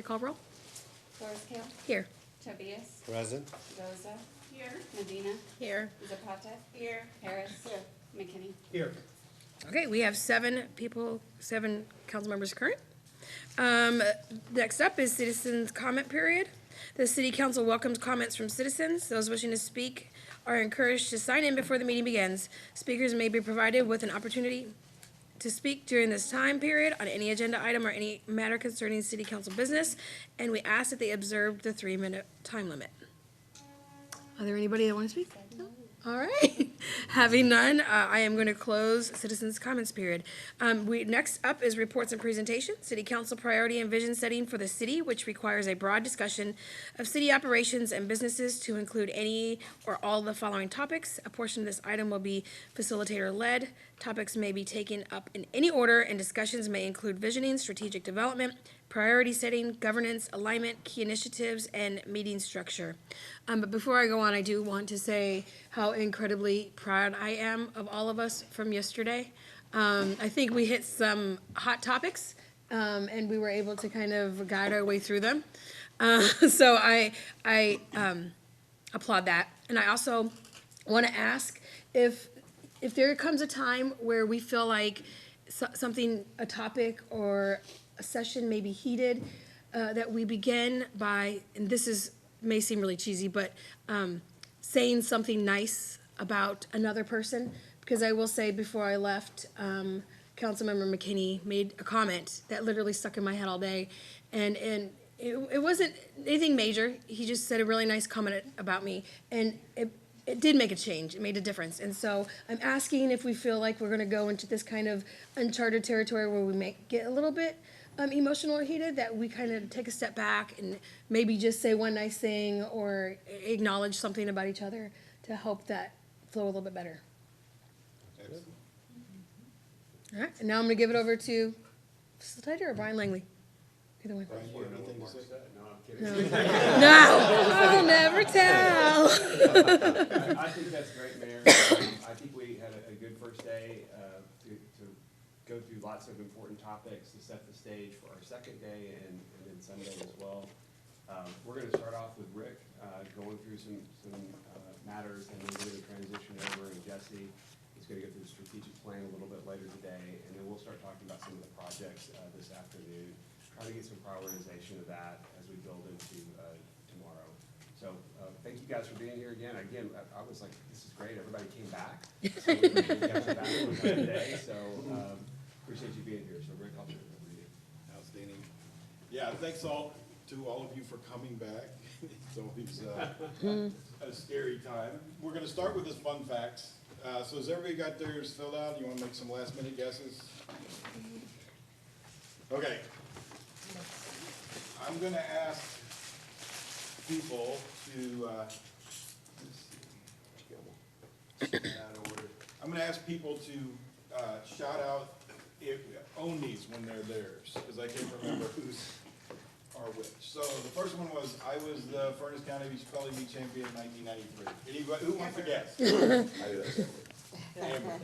Secretary call roll. Florescale. Here. Tobias. Present. Rosa. Here. Medina. Here. Zapata. Here. Harris. Here. McKinney. Here. Okay, we have 7 council members current. Next up is citizens' comment period. The city council welcomes comments from citizens. Those wishing to speak are encouraged to sign in before the meeting begins. Speakers may be provided with an opportunity to speak during this time period on any agenda item or any matter concerning city council business, and we ask that they observe the 3-minute time limit. Are there anybody that want to speak? No? All right. Having none, I am going to close citizens' comments period. Next up is reports and presentations. City council priority and vision setting for the city, which requires a broad discussion of city operations and businesses to include any or all of the following topics. A portion of this item will be facilitator-led. Topics may be taken up in any order, and discussions may include visioning, strategic development, priority setting, governance, alignment, key initiatives, and meeting structure. But before I go on, I do want to say how incredibly proud I am of all of us from yesterday. I think we hit some hot topics, and we were able to kind of guide our way through them. So I applaud that. And I also want to ask if there comes a time where we feel like a topic or a session may be heated, that we begin by, and may seem really cheesy, but saying something nice about another person. Because I will say, before I left, Councilmember McKinney made a comment that literally stuck in my head all day, and it wasn't anything major. He just said a really nice comment about me, and it did make a change. It made a difference. And so I'm asking if we feel like we're going to go into this kind of uncharted territory where we may get a little bit emotional or heated, that we kind of take a step back and maybe just say one nice thing or acknowledge something about each other to help that flow a little bit better. Excellent. All right, and now I'm going to give it over to facilitator or Brian Langley. Either one. Brian, you have anything to say? No, I'm kidding. No, I'll never tell. I think that's great, Mayor. I think we had a good first day to go through lots of important topics to set the stage for our second day and then Sunday as well. We're going to start off with Rick going through some matters, and then we're going to transition over, and Jesse is going to go through the strategic plan a little bit later today, and then we'll start talking about some of the projects this afternoon, try to get some prioritization of that as we build into tomorrow. So thank you guys for being here again. I was like, this is great. Everybody came back. So we got you back on today. So appreciate you being here. So Rick, I'll turn it over to you. Outstanding. Yeah, thanks to all of you for coming back. It's always a scary time. We're going to start with this fun facts. So has everybody got theirs filled out? You want to make some last minute guesses? Okay. I'm going to ask people to, I'm going to ask people to shout out onlys when they're theirs, because I can't remember who's are which. So the first one was, I was the Furnace County Spelling Bee champion in 1993. Anybody, who wants to guess? Amber.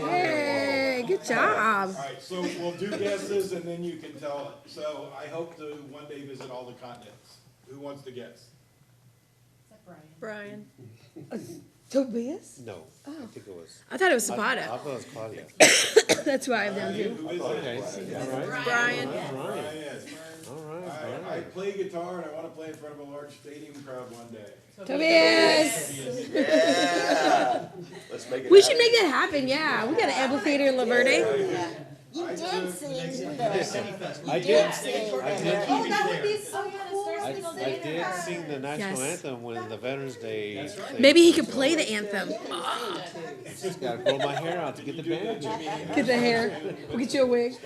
Hey, good job. All right, so we'll do guesses and then you can tell it. So I hope to one day visit all the continents. Who wants to guess? Brian. Tobias? No, I think it was. I thought it was I Zapata. thought it was Claudia. That's who I have down too. Who is Okay, it? all right. Brian. Brian. All right, I play guitar and I want to play in front of a large stadium crowd one day. Tobias. Yeah. Let's make it We happen. should make that happen, yeah. We got an amphitheater in La Verde. You I did took- sing, you I did did. sing. I that would be so cool. I did sing the national Yes. anthem when the Veterans Day. thing. Maybe he could play the anthem. Just gotta grow my hair out to get the band. Get the hair. We'll get you a wig.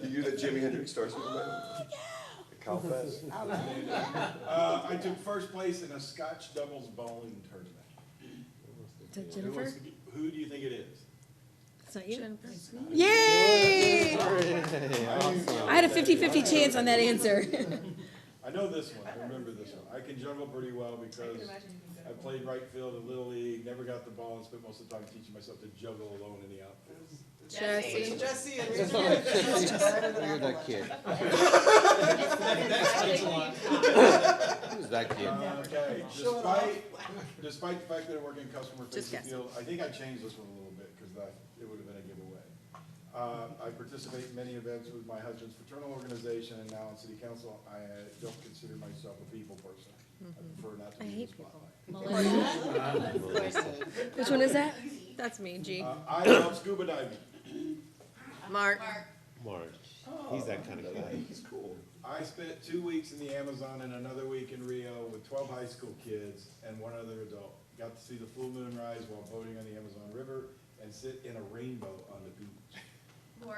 You do the Jimi Hendrix Star Superman? The Calfest? I took first place in a Scotch doubles bowling tournament. Is that Who Jennifer? wants to who do you think it is? It's not you? Yay! Awesome. I had a 50-50 chance on that answer. I know this one. I remember this one. I can juggle pretty well because I played right field in Little League, never got the ball, and spent most of the time teaching myself to juggle alone in the outfield. Jesse. Jesse and Look at that kid. Who's that kid? Okay, despite the fact that I work in customer facing field, I think I changed this one a little bit, because it would have been a giveaway. I participate in many events with my husband's fraternal organization, and now on city council, I don't consider myself a people person. I prefer not to be in the spotlight. Which one is that? That's me, G. I love scuba diving. Mark. Mark. He's that kind of guy. He's cool. I spent 2 weeks in the Amazon and another week in Rio with 12 high school kids and one other adult. Got to see the full moon rise while boating on the Amazon River and sit in a rainbow on the beach.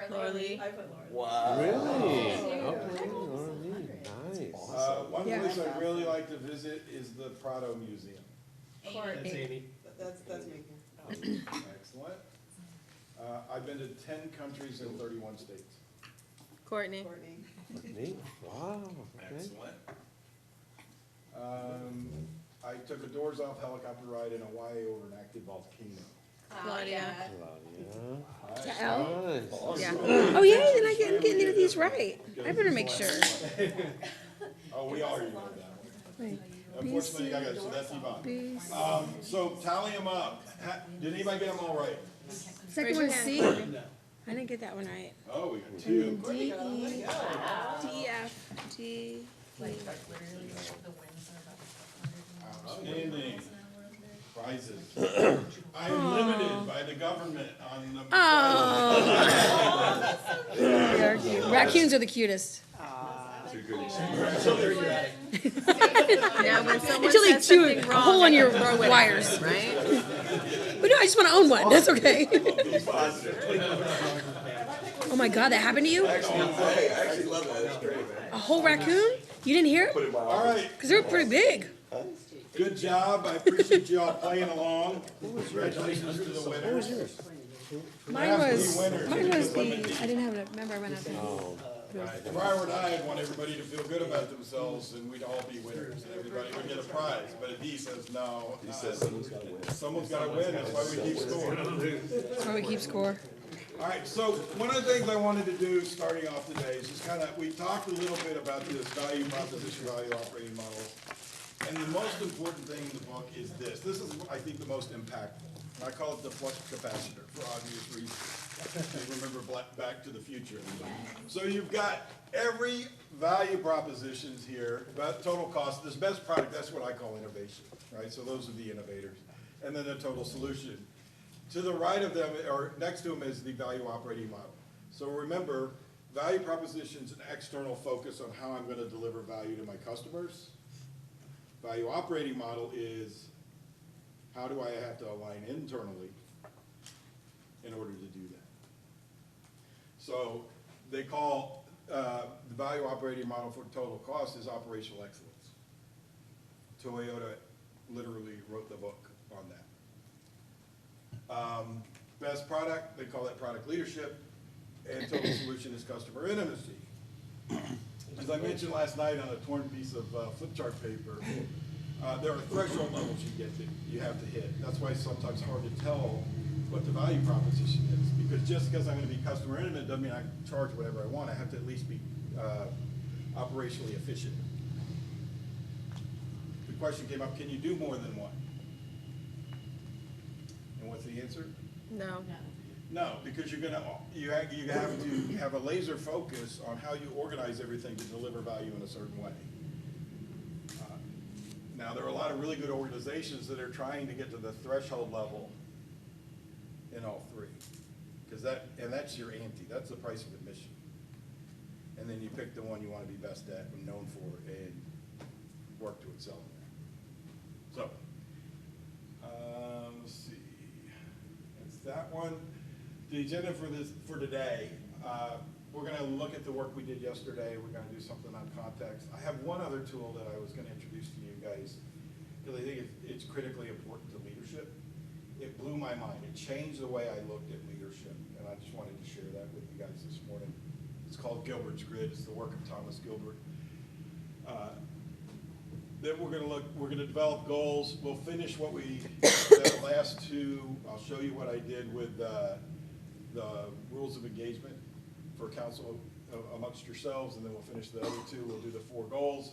Laura Lee. I put Laura. Wow. Really? Okay, Lauren, nice. One Yeah. place I really like to visit is the Prado Museum. That's me. Excellent. I've been to 10 countries in 31 states. Courtney. Courtney. Me? Wow, okay. Excellent. I took a doors off helicopter ride in Hawaii over an active volcano. Claudia. Claudia. L? Nice. Yeah. Oh, yeah, then I'm getting these right. I better make sure. Oh, we already know that one. Wait. Unfortunately, I got so that's Yvonne. B, So tally them up. Did anybody get them all right? second one is C. I didn't get that one right. Oh, we got two. D, E, D, F, G. Outstanding. Prizes. I am limited by the government on the. They are cute. Raccoons are the cutest. Too good. Yeah, when someone Until they says chew something a wrong, hole on your throw it wires. at them, right? But no, I just want to own one. That's okay. Oh my God, that happened to you? I actually love that. That's great, man. A whole raccoon? You didn't hear Put it? it in my All right, Because they're pretty big. good job. I appreciate you all playing along. Congratulations to the winners. Mine was Have to be winners. the, I didn't have it, remember I went out there. If I were I'd want everybody to feel good about themselves and we'd all be winners and everybody would get a prize. But if he says no, He says someone's got to win. someone's gotta win. That's why we keep scoring. That's why we keep score. All right, so one of the things I wanted to do starting off today is just kind of, we talked a little bit about this value proposition, value operating model. And the most important thing in the book is this. This is, I think, the most impactful. And I call it the flux capacitor for obvious reasons. You remember Back to the Future. So you've got every value propositions here, about total cost, this best product, that's what I call innovation, right? So those are the innovators. And then the total solution. To the right of them, or next to them, is the value operating model. So remember, value proposition's an external focus on how I'm going to deliver value to my customers. Value operating model is how do I have to align internally in order to do that. So they call the value operating model for total cost is operational excellence. Toyota literally wrote the book on that. Best product, they call that product leadership, and total solution is customer intimacy. As I mentioned last night on a torn piece of flip chart paper, there are threshold levels you have to hit. That's why it's sometimes hard to tell what the value proposition is, because just because I'm going to be customer intimate doesn't mean I can charge whatever I want. I have to at least be operationally efficient. The question came up, can you do more than one? And what's the answer? No. No, because you have to have a laser focus on how you organize everything to deliver value in a certain way. Now, there are a lot of really good organizations that are trying to get to the threshold level in all three. Because that's your ante, that's the price of admission. And then you pick the one you want to be best at and known for and work to excel in that. So, let's see, that's that one. The agenda for today, we're going to look at the work we did yesterday. We're going to do something on context. I have one other tool that I was going to introduce to you guys because I think it's critically important to leadership. It blew my mind. It changed the way I looked at leadership, and I just wanted to share that with you guys this morning. It's called Gilbert's Grid. It's the work of Thomas Gilbert. Then we're going to develop goals. We'll finish what we, the last two. I'll show you what I did with the the rules of engagement for council amongst yourselves, and then we'll finish the other two. We'll do the 4 goals.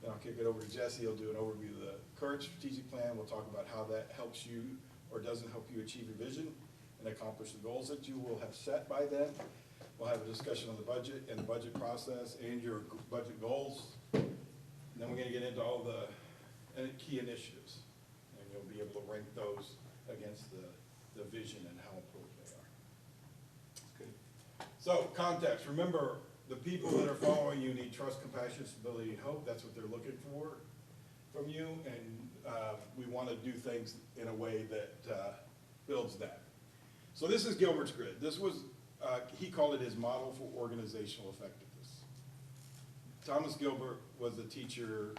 Then I'll kick it over to Jesse. He'll do an overview of the current strategic plan. We'll talk about how that helps you or doesn't help you achieve your vision and accomplish the goals that you will have set by then. We'll have a discussion on the budget and the budget process and your budget goals. And then we're gonna get into all the key initiatives, and you'll be able to rank those against the vision and how important they are. Good. So, context, remember, the people that are following you need trust, compassion, stability, and hope. That's what they're looking for from you, and we want to do things in a way that builds that. So this is Gilbert's grid. This was, he called it his model for organizational effectiveness. Thomas Gilbert was a teacher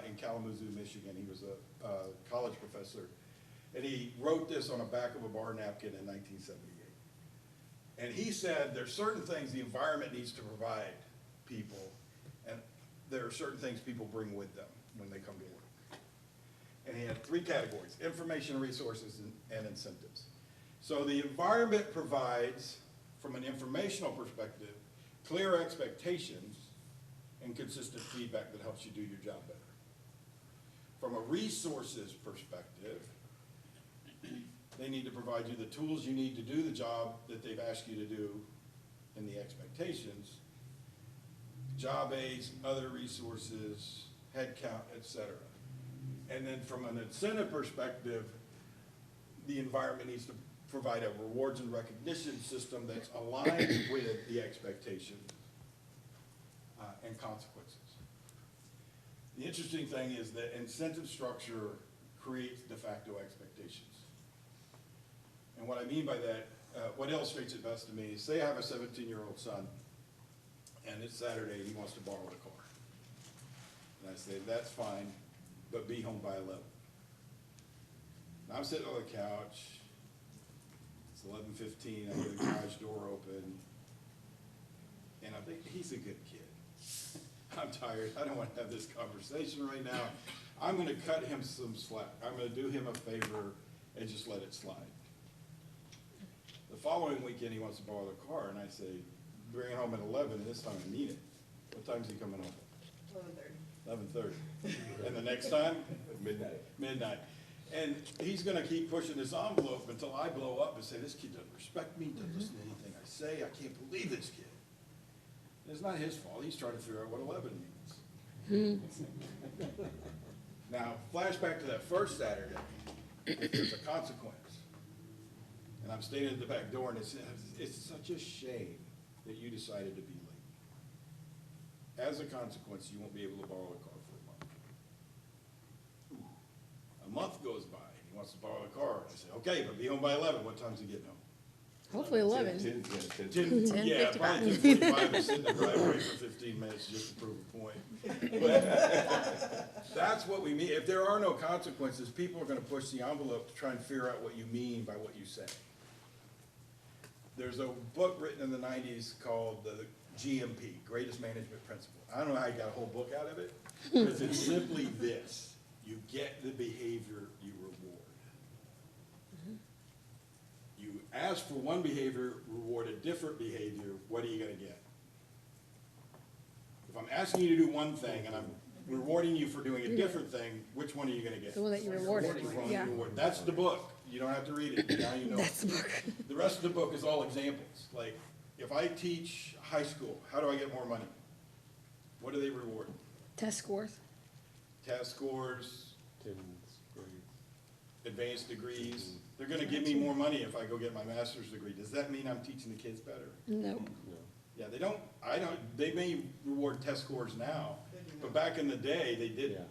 in Kalamazoo, Michigan. He was a college professor, and he wrote this on the back of a bar napkin in 1978. And he said there's certain things the environment needs to provide people, and there are certain things people bring with them when they come to work. And he had 3 categories: information, resources, and incentives. So the environment provides, from an informational perspective, clear expectations and consistent feedback that helps you do your job better. From a resources perspective, they need to provide you the tools you need to do the job that they've asked you to do in the expectations, job aids, other resources, headcount, etc. And then from an incentive perspective, the environment needs to provide a rewards and recognition system that's aligned with the expectations and consequences. The interesting thing is that incentive structure creates de facto expectations. And what I mean by that, what illustrates it best to me is, say I have a 17-year-old son, and it's Saturday, and he wants to borrow the car. And I say, that's fine, but be home by 11. And I'm sitting on the couch, it's 11:15, I hear the garage door open, and I think, he's a good kid. I'm tired, I don't want to have this conversation right now. I'm gonna cut him some slack. I'm gonna do him a favor and just let it slide. The following weekend, he wants to borrow the car, and I say, bring it home at 11, and this time I mean it. What time's he coming home? 11:30. And the next time? Midnight. And he's gonna keep pushing this envelope until I blow up and say, this kid doesn't respect me, doesn't listen to anything I say, I can't believe this kid. And it's not his fault, he's trying to figure out what 11 means. Now, flashback to that first Saturday, there's a consequence. And I'm standing at the back door, and it's such a shame that you decided to be late. As a consequence, you won't be able to borrow a car for a month. A month goes by, he wants to borrow a car. I say, okay, but be home by 11. What time's he getting home? Hopefully 11. 10, yeah, probably 10:45, and sit in the driveway for 15 minutes just to prove a point. But that's what we mean. If there are no consequences, people are gonna push the envelope to try and figure out what you mean by what you say. There's a book written in the 90s called the GMP, Greatest Management Principle. I don't know how you got a whole book out of it, because it's simply this: you get the behavior you reward. You ask for one behavior, reward a different behavior, what are you gonna get? If I'm asking you to do one thing and I'm rewarding you for doing a different thing, which one are you gonna get? The one that you rewarded, The one yeah. you reward. That's the book. You don't have to read it, now you know. That's the book. The rest of the book is all examples. Like, if I teach high school, how do I get more money? What do they reward? Test scores. Test scores, advanced degrees. They're gonna give me more money if I go get my master's degree. Does that mean I'm teaching the kids better? Nope. Yeah, they may reward test scores now, but back in the day, they didn't.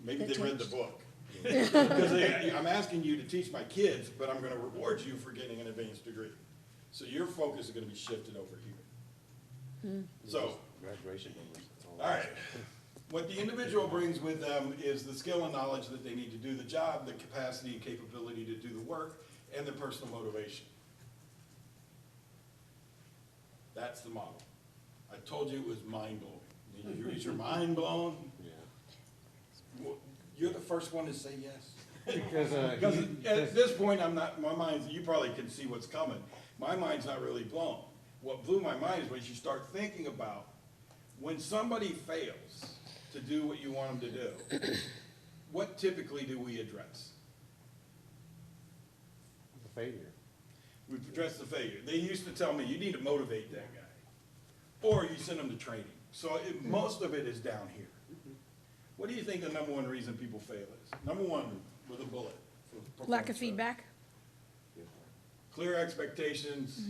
Maybe they read the book. Because I'm asking you to teach my kids, but I'm gonna reward you for getting an advanced degree. So your focus is gonna be shifted over here. So, Graduation numbers. all right. What the individual brings with them is the skill and knowledge that they need to do the job, the capacity and capability to do the work, and the personal motivation. That's the model. I told you it was mind-blowing. Is your mind blown? Yeah. Well, you're the first one to say yes. Because Because at this point, my mind's, you probably can see what's coming. My mind's not really blown. What blew my mind is when you start thinking about when somebody fails to do what you want them to do, what typically do we address? The failure. We address the failure. They used to tell me, you need to motivate that guy, or you send them to training. So most of it is down here. What do you think the number one reason people fail is? Number one, with a bullet. for Lack of performance feedback. Clear expectations,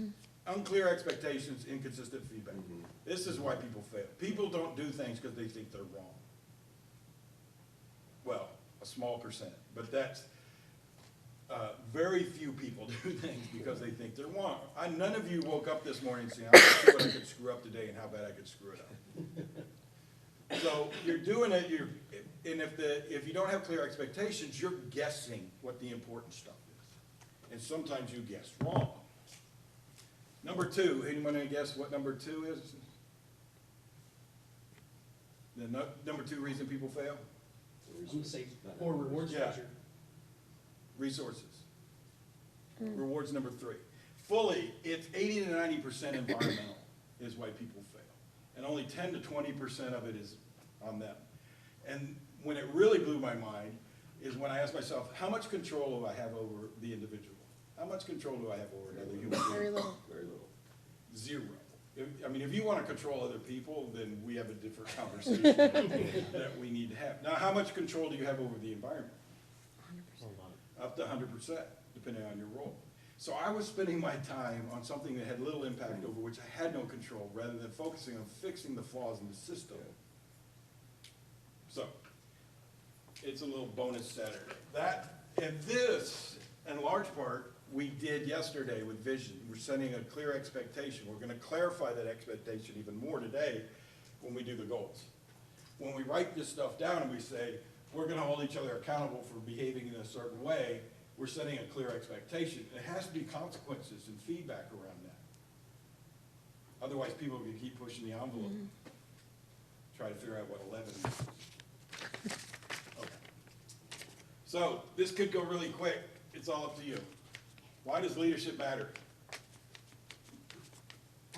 unclear expectations, inconsistent feedback. This is why people fail. People don't do things because they think they're wrong. Well, a small percent, but that's, very few people do things because they think they're wrong. None of you woke up this morning saying, I'm gonna see what I could screw up today and how bad I could screw it up. So you're doing it, and if you don't have clear expectations, you're guessing what the important stuff is. And sometimes you guess wrong. Number two, anyone wanna guess what number two is? The number two reason people fail? I'm gonna say poor reward Yeah. structure. Resources. Rewards number three. Fully, it's 80 to 90% environmental is why people fail. And only 10 to 20% of it is on them. And when it really blew my mind is when I asked myself, how much control do I have over the individual? How much control do I have over another human being? Very little. Very little. Zero. If you want to control other people, then we have a different conversation that we need to have. Now, how much control do you have over the environment? Up to 100%, depending on your role. So I was spending my time on something that had little impact over which I had no control, rather than focusing on fixing the flaws in the system. So, it's a little bonus Saturday. That, and this, in large part, we did yesterday with vision. We're setting a clear expectation. We're gonna clarify that expectation even more today when we do the goals. When we write this stuff down and we say, we're gonna hold each other accountable for behaving in a certain way, we're setting a clear expectation. It has to be consequences and feedback around that. Otherwise, people can keep pushing the envelope. Try to figure out what 11 is. Okay. So, this could go really quick. It's all up to you. Why does leadership matter?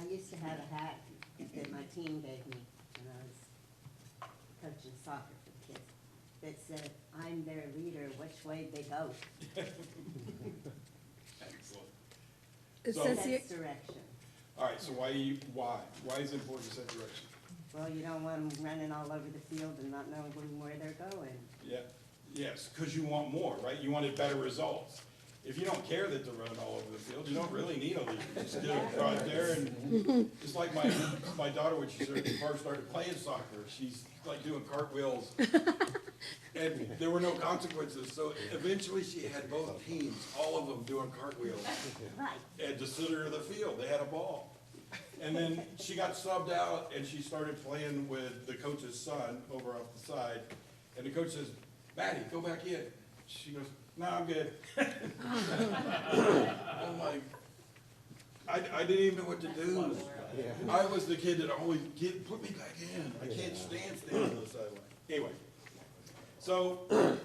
I used to have a hat that my team gave me when I was coaching soccer for kids that said, I'm their leader, which way they go. Excellent. It So- says Sets here, direction. All right, so why is it important to set direction? Well, you don't want them running all over the field and not knowing where they're going. Yeah, yes, because you want more, right? You wanted better results. If you don't care that they're running all over the field, you don't really need a leader. Just get it right there and, just like my daughter, when she first started playing soccer, she's like doing cartwheels. And there were no consequences, so eventually she had both teams, all of them doing cartwheels. Right. At the center of the field, they had a ball. And then she got subbed out and she started playing with the coach's son over off the side. And the coach says, Maddie, go back in. She goes, no, I'm good. I'm like, I didn't even know what to do. I was the kid that always, put me back in. I can't stand standing on the sideline. Anyway, so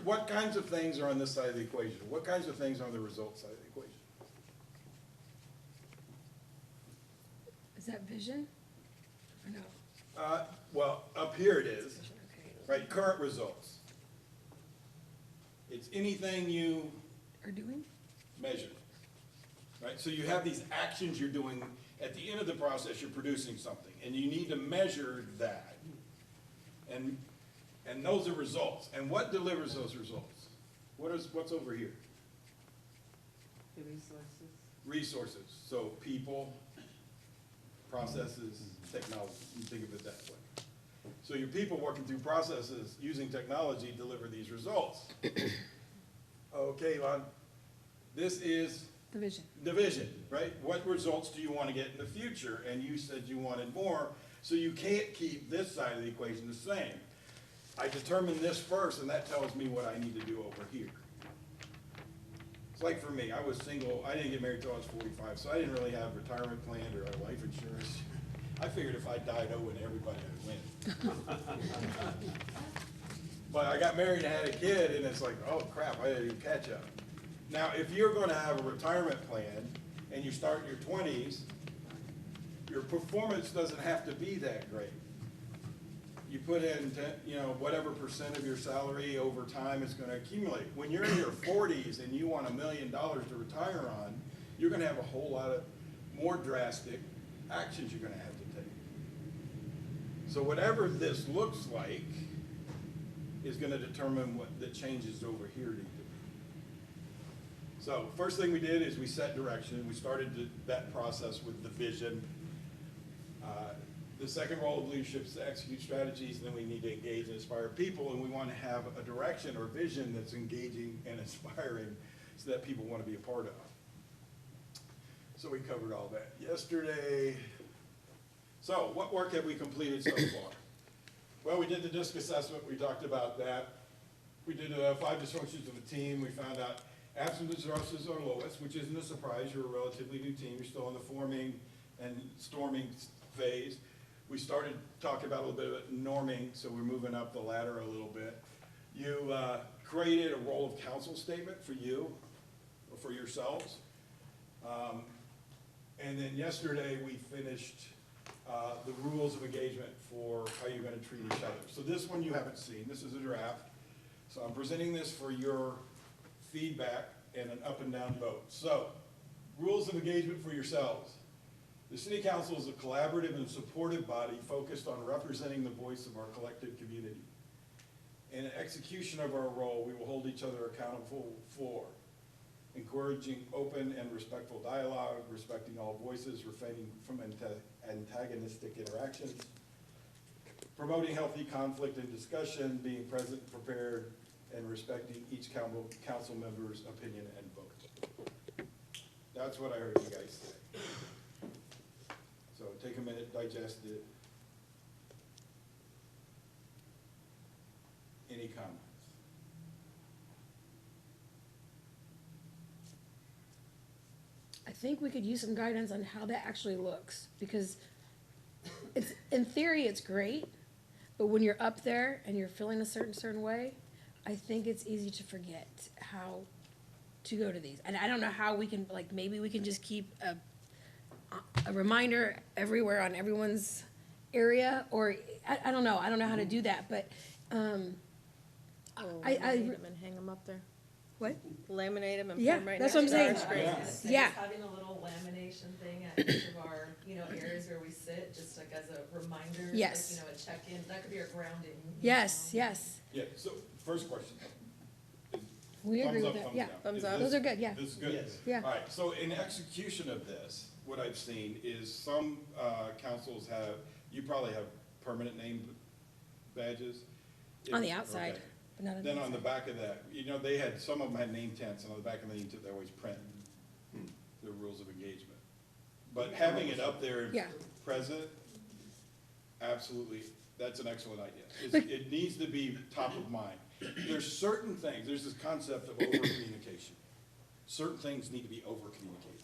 what kinds of things are on this side of the equation? What kinds of things are on the results side of the equation? is that vision? Or no? Well, up here it is, Okay. right, current results. It's anything you Or doing? measure, right? So you have these actions you're doing, at the end of the process, you're producing something, and you need to measure that. And those are results. And what delivers those results? What's over here? The resources. Resources, so people, processes, technology, you think of it that way. So your people working through processes using technology deliver these results. Okay, Lon, this is The vision. the vision, right? What results do you want to get in the future? And you said you wanted more, so you can't keep this side of the equation the same. I determine this first, and that tells me what I need to do over here. It's like for me, I was single, I didn't get married till I was 45, so I didn't really have retirement plan or a life insurance. I figured if I died, I win, everybody would win. But I got married and had a kid, and it's like, oh crap, I didn't even catch up. Now, if you're gonna have a retirement plan, and you start in your 20s, your performance doesn't have to be that great. You put in, whatever percent of your salary over time is gonna accumulate. When you're in your 40s and you want $1 million to retire on, you're gonna have a whole lot of more drastic actions you're gonna have to take. So whatever this looks like is gonna determine what the changes over here need to be. So first thing we did is we set direction. We started that process with the vision. The second role of leadership is to execute strategies, and then we need to engage and inspire people, and we want to have a direction or vision that's engaging and inspiring so that people want to be a part of. So we covered all that yesterday. So what work have we completed so far? Well, we did the DISC assessment. We talked about that. We did 5 dysfunctions of a team. We found out absent disruptions are lowest, which isn't a surprise. You're a relatively new team. You're still in the forming and storming phase. We started talking about a little bit of norming, so we're moving up the ladder a little bit. You created a role of counsel statement for you, or for yourselves. And then yesterday, we finished the rules of engagement for how you're gonna treat each other. So this one you haven't seen. This is a draft. So I'm presenting this for your feedback and an up and down vote. So, rules of engagement for yourselves. The City Council is a collaborative and supportive body focused on representing the voice of our collective community. In execution of our role, we will hold each other accountable for encouraging open and respectful dialogue, respecting all voices, refraining from antagonistic interactions, promoting healthy conflict and discussion, being present, prepared, and respecting each council member's opinion and vote. That's what I heard you guys say. So take a minute, digest it. Any comments? I think we could use some guidance on how that actually looks, because it's, in theory, it's great, but when you're up there and you're feeling a certain way, I think it's easy to forget how to go to these. And I don't know how we can, like, maybe we can just keep a reminder everywhere on everyone's area, or, I don't know how to do that, but, Laminate them and hang them up there. what? Laminate them and put Yeah, them right that's next what I'm to our saying. screen. Yeah. Having a little lamination thing at each of our, areas where we sit, just like as a reminder. Yes. Like, a check-in, that could be our grounding. Yes, yes, Yeah, so first question. we agree with Thumbs up, that, yeah. Thumbs Is up. this- Those are good, yeah. This is good? Yes. Yeah. All right, so in execution of this, what I've seen is some councils have, you probably have permanent name badges. On the outside, Okay. but not on the Then on the inside. back of that, they had, some of them had name tents, and on the back of the name tent, they always print the rules of engagement. But having it up there Yeah. present, absolutely, that's an excellent idea. But- It needs to be top of mind. There's certain things, there's this concept of over-communication. Certain things need to be over-communicated.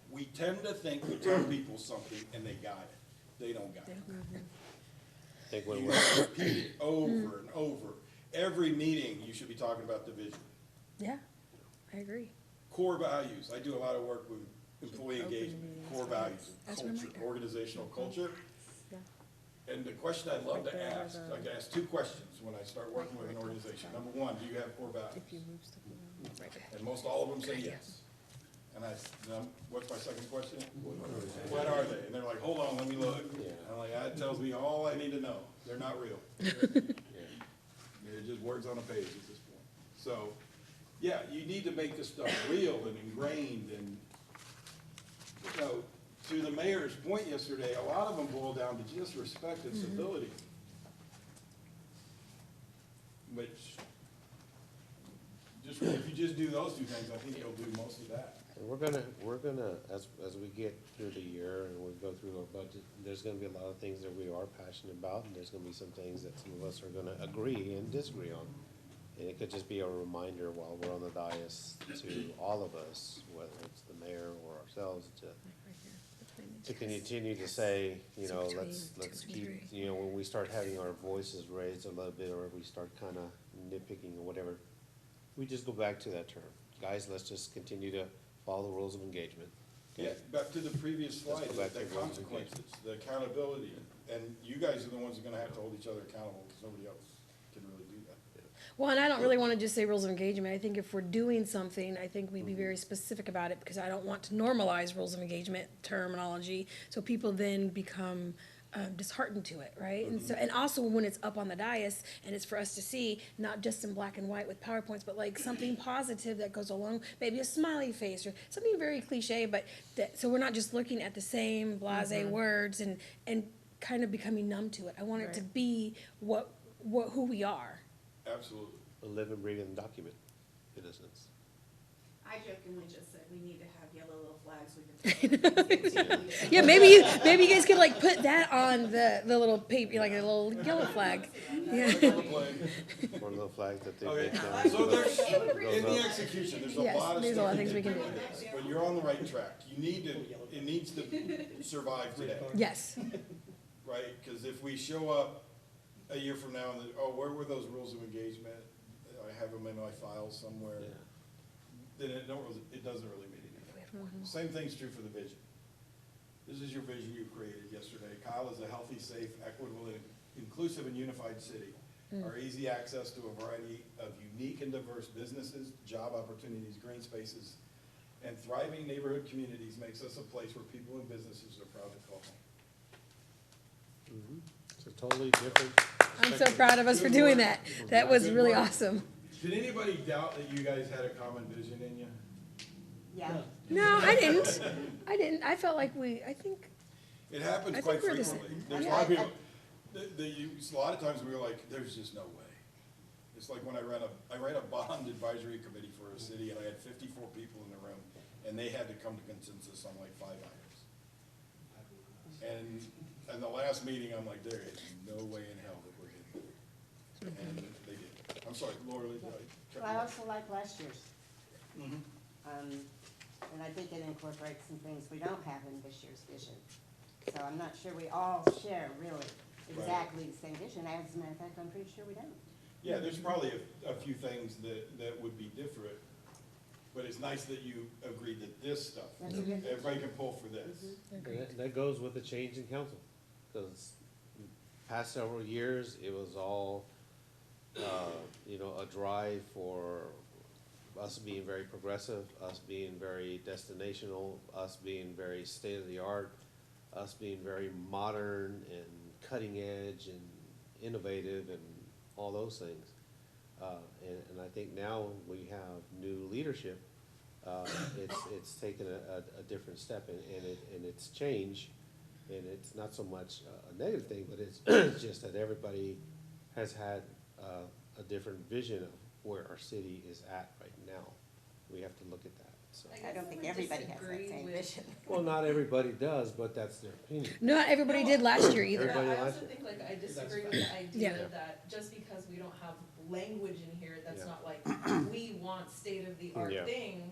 We tend to think we tell people something and they got it. They don't got it. Think when You we're, repeat it over and over. Every meeting, you should be talking about the vision. Yeah, I agree. Core values, I do a lot of work with employee engagement, core values, As a culture, reminder. organizational culture. Yeah. And the question I'd love Right to there ask, is a- I can ask 2 questions when I start working with an organization. Number 1, do you have core values? If you move stuff around, right there. And most all of them say yes. And what's my second question? What are they? And they're like, hold on, let me look. I'm like, that tells me all I need to know. They're not real. They're just words on a page at this point. So, yeah, you need to make this stuff real and ingrained and, to the mayor's point yesterday, a lot of them boil down to just respect and civility. Which, if you just do those 2 things, I think you'll do most of that. we're gonna, as we get through the year and we go through our budget, there's gonna be a lot of things that we are passionate about, and there's gonna be some things that some of us are gonna agree and disagree on. And it could just be a reminder while we're on the dais to all of us, whether it's the mayor or ourselves, to continue to say, let's keep, when we start having our voices raised a little bit, or we start kinda nitpicking or whatever, we just go back to that term. Guys, let's just continue to follow the rules of engagement. Yeah, back to the previous slide, Let's go back the to rules of engagement. consequences, the accountability. And you guys are the ones that are gonna have to hold each other accountable, because nobody else can really do that. Well, and I don't really want to just say rules of engagement. I think if we're doing something, I think we'd be very specific about it, because I don't want to normalize rules of engagement terminology, so people then become disheartened to it, right? And so, and also when it's up on the dais, and it's for us to see, not just in black and white with PowerPoints, but like something positive that goes along, maybe a smiley face, or something very cliche, but that, so we're not just looking at the same blasé words and kind of becoming numb to it. I want it to be who we are. Absolutely. A living, breathing document, in a sense. I jokingly just said we need to have yellow little flags we can. Yeah, maybe you guys could like put that on the little paper, like a little yellow flag. Yeah. Or a little flag that they Okay, make down. so there's, goes in the up. execution, there's a Yes, lot of there's a lot stuff of things we can do. But you're on the right track. You need to, it needs to survive today, Yes. right? Because if we show up a year from now and, oh, where were those rules of engagement? I have them in my file somewhere. Yeah. Then it doesn't really mean anything. Same thing's true for the vision. This is your vision you created yesterday. Kyle is a healthy, safe, equitable, inclusive, and unified city. Our easy access to a variety of unique and diverse businesses, job opportunities, green spaces, and thriving neighborhood communities makes us a place where people and businesses are proud to call home. It's a totally different. I'm so proud of us for doing that. That was really awesome. Did anybody doubt that you guys had a common vision in you? Yeah. No, I didn't. I felt like I think, It happens I quite think we're the frequently. same. There's a lot of people, a lot of times we were like, there's just no way. It's like when I ran a bond advisory committee for a city, and I had 54 people in the room, and they had to come to consensus on like 5 items. And in the last meeting, I'm like, there is no way in hell that we're hitting it. And they did. I'm sorry, Laura, did I cut Well, I you off? also like last year's. Mhm. And I think it incorporates some things we don't have in this year's vision. So I'm not sure we all share really exactly the same vision. As a matter of fact, I'm pretty sure we don't. Yeah, there's probably a few things that would be different, but it's nice that you agreed that this stuff, That's a good- everybody can pull for this. And that goes with the change in council, because past several years, it was all, a drive for us being very progressive, us being very destinational, us being very state-of-the-art, us being very modern and cutting edge and innovative and all those things. And I think now we have new leadership, it's taken a different step, and it's change. And it's not so much a negative thing, but it's just that everybody has had a different vision of where our city is at right now. We have to look at that, so. I don't think everybody has that same vision. Well, not everybody does, but that's their opinion. not everybody did last year either. Everybody I likes also it. think, like, I disagree with the Yeah. idea that just because we don't have language in here, that's Yeah. not like, we want state-of-the-art Yeah. thing,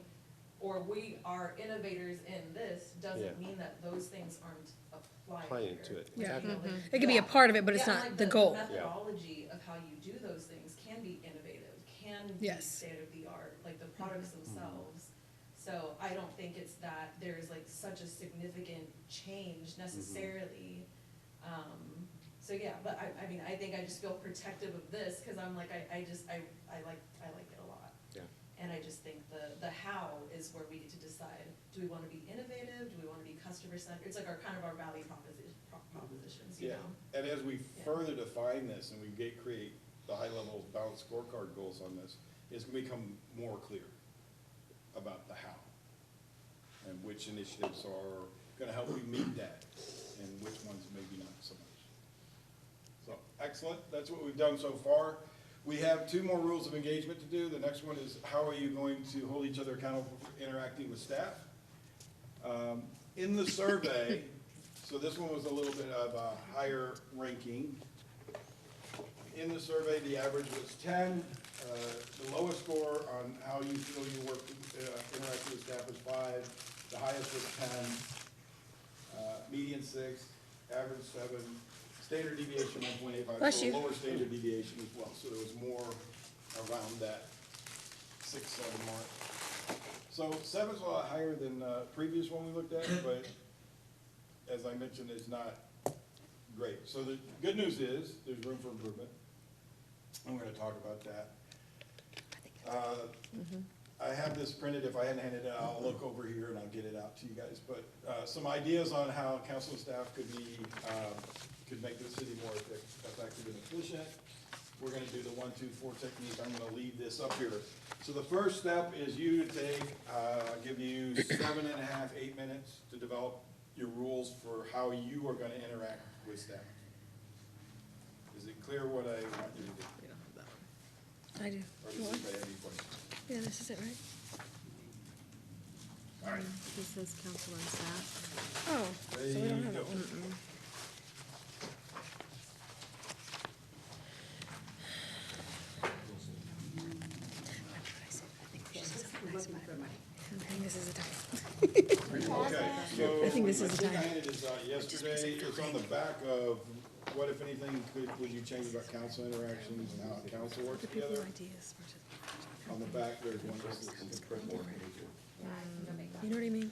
or we are innovators in this, Yeah. doesn't mean that those things aren't applied Playing here. to it. Yeah. You know, like, It could be a part of it, but it's yeah, not like the goal. methodology of how you do those things can be innovative, can be Yes. state-of-the-art, like the products themselves. So I don't think it's that there's like such a significant change necessarily. So yeah, but I mean, I think I just feel protective of this, cause I'm like, I like it a lot. Yeah. And I just think the how is where we get to decide, do we wanna be innovative, do we wanna be customer centered? It's like our kind of our value propositions, you Yeah, know? and as we further define this and we create the high-level balanced scorecard goals on this, it's gonna become more clear about the how. And which initiatives are gonna help we meet that, and which ones maybe not so much. So, excellent, that's what we've done so far. We have 2 more rules of engagement to do. The next one is, how are you going to hold each other accountable for interacting with staff? In the survey, so this one was a little bit of a higher ranking. In the survey, the average was 10. The lowest score on how you feel you work, interact with staff was 5. The highest was 10. Median 6, average 7. Standard deviation 1.85. Bless So you. lower standard deviation as well. So there was more around that 6, 7 mark. So 7's a lot higher than previous one we looked at, but as I mentioned, it's not great. So the good news is, there's room for improvement, and we're gonna talk about that. I have this printed, if I hadn't handed it out, I'll look over here and I'll get it out to you guys, but some ideas on how council and staff could make the city more effective and efficient. We're gonna do the 1, 2, 4 technique. I'm gonna leave this up here. So the first step is you to take, I'll give you 7.5, 8 minutes to develop your rules for how you are gonna interact with staff. Is it clear what I want you to do? We don't have that one. I do. Or does anybody have any questions? Yeah, this is it, right? All right. This says council and staff. Oh, so we don't have There that you one. go. I think this is the time. Okay, so I think this is the I time. handed this out yesterday. It's on the back of what, if anything, would you change about council interactions and how council works together? Ideas versus- On the back, there's one that says. You know what I mean?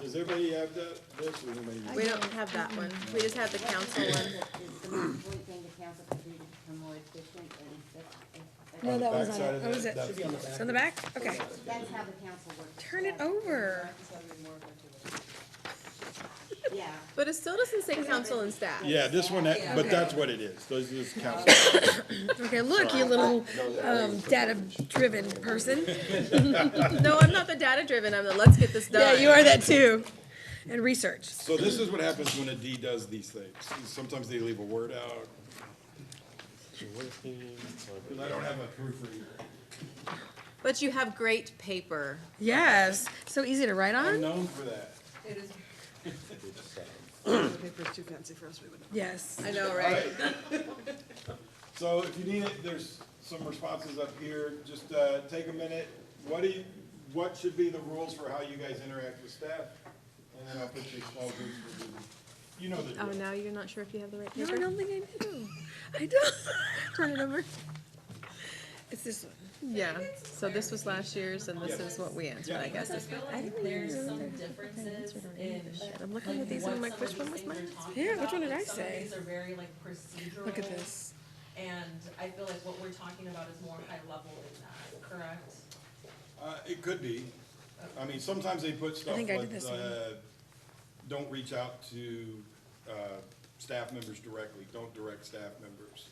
Does everybody have this, or anybody? We don't have that one. We just have the council one. Is the most important thing the council can do to become more efficient and effective? No, that was on backside it. of What was it? that- Should be on the back. It's on the back? Okay. That's how the council works. Turn it over. Yeah. But it still doesn't say council and staff. Yeah, this one, but Okay. that's what it is. Those are just council. Okay, look, you little, data-driven person. No, I'm not the data driven. I'm the let's get this done. Yeah, you are that too. And research. So this is what happens when a D does these things. Sometimes they leave a word out. Because I don't have a proofreader. But you have great paper. Yes, so easy to write I'm on. known for that. It is, The paper's too fancy for us. We would. Yes. I know, right? So if you need it, there's some responses up here. Just take a minute. What should be the rules for how you guys interact with staff? And then I'll put you small groups for the, you know the Oh, drill. now you're not sure if you have the right No, paper? I don't think I do. I don't. Turn it over. It's this one. Yeah, so this was last year's and this is what we answered, I guess. I feel like there's some differences in. I'm looking at these and I'm like, which one was mine? Yeah, which one did I Some say? of these are very like procedural. Look at this. And I feel like what we're talking about is more high level than that, correct? It could be. I mean, sometimes they put stuff think I did like, this one. don't reach out to, staff members directly, don't direct staff members.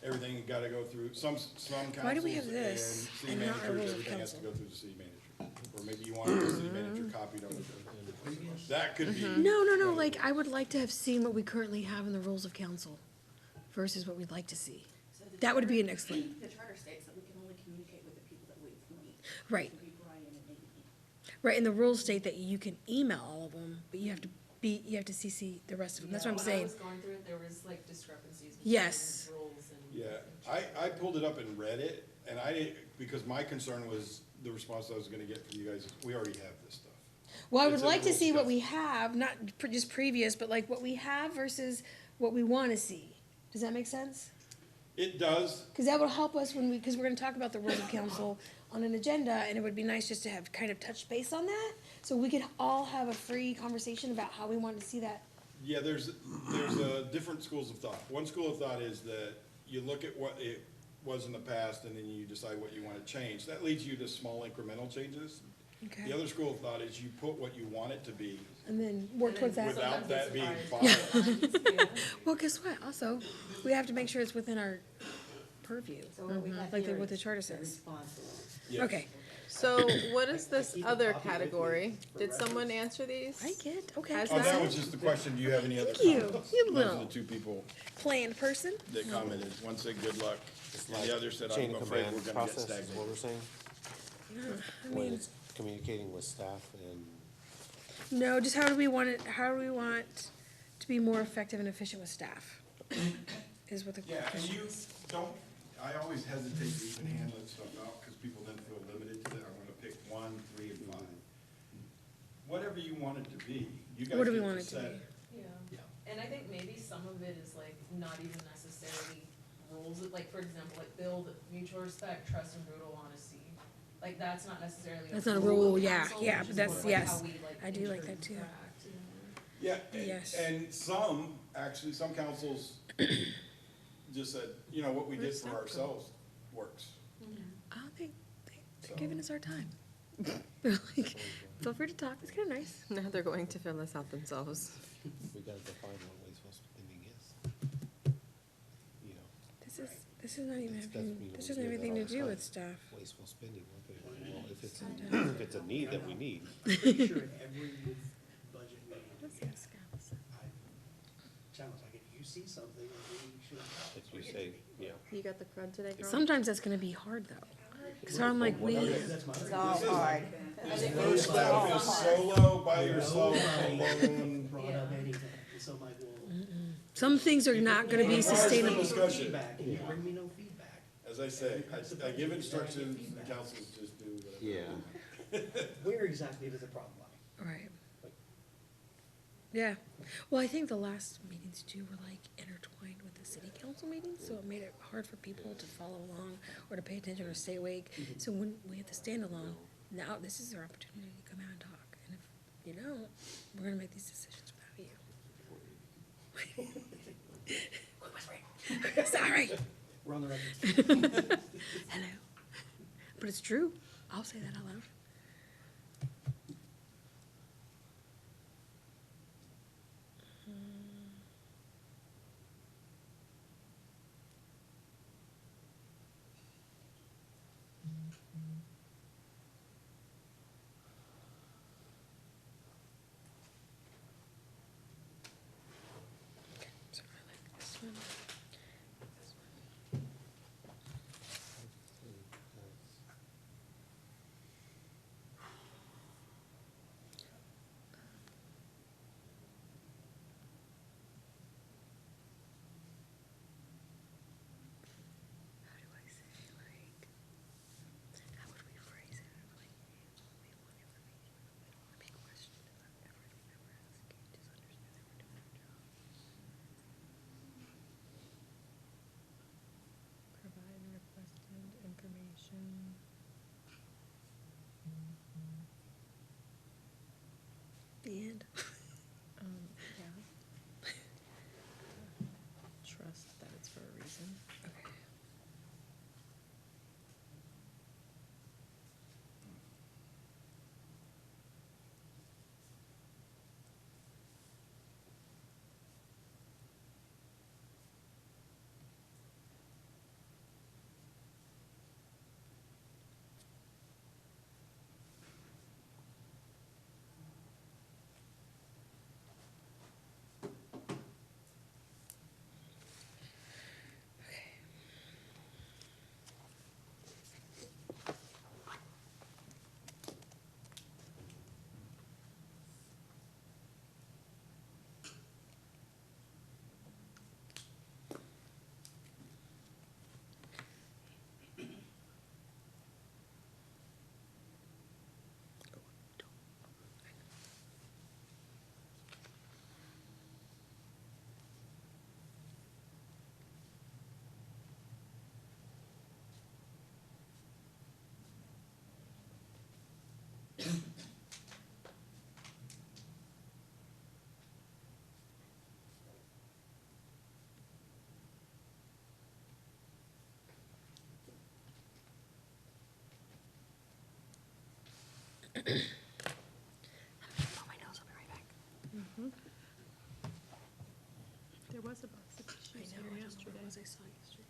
Everything gotta go through, some councils Why do we have and this city and not our managers, rules of everything has to council? go through the city manager. Or maybe you want the city manager copied on it. That could be. No, like, I would like to have seen what we currently have in the rules of council versus what we'd like to see. That would be an excellent, The charter states that we can only communicate with the people that we meet. right, Be Brian and maybe me. right, and the rules state that you can email all of them, but you have to CC the rest of them, that's what I'm When I saying. was going through it, there was like discrepancies Yes. between rules and. Yeah, I pulled it up and read it, and because my concern was the response I was gonna get from you guys, is we already have this stuff. Well, I It's would in like the to see rules what of we have, not just previous, but like what we have versus what we wanna see. Does that make sense? It does, Because that will help us when because we're gonna talk about the rules of council on an agenda, and it would be nice just to have kind of touch base on that, so we could all have a free conversation about how we want to see that. yeah, there's different schools of thought. One school of thought is that you look at what it was in the past, and then you decide what you wanna change. That leads you to small incremental changes. Okay. The other school of thought is you put what you want it to be, And then work towards that. without that being Yeah. final. Well, guess what? Also, we have to make sure it's within our purview. So what we have Like here what the is charter the says. responses. Yeah. Okay. So what is this other category? Did someone answer these? I get, okay. As Oh, that that- was just the question, do you have any other Thank you. comments? You Those little are the two people planned person. that commented. One said good luck, and the other said, Chain I'm of afraid command we're gonna get process is what we're stagnated. saying, I when mean, it's communicating with staff and no, just how do we want it, how do we want to be more effective and efficient with staff? Is what the Yeah, and question you is. don't, I always hesitate to even hand that stuff out, because people then feel limited to that. I'm gonna pick 1, 3, and 5. Whatever you want it to be, you guys What do we get want to it to set be? it. Yeah, and I think maybe some of it is like not even necessarily rules, like for example, like build mutual respect, trust and brutal honesty. Like, that's not necessarily. That's not a rule, of yeah, council, yeah, which but is that's- more like yes. how we, like, I do like that too. interact, you know? Yeah, and, Yes. and some, actually, some councils just said, you know, what we did for ourselves works. Oh, they're So- giving us our time. They're like, feel free to talk, it's kinda nice. Now they're going to fill us out themselves. We gotta define what wasteful spending is. You know, This is not even That's- having, that's- this we doesn't have do that anything to all the do time. with staff. wasteful spending, okay, well, if it's, if it's a need that we need, I'm pretty sure in every budget meeting, sounds like if you see something, we should. if you say, yeah. You got the crud today, girl? Sometimes that's gonna be hard though. So I'm like, we, That's my. It's all hard. This first step is solo, by yourself, alone. Brought up anything, and so I'm like, well. some things are not gonna be As far as the sustainable. discussion, Feedback, and you bring me no feedback. as I say, I give instructions, the councils just do whatever. Yeah. Where exactly does the problem lie? Right. Yeah, well, I think the last meetings too were like intertwined with the city council meetings, so it made it hard for people to follow along or to pay attention or stay awake. So when we had the standalone, now this is our opportunity to come out and talk, and if you don't, we're gonna make these decisions without you. Sorry. We're on the record. Hello. But it's true. I'll say that out loud. So I like this one. This one. How do I say, like, how would we phrase it? Like, we want information, but we don't want to be questioned about everything that we're asking. Just understand that we're doing our job. Provide requested information. The end. Yeah. Trust that it's for a reason. Okay. Oh, my nose, I'll be right back. There was a box of tissues I know, here I don't know yesterday. what it was I saw yesterday.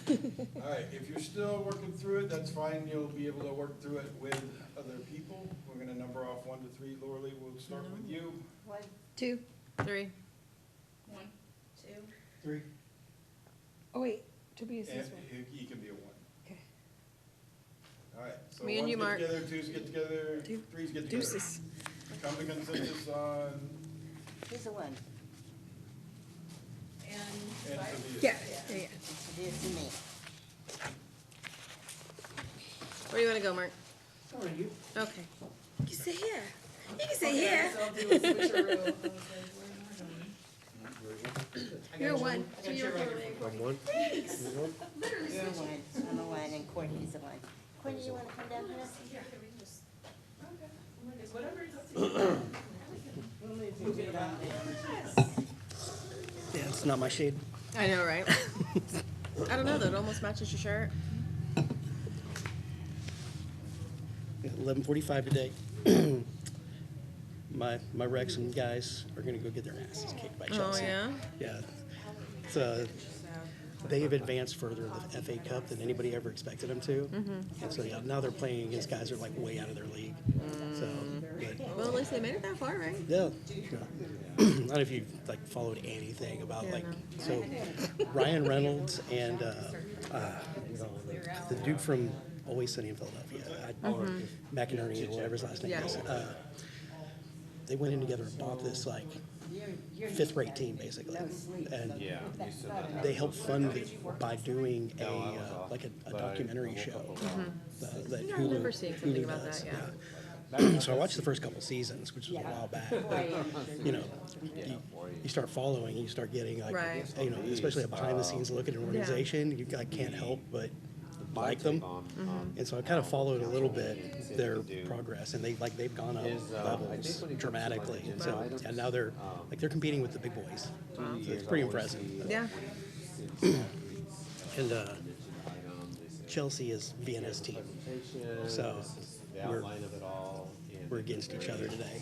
All right, if you're still working through it, that's fine, you'll be able to work through it with other people. We're gonna number off 1 to 3. Laura Lee, we'll start with you. 1, 2. 3. 1, 2. 3. Oh, wait, Tobias And is one. he can be a 1. Okay. All right, so Me and 1s you, get Mark. together, 2s get together, Two. 3s get together. Deuces. Come to consensus on, who's the 1? And and 5. Tobias. Yeah, yeah, yeah. This and me. Where do you wanna go, Mark? All right, you. Okay. You can sit here. You can sit Okay, here. so I'll do a switcheroo. I was like, where am I going? You're one. I got you right here. I'm one. You're a 1, I'm a 1, and Courtney's a 1. Courtney, you wanna come down here? Yeah, can we just, okay, I'm like, it's whatever, it's up to you. We'll move you to the down. Yeah, it's not my shade. I know, right? I don't know, though, it almost matches your shirt. 11:45 today. My Wrexham guys are gonna go get their asses kicked by Oh, Chelsea. yeah? Yeah. So they have advanced further in the FA Cup than anybody ever expected them to. And so yeah, now they're playing against guys that are like way out of their league. So, but, Well, at least they made it that far, right? yeah. I don't know if you like followed anything about Yeah, like no. so Ryan Reynolds and the dude from Always Sunny in Philadelphia, McInerney or whatever his last name Yeah. is. They went in together and bought this like fifth-rate team basically, and they helped fund it by doing a like a documentary show that I remember seeing something Hulu about does. that, yeah. So I watched the first couple seasons, which was a while back. But, you know, you start following, you start getting like, Right. you know, especially a behind-the-scenes look at an organization. You like, can't help but like them. And so I kind of followed a little bit their progress, and they've gone up levels dramatically. And so and now they're competing with the big boys. So it's pretty impressive. Yeah. And Chelsea is Vienna's team, so we're against each other today.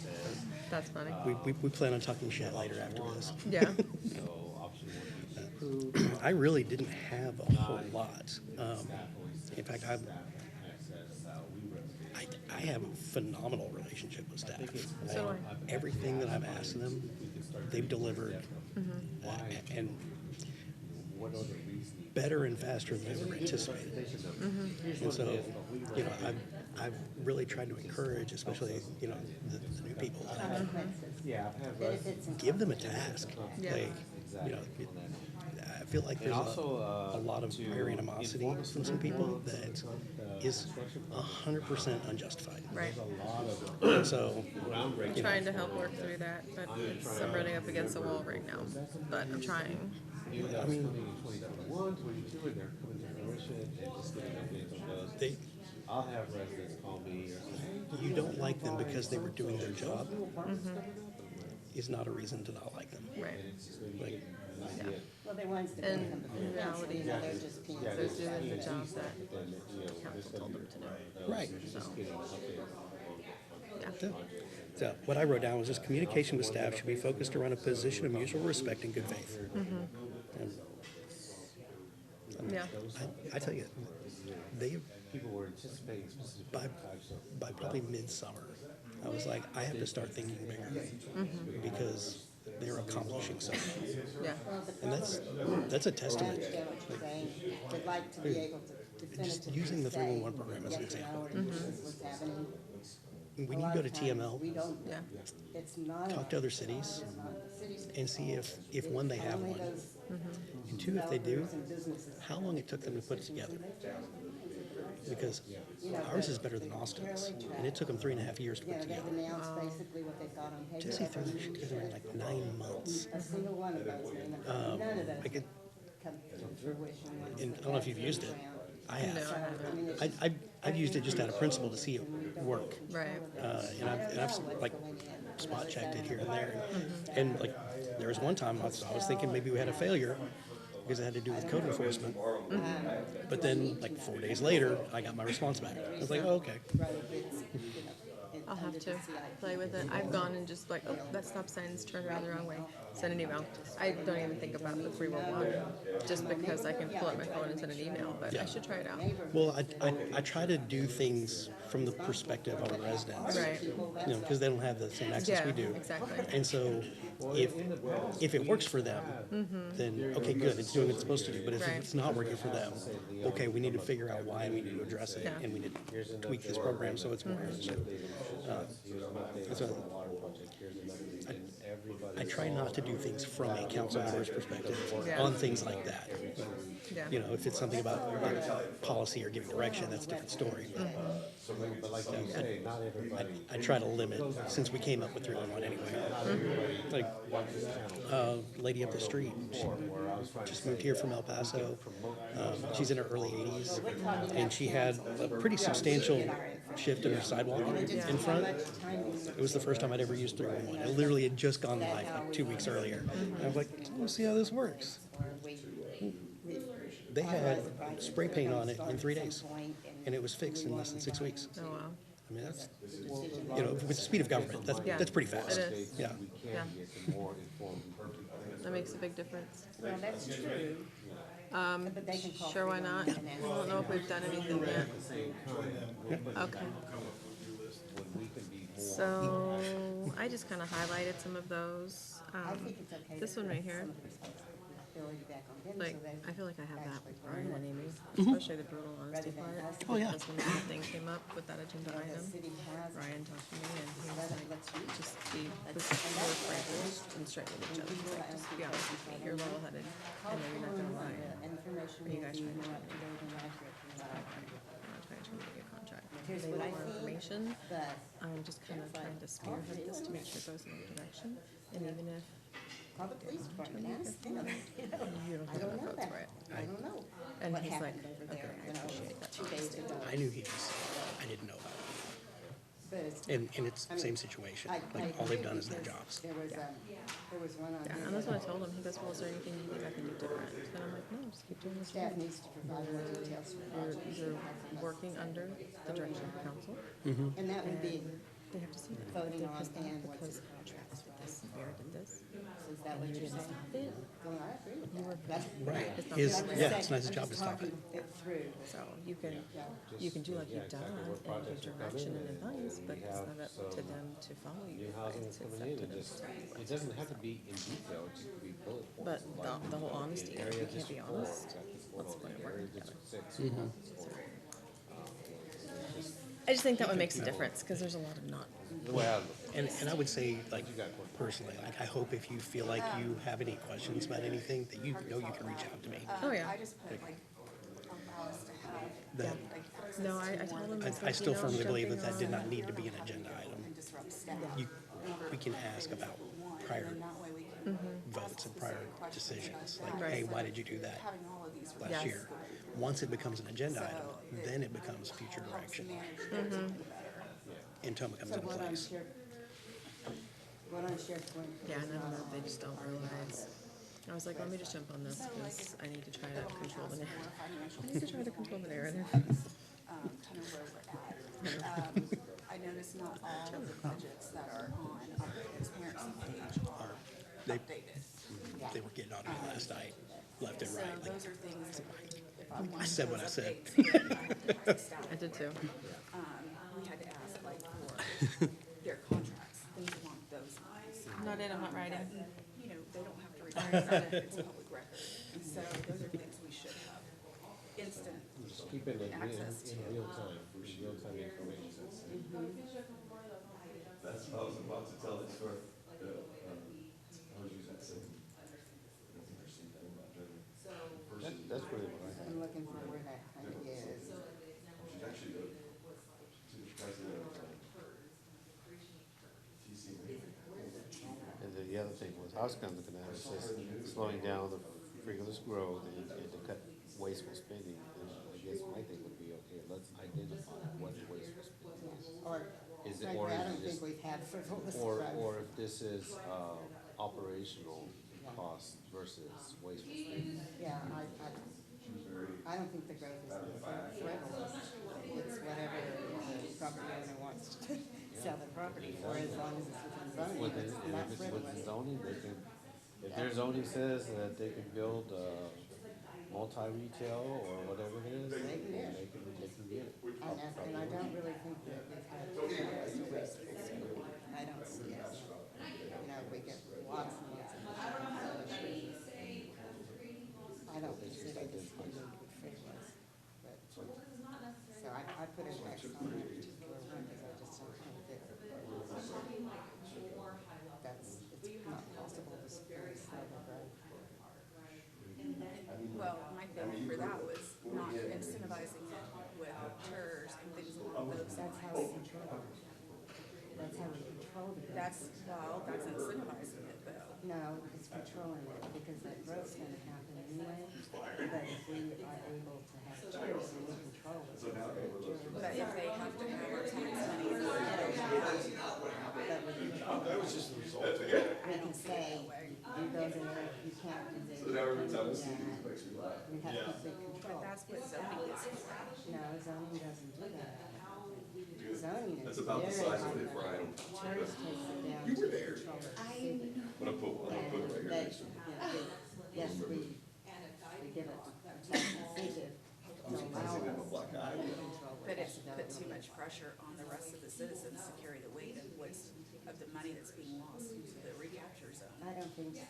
That's funny. We plan on talking shit later after this. Yeah. I really didn't have a whole lot. In fact, I have a phenomenal relationship with staff. So do I. Everything that I've asked them, they've delivered, and better and faster than I ever anticipated. And so, you know, I've really tried to encourage, especially, you know, the new people, Benefits and give them a task. Yeah. Like, you know, I feel like there's a lot of higher animosity from some people that is 100% unjustified. Right. And so, Trying to help work through that, but I'm running up against a wall right now. But I'm trying. I mean, they, I'll have residents call me or say, you don't like them because they were doing their job is not a reason to not like them. Right. Like, well, they're ones that And become in reality, you know, they're just peanuts. they're doing the job that council told them to do. right. So, yeah. Yeah. So what I wrote down was just communication with staff should be focused around a position of mutual respect and good faith. And Yeah. I tell you, they people were anticipating specific by types of. by probably midsummer, I was like, I have to start thinking bigger because they're accomplishing something, Yeah. and that's a I testament. understand what you're saying. They'd like to be able to definitively using the say, 311 program as an yes, example. now this is what's happening. When A you lot go of to times, TML, we don't, Yeah. it's not. talk to other cities Cities and see if one, they have only one, those and two, if they do, developers and businesses. how long it took them to put it together. Because ours is better than Austin's, and it took them 3.5 years to You put know, together. they've announced basically what they've got on paper. Jesse threw that shit together in like 9 months. A single one of those, none of those Like it, come to fruition. once and I the don't know if you've tax used goes it. around. I No, have. I haven't. I mean, it's just I've used it just out of principle to see it work. Right. And I've like spot checked it here and there. And like there was one time I was thinking maybe we had a failure because it had to do with code enforcement. But then like 4 days later, I got my response back. I was like, oh, okay. road, it's, you know, I'll have under to the CIP. play with it. I've gone and just like, oh, that stop sign's turned around the wrong way. Send an email. I don't even think about the 311 just because I can pull up my phone and send an email, but I should try it out. Well, I try to do things from the perspective of a resident. Right. You know, because they don't have the same access Yeah, we do. exactly. And so if it works for them, then, okay, good, it's doing what it's supposed to do. But if Right. it's not working for them, okay, we need to figure out why, and we need to address it, Yeah. and we need to tweak this program so it's more efficient. That's what- I try not to do things from a council member's perspective Yeah. on things like that. Yeah. You know, if it's something about like, policy or giving direction, that's a different story. But like you say, not everybody. I try to limit, since we came up with 311 anyway. Like, lady up the street, she just moved here from El Paso. She's in her early 80s, and she had a pretty substantial shift in her sidewalk in front. It was the first time I'd ever used 311. It literally had just gone live like 2 weeks earlier. And I was like, let's see how this works. They had spray paint on it in 3 days, and it was fixed in less than 6 weeks. Oh, wow. I mean, that's, you know, with the speed of government, Yeah. that's pretty fast. It is. Yeah. Yeah. That makes a big difference. Well, that's true. But they can call Sure, why not? I 311 and don't know if we've done anything yet. Okay. So I just kind of highlighted some of those. I think it's okay. This to one put right here. some of the responsibility back on them Like, so they I feel like I have that with actually Brian own and it. Amy, especially the brutal honesty Rather than part. us. Oh, yeah. Because when that thing came up with that agenda The item, city has, Ryan talked to me and he was let- like, let's use just it. be, Let's- this and more that's frank what and straight with each when other. people Like, ask just you be honest with questions, me. You're level headed. I know you're not gonna lie. the information Are you will guys be trying to more tell me? up-to-date and accurate than what I can. I'm not trying to make a contract. Here's They what I want more think. information. But I'm just kind of trying to spearhead this to make sure it goes in the direction. And even if call the police department, ask them. You know, you don't I have don't enough know votes that. for it. I don't know. And what he's like, happened over okay, there, I you know, appreciate that 2 days ago. I knew he was, I didn't know about it. But it's, And it's I the mean, same situation. I Like, all they've done is their because jobs. There was one on. Yeah, here and that's that what I told him. He goes, well, is there anything you think I can do different? And I'm like, no, just keep doing what you're Staff doing. needs to provide more details for projects. You're working under the direction of council. And that would be, They have to see that. Voting They're on pissed off and what's because the contracts with this, Mayor did this. is that what you're saying? Well, I agree with that. That's Right. It's not His, fair. yeah, it's not his job to stop it. it through. So you can do like you've done and give direction and advice, but it's not up to them to follow you. New housing It's is coming up in to and them just, to decide it doesn't have to be in detail, it just could be bullet points. But the whole honesty, if we can't be honest, what's the point of working together? I just think that one makes a difference, because there's a lot of not. The way I look. And I would say, like, personally, like, I hope if you feel like you have any questions about anything, that you know you can reach out to me. Oh, yeah. I just put like, allow us to have, That, like, access No, I to told more him. I, it's I like, still you know, firmly believe that jumping that did not on- need to be an agenda item. and disrupt staff. You, we can ask about prior And that way we can votes and prior decisions, like, Right. hey, why did you do that having all of these last Yes. year? Once it becomes an agenda item, then it becomes future direction, and Toma comes So into what on place. sheriff, what on sheriff point? Yeah, and I don't know, they just don't realize. I was like, let me just jump on this, because I need to try to control the narrative. I need to try to control the narrative. kind of where we're at. I noticed not all of the budgets that are on our transparency page are They, updated. they were getting on me last night, left and So right, like, those are things that, if I I wanted said what those I said. updates, I had to ask staff. I did too. We had to ask like for their contracts, things along those lines. Not it, I'm not writing. You know, they don't have to return it, it's public record. And so those are things we should have instant Just keep it in access to. real time information. That's what I was about to tell the story. I was using that same. That's really what I have. I'm looking for where that kind of is. She's actually to the president of TC. And then the other thing was, I was kind of looking at it, it says slowing down the frivolous growth and to cut wasteful spending. And I guess my thing would be, okay, let's identify what wasteful spending is. Or, Is it, frankly, or I is don't it just, think we've had frivolous. or if this is, operational cost versus wasteful spending? Yeah, I don't think the growth is frivolous. It's whatever the property owner wants to sell the property for as long as it's within zoning, Within, it's and not if it's within frivolous. zoning, they can, if their zoning says that they can build, multi-retail or whatever it is, They can get it. they can get it. And I don't really think that we've had as a wasteful city. I don't see it. You know, we get lots and lots of issues. I don't consider this one to be frivolous, but, so I put an X on that particular one because I just don't think that it's not possible to sell the road. Well, my thing for that was not incentivizing it with TERS and things along those That's lines. how we control it. That's how we control the road. That's incentivizing it though. No, it's controlling it, because that growth's gonna happen anyway, but if we are able to have choice and we control it. But if they have to have our tax money, But we can, That was just the result. we can say, you go there, you can't do this, you can't do that. We have complete control. that's what zoning is for. No, zoning doesn't do that. Zoning is That's about the very size of hard. it for item. Terms takes it down to control of the city. I'm gonna put it right And here they, next to it. yes, we give it a tax incentive to allow us to Black eye. control But it. it's put too much pressure on the rest of the citizens to carry the weight of of the money that's being lost into the recapture zone. I don't think so.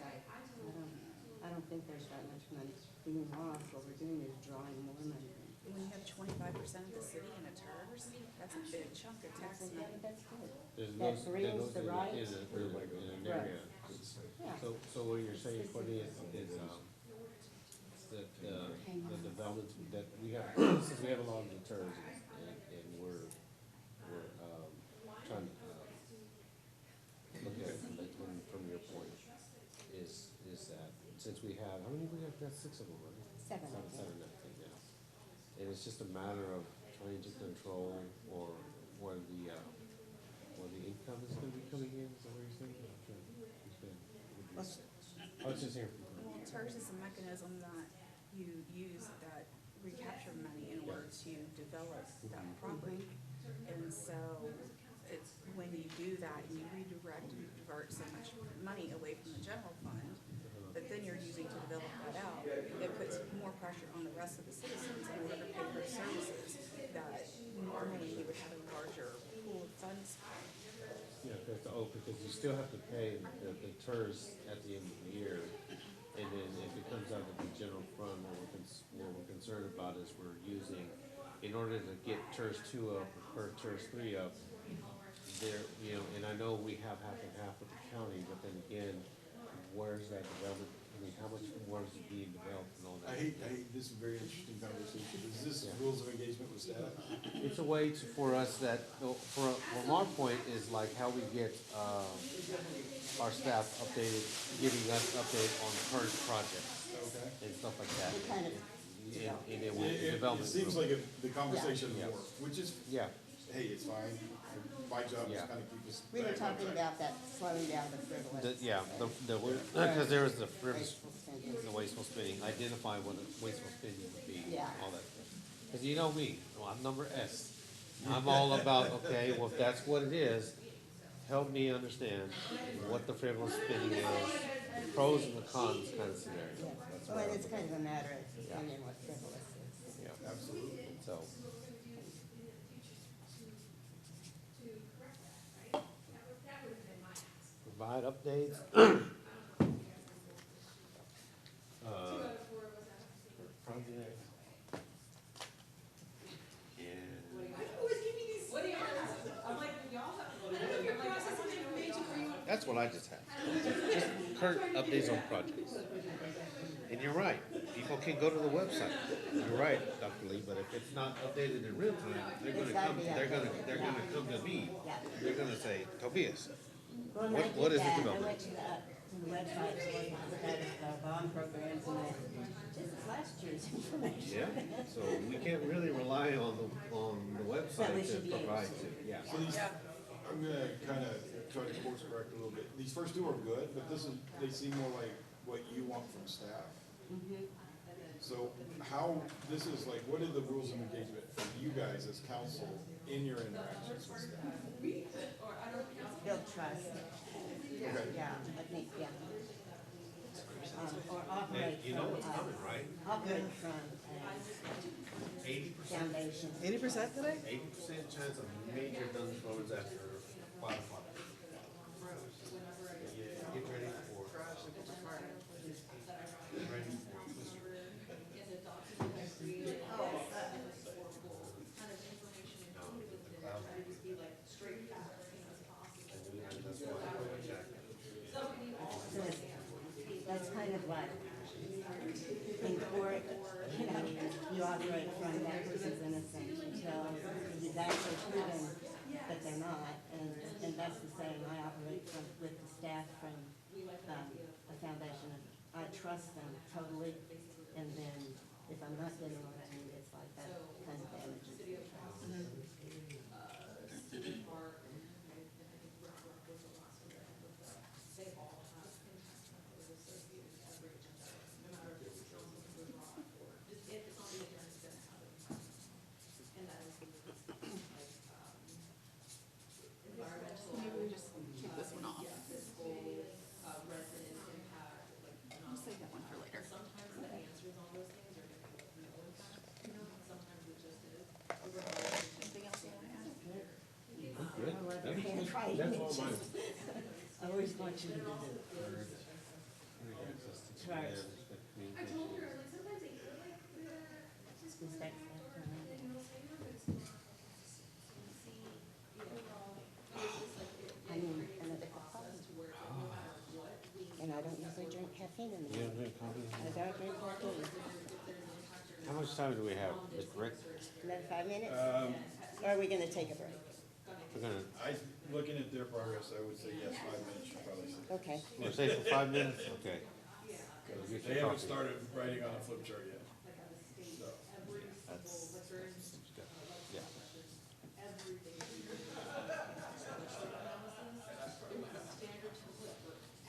I don't think there's that much money being lost. What we're doing is drawing more money. When you have 25% of the city in a TERS, that's a big chunk of tax money. That's good. There's That no, brings the right. in an area. Yeah. So what you're saying, Courtney, is, that, the developments that we have, since we have a lot of deterrents and we're, trying to, look at it from your point, is that since we have, how many we have, got 6 of them, right? Seven, I think. Seven, I think, yeah. And it's just a matter of trying to control or where the income is gonna be coming in, is that what you're saying? I'm trying to understand what you're saying. I was just hearing from her. Well, TERS is a mechanism that you use that recapture money in order to develop that property. And so it's when you do that and you redirect and divert so much money away from the general fund, that then you're using to develop that out, it puts more pressure on the rest of the citizens in order to pay for services that normally you would have a larger pool of funds for. Yeah, because you still have to pay the TERS at the end of the year. And then if it comes out of the general fund, what we're concerned about is we're using, in order to get TERS 2 up or TERS 3 up, there, and I know we have half and half with the county, but then again, where's that development? I mean, how much more is being developed and all that? I hate, this is a very interesting conversation. Is this rules of engagement with staff? It's a way for us that, from our point, is like how we get, our staff updated, giving us update on current projects Okay. and stuff like that. We kind of, And then with It development. seems like the conversation Yeah. works, which is, Yeah, hey, it's fine. My job is Yeah. kind of keep us. we were back on talking track. about that, slowing down the frivolous. because there was the frivolous, Wasteful spending. the wasteful spending, identify what a wasteful spending would be, Yeah. all that stuff. Cause you know me, well, I'm number S. I'm all about, okay, well, if that's what it is, help me understand what the frivolous spending is, the pros and the cons kind of scenario. Yeah. That's Well, what I'm it's looking kind of a matter of opinion what frivolous is. at. Yeah, Absolutely. so. Provide updates. Project. That's what I just had. Just current updates on projects. And you're right, people can go to the website. You're right, Dr. Lee, but if it's not updated in real time, they're gonna come to me. They're gonna say, Tobias, Well, and I What did is the that. I development? went to the website to look at the bond programs and this is last year's information. yeah, so we can't really rely on the But we website to should be able provide to. to, yeah. So these, I'm gonna kind of try to course correct a little bit. These first two are good, but they seem more like what you want from staff. So this is like, what are the rules of engagement for you guys as council in your interactions with staff? operate from a foundation. 80% today? 80% chance of major thunderstorms after 5 o'clock. Yeah, get ready for. Get ready for twister. That's why I wear a jacket. So that's kind of like in court, you know, you operate from that person's innocent until you've actually proven that they're not. And that's the same, I operate from, with the staff from a foundation. I trust them totally, and then if I'm not getting on to you, it's like that kind of damages the trust. Maybe we just keep this one off. I'll save that one for later. Anything else you wanna add? Right. That's all mine. I always want you to do it. Right. Respect that. I mean, and I don't usually drink caffeine in the You morning. don't drink coffee? I don't drink caffeine. How much time do we have, Mr. Rick? Another 5 minutes? Or are we gonna take a break? We're gonna, Looking at their progress, I would say yes, 5 minutes should probably say. Okay. we'll stay for 5 minutes? Okay. They haven't started writing on a flip chart yet. So, That's, yeah.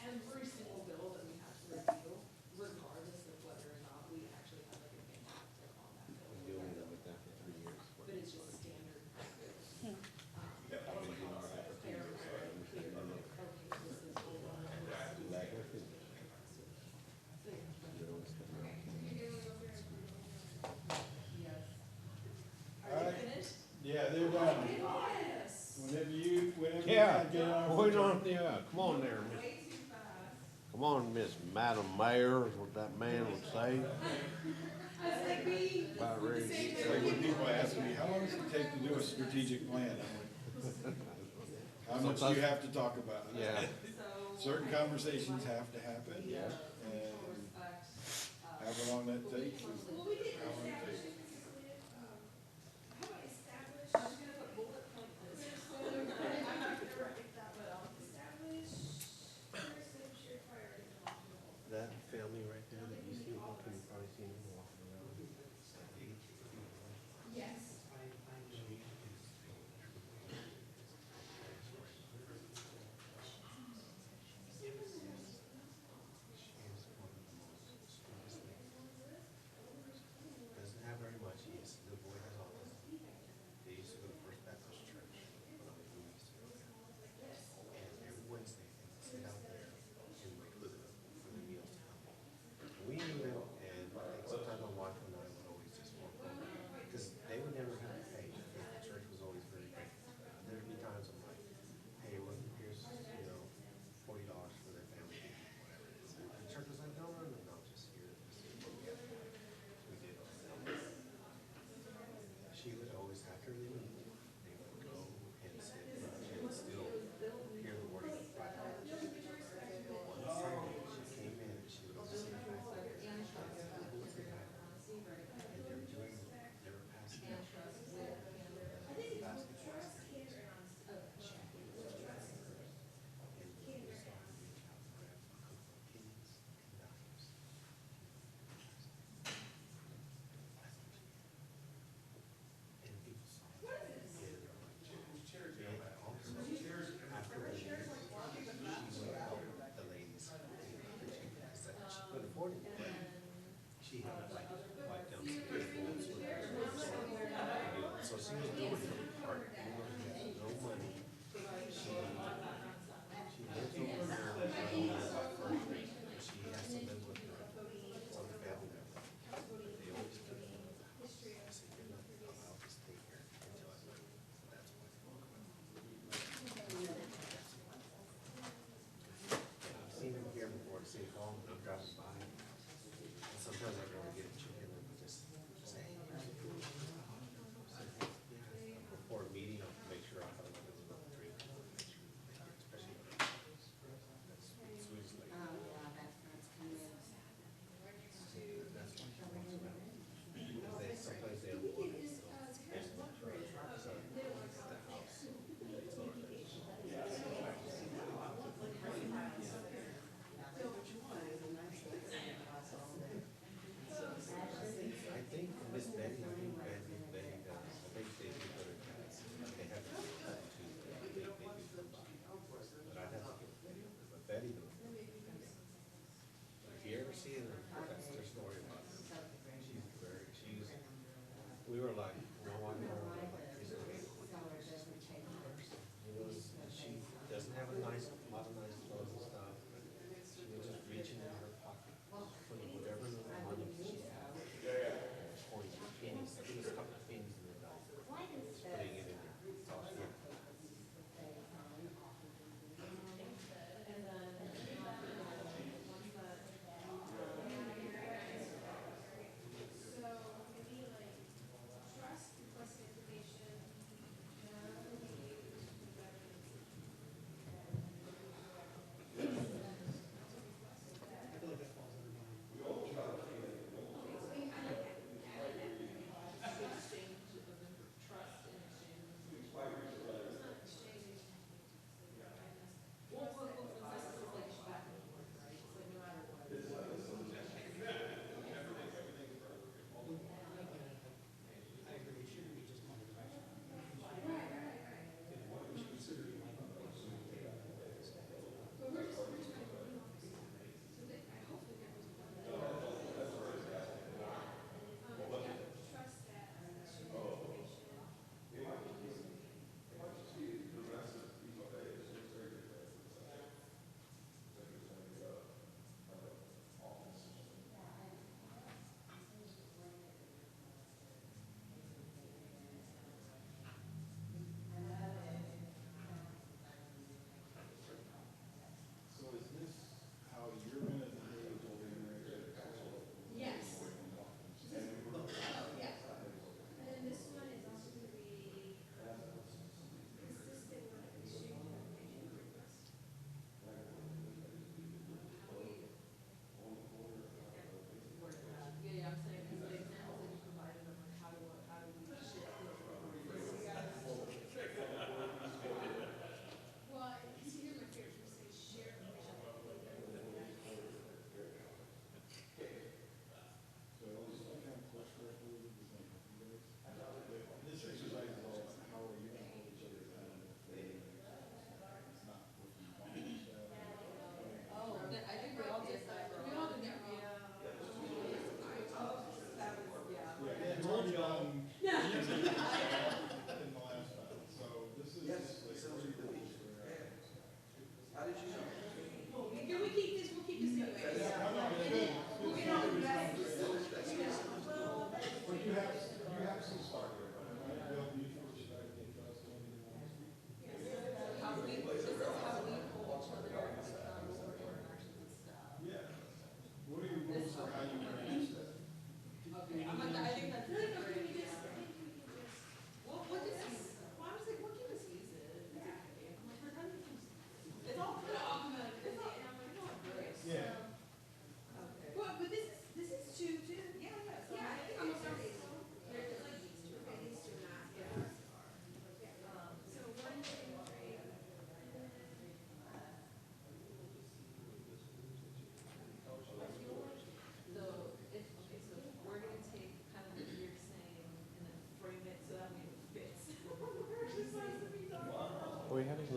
Every single bill that we have to review, regardless of whether or not we actually have like an impact on that bill. Been doing it like that for 3 years. But it's just standard practice. yeah, they're done. Whenever you Yeah, get on. point on, yeah, come on there, Miss. Come on, Miss Madam Mayor, is what that man would say. About ready to get Like when people ask me, how long does it take to do a strategic plan? I'm like, how much do you have to talk about? Yeah. Certain conversations have to happen. Yeah. And however long that takes is how long it takes. That family right there that you see walking, you've probably seen them walking around.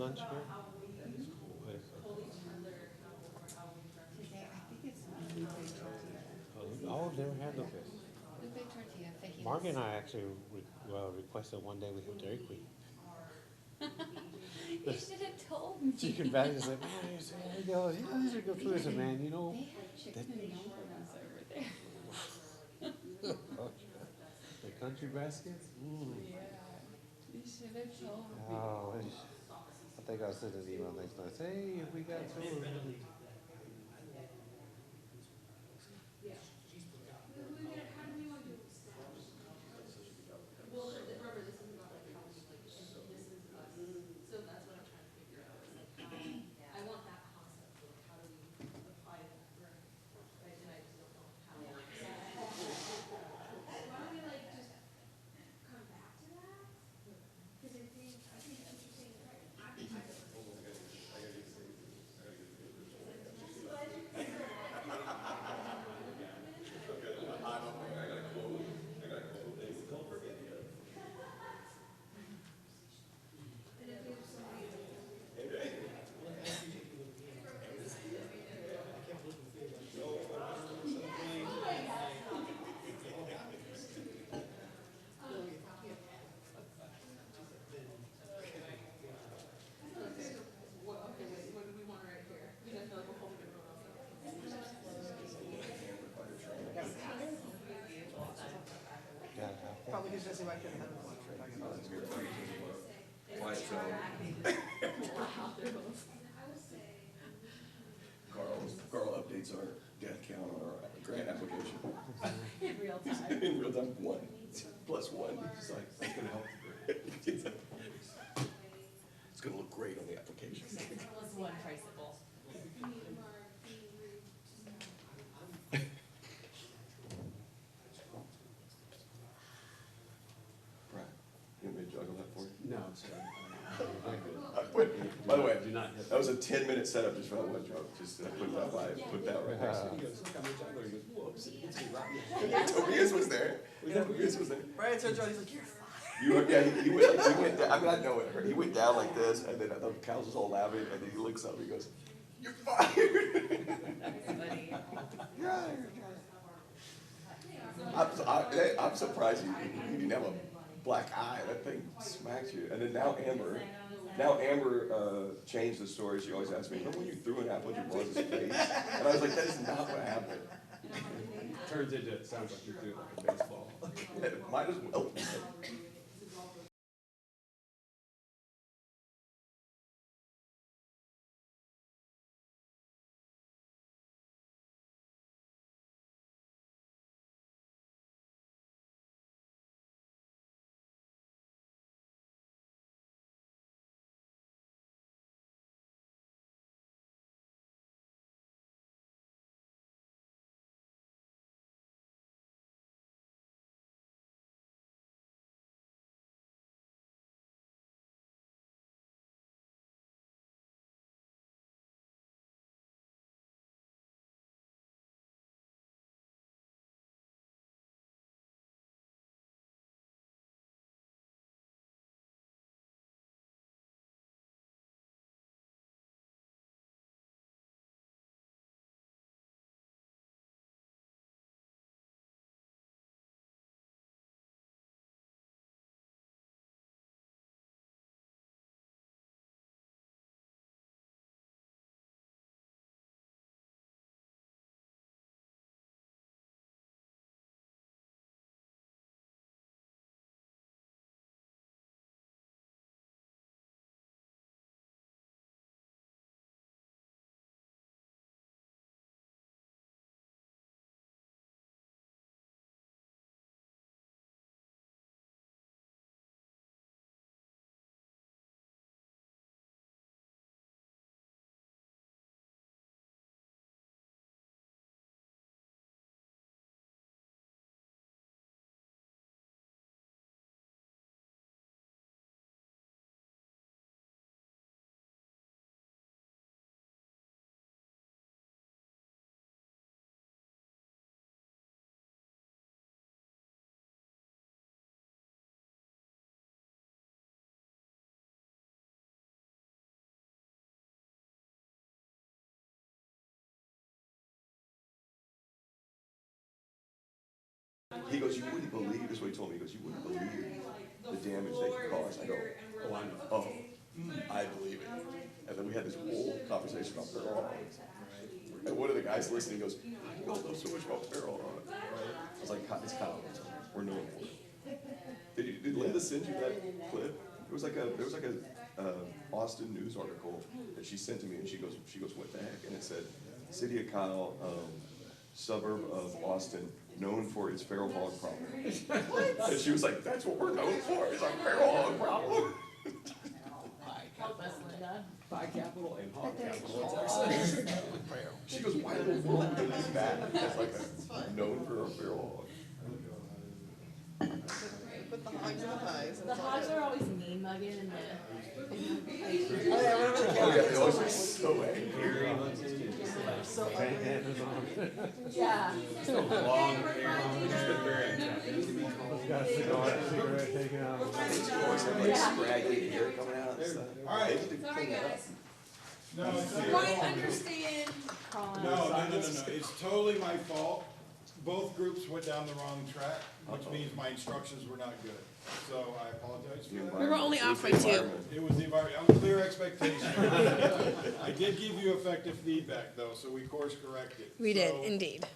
lunch here? What is it? Today, I think it's Lupe Tortilla. Oh, I've never had Lucas. Lupe Tortilla, fajitas. Mark and I actually requested one day we have Dairy Queen. You should have told me. Chicken patties, is like, man, you say, hey, yo, these are good food. I said, man, you know. They have chicken and dumplings over there. The country baskets? Mm. Yeah, you should have told me. Oh, I think I'll send an email next time. Say, hey, if we got some. So that's what I'm trying to figure out, is like, how, I want that concept, but like, how do we apply that, right? Right, and I just don't know how. Why don't we like just come back to that? Cause I think it's interesting, right? What do we want right here? You guys feel like we're holding everyone else up? Probably because Jesse might couldn't have his lunch right now. Quiet zone. Carl updates our death count on our grant application. In real time. In real time, 1 plus 1. It's like, That's gonna help. it's gonna look great on the application. Plus one tricycle. Right. You want me to juggle that for you? No, I'm sorry. By the way, Do not hit. that was a 10-minute setup just for that one joke. Just put that right next to He it. goes, look, I'm a juggler. He goes, whoops, it hits me right in the Tobias was there. Tobias was there. Right, so Johnny's like, you're fine. He went down, I mean, I know it hurt. He went down like this, and then the cows was all laughing, and then he looks up, and he goes, "You're fired." That's funny. I'm surprised you didn't have a black eye. That thing smacked you. And then now Amber changed the story. She always asks me, remember when you threw an apple at your boss's face? And I was like, that is not what happened. Turns into, it sounds like you threw it like a baseball. Might as well. He goes, you wouldn't believe, this is what he told me, he goes, you wouldn't believe the damage they could cause. I go, oh, I know. Oh, I believe it. And then we had this whole conversation about feral hogs. And one of the guys listening goes, how do you all know so much about feral hogs? I was like, it's Kyle. We're known for it. Did Linda send you that clip? There was like a Austin news article that she sent to me, and she goes, what the heck? And it said, City of Kyle, suburb of Austin, known for its feral hog problem. And she was like, that's what we're known for, is our feral hog problem. Pie capital and hog capital. She goes, why in the world is that? That's like known for a feral hog. Put the hogs in the pies. The hogs are always mean mugging and Oh, yeah, whatever they Oh, yeah, get. they always get so angry. So ugly. yeah. Long hair. Got a cigar, cigarette taken out. They always have like scraggly hair coming out and stuff. All right. They need to clean that up. No, it's I understand. No, it's totally my fault. Both groups went down the wrong track, which means my instructions were not good. So I apologize for that. We were only off by 2. It was the environment, unclear expectation. I did give you effective feedback though, so we course corrected. We did, So, indeed.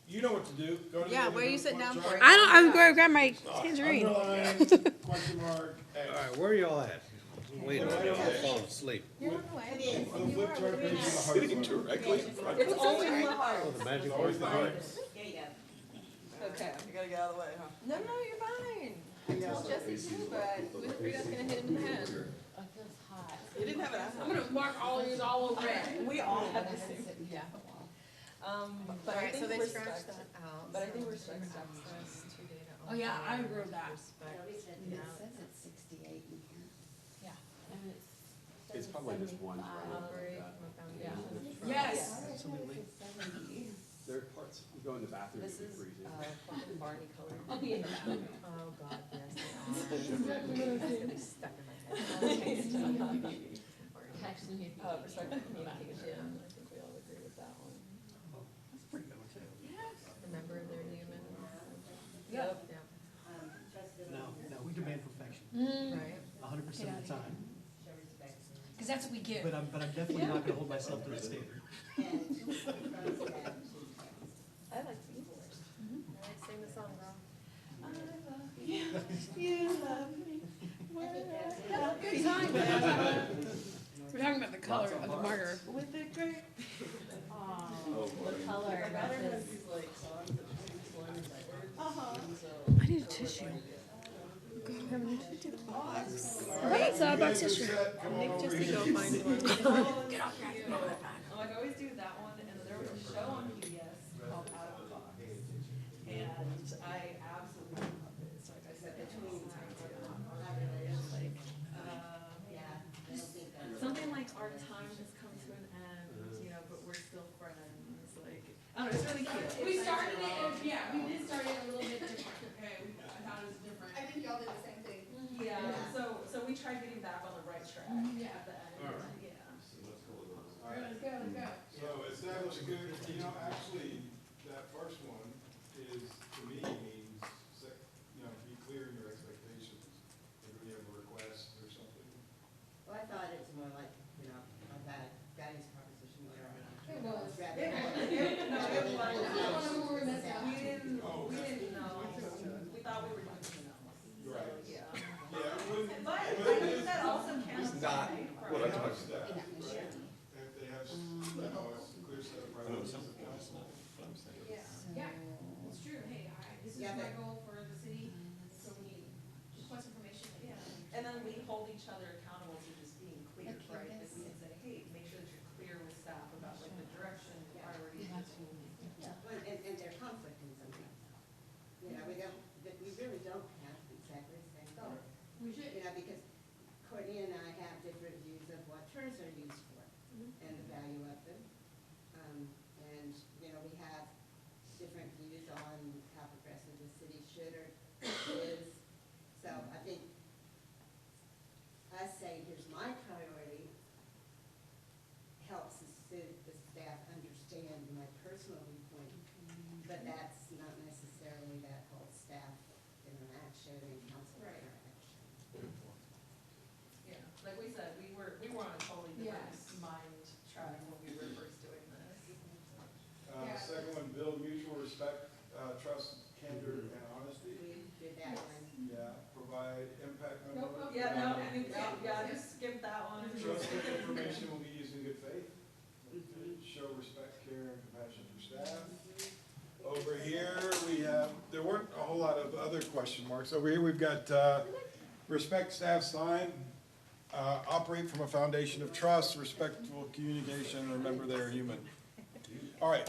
You know what to do. Go to the Yeah, living where are you room, sitting down try- for? I'm going to grab my tangerine. Underline, question mark, X. All right, where y'all at? Wait a minute, I'm falling asleep. On the flip chart page, in the hard Sitting part. directly in front of It's always in the Oh, heart. the magic Always word. the hardest. Okay, you gotta get out of the way, huh? No, you're fine. I told Jesse too, but we were just gonna hit him in the head. You didn't have an I'm going to mark all these all over it. We all had the same. Yeah. But I Alright, so think they respect, scratched that out. but I think so respect access to data Oh, yeah, I only, wrote that. respect, It yeah. says it's 68 in here. It's probably just one. Operate from a foundation. Yes. Absolutely. There are parts, you go in the bathroom, This you is, freeze it. Barney colored. Oh, God, yes, they are. It's gonna be stuck in my head. respect for Communication, I think we all agree with that one. That's pretty good one too. Remember, they're human. Yep. Yeah, No, we demand perfection, right. 100% of the time. Because that's what we give. But I'm definitely not gonna hold myself to a standard. I like the Eagles. I like sing the song, girl. Good time, man. We're talking about the color of the marker. with the great. The color matches. I need a tissue. What's up about tissue? Nick just to go find one. I always do that one, and there was a show on PBS called Out of the Box. And I absolutely love it. It's like I said, between times it's like, something like our time has come to an end, you know, but we're still friends, like, I don't know, it's really cute. We started it, yeah, we did start it a little bit different, okay, I thought it was different. I think y'all did the same thing. Yeah, so we tried getting back on the right track Yeah. at the end, yeah. All right. Let's go, let's go. So establish a good, actually, that first one is, to me, means, be clear in your expectations. Maybe when you have a request or something. Well, I thought it was more like, a guidance proposition, whatever. It was. Rather It than- was, it was. We messed up. We didn't know, we thought we were doing something else, so, Right. yeah. Yeah, it wouldn't. But I think that also counts. It's not right? what I'm talking Step, right? If they have, a clear set of priorities of council. Yeah, it's true, hey, this is Yeah, my but- goal for the city, so we need request information. Yeah, and then we hold each other accountable to just being clear, Okay, right? If that's- we can say, hey, make sure that you're clear with staff about like the direction, the priorities. Well, and they're conflicting sometimes. We really don't have exactly the same goal. We should. Because Courtney and I have different views of what terms are used for and the value of them. And, we have different views on how progressive the city should or is. So I think us saying, here's my priority, helps the staff understand my personal viewpoint, but that's not necessarily that Yeah, like we said, we were on a totally different mind track when we were first doing this. Second one, build mutual respect, trust, candor, and honesty. Yeah, provide impact memo. Yeah, no, I mean, yeah, just skip that one. Trusted information will be used in good faith. Show respect, care, and compassion for staff. Over here, we have, there weren't a whole lot of other question marks. Over here, we've got, respect staff's time, operate from a foundation of trust, respectful communication, remember they're human. All right,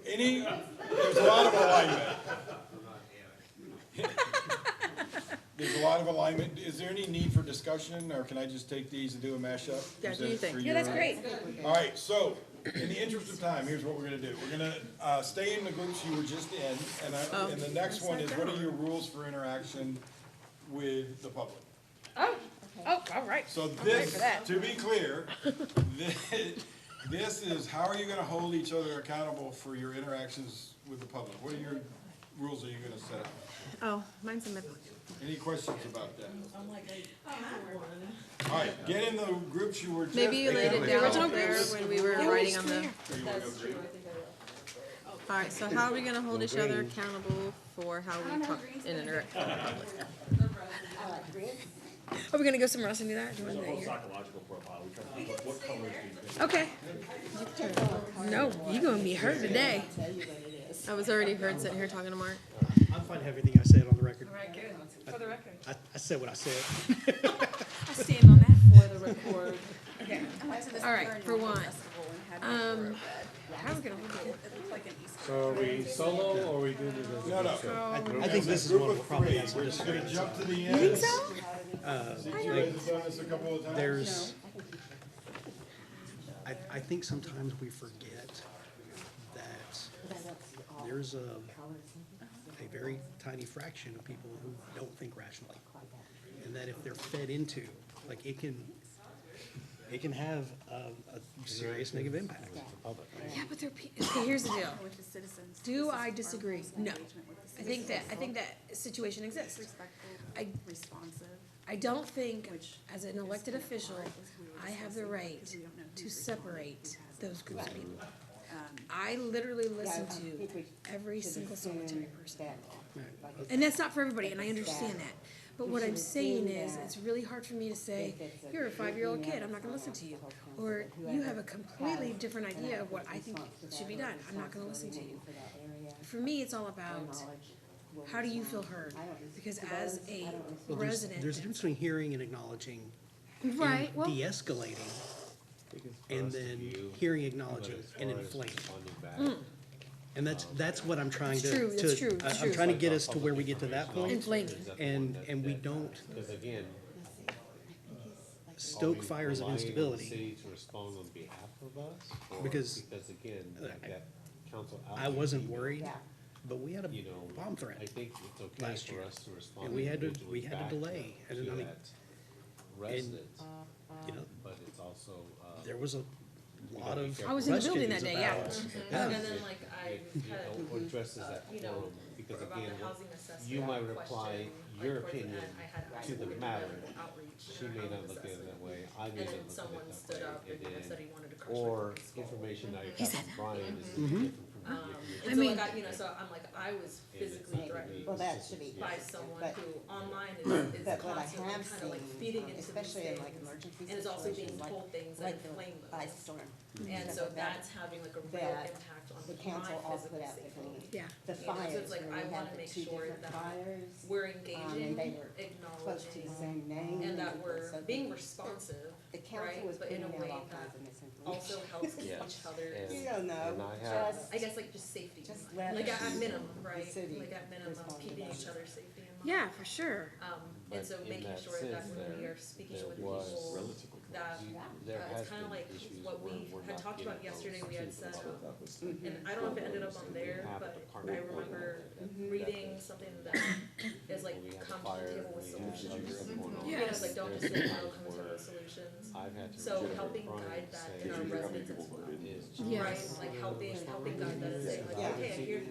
there's a lot of alignment. There's a lot of alignment. Is there any need for discussion, or can I just take these and do a mashup? Yeah, Is do you that think? for Yeah, that's your- great. All right, so, in the interest of time, here's what we're gonna do. We're gonna, stay in the groups you were just in, and the next one is, what are your rules for interaction with the public? Oh, all right. So I'm ready this, for that. to be clear, this is, how are you gonna hold each other accountable for your interactions with the public? What are your rules are you gonna set up? Oh, mine's in my book. Any questions about that? I'm like, I have one. All right, get in the groups you were just. Maybe you laid it down original there groups? when we were writing on the, Or you wanna go That's green? true, I think I will. alright, so how are we gonna hold each other accountable for how we talk and interact with the public? Are we gonna go somewhere else and do that? Do you want to do that here? Psychological profile, we try to look what colors do you think? Okay. No, you gonna be hurt today. I was already heard sitting here talking to Mark. I'm fine with everything I said on the record. All right, good. For the record. I said what I said. I stand on that. For the record. Okay. All right, for one. How are we gonna hold it? So are we solo or are we doing this? No, no. I think this is Group one of we'll probably three. have some We're just gonna disagreements jump on. to the end. You think so? Since you guys have done this a couple of times. There's, I think sometimes we forget that there's a very tiny fraction of people who don't think rationally. And that if they're fed into, like, it can have a serious negative impact. Yeah, but okay, here's the deal. With the citizens. Do This is I our disagree? rules of No. engagement with the I think that situation exists. Respectful, I- responsive. I don't think, Which as an elected is kind of official, hard as we were I have the discussing, right because we don't know to who's separate responding, who those groups of people. Um, I literally listen to every single solitary person. And that's not for everybody, and I understand that. But what I'm saying is, it's really hard for me to say, you're a 5-year-old kid, I'm not gonna listen to you. Or you have a completely different idea of what I think should be done, I'm not gonna listen to you. For me, it's all about, how do you feel heard? Because as a Well, there's a resident, difference between hearing and acknowledging. and right, well, De-escalating, and then hearing, acknowledging, and inflaming. And that's what I'm trying It's to. true, that's true, I'm true. trying to get us to where we get to that point, inflaming. and we don't Because again. stoke fires of Are we relying on the instability. city to respond on behalf of us? Or Because again, that council I wasn't outreach worried, but we had a email, you know, bomb I threat. think it's okay last for year. us to respond. And we had to individually back delay. And to I mean, that resident, You know, but it's also, there was a lot of I was in the building that questions day, yeah. about- And then like I it had, or addresses that you know, forum, because about again, the housing assessment you might reply question, your like, towards the opinion end, I had asked to the for matter. outreach She and may housing not look at it assessment. that way, I may And not then look at someone it stood that up way, and said he wanted to crush or my skull. information that you got from Brian is Mm-hmm. different from And I so mean- like, you know, so I'm like, I was physically threatened Well, that should be. by someone but- who online is But what I constantly have kind of like seen, feeding into these especially in like things. emergency And is also being situations, told things that like the inflame ice those. storm. And stuff so like that, that's having like a real that impact on the my council all physical put out safety. different. Yeah. The You know, so fires, it's like, when I we wanna had the make two sure different that fires, we're and engaging, they were close to the acknowledging, same name. and that we're so being the- responsive, The council right? was But in putting a out way all that kinds of misinformation. also helps keep Yes. each other's, You don't know, And I have- just, I guess like just safety. in Just mind. let Like at minimum, right? city Like at minimum, respond to keeping that. each other's safety in mind. Yeah, for sure. And But so in making that sure that sense when we there- are speaking there with was people, relatively that, There has it's kind of been like issues what where we we're had not talked about getting yesterday, those we had to said, the public. and I don't know if it ended up on there, have but the I partner remember program. reading something that is like, We had the come to fire, the table with we had other solutions. stuff going on. You know, it's like, don't just There's sit down, things come to where the solutions. I've had to So reject helping Brian guide to that say, in our residents people as well. voted. Yes. Right, like helping guide them and saying like, Yeah. okay, here,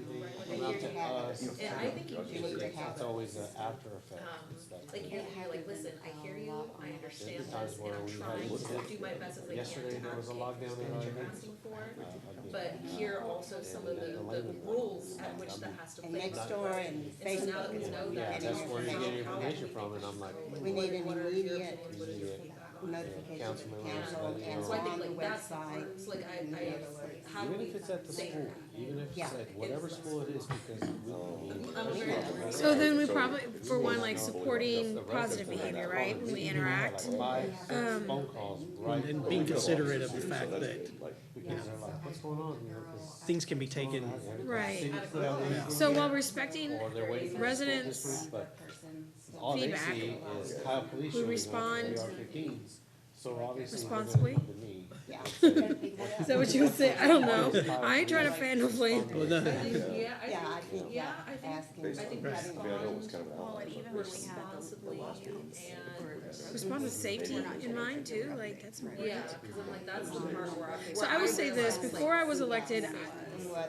and Not here, to us, and I think you do a great job it's at always this. an after effect. Like you're like, listen, I hear you, I understand times this, where and I'm we had trying to incident. do my best as I can Yesterday, to there was a advocate lockdown for in what our you're event. asking for. I'd But here are also some of the rules at which that has to And play. next door and And so now Facebook that we is know Yeah, that. that's where you get how information we from, make and I'm like, it. We need an What are your immediate opinions? What is your feedback on it? notification to Councilman the council Williams, and So I on think the like that's the website. part, so like how do even we if it's at the say school, that? even if it's Yeah. at whatever school it is, because we, I'm very. So then we probably, for one, like supporting positive behavior, right, when we interact. like 5 phone calls, right? And being considerate of the fact that Because they're like, what's going on here? 'Cause things can be taken, Right. city put out anything So yet, while respecting or they're waiting for the residents' school district, but all they feedback, see is Kyle Police we showing up respond with AR-15s. So obviously they're gonna responsibly. come to me. Is that what you would say? I don't know. I ain't trying to fan no flame. well, no, Yeah, Yeah, I I think, think, yeah, I think, asking. I think Basically, I mean, I know it's respond kind of an outlier, but responsibly and, Respond with safety in mind too, like that's important. yeah, cause I'm like, that's the part where I. So I will say this, before I was elected,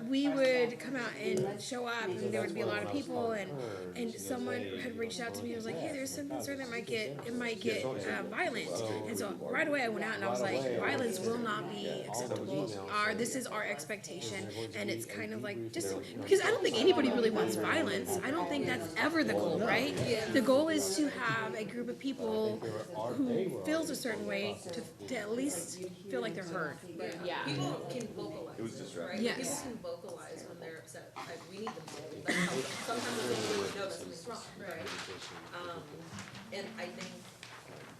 we would come out and show up and there would be a lot of people and someone had reached out to me and was like, hey, there's some concern that it might get violent. And so right away I went out and I was like, violence will not be acceptable. This is our expectation, and it's kind of like, just, because I don't think anybody really wants violence. I don't think that's ever the goal, right? The goal is to have a group of people who feels a certain way to at least feel like they're heard. Yeah. People can vocalize, It was distracting. right? Yes. People can vocalize when they're upset, like, we need them to, that's how, sometimes they don't really know that something's wrong, right? And I think,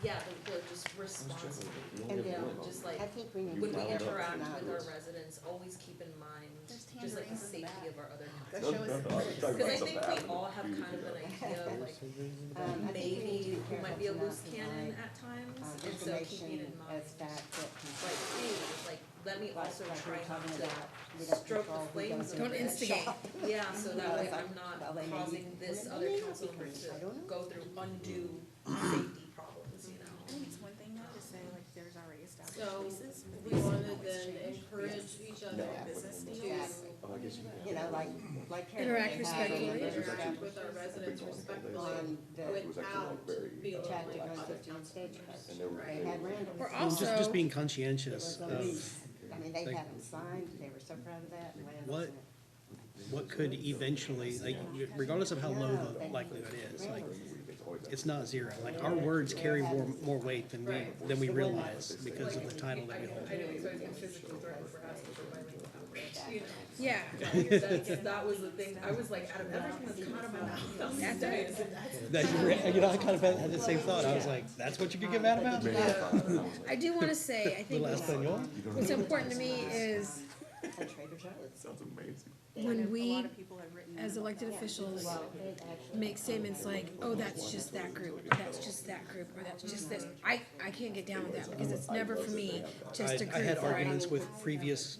yeah, the just responsibility, And you know, then, just like, I think we need to. when we develop interact with scenarios. our residents, always keep in mind, just like the safety of our other No, council. no, no, I'm talking Cause I about think something we all have kind of an idea of like, I think we need maybe to be we might be a careful loose not to cannon provide, at times, and so information keeping in mind, as fact that can- like, hey, like, let me also like try we're not talking to about, we don't stroke control the who flames goes a in Don't bit. the instigate. shop. Yeah, so that way It's like, I'm not well, they may causing be- this they other may council not, member because I to don't know. go through undue safety problems, you know? I think it's one thing though to say like there's already established So places. we wanted to then encourage each other Business to deals. Oh, I guess you can. You know, like Karen, Interact they had respectfully. interact with our residents respectfully on the It was actually like very. feeling chapter like on other 15 council stagecoach. And they were. They had Randall. Or well, just also, being It conscientious was a of lease. I mean, they like- had them signed, they were so proud of that, and Randall What- sent what could eventually, like, regardless of how low the likelihood is, like, it's not zero. Like, our words carry more weight than we realize because of the title that we hold. I know he's always been physically threatened for asking for violent outbreaks, you know? yeah, That was the thing, I was like, out of everything that's come out of my mouth, that's it. That, you know, I kind of had the same thought. I was like, that's what you could get mad about? I do want to say, I think Little Espanol? what's important to me is at Trader Joe's. Sounds amazing. when A we, lot of people have written. as elected officials, Well, they actually. make statements like, oh, that's just that group, or that's just that group, or that's just this. I can't get down with that because it's never for me just a I had group, right? arguments with previous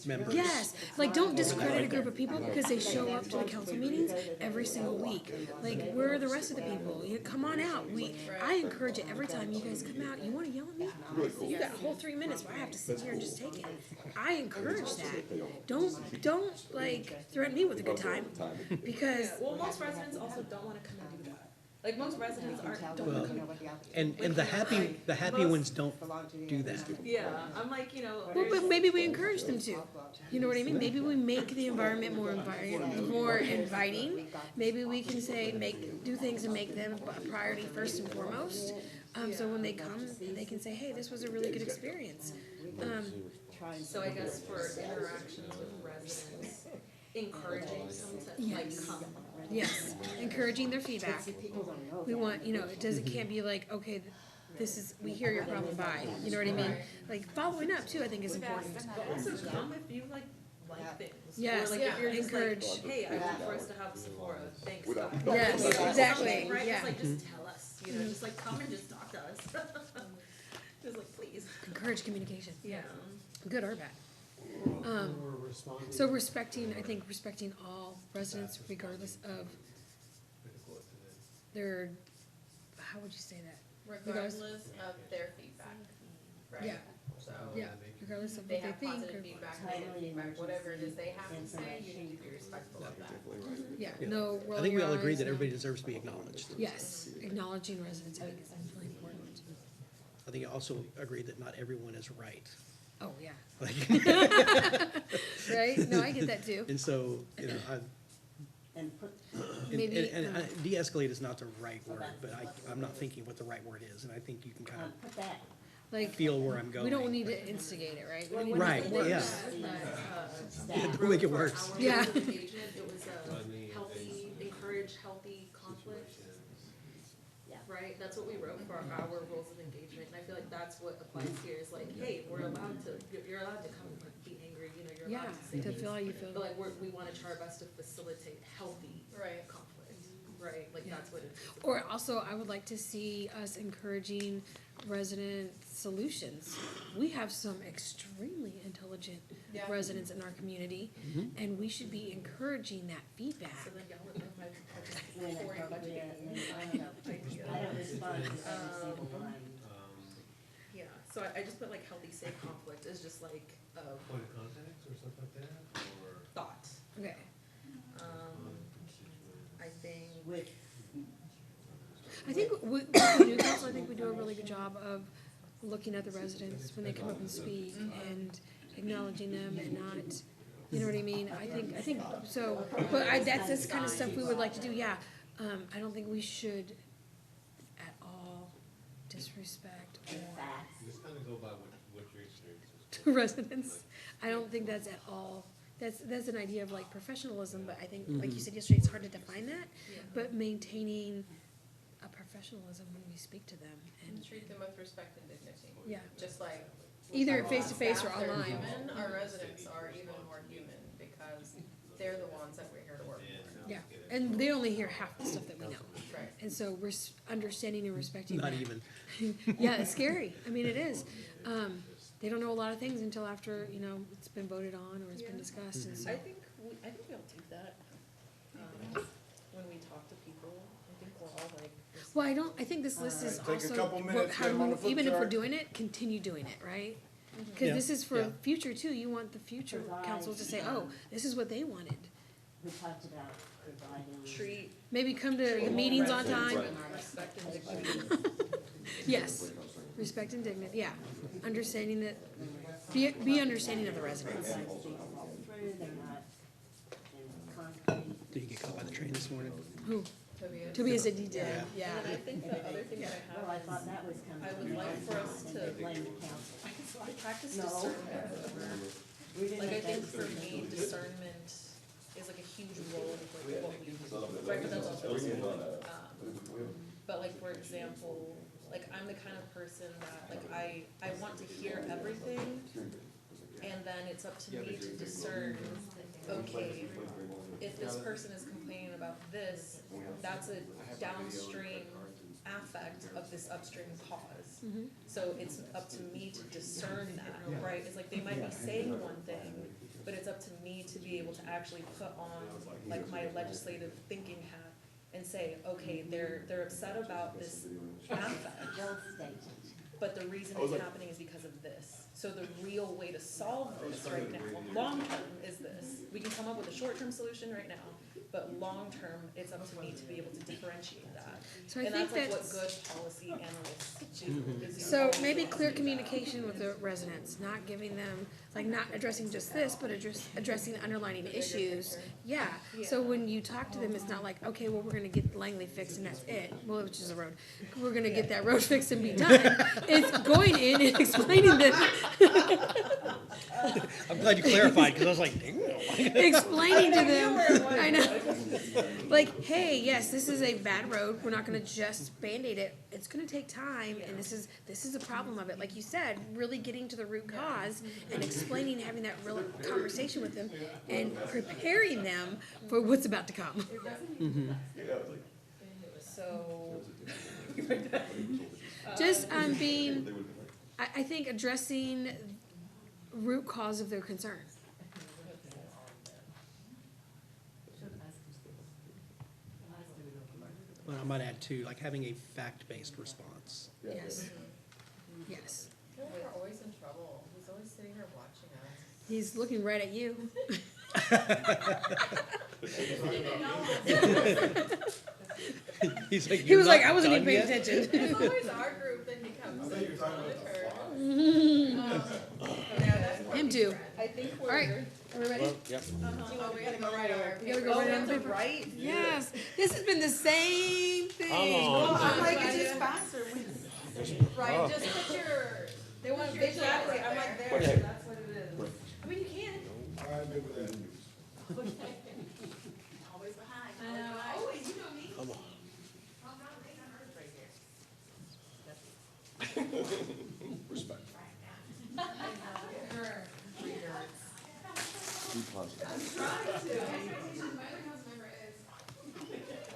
members. Yes, like don't discredit a group of people because they show up to the council meetings every single week. Like, where are the rest of the people? You come on out. I encourage it every time you guys come out. You wanna yell at me? You got a whole 3 minutes where I have to sit here and just take it. I encourage that. Don't like threaten me with a good time because Well, most residents also don't wanna come and do that. Like, most residents aren't, don't Well, wanna come. And the happy ones don't do that. Yeah, I'm like, you know, well, but maybe we encourage them to. You know what I mean? Maybe we make the environment more inviting. Maybe we can say do things and make them a priority first and foremost. So when they come, they can say, hey, this was a really good experience. so I guess for interactions with residents, encouraging them to like come. Yes, encouraging their feedback. We want, you know, it can't be like, okay, we hear your problem, bye. You know what I mean? Like following up too, I think is important. But also come if you like things. Yes, Or like if you're just encourage. like, hey, I want for us to have Sephora, thanks, God. Yes, exactly, Right, yeah. just like, just tell us, you know, just like come and just talk to us. Just like, please. Encourage communication, Yeah. good or bad. We're responding. So respecting all residents regardless of their, how would you say that? regardless of their feedback, right? Yeah. So. Yeah, regardless of They what have they think. positive or- feedback, negative feedback, whatever it is they have to say, you need to be respectful of that. Yeah, Yeah. no I rolling think we your all agree eyes, that no- everybody deserves to be acknowledged. Yes, acknowledging residents, I think is really important. I think I also agree that not everyone is right. Oh, yeah. Like, Right? No, I get that too. and so, you know, And put, Maybe, de-escalate is not the right word, but I'm not thinking what the right word is, and I think you can kind of put that, like, feel where I'm going. we don't need to instigate it, right? We don't need to Right, make it worse. yeah. staff. We'll make it worse. For our Yeah. rules of engagement, it was healthy, encourage healthy conflict. Yeah. Right, that's what we wrote for our rules of engagement, and I feel like that's what applies here, is like, hey, we're allowed to, you're allowed to come and be angry, you know, you're Yeah, allowed to say to things. feel how you feel. But like, we wanna try our best to facilitate healthy Right. conflict, right, like, Yeah. that's what it is. Or also, I would like to see us encouraging resident solutions. We have some extremely intelligent Yeah. residents in our community, and we should be encouraging that feedback. So then y'all would like my When for appropriate, budgeting and I don't know, I don't respond to every single one. Yeah, so I just put like healthy, safe conflict is just like a Point of context or stuff like that, or? thought. Okay. I think, With, I think with the new council, I think we do a really good job of looking at the residents when they come up and speak and acknowledging them and not, you know what I mean? I think, so, but that's this kind of stuff we would like to do, yeah. I don't think we should at all disrespect or facts. Just kind of go by what your experience is. to residents. I don't think that's at all, that's an idea of like professionalism, but I think, like you said yesterday, it's hard to define that. But maintaining a professionalism when we speak to them And and, treat them with respect and dignity. yeah, Just like. either face-to-face or Staff, they're online. human, our residents are even more human because they're the ones that we're here to work for. Yeah, and they only hear half the stuff that we know. Right. And so we're understanding and respecting that. Not even. Yeah, it's scary. I mean, it is. They don't know a lot of things until after, you know, it's been voted on or it's been discussed, and so. I think we all do that. When we talk to people, I think we're all like. Well, I think this list is Take a also, couple minutes, how get 'em on the do flip we, even if we're chart. doing it, continue doing it, right? Cause Yeah, this is for yeah. future too. You want the future council to say, oh, this is what they wanted. We talked about providing. Treat Maybe come to the meetings on time. with respect and dignity. Yes, respect and dignity, yeah. Understanding that, be understanding of the residents. They're not in concrete. Did you get caught by the train this morning? Who? Tobias. Tobias said he did, yeah. And I think the other thing that I Well, have I thought that was coming. I would like for us And to- they blame the council. is practice No. discernment. We didn't Like, I think invest for in me, discernment is like a huge role of like what we, right, but that's also, but like, for example, like, I'm the kind of person that, like, I want to hear everything, and then it's up to me to discern, okay, if this person is complaining about this, that's a downstream affect of this upstream cause. So it's up to me to discern that, right? It's like they might be saying one thing, but it's up to me to be able to actually put on like my legislative thinking hat and say, okay, they're upset about this affect, Well stated. but the reason it's happening is because of this. So the real way to solve this right now, long term, is this. We can come up with a short term solution right now, but long term, it's up to me to be able to differentiate that. So I And think that's like what that's, good policy analysts do. is you so always maybe want clear to- communication with the residents, not giving them, like, not addressing just this, but addressing the underlining issues. Yeah, so when you talk to them, it's not like, okay, well, we're gonna get Langley fixed and that's it, well, which is a road. We're gonna get that road fixed and be done. It's going in and explaining that, I'm glad you clarified, because I was like, dang. explaining to them, I know. Like, hey, yes, this is a bad road, we're not gonna just Band-Aid it, it's gonna take time, and this is a problem of it, like you said, really getting to the root cause and explaining, having that real conversation with them, and preparing them for what's about to come. So, Just, being, I think addressing root cause of their concern. But I might add too, like having a fact-based response. Yes. Yes. We're always in trouble. He's always sitting here He's looking right at you. He's like, He was "You're like, not I wasn't done even paying yet?" attention. It's always our group that he comes I thought you were in talking with about her. Yeah, that's Him too. I think we're. All right, are we ready? Yep. Oh, we gotta go right over. You gotta go Oh, right we on have to paper. write? Yes, this has been the same thing. Well, I'm like, Oh. it's just faster. Right, just put your, they want visually, I'm like there, Okay. that's what it is. I mean, you can. I'm good with that. Always behind. I know, always, you know me. Come on. Respect. Be positive.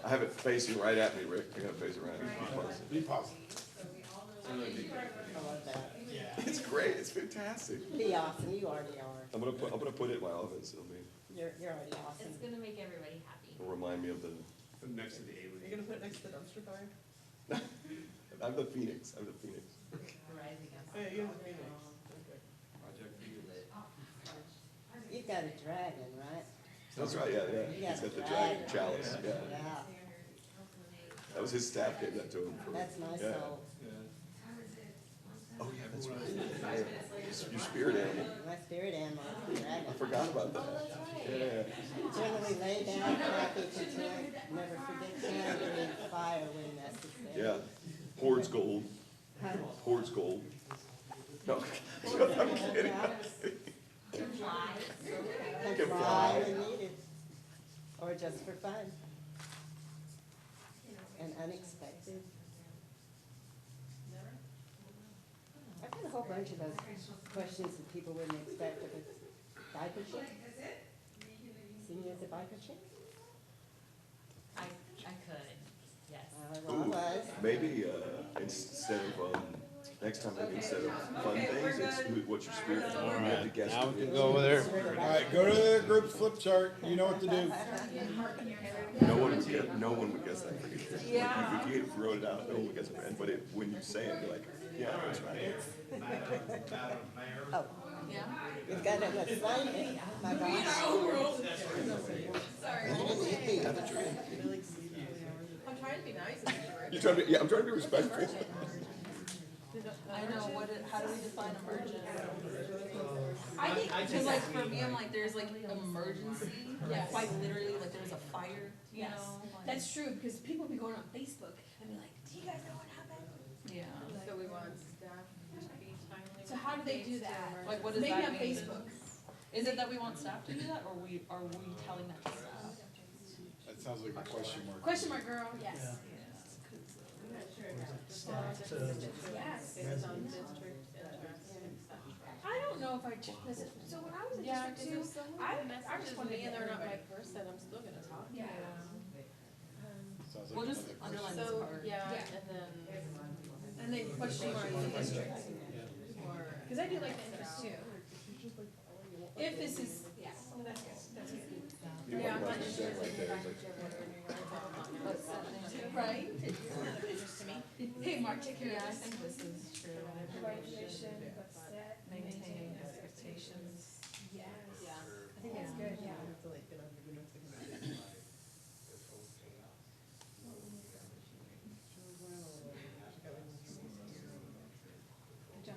I have it facing right at me, Rick. I got it facing right at me. Be positive. Be positive. I love that. It's great. It's fantastic. Be awesome, you already are. I'm gonna put it in my office. It'll be, You're already awesome. It's gonna make everybody happy. it'll remind me of the, Next to the alien. You're gonna put it next to the dumpster fire? I'm the Phoenix. I'm the Phoenix. Rising up. Oh, yeah, you're the Phoenix. You've got a dragon, right? That's right, yeah, yeah. You He's got got the a dragon chalice, yeah. Yeah, That was his staff gave that to him for. that's my yeah. soul. Oh, yeah, that's right. Your spirit animal. My spirit animal, is a dragon. I forgot about that. Yeah. Generally lay down, happy, content, never forget to fire when necessary. Yeah. Hoards gold. Hoards gold. No, I'm kidding. Can Can fly fly. when needed, or just for fun. And unexpected. I've got a whole bunch of those questions that people wouldn't expect of a biker chick. Seen you as a biker chick? I could, yes. Well, I was. Maybe, instead of, next time, maybe instead of fun things, it's what's your spirit animal. You have to guess. Now what we it can is. go over there. All right, go to the group's flip chart. You know what to do. No one would guess that. Yeah. If you wrote it out, no one would guess it. But when you say it, you're like, yeah, that's right. Oh, Yeah. you've got an assignment, my gosh. Sorry. Have a drink. I'm trying to be nice and be You're trying to, yeah, I'm trying to be respectful. I know, how do we define emergent? I think, cause like for me, I'm like, there's like emergency, Yes. quite literally, like there's a fire, you Yes, know? like- that's true, because people be going on Facebook and be like, do you guys know what happened? Yeah, So we want staff to be timely. So how do they do that? like what does Maybe that on mean? Facebook. Is it that we want staff to do that, or are we telling that to staff? That sounds like a question mark. Question mark, girl, yes. Yes. Based on district interests and stuff. I don't know if I checked this, so when I was in Yeah, District cause Two, if someone I messages responded me to and they're not everybody. my person, I'm still gonna talk to Yeah. them. Sounds We'll like just another underline question. this So, part. yeah, Yeah. and then And then question mark the district, more. because I do like the interest too. If this is, yeah, well, that's good, that's good. You Yeah, I'm want not to say right there, it's like, Right? It's not of interest to me. Hey, Mark, take care Yeah, I of this. think this is true. Provide information, but set, Maintain expectations. Yes. Yeah. I think that's good, yeah. Good job.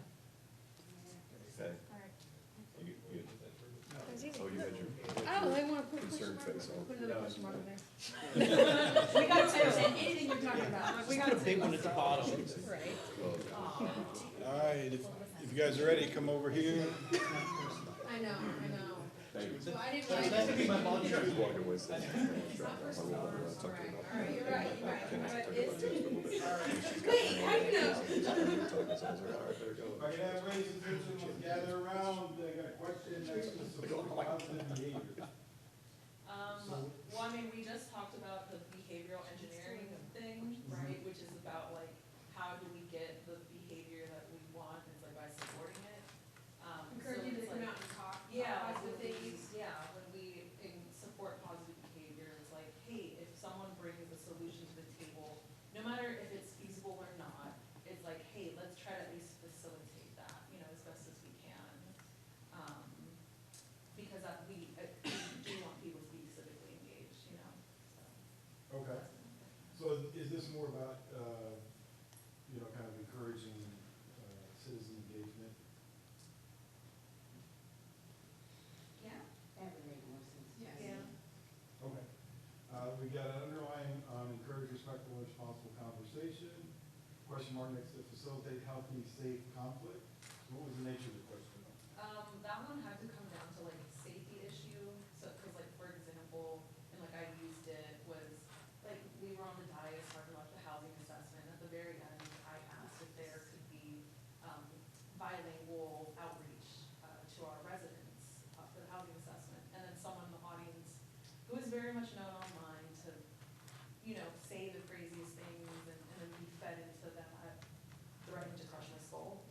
okay. Alright. You- you- That was easy. Oh, you had your Oh, they wanna put a question concerned mark? face on. Put another question mark in there. We got to understand anything you're talking about. We put a big one at the bottom. Right. All right, if you guys are ready, come over here. I know. So I didn't That like. could be my body. She's walking away, saying, I talked to her about You're right, you're right. Can I talk about this a little bit? Wait, how do you know? She's got me talking, so I was like, all right, better go. If I can have ladies and gentlemen gather around, I got a question next to support positive behavior. Well, I mean, we just talked about the behavioral engineering thing, right, which is about like, how do we get the behavior that we want, it's like by supporting it. Encourage you to So it's come like- out and talk. Yeah, about when positive we, things. yeah, when we support positive behavior, it's like, hey, if someone brings a solution to the table, no matter if it's feasible or not, it's like, hey, let's try to at least facilitate that, you know, as best as we can. question mark next to facilitate healthy, safe conflict. What was the nature of the question? That one had to come down to like a safety issue, so, cause like, for example, and like I used it was, like, we were on the dais talking about the housing assessment, at the very end, I asked if there could be, bilingual outreach, to our residents, for the housing assessment, and then someone in the audience who is very much known online to, you know, say the craziest things and then be fed into that, threatening to crush my skull.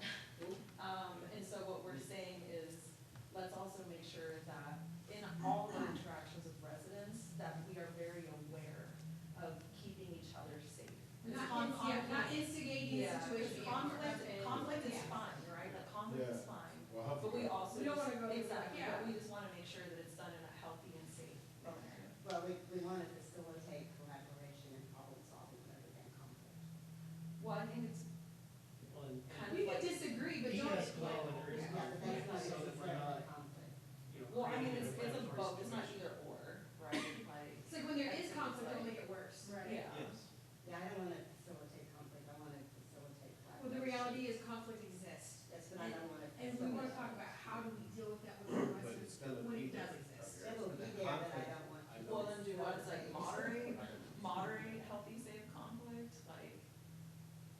And so what we're saying is, let's also make sure that in all of our interactions with residents, that we are very aware of keeping each other safe. Not instigating the Yeah, situation. conflict is fine, right? Like, conflict is Yeah. fine, Well, healthy. but we also. We don't wanna go to Exactly, yeah. but we just wanna make sure that it's done in a healthy and safe manner. Well, we want to facilitate collaboration and problem solving rather than conflict. Well, I think it's kind We of could like, disagree, but don't. Yeah, but that's not necessarily conflict. well, I mean, it's a both, it's not either or, right? Like. It's like when there is conflict, don't make it worse. Yeah. Yeah, I don't want to facilitate conflict, I want to facilitate collaboration. Well, the reality is conflict exists. That's what I don't want to. And we wanna talk about how do we deal with that with our residents when it does exist. It will be there, but I don't want to. Well, then do what, it's like moderate healthy, safe conflict, like,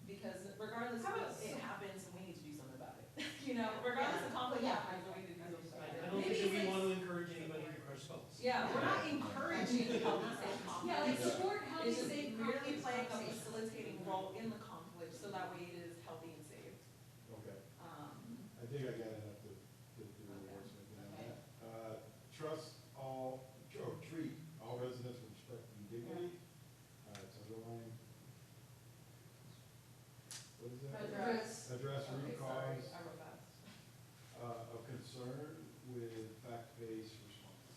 because regardless How of about it happens and we need to do something about it. You know, regardless of conflict Yeah. happens, we need to do something about I it. don't Maybe think that we it's- want to encourage anybody to crush skulls. Yeah, we're not encouraging healthy, safe conflict. Yeah, like support healthy, It's just safe merely conflict playing a conversations. facilitating role in the conflict, so that way it is healthy and safe. Okay, Um, I think I got enough to do the wordsmith on that. Trust all, treat all residents with respect and dignity. It's underlined. What is that? Address. Address root Okay, sorry, cause, I wrote fast. of concern with fact-based response.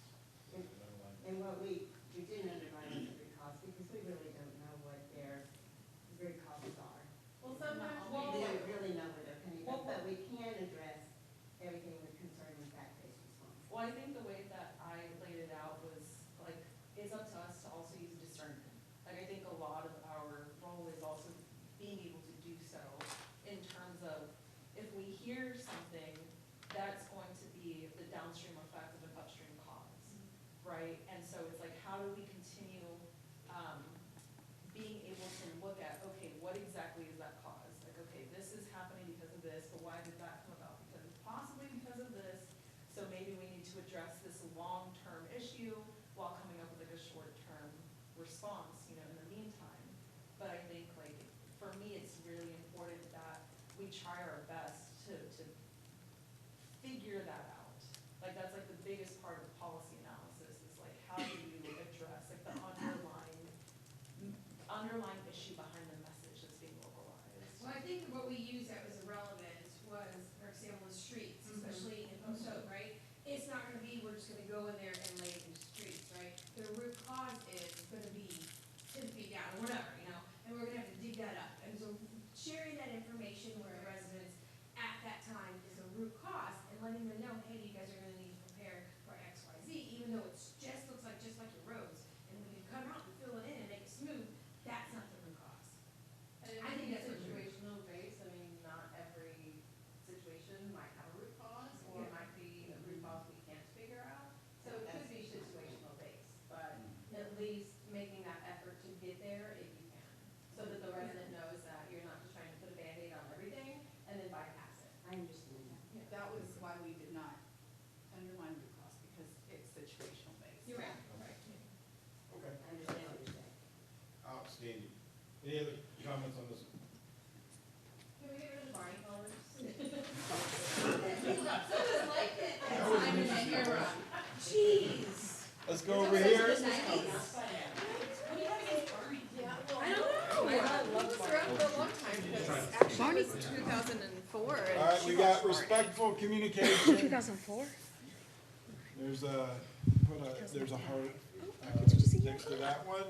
So it's underlined. And what we didn't underline the root cause because we really don't know what their root causes are. Well, sometimes, We well, don't really know where they're coming Well- from, but we can address everything with concern and fact-based response. Well, I think the way that I laid it out was, like, it's up to us to also use discernment. Like, I think a lot of our role is also being able to do so in terms of, if we hear something, that's going to be the downstream effect of an upstream cause, right? And so it's like, how do we continue, being able to look at, okay, what exactly is that cause? Like, okay, this is happening because of this, but why did that come about? Because possibly because of this, so maybe we need to address this long-term issue while coming up with like a short-term response, you know, in the meantime. But I think like, for me, it's really important that we try our best to figure that out. Like, that's like the biggest part of policy analysis, is like, how do you address like the underlying issue behind the message that's being localized? well, I think what we used that was irrelevant was, for example, the streets, especially in Post Oak, right? It's not gonna be, we're just gonna go in there and lay it in the streets, right? The root cause is gonna be 10 feet down, or whatever, you know, and we're gonna have to dig that up. And so sharing that information where residents at that time is a root cause and letting them know, hey, you guys are gonna need to prepare for X, Y, Z, even though it's just, looks like just like your roads. And we can come out and fill it in and make it smooth, that's not the root cause. I think that's what you're- situational based, I mean, not every situation might have a root cause, or Yeah. might be a root cause we can't figure out. So it could be situational based, but at least making that effort to get there if you can. So that the resident knows that you're not just trying to put a Band-Aid on everything and then bypass it. I understand that. That was why we did not underline root cause, because it's situational based. You're right, right. Okay, I understand what you're saying. outstanding. Any other comments on this? Can we get rid of the Barney colors? Jeez. Let's go over here. I don't know. I loved around for a long time, because actually it was 2004. and All right, she we watched got Barney. respectful communication. 2004? There's there's a heart, next to that one.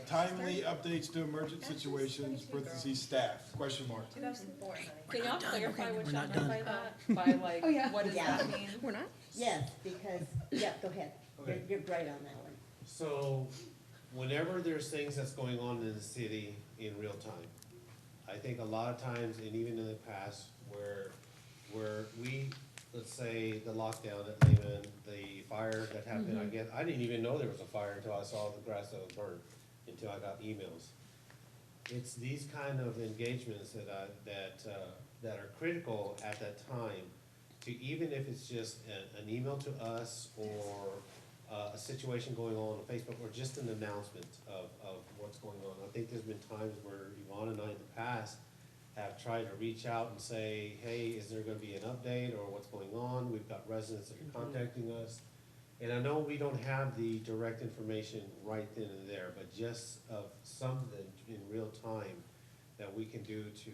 Timely updates to emergent situations, parentheses, staff, question mark. 2004. Can y'all clarify what We're y'all not meant by that? By like, what does Yeah. that mean? We're not? Yes, because, yeah, go ahead. Okay. You're great on that one. So, whenever there's things that's going on in the city in real time, I think a lot of times, and even in the past, where we, let's say, the lockdown at Lehman, the fire that happened, I didn't even know there was a fire until I saw the grass that was burned, until I got emails. It's these kind of engagements that are critical at that time, to even if it's just an email to us or a situation going on Facebook or just an announcement of what's going on. I think there's been times where Yvonne and I in the past have tried to reach out and say, hey, is there gonna be an update or what's going on? We've got residents that are contacting us. And I know we don't have the direct information right then and there, but just of something in real time that we can do to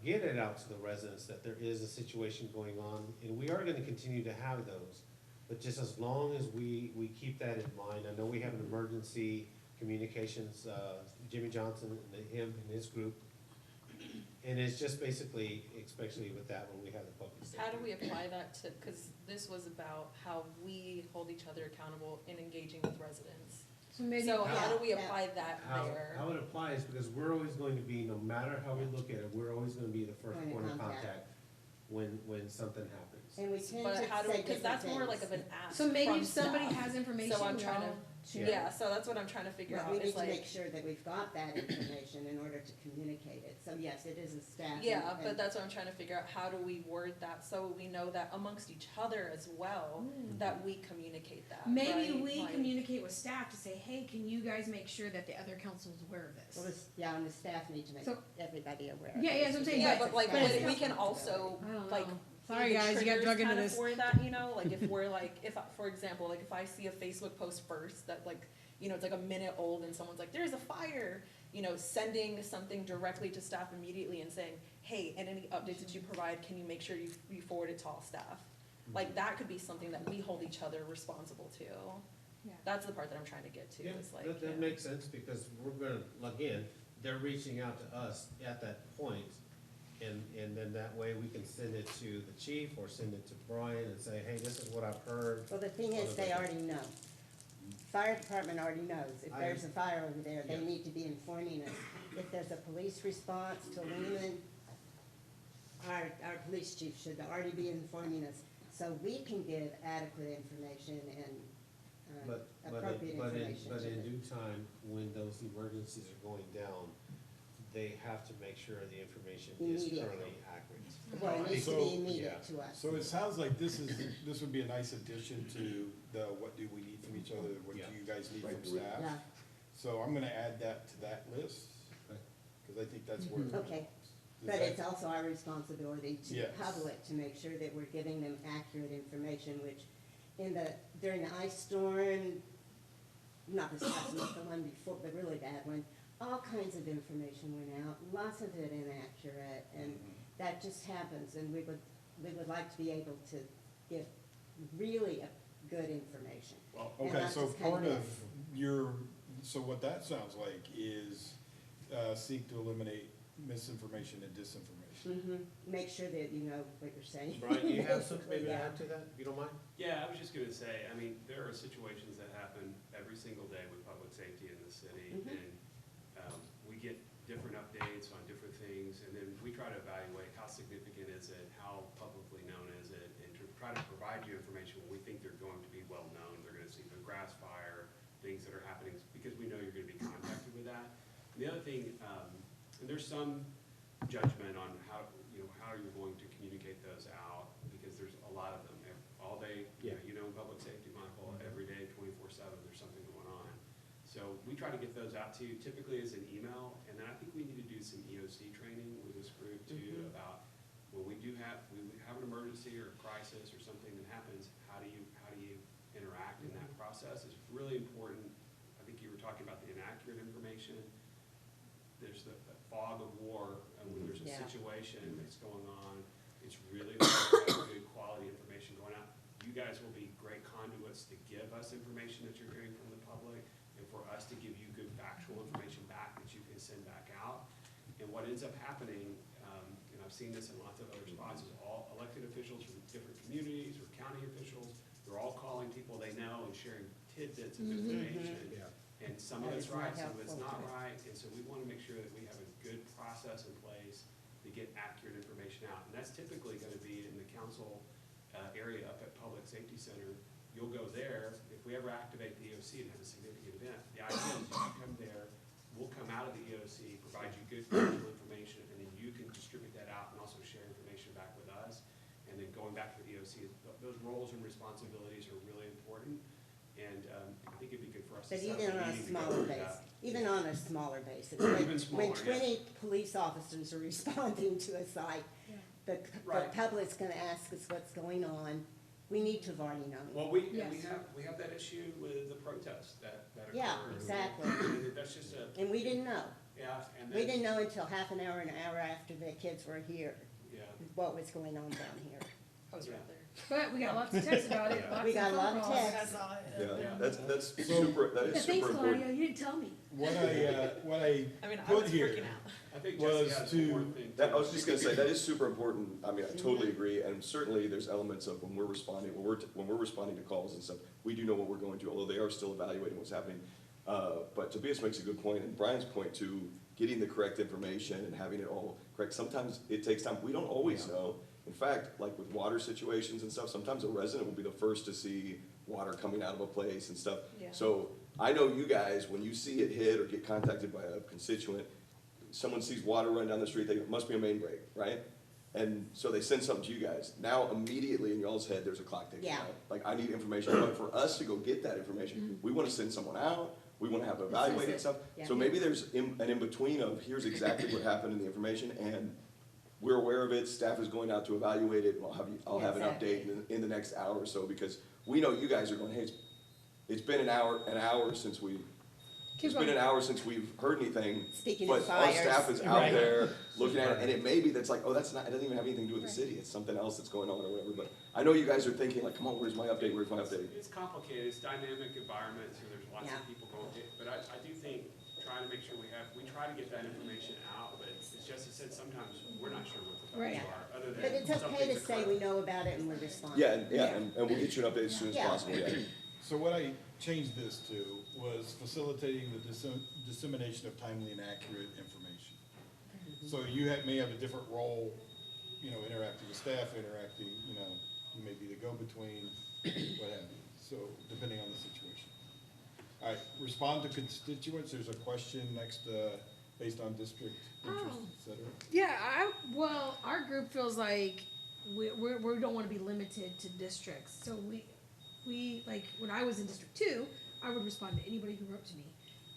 get it out to the residents that there is a situation going on. And we are gonna continue to have those, but just as long as we keep that in mind. I know we have an emergency communications, Jimmy Johnson and him and his group. And it's just basically, especially with that when we have the public safety. How do we apply that to, because this was about how we hold each other accountable in engaging with residents. So maybe. So how do we Yeah. apply that there? How it applies, because we're always going to be, no matter how we look at it, we're always gonna be the first Point of point of contact. contact when something happens. And we tend But to how do we, say because that's different more like things. of an ask So maybe from if somebody staff. has information, So I'm we trying all to, share. yeah, so that's what I'm trying to figure But out, we is need to like, make sure that we've got that information in order to communicate it. So yes, it is a staff. yeah, and- but that's what I'm trying to figure out, how do we word that so we know that amongst each other as well, that we communicate that, Maybe right? we Like- communicate with staff to say, hey, can you guys make sure that the other council is aware of Well, this? yeah, and the staff need to make So- everybody aware. of Yeah, it. yeah, that's what I'm saying, Yeah, but- but like, but it's we not- can also, I don't like, know. be Sorry, the guys, you got triggers drug into kinda this. for that, you know, like if we're like, for example, like if I see a Facebook post first that like, you know, it's like a minute old and someone's like, there's a fire, you know, sending something directly to staff immediately and saying, hey, and any updates that you provide, can you make sure you forward it to all staff? Like, that could be something that we hold each other responsible to. Yeah. That's the part that I'm trying to get to, Yeah, is like, that yeah. makes sense, because we're gonna, again, they're reaching out to us at that point, and then that way we can send it to the chief or send it to Brian and say, hey, this is what I've heard. Well, the thing is, they already know. Fire department already knows. If there's a fire over there, they Yeah. need to be informing us. If there's a police response to Lehman, our police chief should already be informing us. So we can give adequate information and appropriate information. But to in the- due time, when those emergencies are going down, they have to make sure the information is Immediate. currently accurate. Well, it needs to So- be immediate yeah. to us. So it sounds like this would be a nice addition to the what do we need from each other, what do Yeah. you guys need Right, from do it. staff? Yeah, So I'm gonna add that to that list, Okay. cause I think that's where. okay. Does But that- it's also our responsibility to the Yes. public to make sure that we're giving them accurate information, which during the ice storm, not this last one, the one before, the really bad one, all kinds of information went out, lots of it inaccurate, and that just happens, and we would like to be able to give really good information. Well, And okay, that's so just kind part of of so what that sounds like is, seek to eliminate misinformation and disinformation. Make sure that you know what you're saying. Brian, do you have something maybe to Yeah. add to that, if you don't mind? Yeah, I was just gonna say, I mean, there are situations that happen every single day with public safety in the city, Mhm. and we get different updates on different things, and then we try to evaluate how significant is it, how publicly known is it, and to try to provide you information when we think they're going to be well-known, they're gonna see the grass fire, things that are happening, because we know you're gonna be contacted with that. And the other thing, and there's some judgment on how, how you're going to communicate those out, because there's a lot of them, all day, in public safety, Michael, every day, 24/7, there's something going on. So we try to get those out to you, typically as an email, and then I think we need to do some EOC training with this group too, about when we have an emergency or a crisis or something that happens, how do you interact in that process? It's really important. I think you were talking about the inaccurate information. There's the fog of war, and when there's a Yeah. situation that's going on, it's really important to have good quality information going out. You guys will be great conduits to give us information that you're hearing from the public, and for us to give you good factual information back that you can send back out. And what ends up happening, and I've seen this in lots of other spots, is all elected officials from different communities or county officials, they're all calling people they know and sharing tidbits of information. Yeah. And some of That it's is not right, some of it's helpful. not right, and so we wanna make sure that we have a good process in place to get accurate information out. And that's typically gonna be in the council, area up at Public Safety Center. You'll go there, if we ever activate the EOC and have a significant event, the idea is you come there, we'll come out of the EOC, provide you good factual information, and then you can distribute that out and also share information back with us. And then going back to the EOC, those roles and responsibilities are really important, and, I think it'd be good for us to But set up even on a meeting to go smaller through base, that. even on a smaller base, it's Even when smaller, yes. 20 police officers are responding to a site, the Right. public's gonna ask us what's going on. We need to have already known. Well, we Yes. have that issue with the protests that occurred. Yeah, exactly. And that's just a, And we didn't know. yeah, and We then, didn't know until half an hour after the kids were here, yeah. what was going on down here. I was right Yeah. there. But we got lots of texts about it, lots We of got a lot phone of calls. texts. Yeah, that's super, that is Thanks, super important. Claudia, you didn't tell me. What I I mean, I put was here freaking out. I think was Jesse has to- one more thing. That, I was just gonna say, that is super important. I mean, I totally agree, and certainly there's elements of when we're responding, when we're responding to calls and stuff, we do know what we're going to, although they are still evaluating what's happening. But Tobias makes a good point, and Brian's point to getting the correct information and having it all correct, sometimes it takes time. We don't always know. In fact, like with water situations and stuff, sometimes a resident will be the first to see water coming out of a place and stuff. Yeah. So I know you guys, when you see it hit or get contacted by a constituent, someone sees water run down the street, they go, must be a main break, right? And so they send something to you guys. Now immediately in y'all's head, there's a clock ticking Yeah. out. Like, I need information, but for us to go get that information, we wanna send someone out, we wanna have evaluated it. stuff. Yeah. So maybe there's an in-between of, here's exactly what happened in the information, and we're aware of it, staff is going out to evaluate it, and I'll have an update in the next hour or so, because we know you guys are going, hey, it's been an hour since we, Keep it's been going. an hour since we've heard anything. Speaking of But our fires. staff is out Right. there looking at it, and it may be that's like, oh, that's not, it doesn't even have anything to do with the city, it's something else that's going on or whatever, but I know you guys are thinking like, come on, where's my update, where's my update? It's complicated, it's dynamic environment, so there's lots Yeah. of people going, but I do think, trying to make sure we try to get that information out, but as Jesse said, sometimes we're not sure what the Right. facts are, other than But it's some okay to things say occur. we know about it and we respond. Yeah, and we'll get you an update as soon as Yeah. possible, yeah. So what I changed this to was facilitating the dissemination of timely and accurate information. So you may have a different role, interacting with staff, you may be the go-between, what have you, so depending on the situation. All right, respond to constituents, there's a question next, based on district interest, et cetera. Yeah, well, our group feels like we don't wanna be limited to districts, so we, like, when I was in District 2, I would respond to anybody who wrote to me.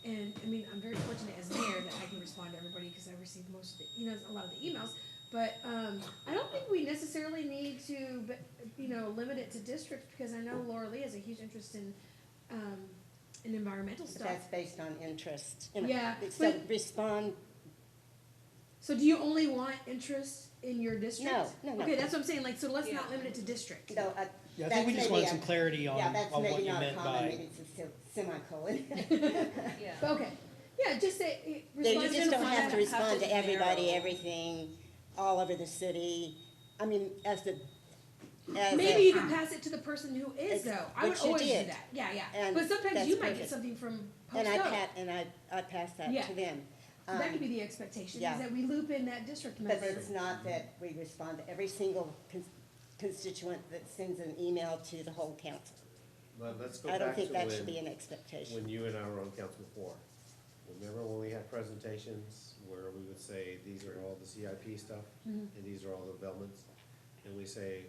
And, I mean, I'm very fortunate as mayor that I can respond to everybody, cause I receive most of the, a lot of the emails. But, I don't think we necessarily need to, limit it to districts, because I know Laura Lee has a huge interest in environmental But stuff. that's based on interest. Yeah, So but- respond, So do you only want interest in your district? No, no. Okay, that's what I'm saying, like, so let's not limit it to district. no, Yeah, I think we just wanted some clarity Yeah, on that's what maybe you not a meant comma, by. maybe it's a semicolon. Yeah. But okay, yeah, just say, Then you respond just don't define have to it, respond have to to everybody, narrow. everything, all over the city. I mean, Maybe you can pass it to the person who is Ex- though. I would which you always do did. that. Yeah, yeah. And But sometimes that's you might get perfect. something from And Post I pass that Yeah. to them. That could be the expectation, yeah. is that we loop in that district But member. it's not that we respond to every single constituent that sends an email to the whole council. But let's go I don't back think to that should be when, an expectation. when you and I were on council before. Remember when we had presentations where we would say, these are all the CIP stuff, and these are all the developments? And we say,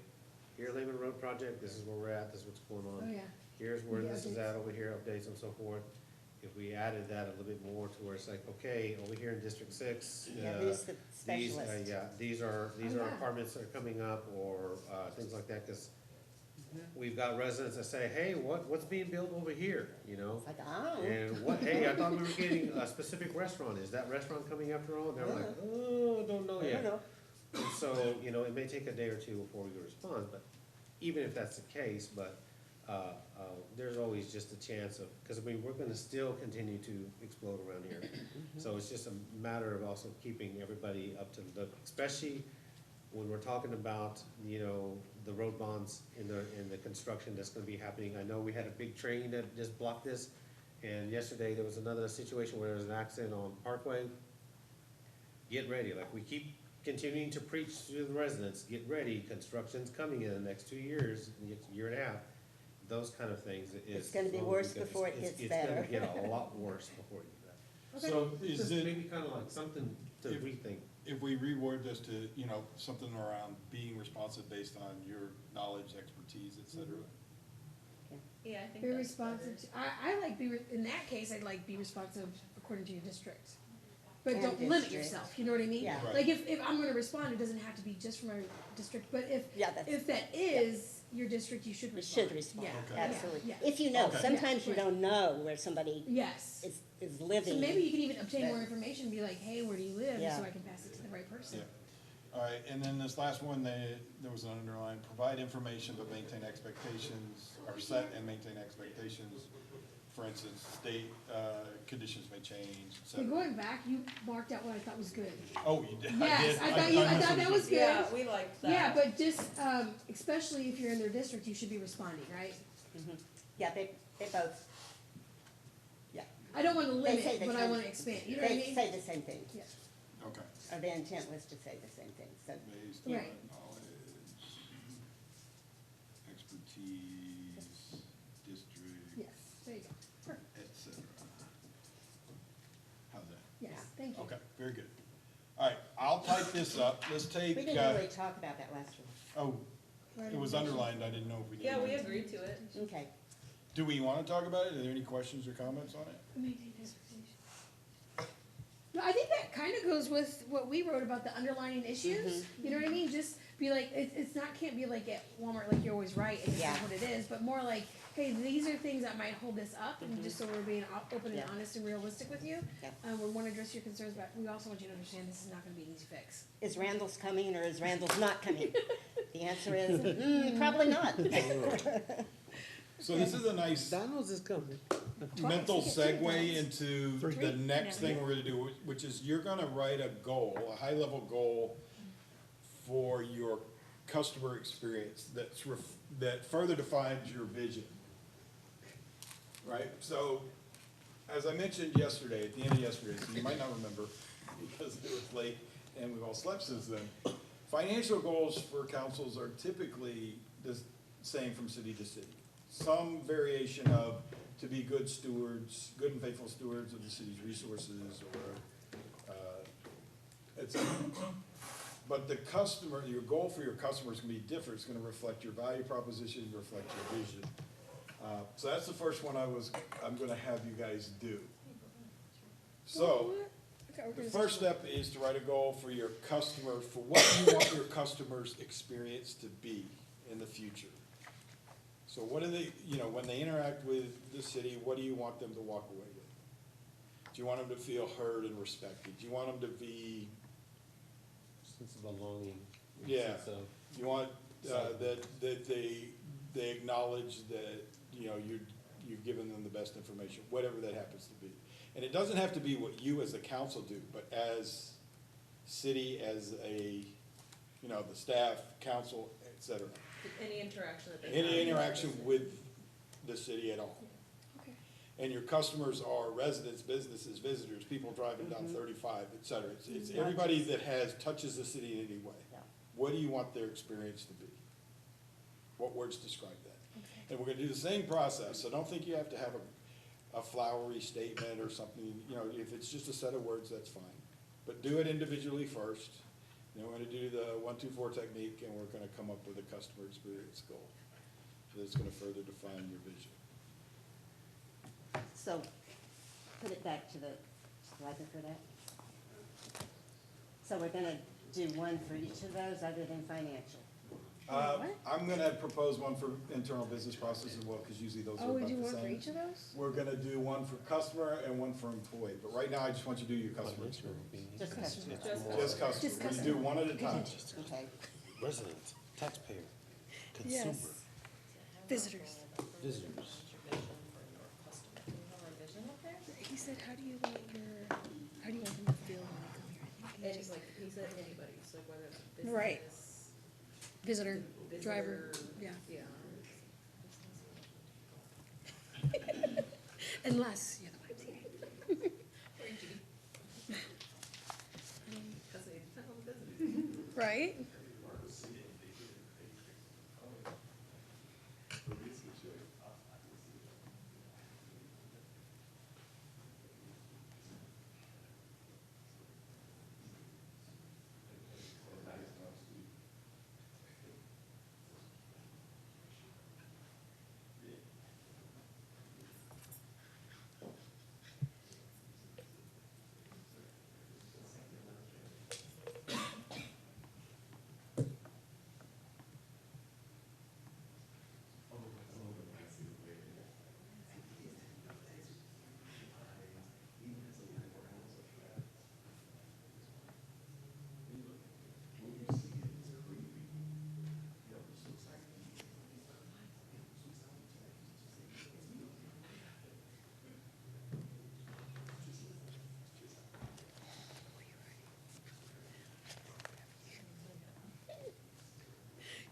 here, Lehman Road project, this is where we're at, this is what's going on. Oh, yeah. Here's where The this is updates. at over here, updates and so forth. If we added that a little bit more to where it's like, okay, over here in District 6. Yeah, who's the these, specialist? yeah, these are Oh, yeah. apartments that are coming up, or, things like that, cause we've got residents that say, hey, what's being built over here, you know? It's like, oh. And what, hey, I thought we were getting a specific restaurant, is that restaurant coming after all? And they're like, oh, don't know I yet. don't know. And so, it may take a day or two before we can respond, but even if that's the case, but, there's always just a chance of, cause I mean, we're gonna still continue to explode around here. So it's just a matter of also keeping everybody up to the, especially when we're talking about, the road bonds in the construction that's gonna be happening. I know we had a big train that just blocked this, And yesterday, there was another situation where there was an accident on Parkway. Get ready, like we keep continuing to preach to the residents, get ready, construction's coming in the next 2 years, year and a half. Those kind of things is. It's gonna be worse before it gets better. It's gonna get a lot worse before it gets better. So It's is just it, maybe kind of like something to If- rethink. if we reword this to, you know, something around being responsive based on your knowledge, expertise, et cetera? Yeah, I think Be that's responsive, better. I like in that case, I'd like be responsive according to your district. But And don't limit district. yourself, you know what I mean? Yeah. Right. Like if I'm gonna respond, it doesn't have to be just from our district, but Yeah, that's, if that is your district, you should you respond. should respond, Yeah, Okay. absolutely. yeah, If you know, Okay. sometimes you Yeah, right. don't know where somebody Yes. is living. So maybe you can even obtain more But- information, be like, hey, where do you live, Yeah. so I can pass it to the right person. Yeah. All right, and then this last one, there was an underline, provide information but maintain expectations, or set and maintain expectations. For instance, state, conditions may change, et So cetera. going back, you marked out what I thought was good. Oh, you did? Yes, I thought that was good. Yeah, we liked that. Yeah, but just, especially if you're in their district, you should be responding, right? Mhm. Yeah, they both, yeah. I don't wanna They say limit, the but I term- wanna expand, you know what I They mean? say the same thing, Yeah. Okay. or the intent was to say the same thing, so. Based on Right. knowledge, expertise, district, Yes, there you go. Perfect. et cetera. How's that? Yes, thank you. Okay, very good. All right, I'll type this up. Let's take, We didn't really talk about that last one. oh, it was underlined. I didn't know if we did. Yeah, we agreed to it. Okay. Do we want to talk about it? Are there any questions or comments on it? Maintain expectations. No, I think that kind of goes with what we wrote about the underlying issues. You know what I mean? Just be like, it's not, can't be like at Walmart, like you're always right, and this is Yeah. what it is, but more like, hey, these are things that might hold this up, and just so we're being open and Yeah. honest and realistic with you. Yeah. We want to address your concerns, but we also want you to understand this is not going to be an easy fix. Is Randall's coming or is Randall's not coming? The answer is, probably not. So this is a nice Donald's is coming. mental Twice, you get two segue points. into the Three? next Yeah. thing we're gonna do, which is you're gonna write a goal, a high-level goal for your customer experience that further defines your vision. Right? So, as I mentioned yesterday, at the end of yesterday, so you might not remember because it was late and we've all slept since then. Financial goals for councils are typically the same from city to city. Some variation of to be good stewards, good and faithful stewards of the city's resources or, et cetera. But the customer, your goal for your customer is gonna be different. It's gonna reflect your value proposition, reflect your vision. So that's the first one I'm gonna have you guys do. So, the first step is to write a goal for your customer, for what you want your customer's experience to be in the future. So what do they, when they interact with the city, what do you want them to walk away with? Do you want them to feel heard and respected? Do you want them to be, Sense of belonging. Yeah. Sense of- you want, that they acknowledge that, you've given them the best information, whatever that happens to be. And it doesn't have to be what you as a council do, but as city, as a, the staff, council, et cetera. Any interaction that they have. Any interaction with the city at all. Okay. And your customers are residents, businesses, visitors, people driving down 35, et cetera. It's everybody that touches the city in any way. Yeah. What do you want their experience to be? What words describe that? And we're gonna do the same process, so don't think you have to have a flowery statement or something, if it's just a set of words, that's fine. But do it individually first, then we're gonna do the 1, 2, 4 technique, and we're gonna come up with a customer experience goal. That's gonna further define your vision. So, put it back to the slide for that. So we're gonna do one for each of those other than financial. I'm gonna propose one for internal business process as well, because usually those are Oh, we about do the one for same. each of those? We're gonna do one for customer and one for employee, but right now I just want you to do your customer experience. Just customer. Just customer, Just we customer. do one at a time. Okay. Resident, taxpayer, Yes. consumer, Visitors. visitors. He said, how do you want them to feel when they come here? It's like, he said anybody, so whether it's a business. Right. Visitor, driver, visitor, yeah. Yeah. Unless you're the YMCA. Right?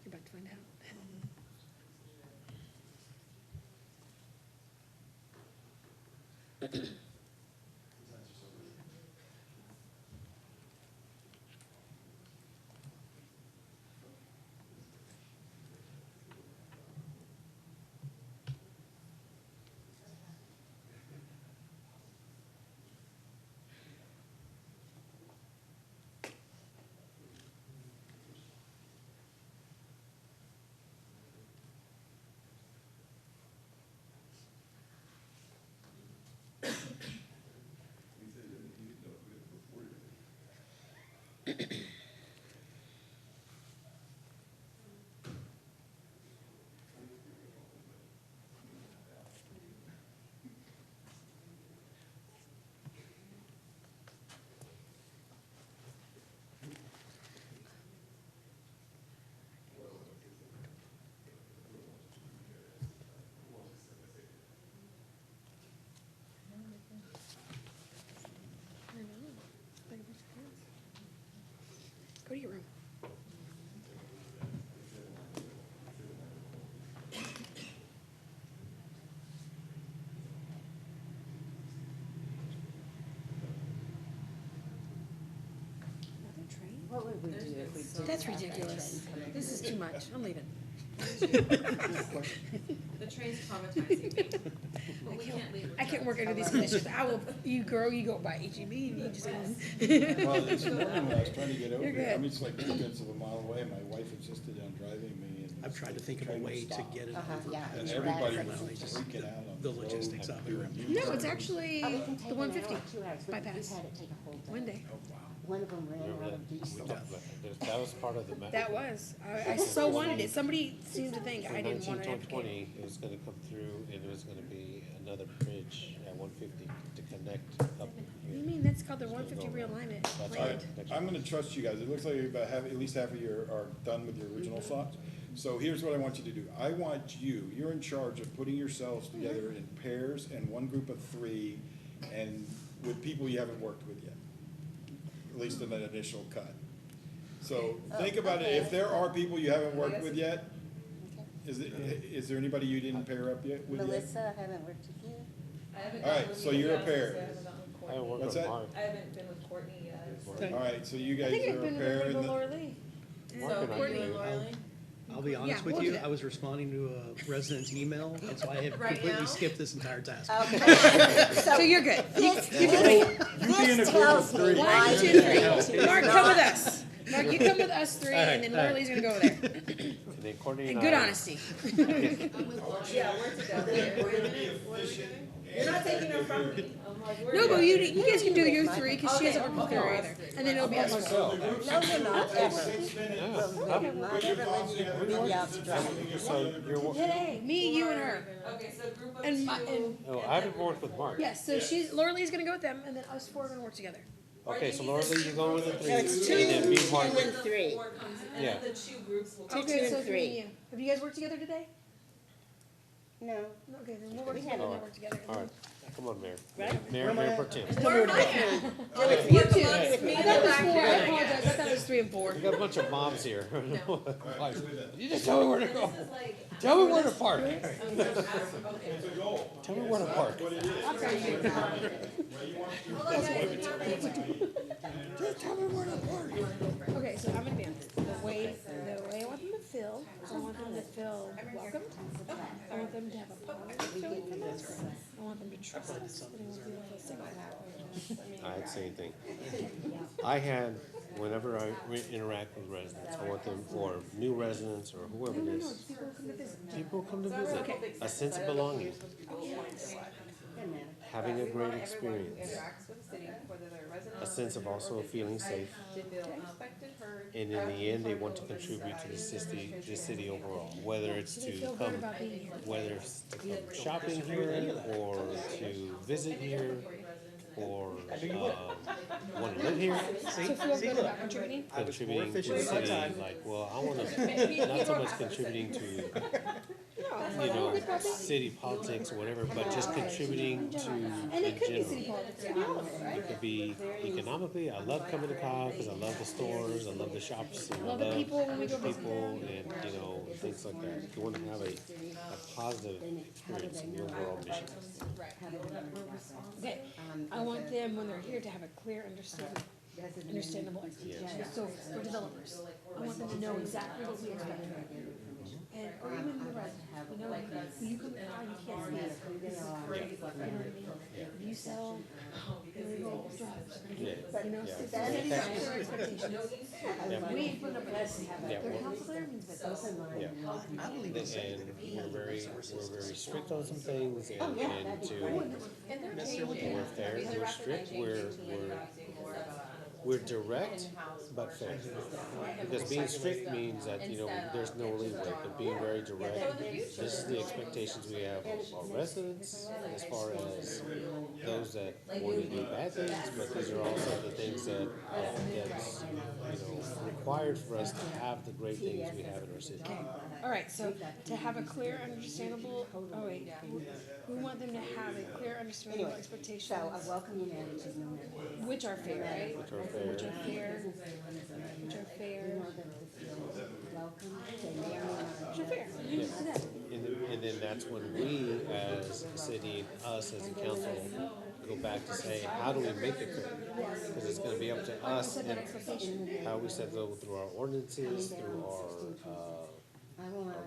You're about to find out. I know. Like a bunch of hands. Go to your room. What would we do if we did? That's have that ridiculous. train coming This is through? too much. I'm leaving. The train's traumatizing me, but we can't leave. I can't work under these conditions. I will, you girl, you go by HEB and you just go. Well, this morning when I was trying to get over You're here, I good. mean, it's like 2/10 of a mile away, my wife insisted on driving me and. I've tried to think of a train would way to stop. get it. Yeah. And it's everybody bad was for- Finally, just freaking out on the road. logistics of it. No, it's actually Oh, we can take the an 150 hour, 2 hours. We- bypass. We've had it take a whole day. One day. One of them ran Remember out that? of We diesel. talked about that. That was part of the. That was. I so wanted it. Somebody seemed to think For I didn't want it. 1920, it was gonna come through and it was gonna be another bridge at 150 to connect up What do you here. mean? That's called the 150 realignment That's All plan. right, I'm gonna trust you guys. It looks like you about half, at least half of you are done with your original thoughts. So here's what I want you to do. I want you're in charge of putting yourselves together in pairs and one group of 3 and with people you haven't worked with yet. At least in that initial cut. So think about it. If there are people you haven't worked with yet, is there anybody you didn't pair up yet with yet? Melissa, I haven't worked with you. I haven't All gone right, with so you you're a guys, pair. so I haven't gone with I Courtney. work What's with that? Mark. I haven't been with Courtney yet. All right, so you I guys think I've are a been pair with and Little the, Laura Lee. Mark So and I Courtney do. and Laura Lee? I'll be honest Yeah, with we'll you, do that. I was responding to a resident's email, and so I have Right completely now? skipped this entire task. Okay. So you're good. This, you being a this group of tells me 3. why 1, 2, you 3. Mark, come with us. Mark, you come with us 3, and then Laura alright. Lee's gonna go over there. And then Courtney In and good I- honesty. Yeah, we're together. Wait a minute, what are we doing? You're not taking her from me. I'm like, we're No, but good. you guys can do your 3, because she Okay, hasn't worked with her okay. either. And then it'll be us 4. No, you're not ever. Well, maybe not ever let you be out to drive. So you're, Today, me, you, and her. Okay, so group of And 2. and, oh, I haven't worked with Mark. yes, so Laura Lee's gonna go with them, and then us 4 are gonna work together. Okay, so Laura Lee, you're going with the 3, No, it's and 2, then me, 2 Mark. and 3. And Yeah. then the 2 groups will. Two, Okay, two, so and it's me and three. you. Have you guys worked together today? No. Okay, then we'll work We together, had we'll it. work together. All right, come on, Mayor. Right? Mayor Pro Tem. You two. I thought it was four, I apologize, I thought it was 3 and 4. We got a bunch of moms here. Like, you just tell me where to go. Tell me where to park. It's a goal. Tell me where to park. What it is. Just tell me where to park. Okay, so I'm gonna be honest, the way I want them to feel, I want them to feel welcomed. I want them to have a positive feeling from us. I want them to trust us. I don't want them to feel single. I had the same thing. I had, whenever I interact with residents, I want them, or new residents, or whoever it is, People come to visit. people come to visit, a sense of belonging, having a great experience, Interacts with the city, whether they're residents. a sense of also feeling safe, To feel expected, heard. and in the end, they want to contribute to the city overall, whether it's They to feel come, good about being here. whether it's to come shopping here, or to visit here, or, want to live here, To feel good about contributing. contributing to the city, like, well, I wanna, not so much contributing to, you know, city politics or whatever, but just contributing to, And it in could be city general. politics, it could be all of it, right? It could be economically, I love coming to COG because I love the stores, I love the shops, and I Love the love people when we go visit people them. and, you know, things like that. You wanna have a positive experience in your overall mission. Right. Okay, I want them, when they're here, to have a clear understandable expectation. So for developers, I want them to know exactly what we expect from them. And, or even the residents, you know, when you come to town, you can't see it. This is crazy, you know what I mean? You sell illegal drugs, you know, so that is their expectations. We put up with their council there means that those. Yeah. And we're very strict on some things and to, we're fair, we're strict, we're direct but fair. Because being strict means that, you know, there's no leeway, but being very direct, this is the expectations we have of our residents as far as those that want to do bad things, but these are also the things that, that's, you know, required for us to have the great things we have in our city. All right, so to have a clear, understandable, oh wait, we want them to have a clear, understandable expectations, So I welcome you now to know that. which are fair, right? Which are fair. Which are fair, which are fair, You want them to feel welcome, they may or may not. which are fair. You need to know that. And then that's when we, as a city, us as a council, go back to say, how do we make it fair? Because it's gonna be up to us Set that and expectation. how we set those through our ordinances, through our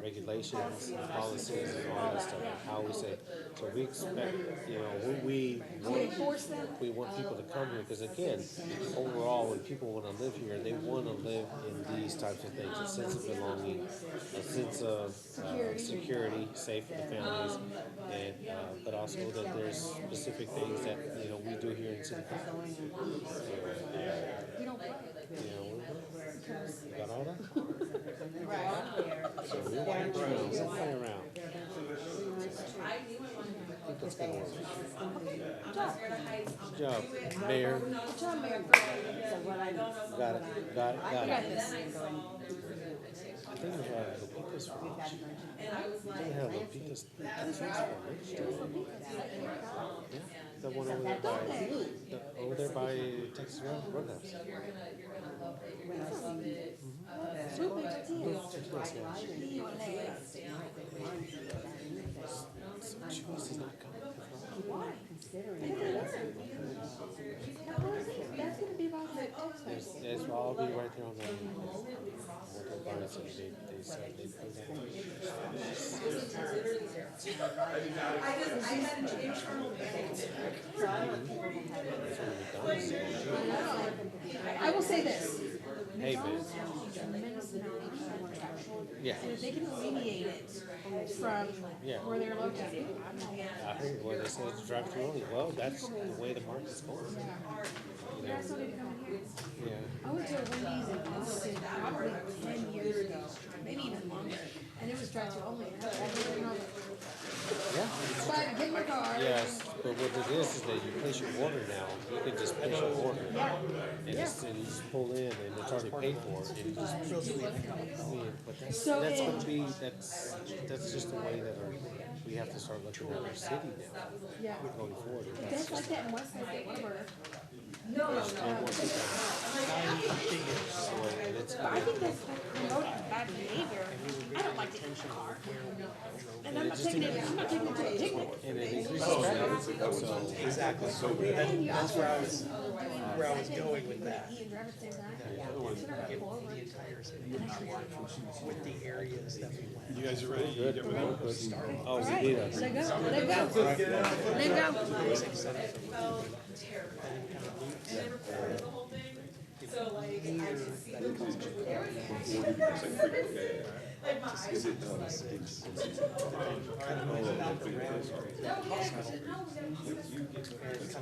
regulations, policies, and all that stuff, how we say. So we expect, you know, we want people to come here, because again, overall, when people wanna live here, they wanna live in these types of things, a sense of belonging, a sense of security, safe for the families, and, but also that there's specific things that, you know, we do here in City Council. We don't play. You know, we got all that? So we play around, we'll play around. I think that's gonna work. Good job, Mayor. Good job, Mayor. Got it, got it, I got got it. this. I think we'll have Lopitas for next year. I think we have Lopitas for next year. Yeah, the one over there by Texas Roadhouse. Super tortillas. Choose is not coming. Why? That's gonna be about the Texas. It's all be right there on the. They said they put that. I will say this. Hey, man. Yeah. And if they can alleviate it from Yeah. where they're located, I'm not. I heard where they said it's drive through only. Well, that's the way the market's going. You guys don't even come here. Yeah. I went to a Wendy's in Austin probably 10 years ago, maybe even longer, and it was drive-through only. And I was like, Yeah. but get in my car. Yes. But what it is that you place your order now, you can just place your order. And you just pull in and it's already paid for, and you just. I mean, but that's gonna be, that's just the way that we have to start looking at our city now, Yeah. going forward. And That's that's like that in Westlake, Whataburger. there's no more people. And it's But I think that's like promoting bad behavior. I don't like to eat in the car. And I'm not taking it to a picnic. And it increases traffic, so. Exactly. That's where I was going with that. Eat and drive at the same time. Get the entire city with the areas that we went. You guys are ready? You get ready? Oh, All we right, did. let go, let go. Let go. And they recorded the whole thing, so like, I could see them. Like my eyes. Is it done? It's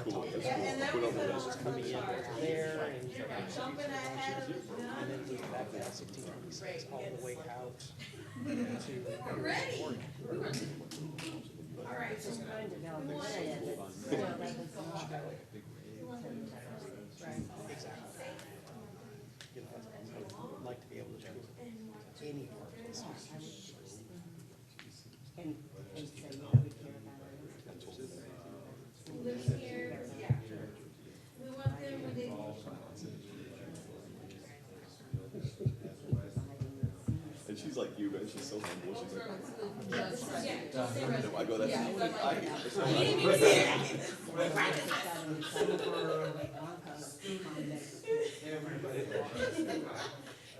cool. And that was the number Coming in there and jumping ahead of them. and then moving back to 1626 all the way out to. Ready. All right, so we're going to develop an area that's still Exactly. You know, I'd like to be able to tour any part of this. and so you would care about it. Living here, yeah. We want them when they. And she's like you, man. She's so humble. She's like, Yeah. no, I go, that's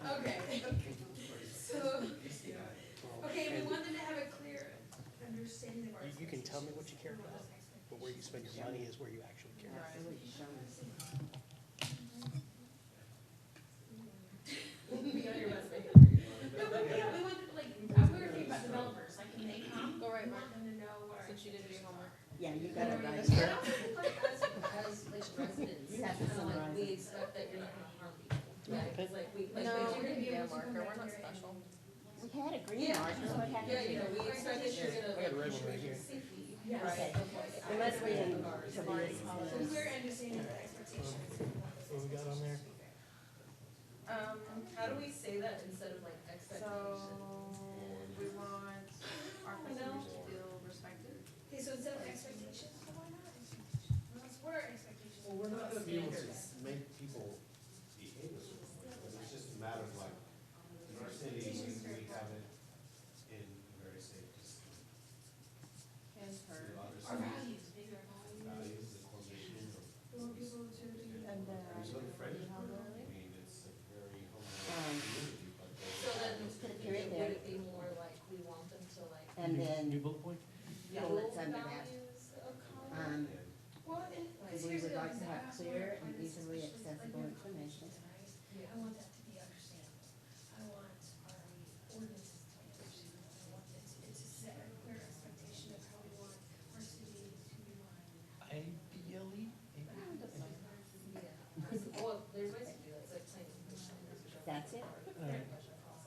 Okay. So, okay, we want them to have a clear understanding of our. You can tell me what you care about, but where you spend your money is where you actually care. Be on your resume. No, but yeah, we want, like, we were thinking about developers, like, when they come, Go right, we Mark. want them to know what our. Since you didn't do your homework. Yeah, you got it right. And also like as residents, You have to kinda like summarize we it. expect that you're not gonna harm people. Right, it's like we, like, No, if you're gonna be yeah, able to marker, come we're back not here and- special. We had a green Yeah. marker, what happened? Yeah, you know, we expect that you're gonna I got a like red one ensure right your here. safety. Yes. Okay. Right. Unless we in So clear understanding of the expectations. What we got on there? How do we say that instead of like So, expectations? we want our customers to feel respected. Okay, so instead of expectations, why not expectations? What are expectations? Well, we're not gonna be able to make people behave a certain way. It's just a matter of like, in our city, we have it in a very safe discipline. Our values, maybe our values. Values, the core mission, or We want people to be. And there's no French. I mean, it's a very humble community, but So then, Put a would period there. it be more like, we want them to like And then bullet point? bullets under that. values of common? Well, and We seriously, would like like, to have I also clear want and to easily especially, like, accessible your information. questions, right? I want that to be understandable. I want our ordinances to be understandable. I want it to set a clear expectation of how we want our city to be run. Ideally. Yeah, well, there's ways to do it, it's like plain English. That's it.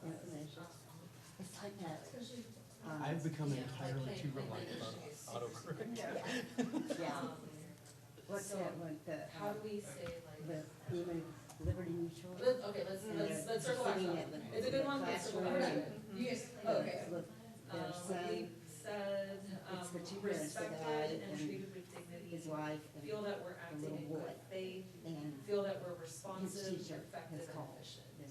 Information. It's like that. I've become entirely too reliant on autocorrect. Yeah. What's So, that one, How do we say the like, even Liberty Mutual? okay, let's And they're let's circle back. sitting to at that. the- It's a good one, let's circle back. to that. You guys. Okay. Look, their son, We said, It's the two parents that died respected and and treated with dignity, his wife, feel and that we're acting little in boy. good faith, and feel that we're his responsive, teacher effective, has and called. efficient. And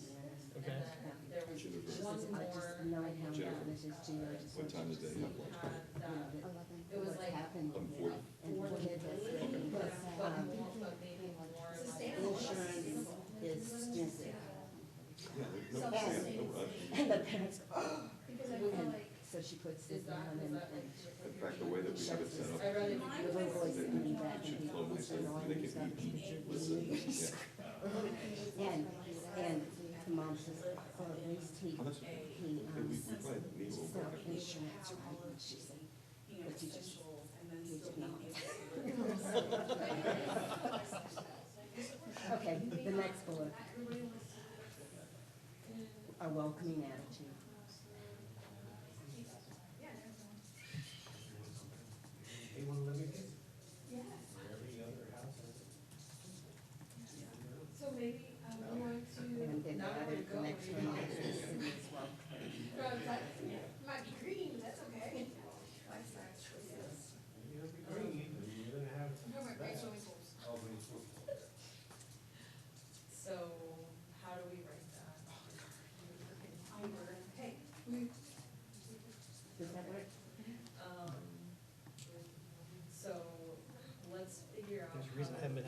Okay. And then there was she one says, I more. just know how item important it is to you, I just what want time you does to they see, have lunch? That it It was what's like happened. I'm 40. And the kid that's living, but um, more, but maybe more like. insurance is expensive. Yeah, no, no rush. And the parents, go, oh, Because I feel and like. so she puts Is it that, down is and, that and like? In fact, the way that we have it set up, I'd rather. the little boy's coming back and he flow wants to myself, know and they he's can got eat, pictures. listen, yeah. And the mom says, well, at least he, Oh, that's okay. he, And we probably need a little more. self-insurance, right? And she said, but you just, he did not. Okay, the next bullet. A welcoming attitude. Hey, wanna let me get?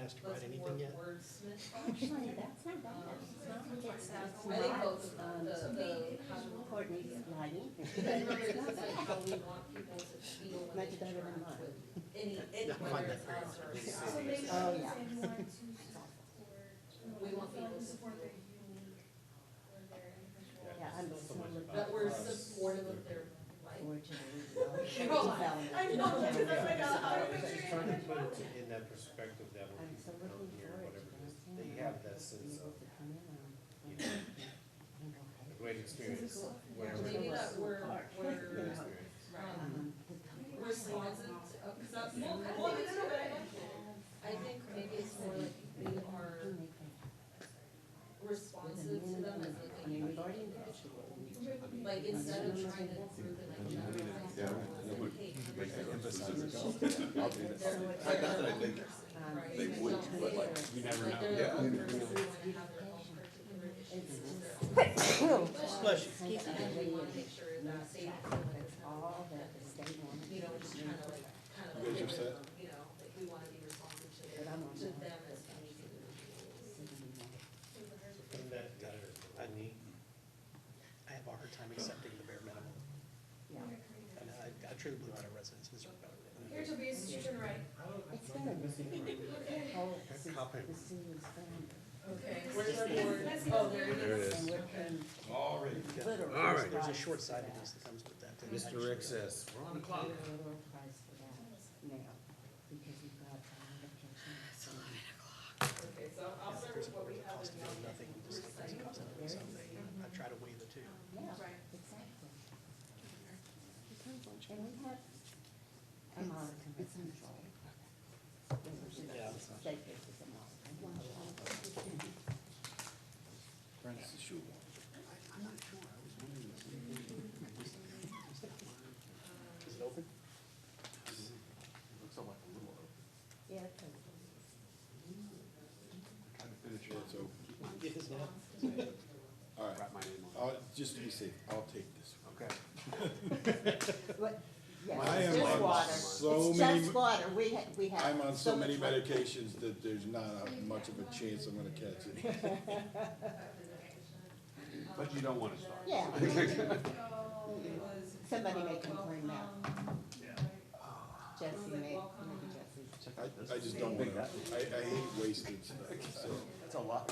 asked to write let's anything yet? wordsmith. Actually, that's not bad. It's I think both of them, Courtney's lighting. remember this is like how we want people to feel when Much they better than interact mine. with any, Yeah, I whether find it's that us or very a So maybe Oh, we yeah. say we want to support. We want people to support their unique or their individual. Yeah, I'm so that we're supportive of their life. development. I know, because I'm like, Just trying to put it in that perspective that when I'm so people come looking here, forward whatever to it is, that. they have that sense of, you know, a great experience, whatever it Maybe is. that we're, Good experience. responsive to, cause that's, I think maybe it's more like we are responsive to them as a community. Like instead of trying to group it like that. Yeah, that would make that emphasize it. I'll do that. Not that I think they would, but like, you never know. Yeah. Bless you. And we wanna make sure that they feel like it's All that the state wants. you know, we're just trying to like, kind of. You guys are set? You know, like we wanna be responsive to But I'm on to that. them as individuals. Putting that, I need, I have a hard time accepting the bare minimum. Yeah. And I truly believe our residents deserve better. Here, Tobias, it's your turn to write. It's gonna be, whole, the city's found. Okay, where's our board? Oh, there it is. And we're from Already. literally. All right. There's a short-sightedness that comes with that. too. Mr. Rick says, we're on the clock. A little price for that now, because you've got vacation. Okay, so I'll start with what we have Cost in of doing now. nothing, just like the cost of doing something. I try to weigh the two. Yeah, exactly. And we have a modicum of control. Yeah. State is a modicum. Francis Shule. Is it open? Looks like a little open. Yeah, it's okay. Kind of finish It's it. open. It is now. All right. Write my name on Just to be safe, I'll take this one. Okay. What, yeah, I it's am just on water. so It's many- just water. We have. I'm on so many much water. medications that there's not much of a chance I'm gonna catch it. But you don't want to start. Yeah. Somebody may complain now. Jesse may, maybe Jesse. I just don't wanna, I hate wasted stuff, so. That's a lot.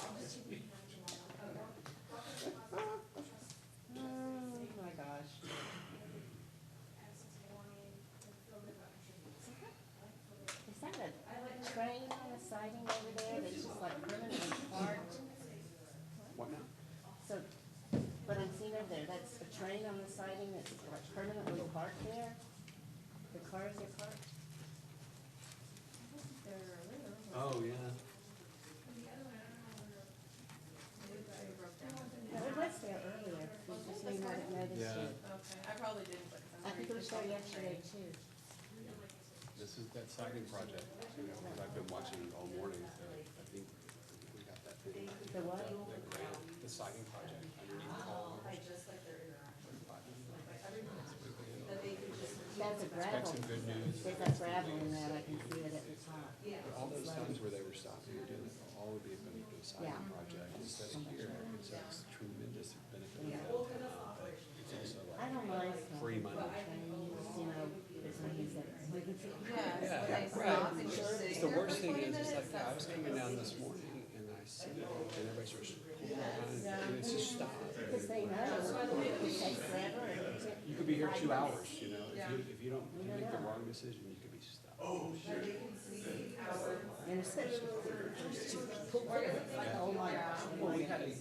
Oh, my gosh. Is that a train on the siding over there that's just like permanently parked? What now? So, what I'm seeing over there, that's a train on the siding that's like permanently parked there? The cars are parked? Oh, yeah. No, it was there earlier, we just may not have noticed Yeah. it. Okay, I probably didn't, but. I think it was there yesterday too. This is that siding project, you know, that I've been watching all morning, so I think we got that thing. The what? The grant, the siding project underneath all. I just like their interaction, like everyone, that they can just. That's a Expect gravel. some good news. There's that gravel in that, I can see it at the top. All those times where they were stopping and doing it, all of the benefit of the siding Yeah. project instead of here, so it's tremendous benefit. It's also I like don't mind. free money. Trains, you know, there's one who's at emergency. It's the worst thing is, it's like, I was coming down this morning and I see it, and everybody starts pulling behind, and it's just stop. Because they know it takes forever and it's. You could be here 2 hours, you know, if you don't, if you make the wrong decision, you could be stuck. Oh, sure. And especially for the first two people. Oh my gosh. Well, we had, 9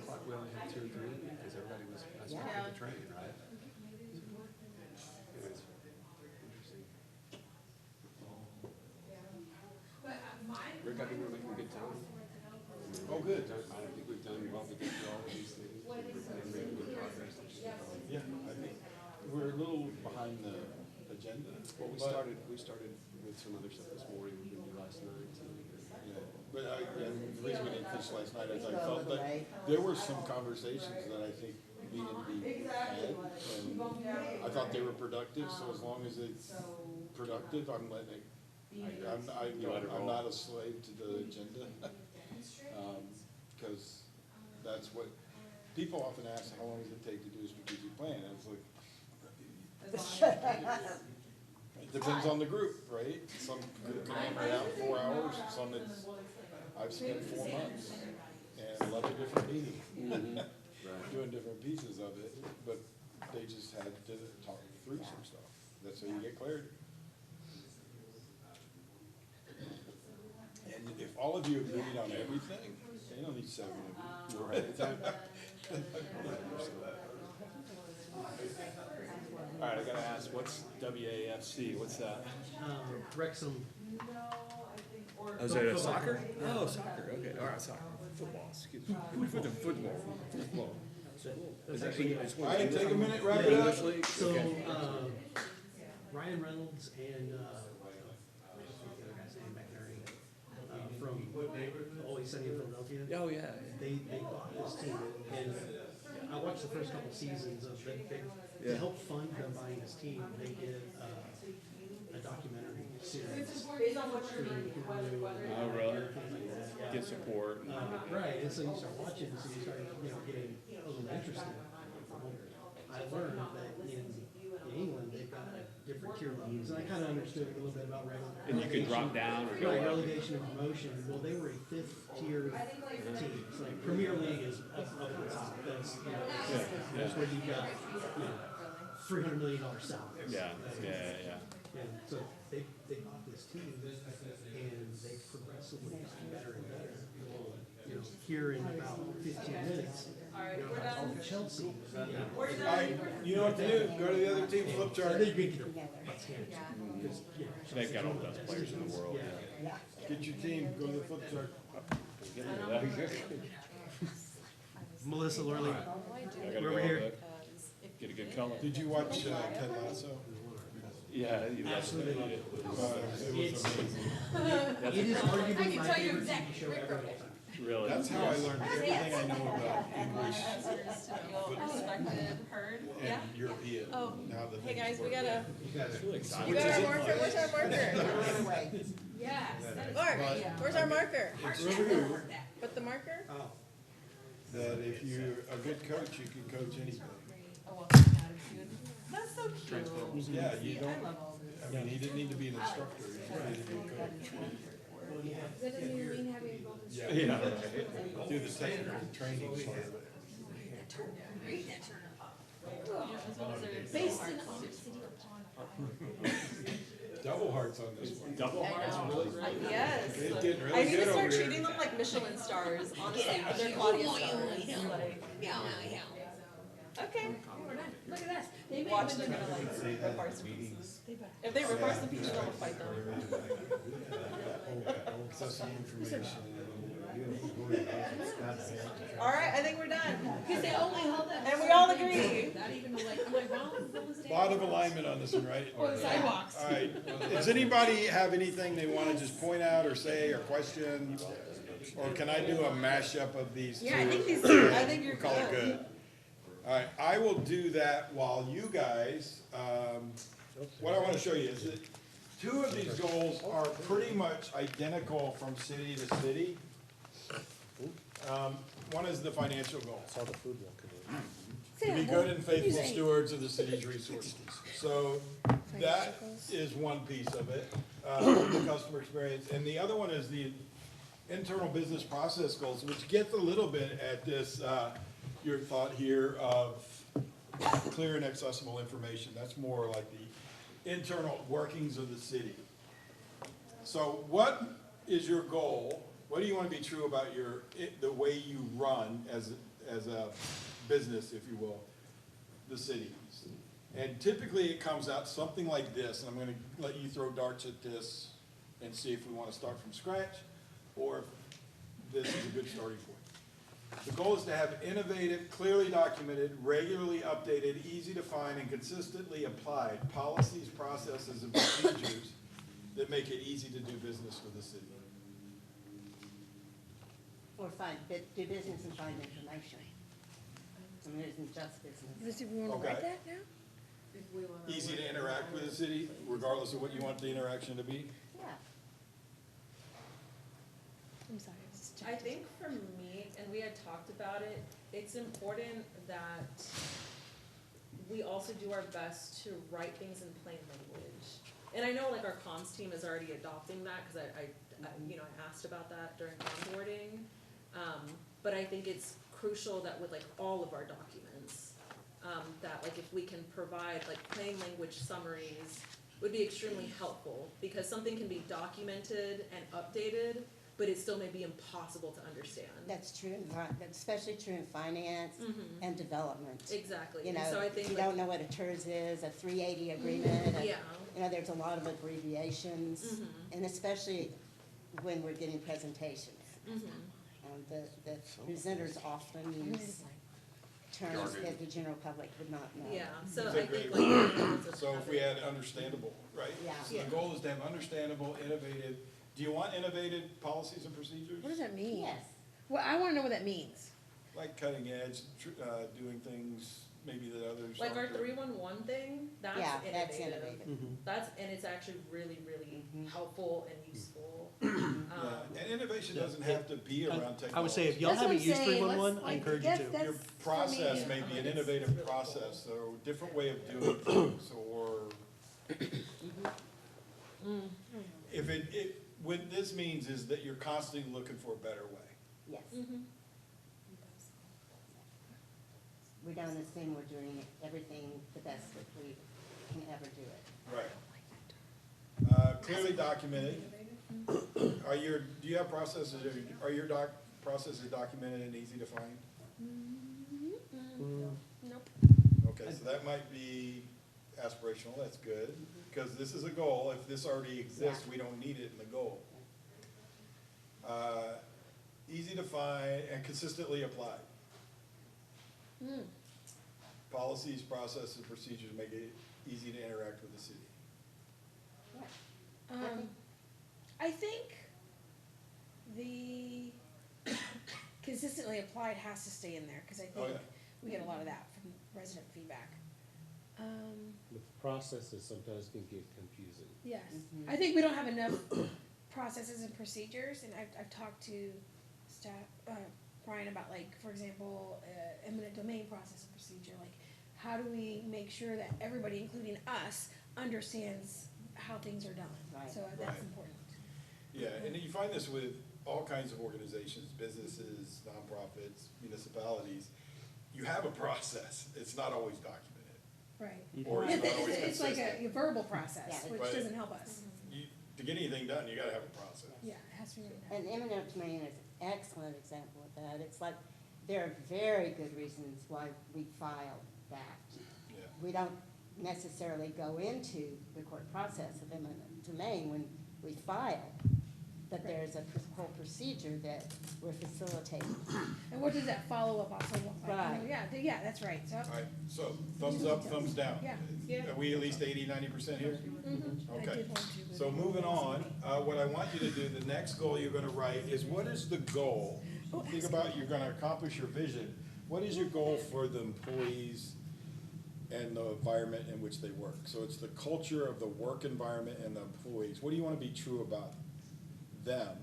o'clock, we only had 2 or 3, because everybody was, stuck with the train, right? Anyways, interesting. Rick, I think we're making good time. Oh, good. I don't think we've done well to get through all of these things. We're making good progress. Yeah, I think we're a little behind the agenda. Well, we but- started with some other stuff this morning, we did last night, so. Yeah, but and the reason we didn't finish last night is I felt that there were some conversations that I think needed to be had. And I thought they were productive, so as long as it's productive, I'm letting it I'm not a slave to the agenda. Because that's what, people often ask, how long does it take to do a strategic plan? And it's like, it depends on the group, right? Some group can hammer it out in 4 hours, some it's, I've spent 4 months and 11 different meetings doing different pieces of it, but they just had to talk through some stuff. That's how you get clarity. And if all of you agreed on everything, they don't need 7 of you. All right, I gotta ask, what's WAFC? What's that? Wrexham. Oh, is that soccer? Oh, soccer, okay, all right, soccer. Football, excuse me. Football. Is that English? Ryan, take a minute, wrap it up. English league? So, Okay. Ryan Reynolds and, the other guy's name, McNary, from Always Sunny in Philadelphia. Oh, yeah. They bought this team, and I watched the first couple seasons of it. To help fund them buying this team, they did a documentary series. Oh, really? Get support. Right, and so you start watching, so you start, getting a little interested. I learned that in England, they've got different tier levels, and I kind of understood a little bit about relegation. And you could drop down or go Right, up. relegation and promotion. Well, they were a 5th tier team. It's like Premier League is up at the top. That's where you got, $300 million salary. Yeah. And so they bought this team, and they progressively got better and better. Here in about 15 minutes, that's all Chelsea. All right, you know what to do, go to the other team, flip chart. They're good to go. So they've got all the best players in the world. Get your team, go to the flip chart. Melissa Lurley, I gotta we're go over here. look. Get a good color. Did you watch Ted Lasso? Yeah, you Absolutely. It was amazing. It is arguably my favorite TV show ever. Really? That's how I learned everything I know about English Respected, heard, yeah? and European. Oh, How the hey things guys, we work. gotta, It's really exciting. you got our marker, where's our marker? Anyway, Yes. Mark, where's our marker? It's true Put the marker? that if you're a good coach, you can coach anybody. Oh, well, attitude. That's so cute. Yeah, you I don't, love all this. I mean, he didn't need to be an instructor, he just needed to be a coach. That doesn't mean having a golden Yeah, Yeah, right. do the technical training part of it. Based in City upon. Double hearts on this one. Double hearts, really? Yes. It's getting I really need good to over start here. treating them like Michelin stars, honestly, they're Claudia stars, like. Okay. We're done. Look at us. They made Watch, it they're look gonna good. like reverse the pieces. If they reverse the pieces, I'm gonna fight them. Accessible information. Alright, I think we're done. Because they only hold that. And we all agree. Not even like, I'm like, well, Lot of alignment on this one, right? Or the sidewalks. All right, does anybody have anything they wanna just point out or say or question? Or can I do a mashup of these two? Yeah, I think these, I think you're Call it good. good. All right, I will do that while you guys, what I wanna show you is that two of these goals are pretty much identical from city to city. One is the financial goal. Saw the food walk in. To be good and faithful stewards of the city's resources. So that is one piece of it, the customer experience. And the other one is the internal business process goals, which gets a little bit at this, your thought here of clear and accessible information. That's more like the internal workings of the city. So what is your goal? What do you want to be true about the way you run as a business, if you will, the city? And typically it comes out something like this, and I'm going to let you throw darts at this and see if we want to start from scratch or if this is a good starting point. The goal is to have innovative, clearly documented, regularly updated, easy to find, and consistently applied policies, processes, and procedures that make it easy to do business with the city. or do business and find information. I mean, it isn't just business. Do we want to Okay. write that now? Easy to interact with the city, regardless of what you want the interaction to be. Yeah. I'm sorry. I think for me, and we had talked about it, it's important that we also do our best to write things in plain language. And I know like our comms team is already adopting that, cause I asked about that during onboarding. But I think it's crucial that with like all of our documents, that like if we can provide like plain language summaries would be extremely helpful, because something can be documented and updated, but it still may be impossible to understand. That's true, that's especially true in finance and development. Exactly. You And so know, I think you like, don't know what a TERS is, a 380 agreement. yeah. You know, there's a lot of abbreviations, and especially when we're getting presentations. The presenters often use terms that the general public would not know. Yeah, so That's I a think great like. So if we had understandable, right? Yeah. So the goal is to have understandable, innovative, do you want innovative policies and procedures? What does that mean? Yes. Well, I wanna know what that means. Like cutting edge, doing things maybe that others Like our aren't doing. 311 thing, that's Yeah, innovative. that's innovative. That's, and it's actually really, really helpful and useful. Yeah, and innovation doesn't have to be around technology. I would say if y'all That's what haven't I'm used saying. 311, Let's, I like, encourage you that's- to. that's Your for me. process may be an innovative process, or a different way of doing things, or what this means is that you're constantly looking for a better way. Yes. We don't assume we're doing everything the best that we can ever do it. Right. Clearly documented. Do you have processes, are your processes documented and easy to find? Nope. Okay, so that might be aspirational, that's good, because this is a goal. If this already exists, we don't need it in the goal. Easy to find and consistently applied. Policies, processes, procedures make it easy to interact with the city. I think the consistently applied has to stay in there, cause I Oh, think yeah. we get a lot of that from resident feedback. The processes sometimes can get confusing. Yes, I think we don't have enough processes and procedures, and I've talked to staff, Brian about like, for example, eminent domain process and procedure, like, how do we make sure that everybody, including us, understands how things are done? Right. So that's Right. important. Yeah, and you find this with all kinds of organizations, businesses, nonprofits, municipalities. You have a process, it's not always documented. Right. Or it's not always It's like consistent. a verbal process, Yeah. which Right. doesn't help us. To get anything done, you gotta have a process. Yeah, it has to be written down. And eminent domain is an excellent example of that. It's like, there are very good reasons why we filed that. Yeah. We don't necessarily go into the court process of eminent domain when we file, but there's a whole procedure that we're facilitating. And what does that follow-up also look like? Right. Yeah, that's right, so. All right, so thumbs up, thumbs down. Yeah. Are we at least 80-90% here? I Okay. did want to, but- So moving on, what I want you to do, the next goal you're gonna write is, what is the goal? Think about, you're gonna accomplish your vision. What is your goal for the employees and the environment in which they work? So it's the culture of the work environment and the employees. What do you wanna be true about them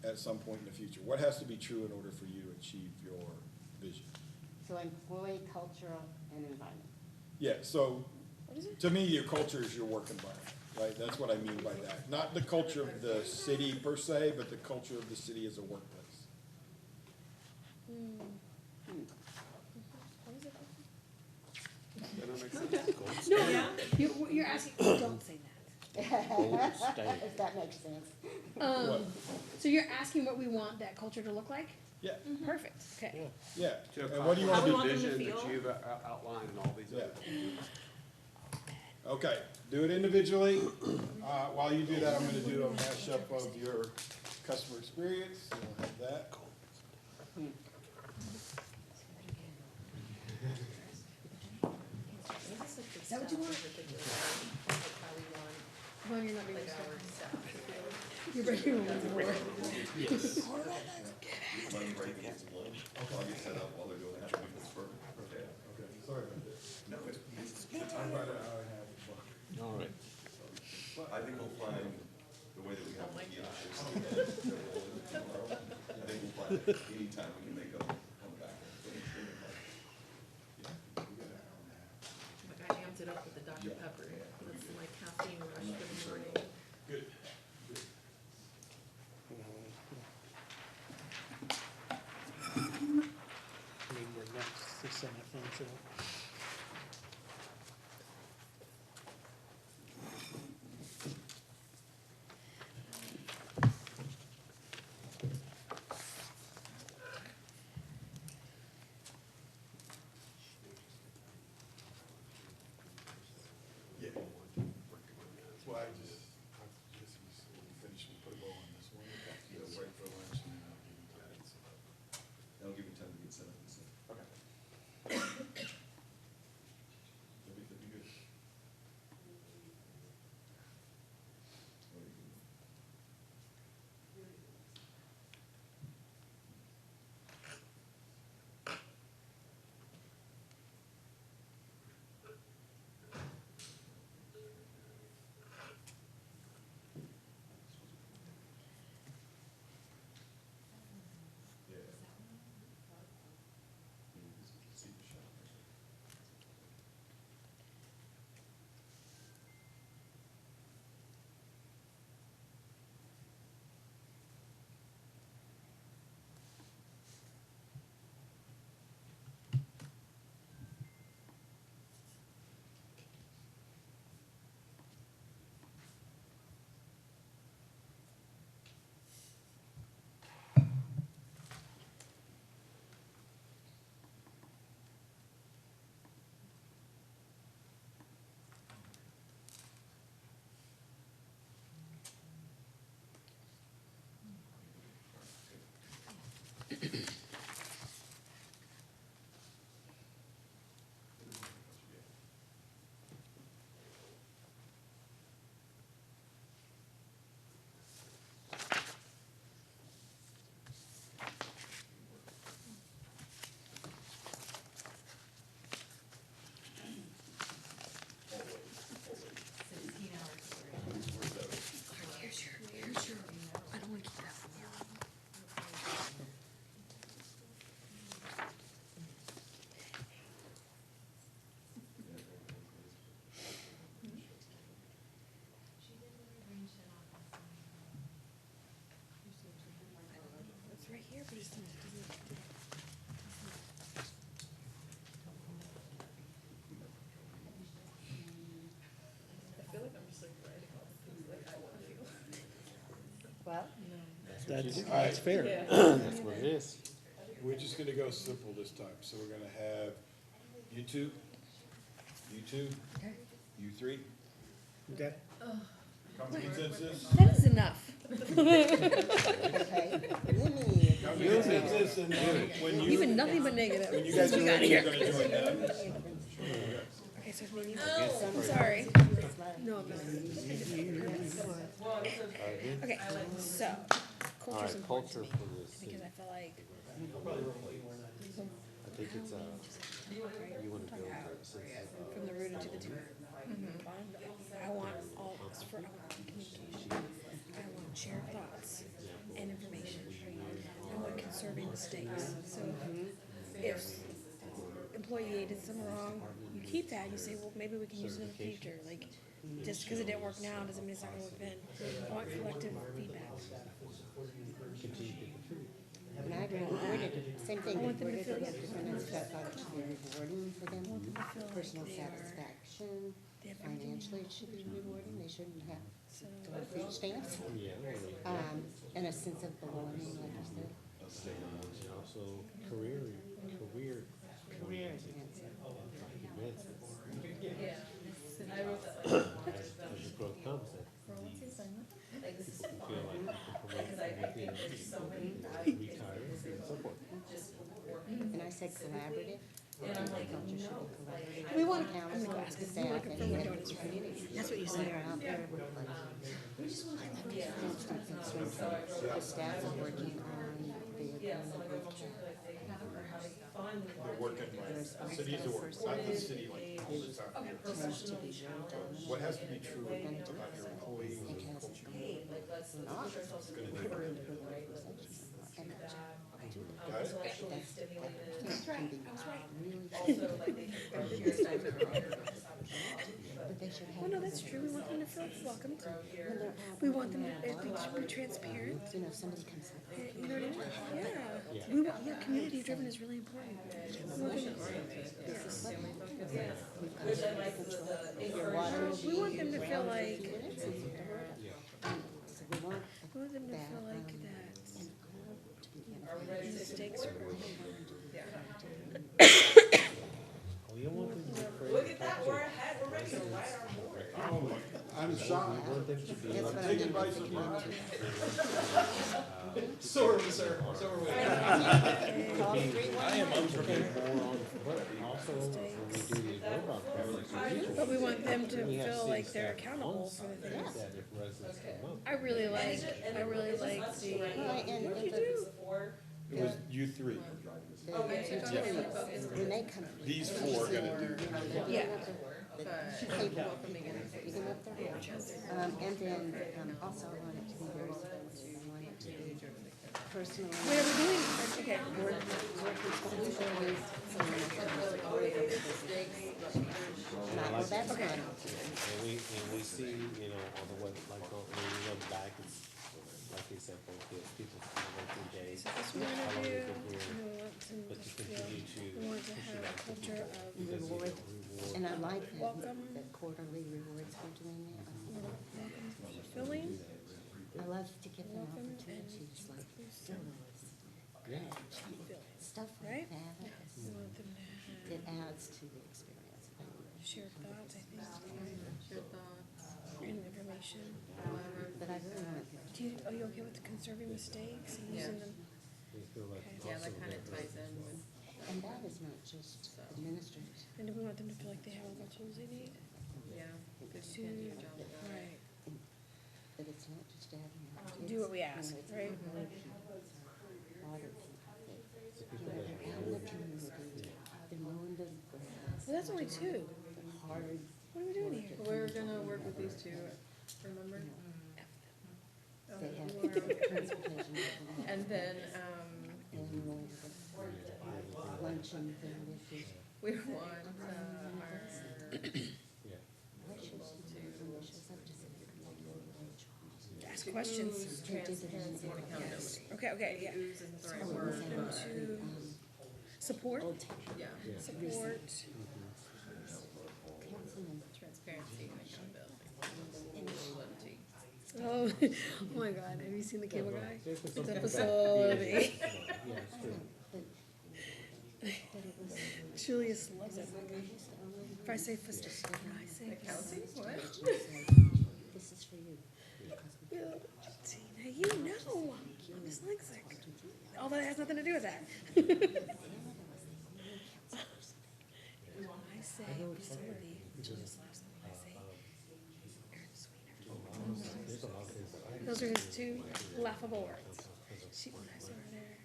at some point in the future? What has to be true in order for you to achieve your vision? So employee, cultural, and environment. Yeah, so, What is it? to me, your culture is your work environment, right? That's what I mean by that. Not the culture of the city per se, but the culture of the city as a workplace. No, you're asking, don't say that. If that makes sense. What? So you're asking what we want that culture to look like? Yeah, Perfect, okay. yeah. To And what do you How we want to want do? them to Vision that feel? you've outlined and all these Yeah. other things. Okay, do it individually. While you do that, I'm gonna do a mashup of your customer experience. So we'll have that. Is that what you want? Well, you're not being You're breaking rules. I'll get set up while they're doing that. Okay. Okay, sorry about this. No, it's, I'm about an hour and a half. All right. I think we'll find the way that we have to Anytime we can make a comeback. Like I amped it up with the Dr. Pepper. That's my caffeine rush for the morning. Good. I mean, we're next to Senate Central. Yeah. Well, I just finish, we'll put a bow on this one. We'll break for lunch and then I'll give you that. That'll give me time to get set up and stuff. Okay. That'd be good. Yeah. See the shot. I don't wanna keep that from you. It's right here, but it's not, I feel like I'm just like writing all the things like I want to feel. Well, That's fair. That's what it is. We're just gonna go simple this time, so we're gonna have you two, you three, Okay. come to consensus. that is enough. okay, Mimi, Come to consensus, and then when You've you, been nothing but negative. when you guys are since we got ready, here. you're gonna join them. Okay, so it's me and you. I'm sorry. No, I'm not. Okay, so, All culture's right, important to culture me, for the city. because I feel like, I think it's, you wanna build a sense of, from the rooted to the tutor. I want all, I want communication, I want shared thoughts and information. I want conserving mistakes, so if employee A did something wrong, you keep that, you say, well, maybe we can use it in the future, like, just because it didn't work now doesn't mean it's not gonna work then. I want collective feedback. and I rewarded, same thing, rewarded the different stuff, like to be rewarding for them, personal satisfaction, financially it should be rewarding, they shouldn't have to go food stamps. yeah, And a sense of belonging, like you said. and also career Advancement. advancements. Yeah. I wrote that. As the growth comes, that Like, this is people feel like they can promote because I think within, there's so many retire, and so forth. just working. And I said collaborative. And I'm like, Culture should no, be like, collaborative. We want, Council, I'm gonna go ask the him, staff, we're looking and for the donuts for you. community. That's what you When said. they're out there, we're like, yeah. the staff is working on the Yeah, so like, economic I'm like, they are having fun. They're working like, cities are working, not the city like all the time. Professionally challenged. What has to be true about your employees and culture? Hey, like, let's push ourselves to the Gonna river. differ. Right, let's do that. do that. That's Especially stimulated. That's right. Really, Also, like, they can grow here, stipend or other jobs, but they should have. Well, no, that's true. We want them to feel welcomed. When they're out We want them working to out, be transparent. you know, if somebody comes up. You know what I mean? Yeah. We want, yeah, community driven is really important. We want them, which I like the encouragement. we want them to feel like, So we want we want them to feel like that mistakes are We don't want them to be afraid. Look at that, we're ahead, we're ready to write our board. I'm shocked. We want them to be. That's what I Taken mean. by surprise. So are we, sir, so are we. I am unprepared. But also, when we do these robot projects, But we want them to we have feel seen like they're staff accountable on for the site things. that if residents come up. I really like the, It was you three. When they come. These four are gonna do. yeah. Capable of being up there. And then, also I want it to be very sensitive. I want it to be personal. Wait, are we doing, okay. Well, that's Okay. not. And we see, you know, on the web, like, when we look back, it's, like they said, people working days. That's what we how want long to do. they've been here, We want them but to to feel, continue to we want to push have it a out to culture people. of Because, you know, Reward. reward. And I like that, Welcome. the quarterly rewards for doing that. fulfilling. I love to give them Welcome and opportunities like dinners, Yeah. stuff Right? like that. We want them to have It adds to the experience. shared thoughts, I think, Shared thoughts, and information. But I really want them Do you, are you okay with conserving mistakes and using them? They feel like Okay. yeah, that also kind of they're- ties in with, and that is not just administrators. And do we want them to feel like they have all the tools they need yeah, because to, you can't do your job without it. right, But it's not just adding. do what we ask, right? A lot of people that, you know, they're out in the community, they're mowing the grass. Well, that's only two. They're hard. What are we doing here? We're gonna work with these two, remember? They have You are- transportation. And then, Annual luncheon thing this is. we want, our, Yeah. What shows up to say? Ask questions. ooze transparency and accountability. Okay, okay, yeah. Ooze isn't the right Oh, word, is that but, To support, yeah, support, Councilman, transparency and accountability. Validity. oh, oh my God, have you seen the cable guy? It's episode 8. Yeah, it's true. but it was. Julius loves it. If I say Fister, I say Accounting, what? This is for you. Yeah. See, now you know, I'm dyslexic. Although it has nothing to do with that. I say facility, Julius laughs at me, I say Aaron Sweeter. There's a lot of things that I, Those are his two laughable words. She, when I saw her there,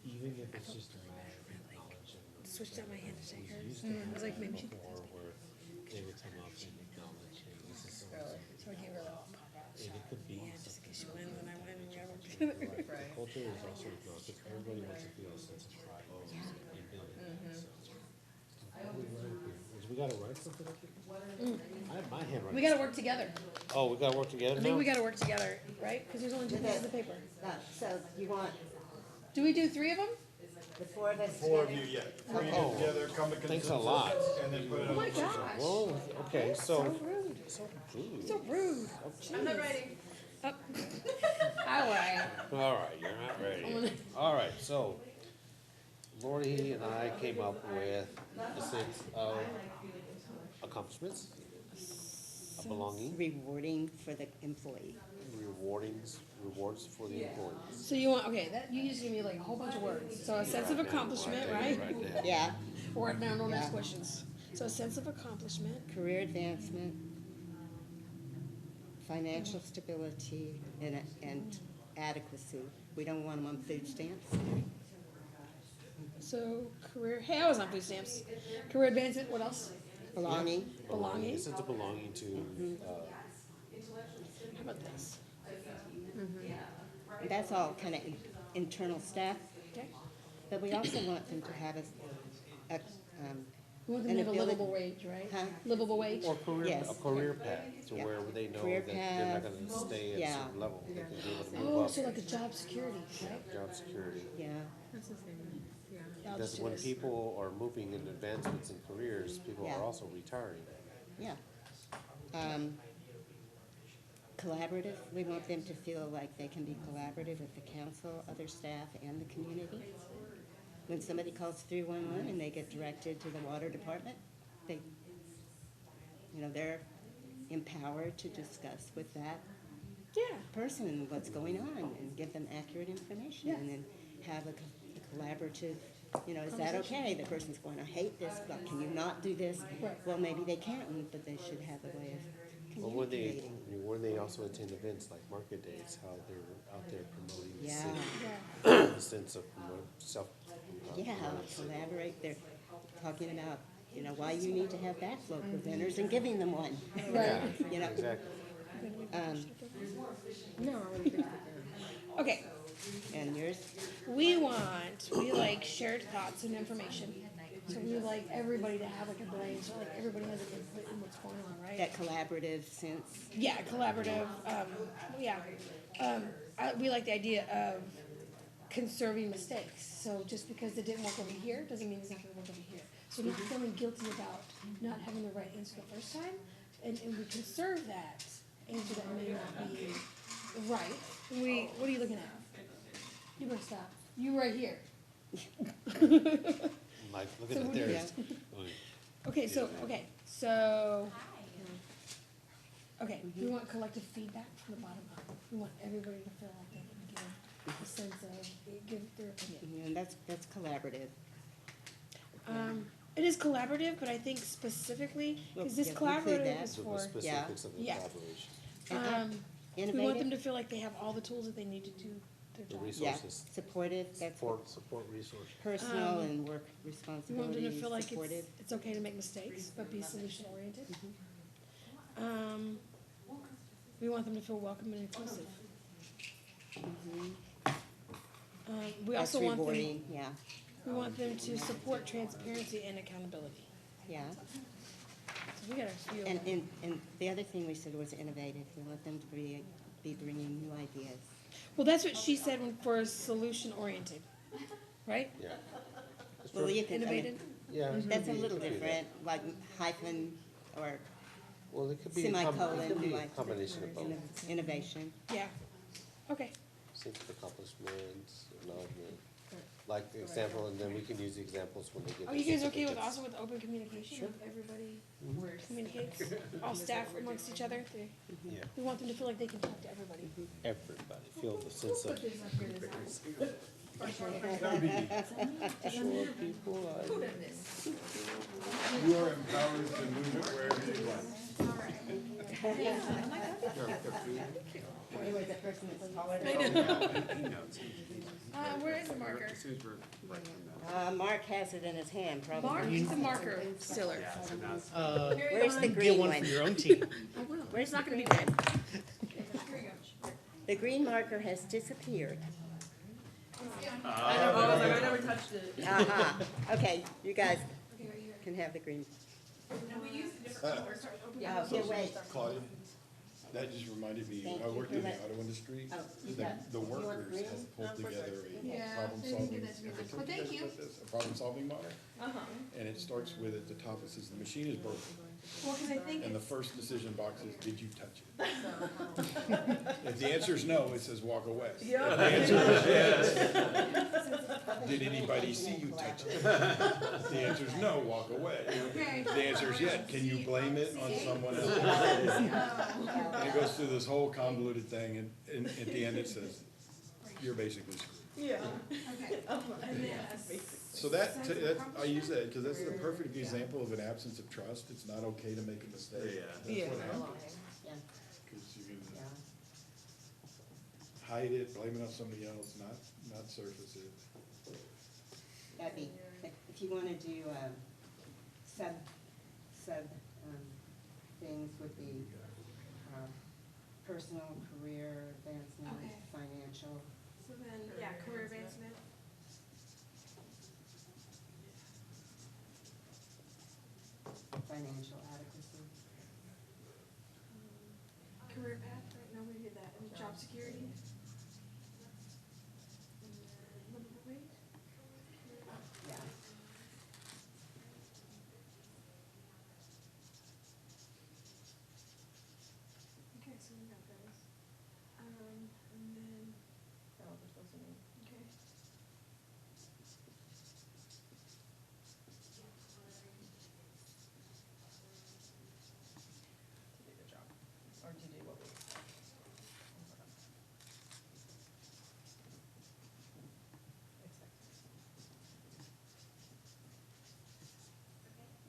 even if it's just a matter of knowledge and switched out my hand to shake her. used to I was like, maybe she could before where they would come up and acknowledge, hey, this is so and so. So I gave her a little pop out And it could be, hand just in case she wins and I win and we gotta work together. Right. culture is also not, because everybody wants to feel a sense of pride in building it, so. We gotta write something up here? I have my handwriting. We gotta work together. Oh, we gotta work together I now? think we gotta work together, right? Cause there's only two pieces of paper. So you want Do we do 3 of them? the four of us Four of together? you, yeah. Bring it together, come to consensus. Thanks a lot. And then put it Oh on. my gosh. Whoa, okay, So so, rude. so rude. So rude. I'm not writing. Oh. Alright. All right, you're not ready. All right, so Lori and I came up with a sense of accomplishments, a belonging, Rewarding for the employee. rewards for the employees. So you want, okay, that, you just give me like a whole bunch of words. So a sense of accomplishment, right? Right there. Yeah. Or write down, don't ask Yeah. questions. So a sense of accomplishment, Career advancement, financial stability, and adequacy. We don't want them on food stamps. so career, hey, I was on food stamps. Career advancement, what else? Belonging. Belonging. A sense of belonging to, How about this? That's all kind of internal stuff. Okay. But we also want them to have We want them an to have a ability. livable wage, right? Huh? Livable wage? Or Yes. a career path, to Yeah. where they know Career that they're not path. gonna stay at a Yeah. certain level, they can be able to move Oh, up, so like a job security, right? job security. Yeah, I'll Because just do when this. people are moving in advancements in careers, people Yeah. are also retiring. yeah. Collaborative, we want them to feel like they can be collaborative with the council, other staff, and the community. When somebody calls 311 and they get directed to the water department, they, they're empowered to discuss with that Yeah. person what's going on and give them accurate information Yeah. and then have a collaborative, is that okay? The person's going, I hate this, but can you not do this? Right. Well, maybe they can't, but they should have a way of Well, communicating. when they also attend events like market days, how they're out there promoting the Yeah. city, Yeah. the sense of self. Yeah, collaborate, they're talking about, why you need to have backflow preventers and giving them one. Right. Exactly. No. Okay, And yours, we like shared thoughts and information. So we like everybody to have like a brain, so like everybody has an input in what's going on, right? that collaborative sense. Yeah, collaborative, we like the idea of conserving mistakes. So just because it didn't work over here, doesn't mean it's not gonna work over here. So not feeling guilty about not having the right answer the first time, and we conserve that answer that may not be right. What are you looking at? You better stop. You right here. Like, look So at what do you- theirs. Okay, so, we want collective feedback from the bottom up. We want everybody to feel like they can give a sense of, give their opinion. And that's collaborative. It is collaborative, but I think specifically, because this Yeah, we include collaborative that. is The for, specifics of the Yeah. collaboration, we want them Innovative, to feel like they have all the tools that they need to do their the job. yeah, resources, supportive, that's support resources. personal and work We want them to responsibilities, feel like supportive. it's okay to make mistakes, but be solution oriented. We want them to feel welcome and inclusive. We That's also want them, rewarding, yeah, we want them to support transparency and accountability. yeah. So we got a few. And the other thing we said was innovative. We want them to be bringing new ideas. Well, that's what she said for solution oriented, right? Yeah. Well, you can, I mean, Innovative? Yeah. it that's a could be- little it could be that. different, like hyphen or Well, it could be, it semicolon, could be a like combination of both. innovation. Yeah. Okay. Sense of accomplishments, acknowledgement, like the example, and then we can use the examples when they get. Are their you guys okay with certificates. also with open communication? If everybody communicates, all staff amongst each other? Yeah, We want them to feel like they can talk to everybody. everybody, feel the sense of. Sure, people, You are empowered to move it wherever you want. Anyway, that person that's taller. Where is the marker? Mark has it in his hand, Mark probably. is the marker stiller. Where's the Get green one one? for your own team. Where's the green one? The green marker has disappeared. I never touched it. Okay, you guys can have the green. Yeah. Here, wait. Claudia, that just reminded me, when I Thank you worked for in the that. auto industry, Oh, you the, got- the you want workers green? have pulled together Yeah, a problem they didn't solving, give that to me. have I told Well, you thank guys you. about this? A problem solving model, Uh-huh. and it starts with, at the top, it says, the machine is broken, Well, because I think and the it's, first decision box is, did you touch it? If the answer is no, it says, walk away. If the answer is yes, did anybody see you touch it? If the answer is no, walk away. Okay. If the answer is yes, can you blame it on someone else? And it goes through this whole convoluted thing, and at the end it says, you're basically screwed. Yeah. So that, I use that, because that's the perfect example of an absence of trust. It's not okay to make a mistake. Yeah. That's what happens. Yeah. Because you can Yeah. hide it, blame it on somebody else, not surface it. That'd be, if you wanna do, sub, things would be, personal, career, advancement, Okay. financial. so then, yeah, career advancement. financial adequacy. Career path, right now we did that, and job security. And then livable wage. Yeah. Okay, so we got those. And then, That was supposed to be. okay. To do the job, or to do what we.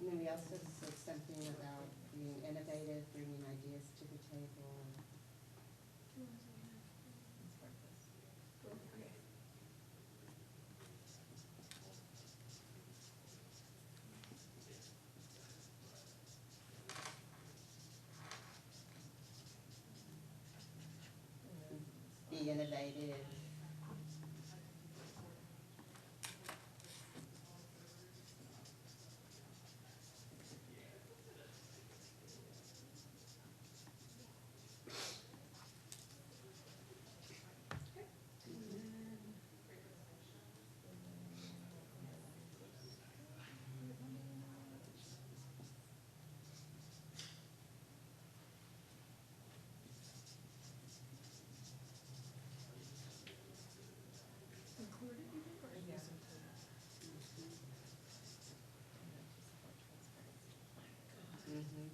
And then we also said something about being innovative, bringing ideas to the table. Okay. Be innovative. Included, you think, or Yeah. just- Mm-hmm.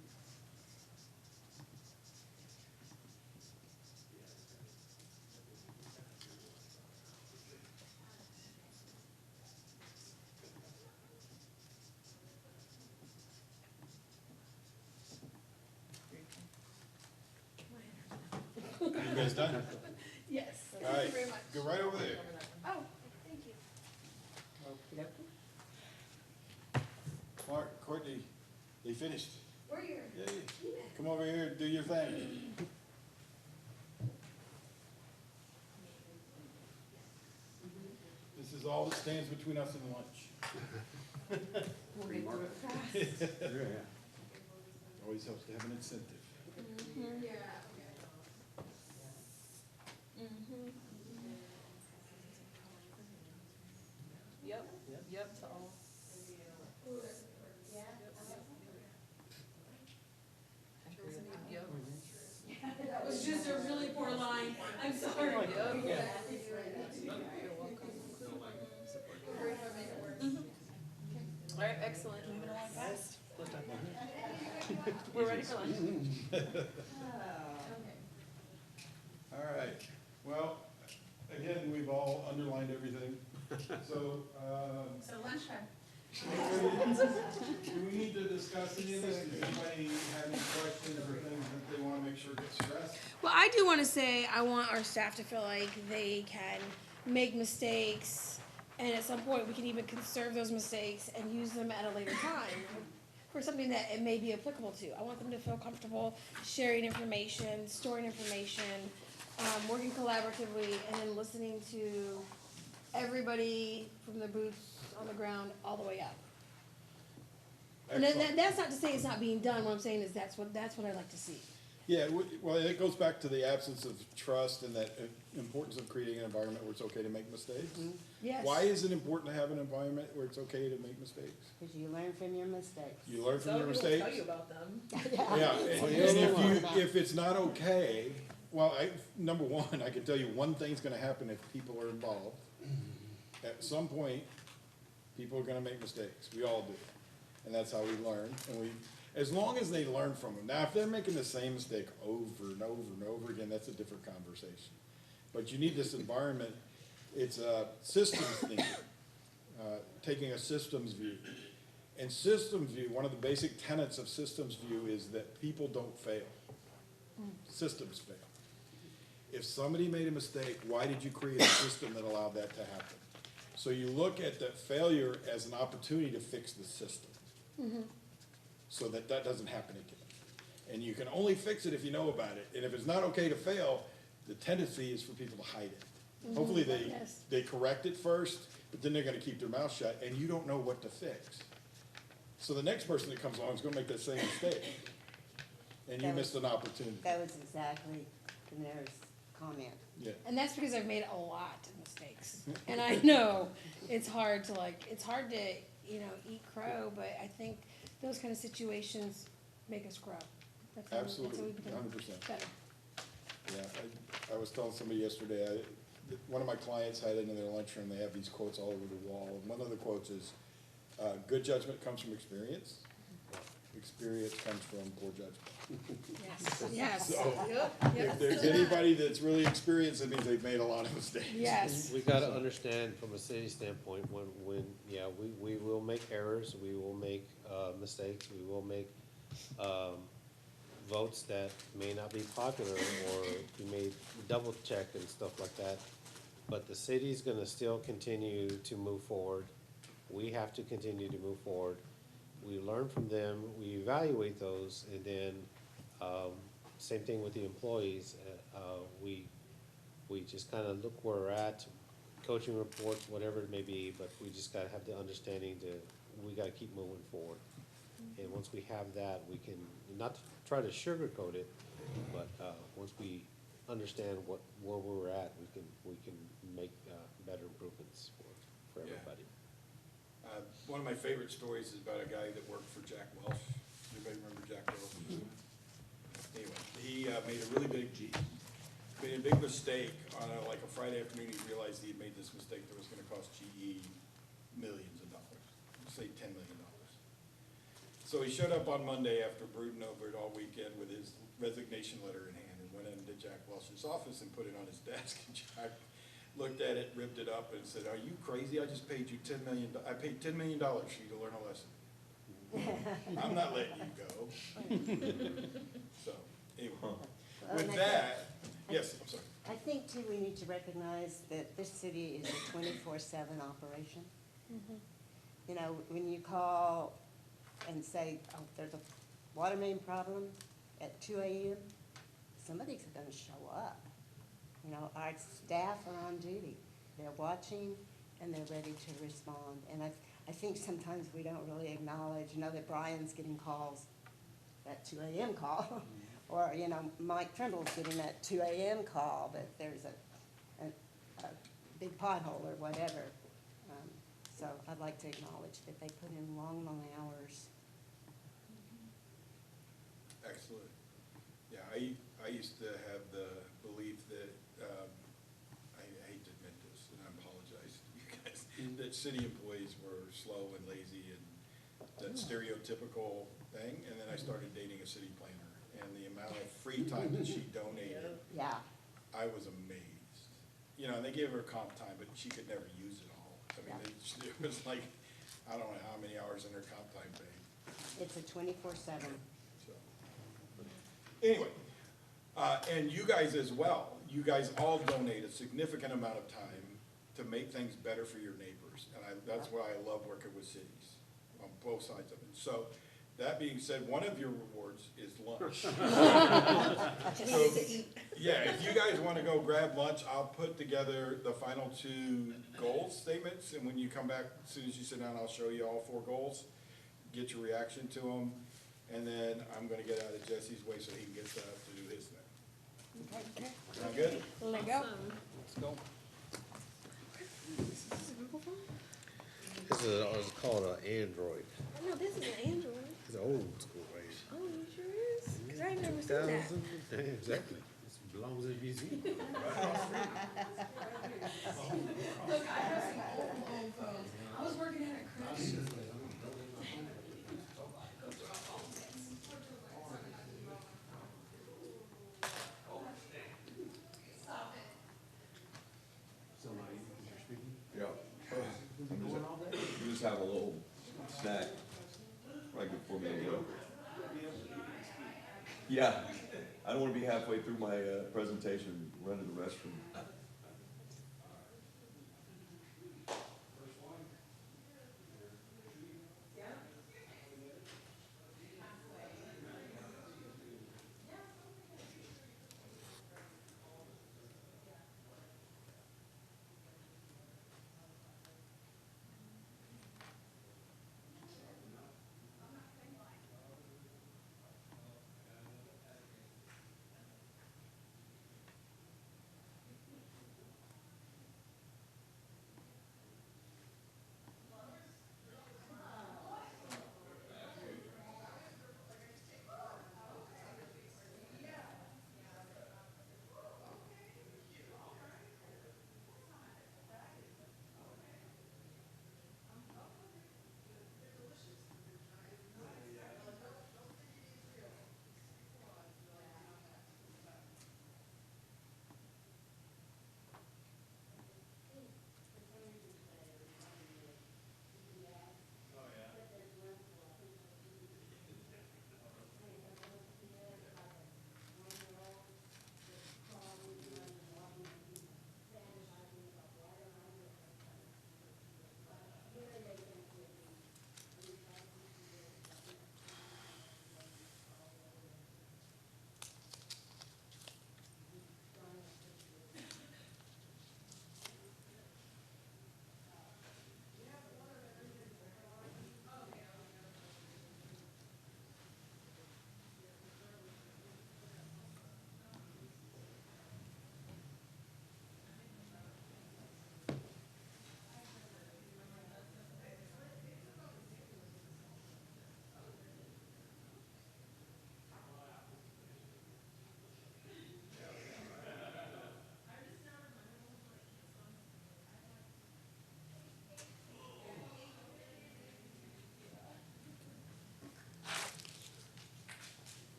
You guys done? Yes, All thank you right, very much. go right over there. Oh, thank you. Okey-dokey. Mark, Courtney, they finished. We're here. Yay. Come over here and do your thing. This is all that stands between us and lunch. We'll get through it fast. Always helps to have an incentive. Yeah. Yep, to all. Yep. That was just a really poor line. I'm sorry. Yep. All right, excellent, moving along fast. We're ready for lunch. All right, well, again, we've all underlined everything, so, So lunchtime. do we need to discuss any of this? Does anybody have any questions or things that they wanna make sure get stressed? Well, I do want to say I want our staff to feel like they can make mistakes, and at some point we can even conserve those mistakes and use them at a later time for something that it may be applicable to. I want them to feel comfortable sharing information, storing information, working collaboratively, and then listening to everybody from the boots on the ground all the way up. And then Excellent. that's not to say it's not being done. What I'm saying is that's what I'd like to see. Yeah, well, it goes back to the absence of trust and that importance of creating an environment where it's okay to make mistakes. Yes. Why is it important to have an environment where it's okay to make mistakes? Because you learn from your mistakes. You learn from So your we will mistakes. tell you about them. Yeah, and if it's not okay, well, number one, I can tell you one thing's gonna happen if people are involved. At some point, people are gonna make mistakes, we all do, and that's how we learn, and as long as they learn from them. Now, if they're making the same mistake over and over and over again, that's a different conversation. But you need this environment, it's systems thinking, taking a systems view. And systems view, one of the basic tenets of systems view is that people don't fail. Systems fail. If somebody made a mistake, why did you create a system that allowed that to happen? So you look at the failure as an opportunity to fix the system. So that doesn't happen again. And you can only fix it if you know about it. And if it's not okay to fail, the tendency is for people to hide it. Hopefully Yes. they correct it first, but then they're gonna keep their mouth shut, and you don't know what to fix. So the next person that comes along is gonna make that same mistake. And you That missed an opportunity. That was exactly the mayor's comment. Yeah. And that's because I've made a lot of mistakes. And I know it's hard to eat crow, but I think those kind of situations make us grow. That's how we Absolutely, become 100%. better. Yeah, I was telling somebody yesterday, one of my clients had it in their lunchroom, they have these quotes all over the wall, and one of the quotes is, good judgment comes from experience, experience comes from poor judgment. Yes, yes. So, Yep, if yep. there's anybody that's really experienced, it means they've made a lot of mistakes. Yes. We gotta understand from a city standpoint, we will make errors, we will make, mistakes, we will make, votes that may not be popular, or we may double check and stuff like that. But the city's gonna still continue to move forward. We have to continue to move forward. We learn from them, we evaluate those, and then, same thing with the employees. We just kinda look where we're at, coaching reports, whatever it may be, but we just gotta have the understanding we gotta keep moving forward. And once we have that, we can, not to try to sugarcoat it, but, once we understand where we're at, we can make, better improvements for Yeah. everybody. One of my favorite stories is about a guy that worked for Jack Welch. Anybody remember Jack Welch? Anyway, he made a really made a big mistake on like a Friday afternoon. He realized he had made this mistake that was gonna cost GE millions of dollars, say $10 million. So he showed up on Monday after brooding over it all weekend with his resignation letter in hand, and went into Jack Welch's office and put it on his desk. And Jack looked at it, ripped it up, and said, "Are you crazy? I just paid you $10 million. I paid $10 million for you to learn a lesson. I'm not letting you go." So, anyway, with that, yes, I'm sorry. I think too, we need to recognize that this city is a 24/7 operation. You know, when you call and say, oh, there's a water main problem at 2 AM, somebody's gonna show up. You know, our staff are on duty. They're watching and they're ready to respond. And I think sometimes we don't really acknowledge, you know, that Brian's getting calls, that 2 AM call. Or, you know, Mike Trimble's getting that 2 AM call that there's a big pothole or whatever. So I'd like to acknowledge that they put in long, long hours. Excellent. Yeah, I used to have the belief that, I hate to admit this, and I apologize to you guys, that city employees were slow and lazy and that stereotypical thing. And then I started dating a city planner, and the amount of free time that she donated, Yeah. I was amazed. You know, and they gave her comp time, but she could never use it all. I mean, it was like, I don't know how many hours in her comp time thing. It's a 24/7. So, anyway, and you guys as well, you guys all donate a significant amount of time to make things better for your neighbors. And that's why I love working with cities, on both sides of it. So, that being said, one of your rewards is lunch. So, yeah, if you guys wanna go grab lunch, I'll put together the final 2 goal statements, and when you come back, as soon as you sit down, I'll show you all 4 goals, get your reaction to them, and then I'm gonna get out of Jesse's way so he can get to do his thing. Okay, Sound good? let go. Let's go. This is called an Android. No, this is an Android. It's old school, right? Oh, you sure is? Cause I ain't never seen that. Yeah, exactly. This belongs in a museum. Look, I have some old phones. I was working at a cruise ship. Yeah. You just have a little snack right before me to go. Yeah, I don't wanna be halfway through my, presentation, run to the restroom.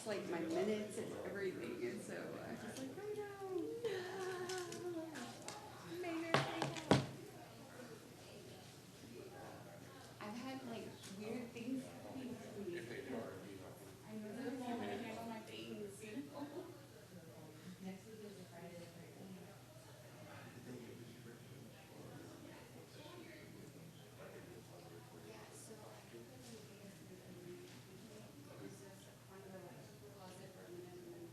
lost like my minutes and everything, and so I was just like, oh no. Made her freak out. I've had like weird things happen to me. I don't know how to handle my things. Next week is a Friday the 13th. Closet for a minute and then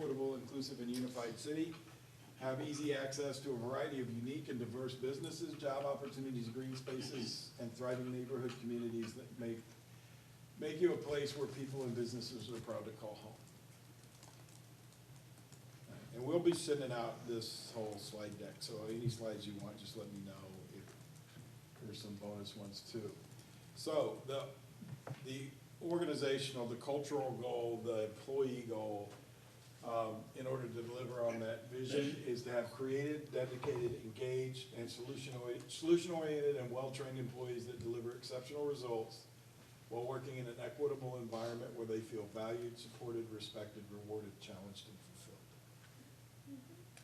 equitable, inclusive, and unified city, have easy access to a variety of unique and diverse businesses, job opportunities, green spaces, and thriving neighborhood communities that make you a place where people and businesses are proud to call home. And we'll be sending out this whole slide deck, so any slides you want, just let me know if there's some bonus ones too. So the organizational, the cultural goal, the employee goal, in order to deliver on that vision is to have creative, dedicated, engaged, and solution-oriented and well-trained employees that deliver exceptional results while working in an equitable environment where they feel valued, supported, respected, rewarded, challenged, and fulfilled.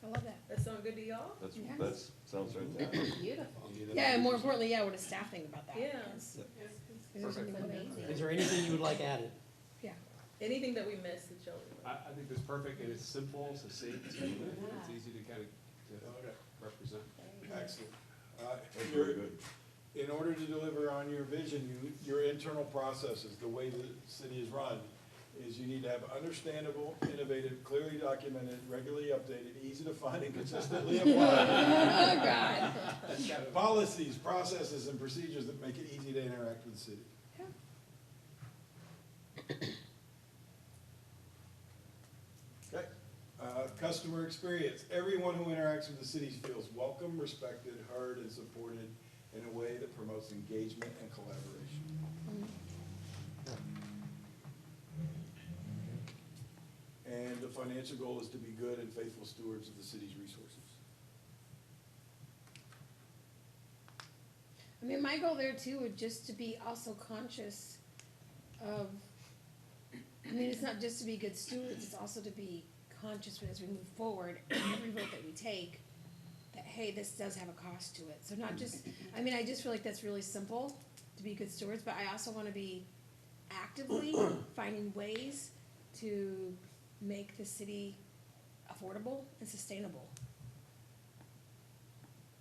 I love that. That sound good to y'all? That's sounds right there. Beautiful. Yeah, and more importantly, yeah, what does staff think about that? Yeah. Because there's something going on. Is there anything you would like added? Yeah. Anything that we missed that y'all? I think that's perfect, and it's simple, succinct, it's easy to kind of, Okay. represent. Excellent. That's very good. In order to deliver on your vision, your internal processes, the way the city is run, is you need to have understandable, innovative, clearly documented, regularly updated, easy to find, and consistently applied Oh, God. policies, processes, and procedures that make it easy to interact with the city. Okay. Customer experience. Everyone who interacts with the city feels welcome, respected, heard, and supported in a way that promotes engagement and collaboration. And the financial goal is to be good and faithful stewards of the city's resources. I mean, my goal there too would just to be also conscious of, I mean, it's not just to be good stewards, it's also to be conscious as we move forward, every vote that we take, that, hey, this does have a cost to it. So not just, I mean, I just feel like that's really simple, to be good stewards, but I also wanna be actively finding ways to make the city affordable and sustainable.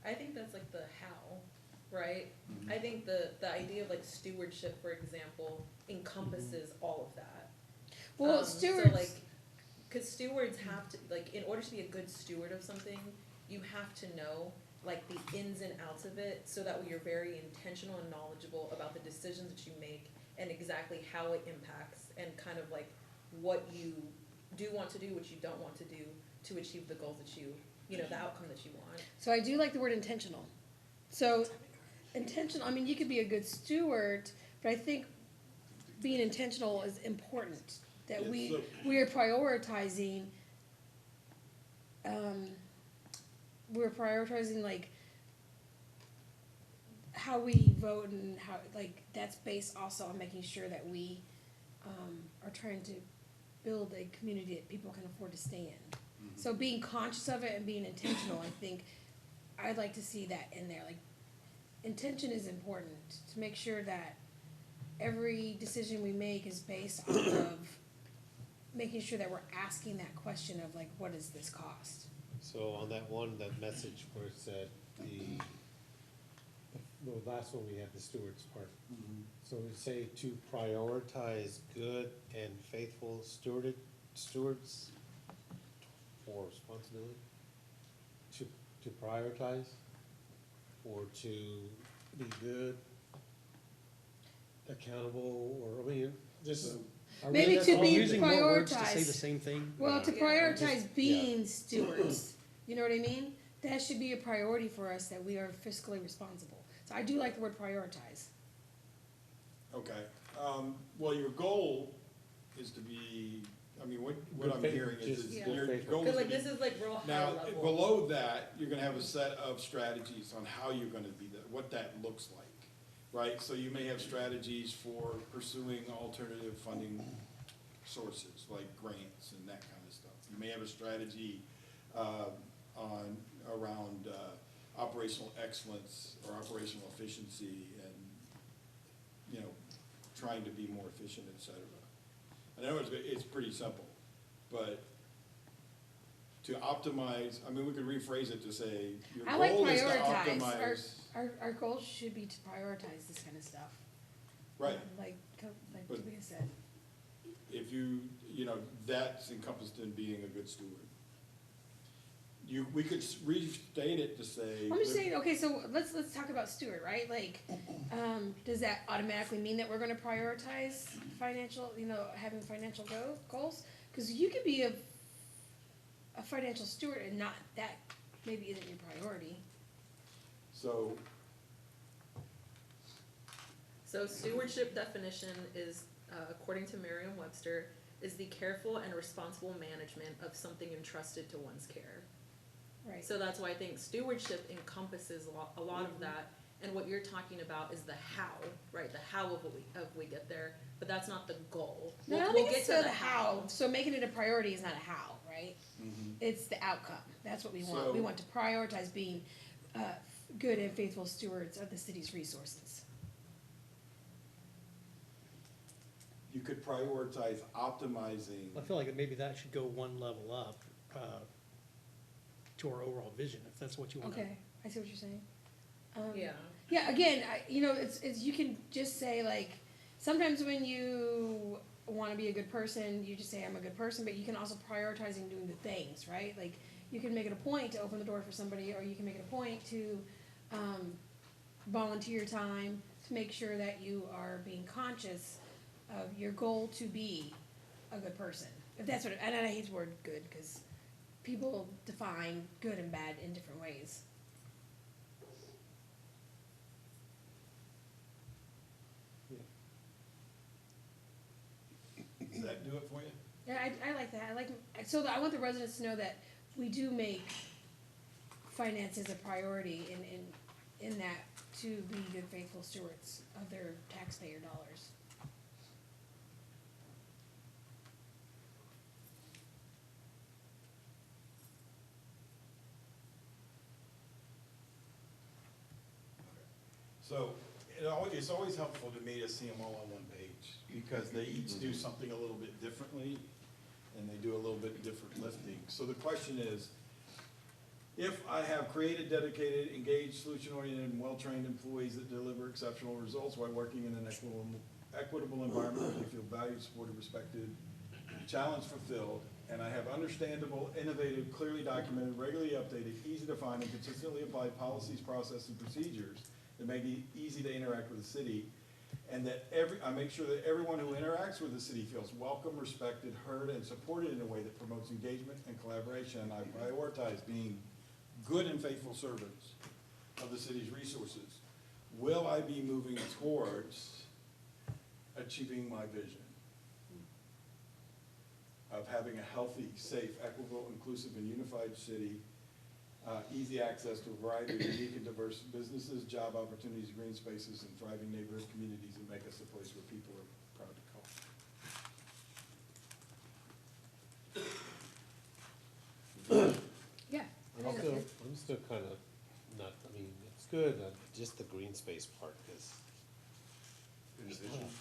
I think that's like the how, right? I think the idea of like stewardship, for example, encompasses all of that. Well, So stewards, like, cause stewards have to, like, in order to be a good steward of something, you have to know like the ins and outs of it, so that way you're very intentional and knowledgeable about the decisions that you make and exactly how it impacts and kind of like what you do want to do, what you don't want to do to achieve the goals that you know, the outcome that you want. so I do like the word intentional. So, intentional, I mean, you could be a good steward, but I think being intentional is important. That Yeah, we so- are prioritizing, we're prioritizing like how we vote and how, like, that's based also on making sure that we, are trying to build a community that people can afford to stay in. So being conscious of it and being intentional, I think, I'd like to see that in there, like, intention is important, to make sure that every decision we make is based off of making sure that we're asking that question of like, what does this cost? So on that one, that message where it said the last one we had, the stewards part. So we say to prioritize good and faithful stewards for responsibility? To prioritize or to be good, accountable, or, I mean, just. are we Maybe just to all be using- Using more words to say prioritized. the same thing? Well, to Yeah. prioritize being stewards, you know what I mean? That should be a priority for us, that we are fiscally responsible. So I do like the word prioritize. Okay, well, your goal is to be, I mean, what I'm Good hearing is, faith, just your good goal Cause is to like be. this is like real high Now, level. below that, you're gonna have a set of strategies on how you're gonna be that, what that looks like, right? So you may have strategies for pursuing alternative funding sources, like grants and that kind of stuff. You may have a strategy, around operational excellence or operational efficiency and, you know, trying to be more efficient, et cetera. I know it's pretty simple, but to optimize, I mean, we could rephrase it to say, your I like goal is to prioritize. optimize. Our goal should be to prioritize this kind of stuff. Right, Like But- Tobias said. if you know, that's encompassed in being a good steward. We could restate it to say. I'm just saying, okay, so let's talk about Stewart, right? Like, does that automatically mean that we're gonna prioritize financial, having financial goals? Cause you could be a financial steward and not, that maybe isn't your priority. So, So stewardship definition is, according to Merriam-Webster, is the careful and responsible management of something entrusted to one's care. Right. So that's why I think stewardship encompasses a lot of that, and what you're talking about is the how, right? The how of we get there, but that's not the goal. No, I don't think it's the how. So making it a priority is not a how, right? It's the outcome. That's what we want. We want to prioritize being good and faithful stewards of the city's resources. you could prioritize optimizing. I feel like maybe that should go one level up, to our overall vision, if that's what you want. Okay, I see what you're saying. Yeah. Yeah, again, it's you can just say like, sometimes when you want to be a good person, you just say I'm a good person, but you can also prioritizing doing the things, right? Like, you can make it a point to open the door for somebody, or you can make it a point to volunteer time to make sure that you are being conscious of your goal to be a good person. If that's what, and I hate the word good, because people define good and bad in different ways. Does that do it for you? Yeah, I like that. So I want the residents to know that we do make finances a priority in that, to be good, faithful stewards of their taxpayer dollars. So it's always helpful to me to see them all on one page, because they each do something a little bit differently, and they do a little bit different lifting. So the question is, if I have created, dedicated, engaged, solution-oriented, and well-trained employees that deliver exceptional results while working in an equitable environment where they feel valued, supported, respected, challenged, fulfilled, and I have understandable, innovative, clearly documented, regularly updated, easy to find, and consistently applied policies, processes, and procedures that make it easy to interact with the city, and that I make sure that everyone who interacts with the city feels welcome, respected, heard, and supported in a way that promotes engagement and collaboration, and I prioritize being good and faithful servants of the city's resources. Will I be moving towards achieving my vision of having a healthy, safe, equitable, inclusive, and unified city, easy access to a variety of unique and diverse businesses, job opportunities, green spaces, and thriving neighborhood communities that make us a place where people are proud to call? Yeah. I'm still kind of not, it's good, just the green space part, because.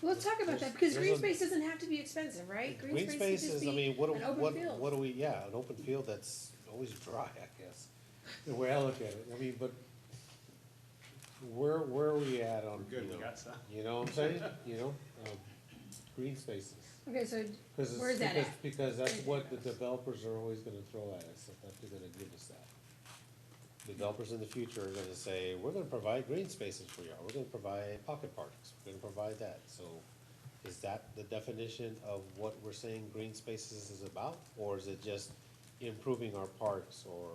Well, let's talk about that, because green space doesn't have to be expensive, right? Green could space just is, be what an open field. do we, an open field that's always dry, I guess, the way I look at it, but where are we at on, Good, we got some. you know what I'm saying, green spaces. Okay, so Because where's that at? Because that's what the developers are always gonna throw at us, if they're gonna give us that. Developers in the future are gonna say, we're gonna provide green spaces for y'all, we're gonna provide pocket parks, we're gonna provide that, so is that the definition of what we're saying green spaces is about? Or is it just improving our parks, or,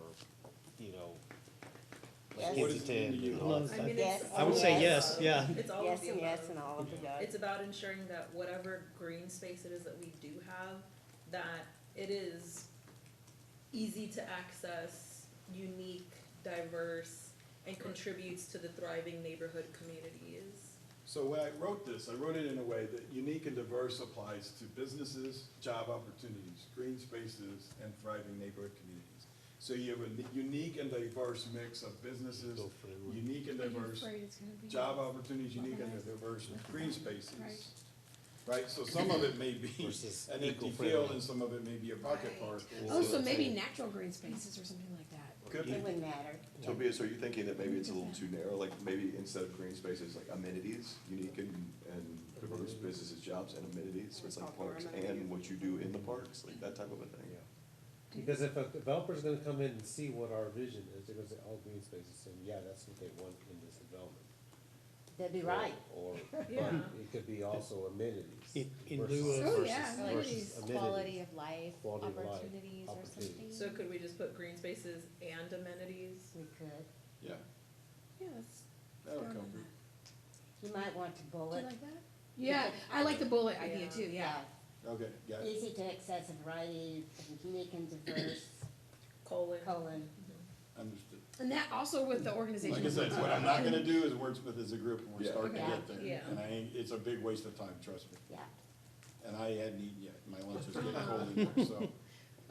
like What does it mean to Kensington you? and all that I stuff? mean, Yes. it's I would say yes, yeah. It's all Yes of the and above. yes and all of the above. It's about ensuring that whatever green space it is that we do have, that it is easy to access, unique, diverse, and contributes to the thriving neighborhood communities. So when I wrote this, I wrote it in a way that unique and diverse applies to businesses, job opportunities, green spaces, and thriving neighborhood communities. So you have a unique and diverse mix of businesses, unique and Are you diverse afraid it's gonna be job opportunities, unique and organized? diverse green spaces. Right. Right, so some of it may be Versus an empty eco-friendly. field and some of it may be a pocket park. Oh, so maybe natural green spaces or something like that. Could It wouldn't matter. Tobias, are you thinking that maybe it's a little too narrow, like maybe instead of green spaces, like amenities, unique and diverse businesses, jobs and amenities, so it's like parks and what you do in the parks, like that type of a thing? Because if a developer's gonna come in and see what our vision is, they're gonna say, all green spaces, and yeah, that's what they want in this development. That'd be right. Or, Yeah. but it could be also amenities. In versus- lieu of- Oh, versus- yeah, versus amenities. Quality of life, Quality of life, opportunities or opportunities. something. So could we just put green spaces and amenities? We could. Yeah, Yeah, that's. that'll come through. You might want to Do you bullet. like that? Yeah, I like the bullet idea too, yeah. Okay, got it. Easy to access, a variety, unique and diverse, Colon. colon. Understood. And that also with the organization. Like I said, what I'm not gonna do is wordsmith as a group when we're Yeah. starting to Okay. get there. Yeah. And I ain't, it's a big waste of time, trust me. Yeah. And I hadn't eaten yet, my lunch is getting cold in here, so.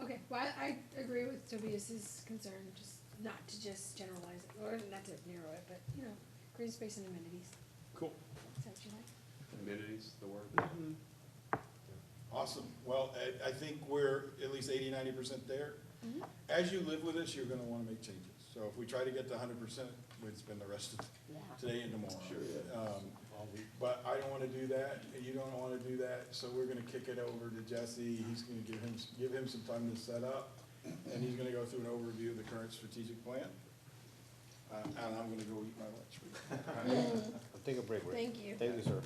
Okay, well, I agree with Tobias's concern, just not to just generalize it, or not to narrow it, but, you know, green space and amenities. Cool. Is that what you like? Amenities, the word. Awesome. Well, I think we're at least 80–90% there. As you live with us, you're gonna wanna make changes. So if we try to get to 100%, we'd spend the rest of Yeah. today and tomorrow. Sure, yeah. But I don't wanna do that, and you don't wanna do that, so we're gonna kick it over to Jesse. He's gonna give him some time to set up, and he's gonna go through an overview of the current strategic plan. And I'm gonna go eat my lunch. I'll take a break, Rick. Thank you. Thank you, sir.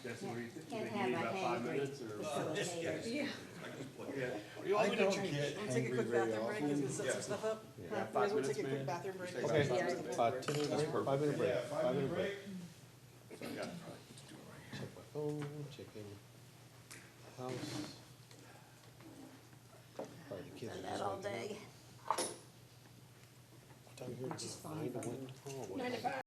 Jesse, what do you think? Can't You think have you my need about 5 hangry minutes or? facilitators. Yeah. I don't get We'll take a hangry quick very bathroom break as often. we set some stuff up. Yeah, You guys 5 wanna take minutes, a quick man? bathroom break? Take Okay, 5 minutes, man. 5 minute, 5 minute break, Yeah, 5 minute break. Yeah. Check my phone, checking house. Probably the kids are Done just that all waking up. day. What time here? Which is 9 to fine. 1? Oh, what 9 to time? 5.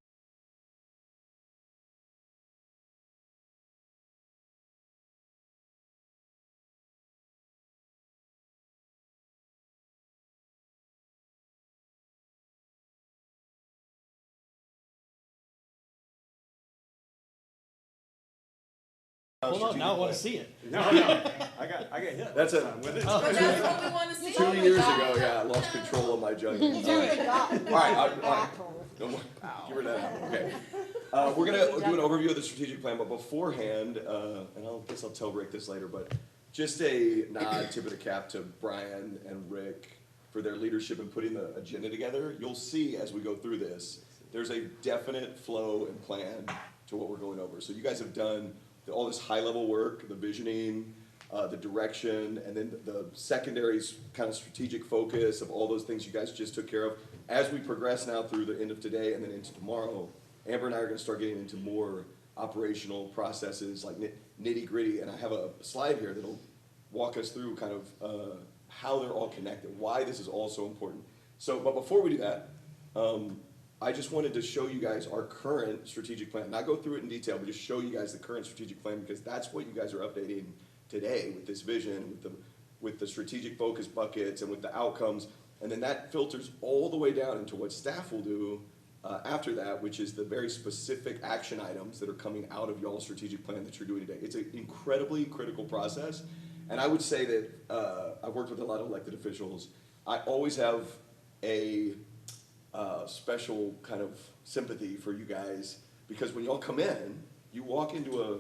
Hold on, now I wanna see it. No, I got hit That's last a- time with it. But that's what we wanna see. 2 years ago, yeah, I lost control of my judgment. He's already got All right, all right. apple. No more. Give her that. Okay. We're gonna do an overview of the strategic plan, but beforehand, and guess I'll tell Rick this later, but just a nod, tip of the cap to Brian and Rick for their leadership in putting the agenda together. You'll see as we go through this, there's a definite flow and plan to what we're going over. So you guys have done all this high-level work, the visioning, the direction, and then the secondaries kind of strategic focus of all those things you guys just took care of. As we progress now through the end of today and then into tomorrow, Amber and I are gonna start getting into more operational processes, like nitty-gritty, and I have a slide here that'll walk us through kind of how they're all connected, why this is all so important. So, but before we do that, I just wanted to show you guys our current strategic plan, not go through it in detail, but just show you guys the current strategic plan, because that's what you guys are updating today with this vision, with the strategic focus buckets and with the outcomes, and then that filters all the way down into what staff will do after that, which is the very specific action items that are coming out of y'all's strategic plan that you're doing today. It's an incredibly critical process, and I would say that I've worked with a lot of elected officials. I always have a special kind of sympathy for you guys, because when y'all come in, you walk into a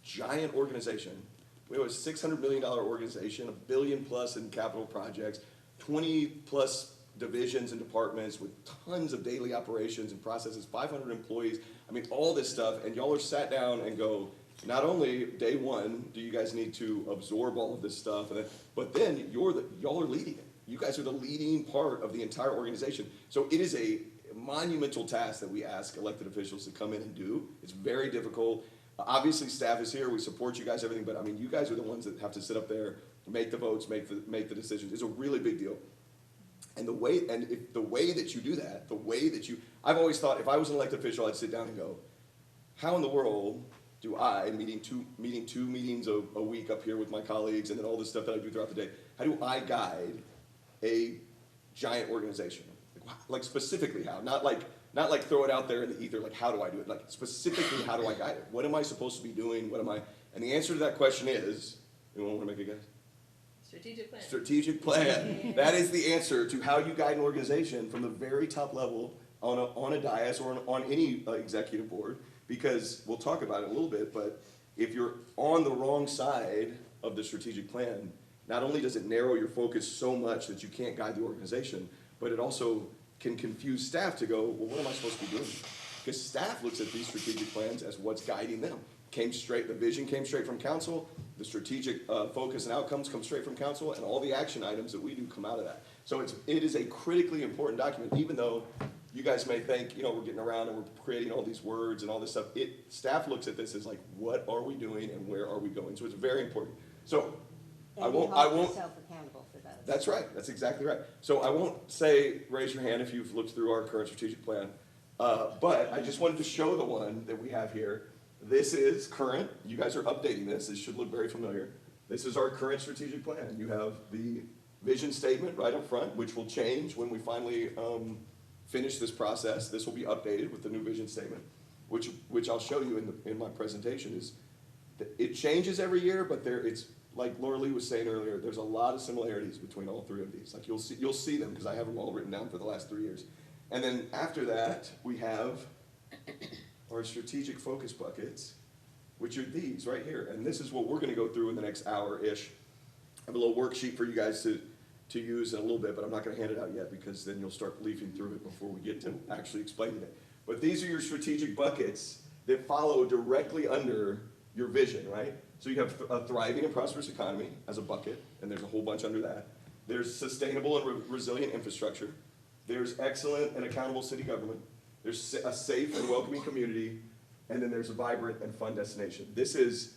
giant organization. We have a $600 million organization, $1 billion plus in capital projects, 20 plus divisions and departments with tons of daily operations and processes, 500 employees. I mean, all this stuff, and y'all are sat down and go, not only day one do you guys need to absorb all of this stuff, but then y'all are leading it. You guys are the leading part of the entire organization. So it is a monumental task that we ask elected officials to come in and do. It's very difficult. Obviously, staff is here. We support you guys, everything. But I mean, you guys are the ones that have to sit up there, make the votes, make the decisions. It's a really big deal. And the way that you do that, I've always thought if I was an elected official, I'd sit down and go, how in the world do I, meeting two meetings a week up here with my colleagues, and then all this stuff that I do throughout the day, how do I guide a giant organization? Like specifically how? Not like throw it out there in the ether, like how do I do it? Like specifically how do I guide it? What am I supposed to be doing? And the answer to that question is, anyone want to make a guess? Strategic plan. Strategic plan. That is the answer to how you guide an organization from the very top level on a dais or on any executive board, because we'll talk about it a little bit, but if you're on the wrong side of the strategic plan, not only does it narrow your focus so much that you can't guide the organization, but it also can confuse staff to go, well, what am I supposed to be doing? Because staff looks at these strategic plans as what's guiding them. The vision came straight from council, the strategic focus and outcomes come straight from council, and all the action items that we do come out of that. So it is a critically important document, even though you guys may think, we're getting around and we're creating all these words and all this stuff. Staff looks at this as like, what are we doing and where are we going? So it's very important. So I won't. yourself accountable for those. That's right, that's exactly right. So I won't say, raise your hand if you've looked through our current strategic plan, but I just wanted to show the one that we have here. This is current, you guys are updating this, it should look very familiar. This is our current strategic plan. You have the vision statement right up front, which will change when we finally finish this process. This will be updated with the new vision statement, which I'll show you in my presentation. It changes every year, but it's like Laura Lee was saying earlier, there's a lot of similarities between all three of these. Like you'll see them because I have them all written down for the last 3 years. And then after that, we have our strategic focus buckets, which are these right here. And this is what we're gonna go through in the next hour-ish. I have a little worksheet for you guys to use in a little bit, but I'm not gonna hand it out yet because then you'll start leafing through it before we get to actually explaining it. But these are your strategic buckets that follow directly under your vision, right? So you have a thriving and prosperous economy as a bucket, and there's a whole bunch under that. There's sustainable and resilient infrastructure. There's excellent and accountable city government. There's a safe and welcoming community, and then there's a vibrant and fun destination. This is,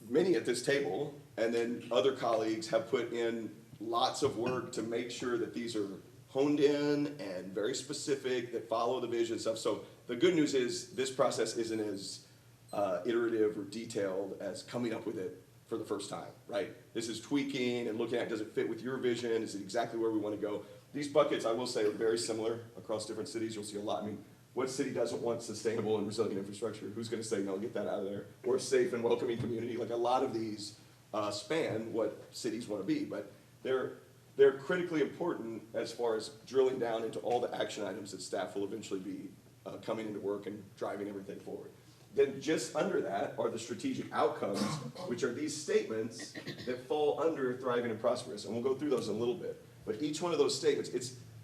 many at this table, and then other colleagues have put in lots of work to make sure that these are honed in and very specific, that follow the vision stuff. So the good news is this process isn't as iterative or detailed as coming up with it for the first time, right? This is tweaking and looking at, does it fit with your vision? Is it exactly where we want to go? These buckets, I will say, are very similar across different cities. You'll see a lot. I mean, what city doesn't want sustainable and resilient infrastructure? Who's going to say, no, get that out of there? Or a safe and welcoming community? Like a lot of these span what cities want to be, but they're critically important as far as drilling down into all the action items that staff will eventually be coming into work and driving everything forward. Then just under that are the strategic outcomes, which are these statements that fall under thriving and prosperous. And we'll go through those in a little bit. But each one of those statements,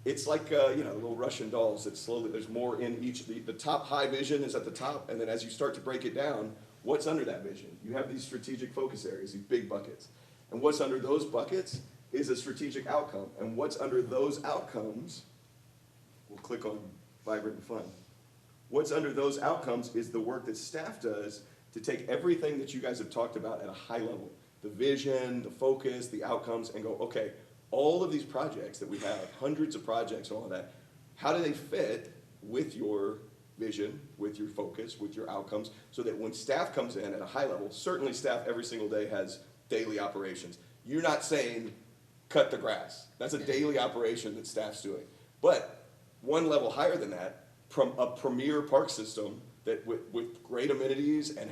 it's like, little Russian dolls that slowly, there's more in each. The top high vision is at the top, and then as you start to break it down, what's under that vision? You have these strategic focus areas, these big buckets. And what's under those buckets is a strategic outcome. And what's under those outcomes, we'll click on vibrant and fun. What's under those outcomes is the work that staff does to take everything that you guys have talked about at a high level, the vision, the focus, the outcomes, and go, okay, all of these projects that we have, hundreds of projects and all of that, how do they fit with your vision, with your focus, with your outcomes, so that when staff comes in at a high level, certainly staff every single day has daily operations. You're not saying cut the grass. That's a daily operation that staff's doing. But one level higher than that, from a premier park system that with great amenities and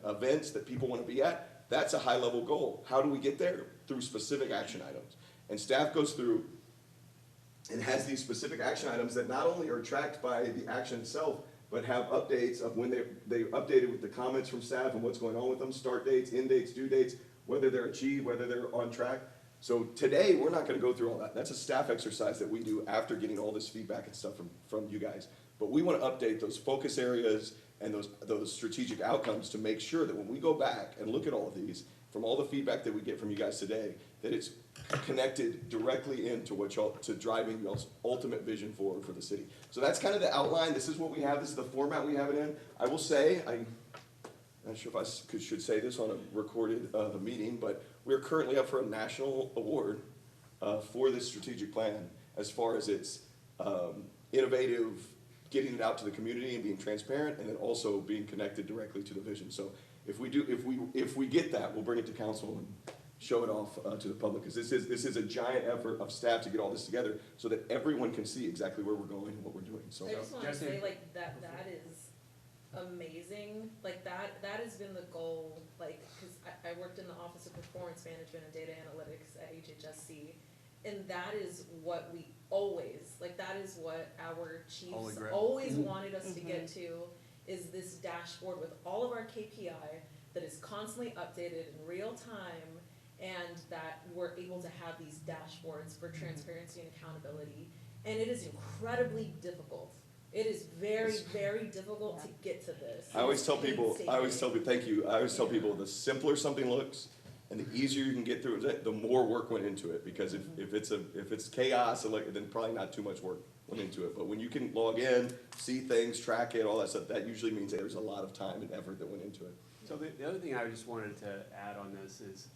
events that people want to be at, that's a high level goal. How do we get there? Through specific action items. And staff goes through and has these specific action items that not only are tracked by the action itself, but have updates of when they updated with the comments from staff and what's going on with them, start dates, end dates, due dates, whether they're achieved, whether they're on track. So today, we're not gonna go through all that. That's a staff exercise that we do after getting all this feedback and stuff from you guys. But we wanna update those focus areas and those strategic outcomes to make sure that when we go back and look at all of these, from all the feedback that we get from you guys today, that it's connected directly into to driving y'all's ultimate vision forward for the city. So that's kind of the outline. This is what we have. This is the format we have it in. I will say, I'm not sure if I should say this on a recorded meeting, but we're currently up for a national award for this strategic plan as far as its innovative, getting it out to the community and being transparent, and then also being connected directly to the vision. So if we get that, we'll bring it to council and show it off to the public, because this is a giant effort of staff to get all this together so that everyone can see exactly where we're going and what we're doing. So I just wanna say, like, that is amazing. Like that has been the goal, like, cause I worked in the Office of Performance Management and Data Analytics at HHSC. And that is what we always, like, that is what our Holy chiefs grail. always wanted us to get to, is this dashboard with all of our KPI that is constantly updated in real time, and that we're able to have these dashboards for transparency and accountability. And it is incredibly difficult. It is very, very difficult to get to this. I always tell It's people, painstaking. thank you, I always tell people, the simpler something looks, and the easier you can get through it, the more work went into it, because if it's chaos, then probably not too much work went into it, but when you can log in, see things, track it, all that stuff, that usually means there's a lot of time and effort that went into it. So the other thing I just wanted to add on this is,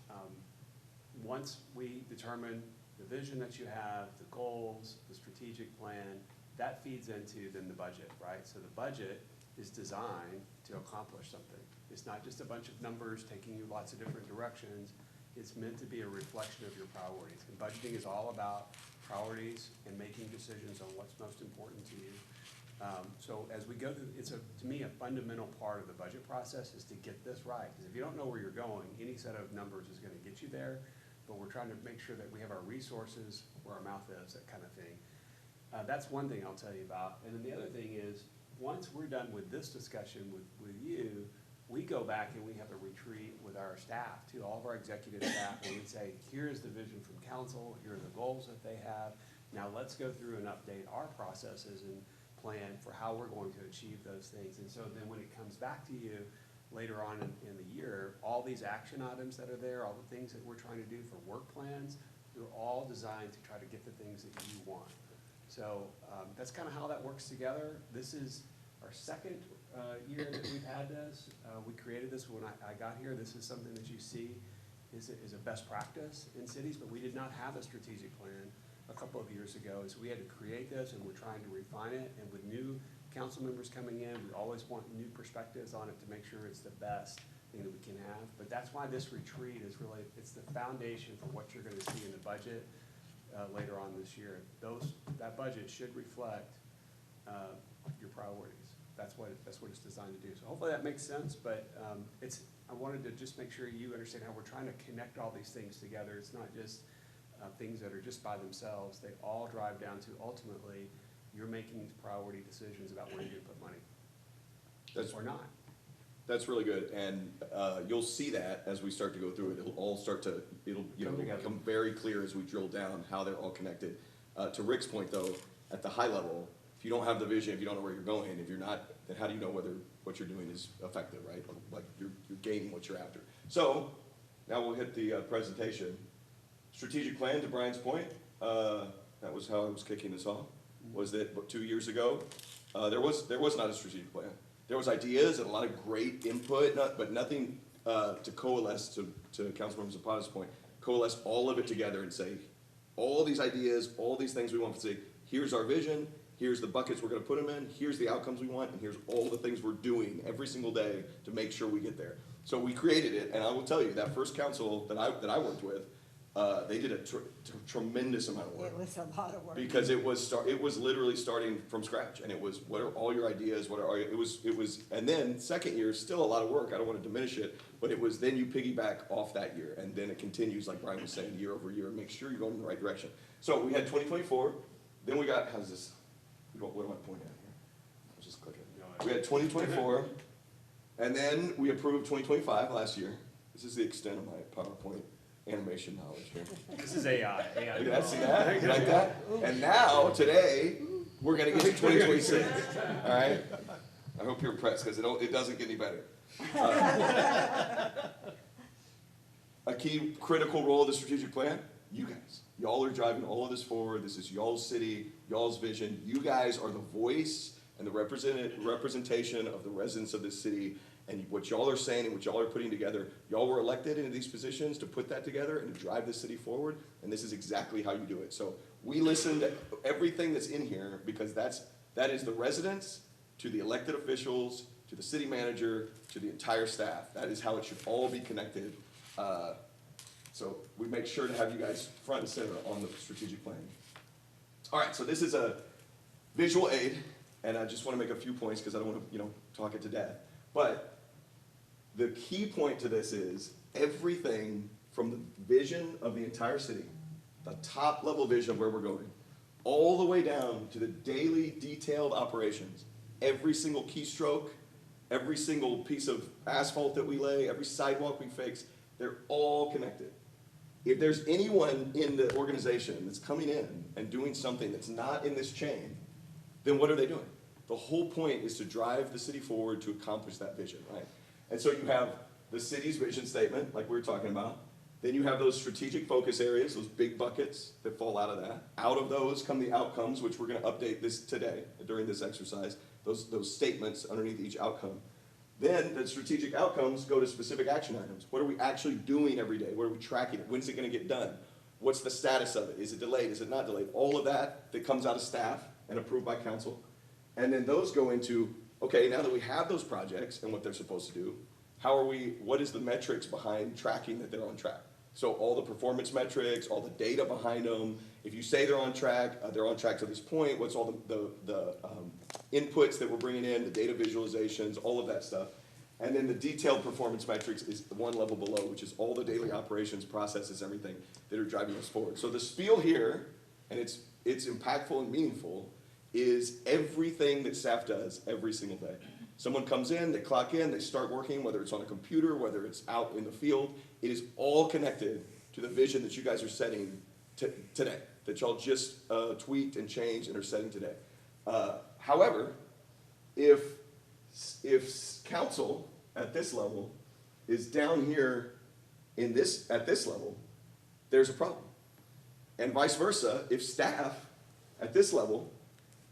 once we determine the vision that you have, the goals, the strategic plan, that feeds into then the budget, right? So the budget is designed to accomplish something. It's not just a bunch of numbers taking you lots of different directions. It's meant to be a reflection of your priorities. And budgeting is all about priorities and making decisions on what's most important to you. So as we go through, to me, a fundamental part of the budget process is to get this right. Because if you don't know where you're going, any set of numbers is gonna get you there. But we're trying to make sure that we have our resources where our mouth is, that kind of thing. That's one thing I'll tell you about. And then the other thing is, once we're done with this discussion with you, we go back and we have a retreat with our staff, too, all of our executive staff, and we say, here's the vision from council, here are the goals that they have. Now let's go through and update our processes and plan for how we're going to achieve those things. And so then when it comes back to you later on in the year, all these action items that are there, all the things that we're trying to do for work plans, they're all designed to try to get the things that you want. So that's kind of how that works together. This is our second year that we've had this. We created this when I got here. This is something that you see is a best practice in cities, but we did not have a strategic plan a couple of years ago. So we had to create this, and we're trying to refine it. And with new council members coming in, we always want new perspectives on it to make sure it's the best thing that we can have. But that's why this retreat is really, it's the foundation for what you're gonna see in the budget later on this year. That budget should reflect your priorities. That's what it's designed to do. So hopefully that makes sense, but I wanted to just make sure you understand how we're trying to connect all these things together. It's not just things that are just by themselves. They all drive down to ultimately you're making these priority decisions about where you're gonna put money. Or not. That's really good, and you'll see that as we start to go through it. It'll all start to, become very clear as we drill down how they're all connected. To Rick's point though, at the high level, if you don't have the vision, if you don't know where you're going, if you're not, then how do you know whether what you're doing is effective, right? Like you're gaining what you're after. So, now we'll hit the presentation. Strategic plan, to Brian's point, that was how I was kicking this off, was that 2 years ago, there was not a strategic plan. There was ideas and a lot of great input, but nothing to coalesce, to Councilmember Zapata's point, coalesce all of it together and say, all these ideas, all these things we want to say, here's our vision, here's the buckets we're gonna put them in, here's the outcomes we want, and here's all the things we're doing every single day to make sure we get there. So we created it, and I will tell you, that first council that I worked with, they did a tremendous amount of work. It was a lot of work. Because it was literally starting from scratch, and it was, what are all your ideas, it was, and then second year is still a lot of work, I don't wanna diminish it, but it was, then you piggyback off that year, and then it continues, like Brian was saying, year over year, and make sure you're going in the right direction. So we had 2024, then we got, how's this, what am I pointing at here? I'll just click it. We had 2024, and then we approved 2025 last year. This is the extent of my PowerPoint animation knowledge here. This is AI. Look at that, see that? You like that? And now, today, we're gonna get to 2026, all right? I hope you're impressed, because it doesn't get any better. A key critical role of the strategic plan, you guys. Y'all are driving all of this forward. This is y'all's city, y'all's vision. You guys are the voice and the representation of the residents of this city. And what y'all are saying and what y'all are putting together, y'all were elected into these positions to put that together and to drive the city forward, and this is exactly how you do it. So we listen to everything that's in here, because that is the residents, to the elected officials, to the city manager, to the entire staff. That is how it should all be connected. So we make sure to have you guys front and center on the strategic plan. All right, so this is a visual aid and I just want to make a few points because I don't want to, talk it to death. But the key point to this is everything from the vision of the entire city, the top level vision of where we're going, all the way down to the daily detailed operations, every single keystroke, every single piece of asphalt that we lay, every sidewalk we fix, they're all connected. If there's anyone in the organization that's coming in and doing something that's not in this chain, then what are they doing? The whole point is to drive the city forward to accomplish that vision, right? And so you have the city's vision statement, like we were talking about. Then you have those strategic focus areas, those big buckets that fall out of that. Out of those come the outcomes, which we're gonna update this today during this exercise, those statements underneath each outcome. Then the strategic outcomes go to specific action items. What are we actually doing every day? What are we tracking it? When's it gonna get done? What's the status of it? Is it delayed? Is it not delayed? All of that comes out of staff and approved by council. And then those go into, okay, now that we have those projects and what they're supposed to do, what is the metrics behind tracking that they're on track? So all the performance metrics, all the data behind them. If you say they're on track to this point. What's all the inputs that we're bringing in, the data visualizations, all of that stuff. And then the detailed performance metrics is the one level below, which is all the daily operations, processes, everything that are driving us forward. So the spiel here, and it's impactful and meaningful, is everything that staff does every single day. Someone comes in, they clock in, they start working, whether it's on a computer, whether it's out in the field. It is all connected to the vision that you guys are setting today, that y'all just tweaked and changed and are setting today. However, if council at this level is down here at this level, there's a problem. And vice versa, if staff at this level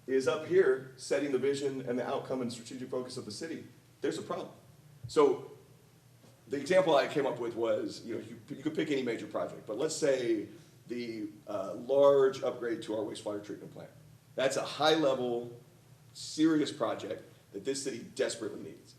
is up here setting the vision and the outcome and strategic focus of the city, there's a problem. So the example I came up with was, you could pick any major project, but let's say the large upgrade to our wastewater treatment plant. That's a high-level, serious project that this city desperately needs.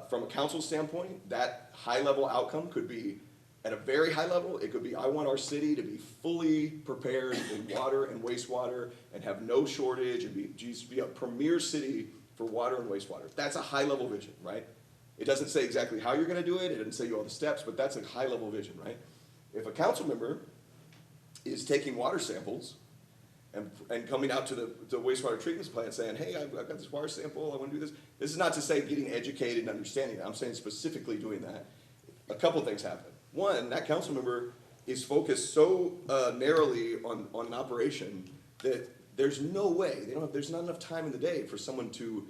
From a council standpoint, that high-level outcome could be, at a very high level, it could be, I want our city to be fully prepared in water and wastewater and have no shortage and be a premier city for water and wastewater. That's a high-level vision, right? It doesn't say exactly how you're gonna do it, it doesn't say you all the steps, but that's a high-level vision, right? If a council member is taking water samples and coming out to the wastewater treatment plant saying, hey, I've got this water sample, I wanna do this. This is not to say getting educated and understanding it, I'm saying specifically doing that. A couple things happen. One, that council member is focused so narrowly on an operation that there's no way, there's not enough time in the day for someone to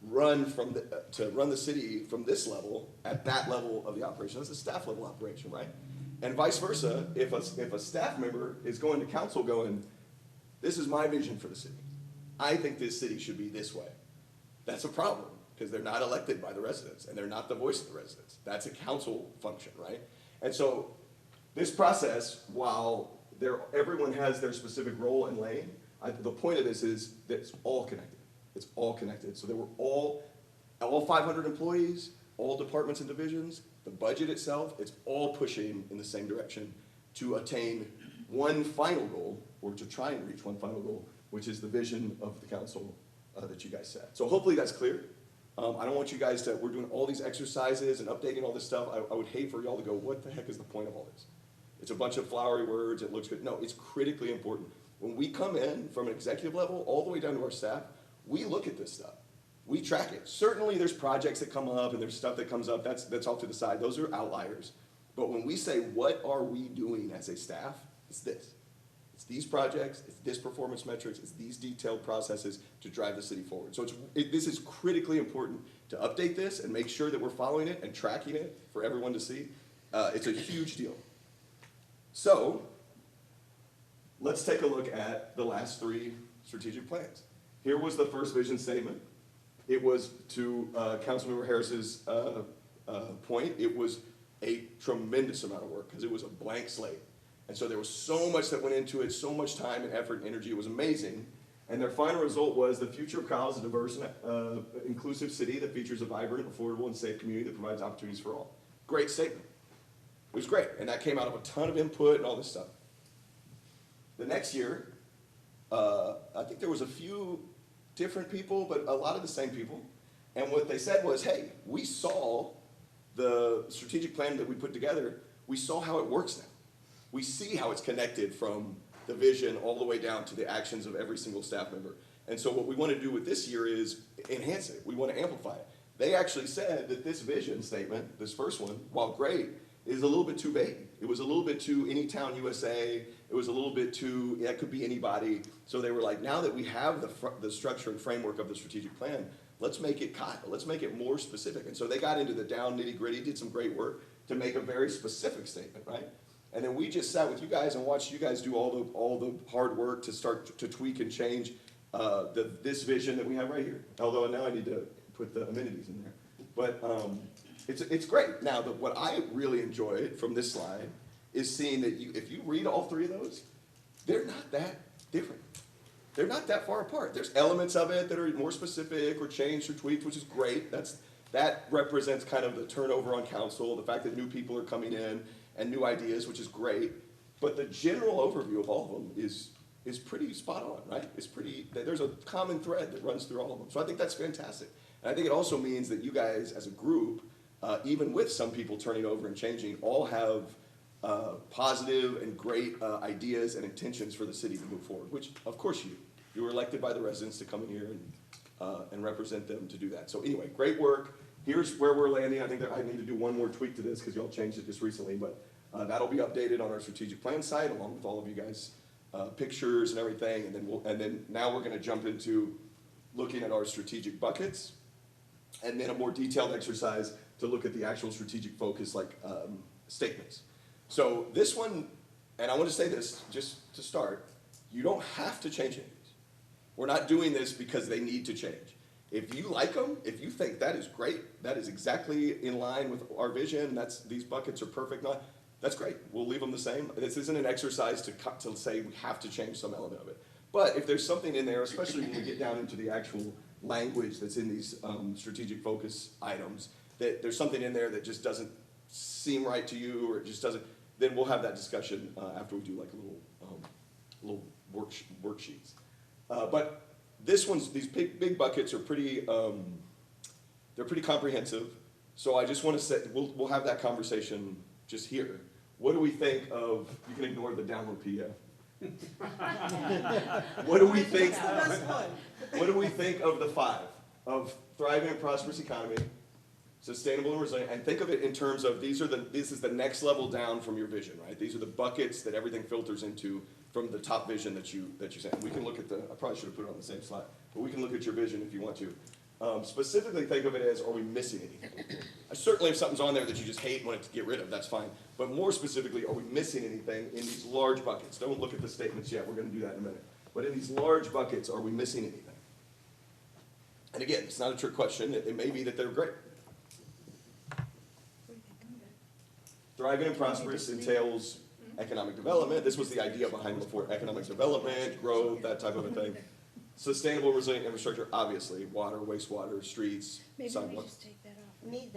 run the city from this level at that level of the operation. That's a staff level operation, right? And vice versa, if a staff member is going to council going, this is my vision for the city. I think this city should be this way. That's a problem, because they're not elected by the residents, and they're not the voice of the residents. That's a council function, right? And so this process, while everyone has their specific role and lane, the point of this is that it's all connected. It's all connected. So there were all 500 employees, all departments and divisions, the budget itself, it's all pushing in the same direction to attain one final goal, or to try and reach one final goal, which is the vision of the council that you guys set. So hopefully that's clear. I don't want you guys we're doing all these exercises and updating all this stuff. I would hate for y'all to go, what the heck is the point of all this? It's a bunch of flowery words, it looks good. No, it's critically important. When we come in from an executive level all the way down to our staff, we look at this stuff. We track it. Certainly there's projects that come up and there's stuff that comes up, that's off to the side. Those are outliers. But when we say, what are we doing as a staff? It's this. It's these projects, it's this performance metrics, it's these detailed processes to drive the city forward. So this is critically important to update this and make sure that we're following it and tracking it for everyone to see. It's a huge deal. So let's take a look at the last 3 strategic plans. Here was the first vision statement. It was, to Councilmember Harris's point, it was a tremendous amount of work because it was a blank slate. And so there was so much that went into it, so much time and effort and energy. It was amazing. And their final result was the future of Kyle is a diverse and inclusive city that features a vibrant, affordable, and safe community that provides opportunities for all. Great statement. It was great. And that came out of a ton of input and all this stuff. The next year, I think there was a few different people, but a lot of the same people. And what they said was, hey, we saw the strategic plan that we put together, we saw how it works now. We see how it's connected from the vision all the way down to the actions of every single staff member. And so what we want to do with this year is enhance it. We want to amplify it. They actually said that this vision statement, this first one, while great, is a little bit too vague. It was a little bit too Anytown USA. It was a little bit too, that could be anybody. So they were like, now that we have the structure and framework of the strategic plan, let's make it Kyle. Let's make it more specific. And so they got into the down nitty gritty, did some great work to make a very specific statement, right? And then we just sat with you guys and watched you guys do all the hard work to start to tweak and change this vision that we have right here. Although now I need to put the amenities in there. But it's great. Now, what I really enjoyed from this slide is seeing that if you read all three of those, they're not that different. They're not that far apart. There's elements of it that are more specific or changed or tweaked, which is great. That represents kind of the turnover on council, the fact that new people are coming in and new ideas, which is great. But the general overview of all of them is pretty spot on, right? There's a common thread that runs through all of them. So I think that's fantastic. And I think it also means that you guys as a group, even with some people turning over and changing, all have positive and great ideas and intentions for the city to move forward, which of course you were elected by the residents to come in here and represent them to do that. So anyway, great work. Here's where we're landing. I think that I need to do one more tweak to this because y'all changed it just recently, but that'll be updated on our strategic plan site along with all of you guys' pictures and everything. And then now we're gonna jump into looking at our strategic buckets and then a more detailed exercise to look at the actual strategic focus like statements. So this one, and I want to say this just to start, you don't have to change any of these. We're not doing this because they need to change. If you like them, if you think that is great, that is exactly in line with our vision, these buckets are perfect, that's great. We'll leave them the same. This isn't an exercise to say we have to change some element of it. But if there's something in there, especially when we get down into the actual language that's in these strategic focus items, that there's something in there that just doesn't seem right to you or it just doesn't, then we'll have that discussion after we do like a little worksheets. But these big buckets are pretty, they're pretty comprehensive. So I just want to say, we'll have that conversation just here. What do we think of, you can ignore the download PDF. What do we think? What do we think of the 5? Of thriving and prosperous economy, sustainable and resilient, and think of it in terms of this is the next level down from your vision, right? These are the buckets that everything filters into from the top vision that you said. We can look at I probably should have put it on the same slide, but we can look at your vision if you want to. Specifically think of it as, are we missing anything? Certainly if something's on there that you just hate and want to get rid of, that's fine. But more specifically, are we missing anything in these large buckets? Don't look at the statements yet, we're gonna do that in a minute. But in these large buckets, are we missing anything? And again, it's not a trick question, it may be that they're great. Thriving and prosperous entails economic development. This was the idea behind before, economic development, growth, that type of a thing. Sustainable, resilient infrastructure, obviously, water, wastewater, streets, Maybe we sidewalks. just take that off. Read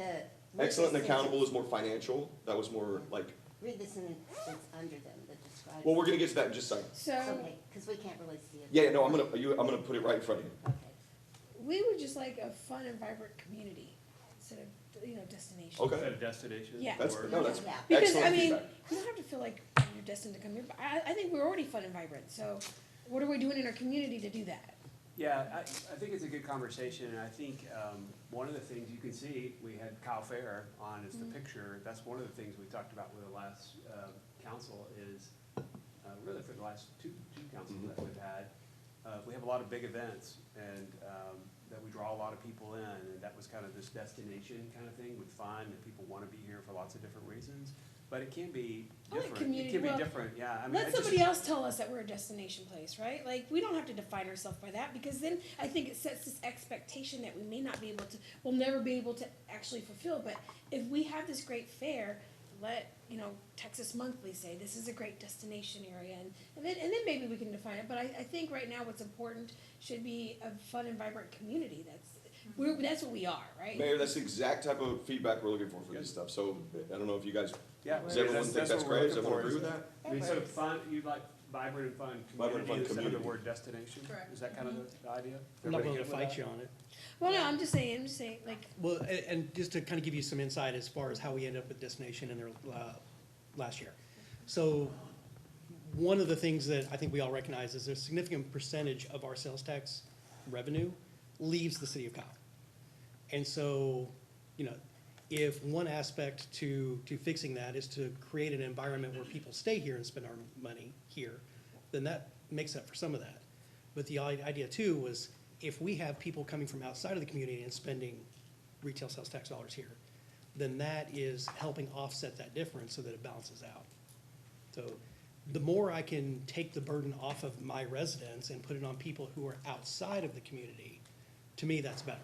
Excellent and this accountable is more financial. That was more like, Read this in, it's under them, that describes. well, we're gonna get to that in just a second. So, Okay, because we can't really see it. Yeah, no, I'm gonna put it right in front of you. Okay. we would just like a fun and vibrant community instead of, destination. Okay. Is that a destination? Yeah. That's, Or- no, that's Yeah. Because, excellent I mean, feedback. you don't have to feel like you're destined to come here, but I think we're already fun and vibrant, so what are we doing in our community to do that? Yeah, I think it's a good conversation, and I think one of the things you can see, we had Kyle Fair on as the picture. That's one of the things we talked about with the last council is, really for the last two councils that we've had, we have a lot of big events and that we draw a lot of people in, and that was kind of this destination kind of thing with fun, and people want to be here for lots of different reasons. But it can be I like different. community. It can be Well, different, yeah. I mean, Let I just- somebody else tell us that we're a destination place, right? Like, we don't have to define ourselves by that, because then I think it sets this expectation that we may not be able to, we'll never be able to actually fulfill. But if we have this great fair, let, Texas Monthly say, this is a great destination area, and then maybe we can define it. But I think right now what's important should be a fun and vibrant community. That's what we are, right? Mayor, that's the exact type of feedback we're looking for this stuff. So I don't know if you guys, Yeah, does everyone think that's what we're great? Does looking everyone for agree is- with that? I mean, so fun, vibrant and fun Vibrant and fun community instead of the community. word destination? Correct. Is that kind of the idea? I'm not Everybody going to good with fight that? you on it. Well, no, I'm just saying, like, Well, and just to kind of give you some insight as far as how we end up with Destination in their last year. So one of the things that I think we all recognize is there's a significant percentage of our sales tax revenue leaves the city of Kyle. And so, you know, if one aspect to fixing that is to create an environment where people stay here and spend our money here, then that makes up for some of that. But the idea too was if we have people coming from outside of the community and spending retail sales tax dollars here, then that is helping offset that difference so that it balances out. So the more I can take the burden off of my residents and put it on people who are outside of the community, to me, that's better.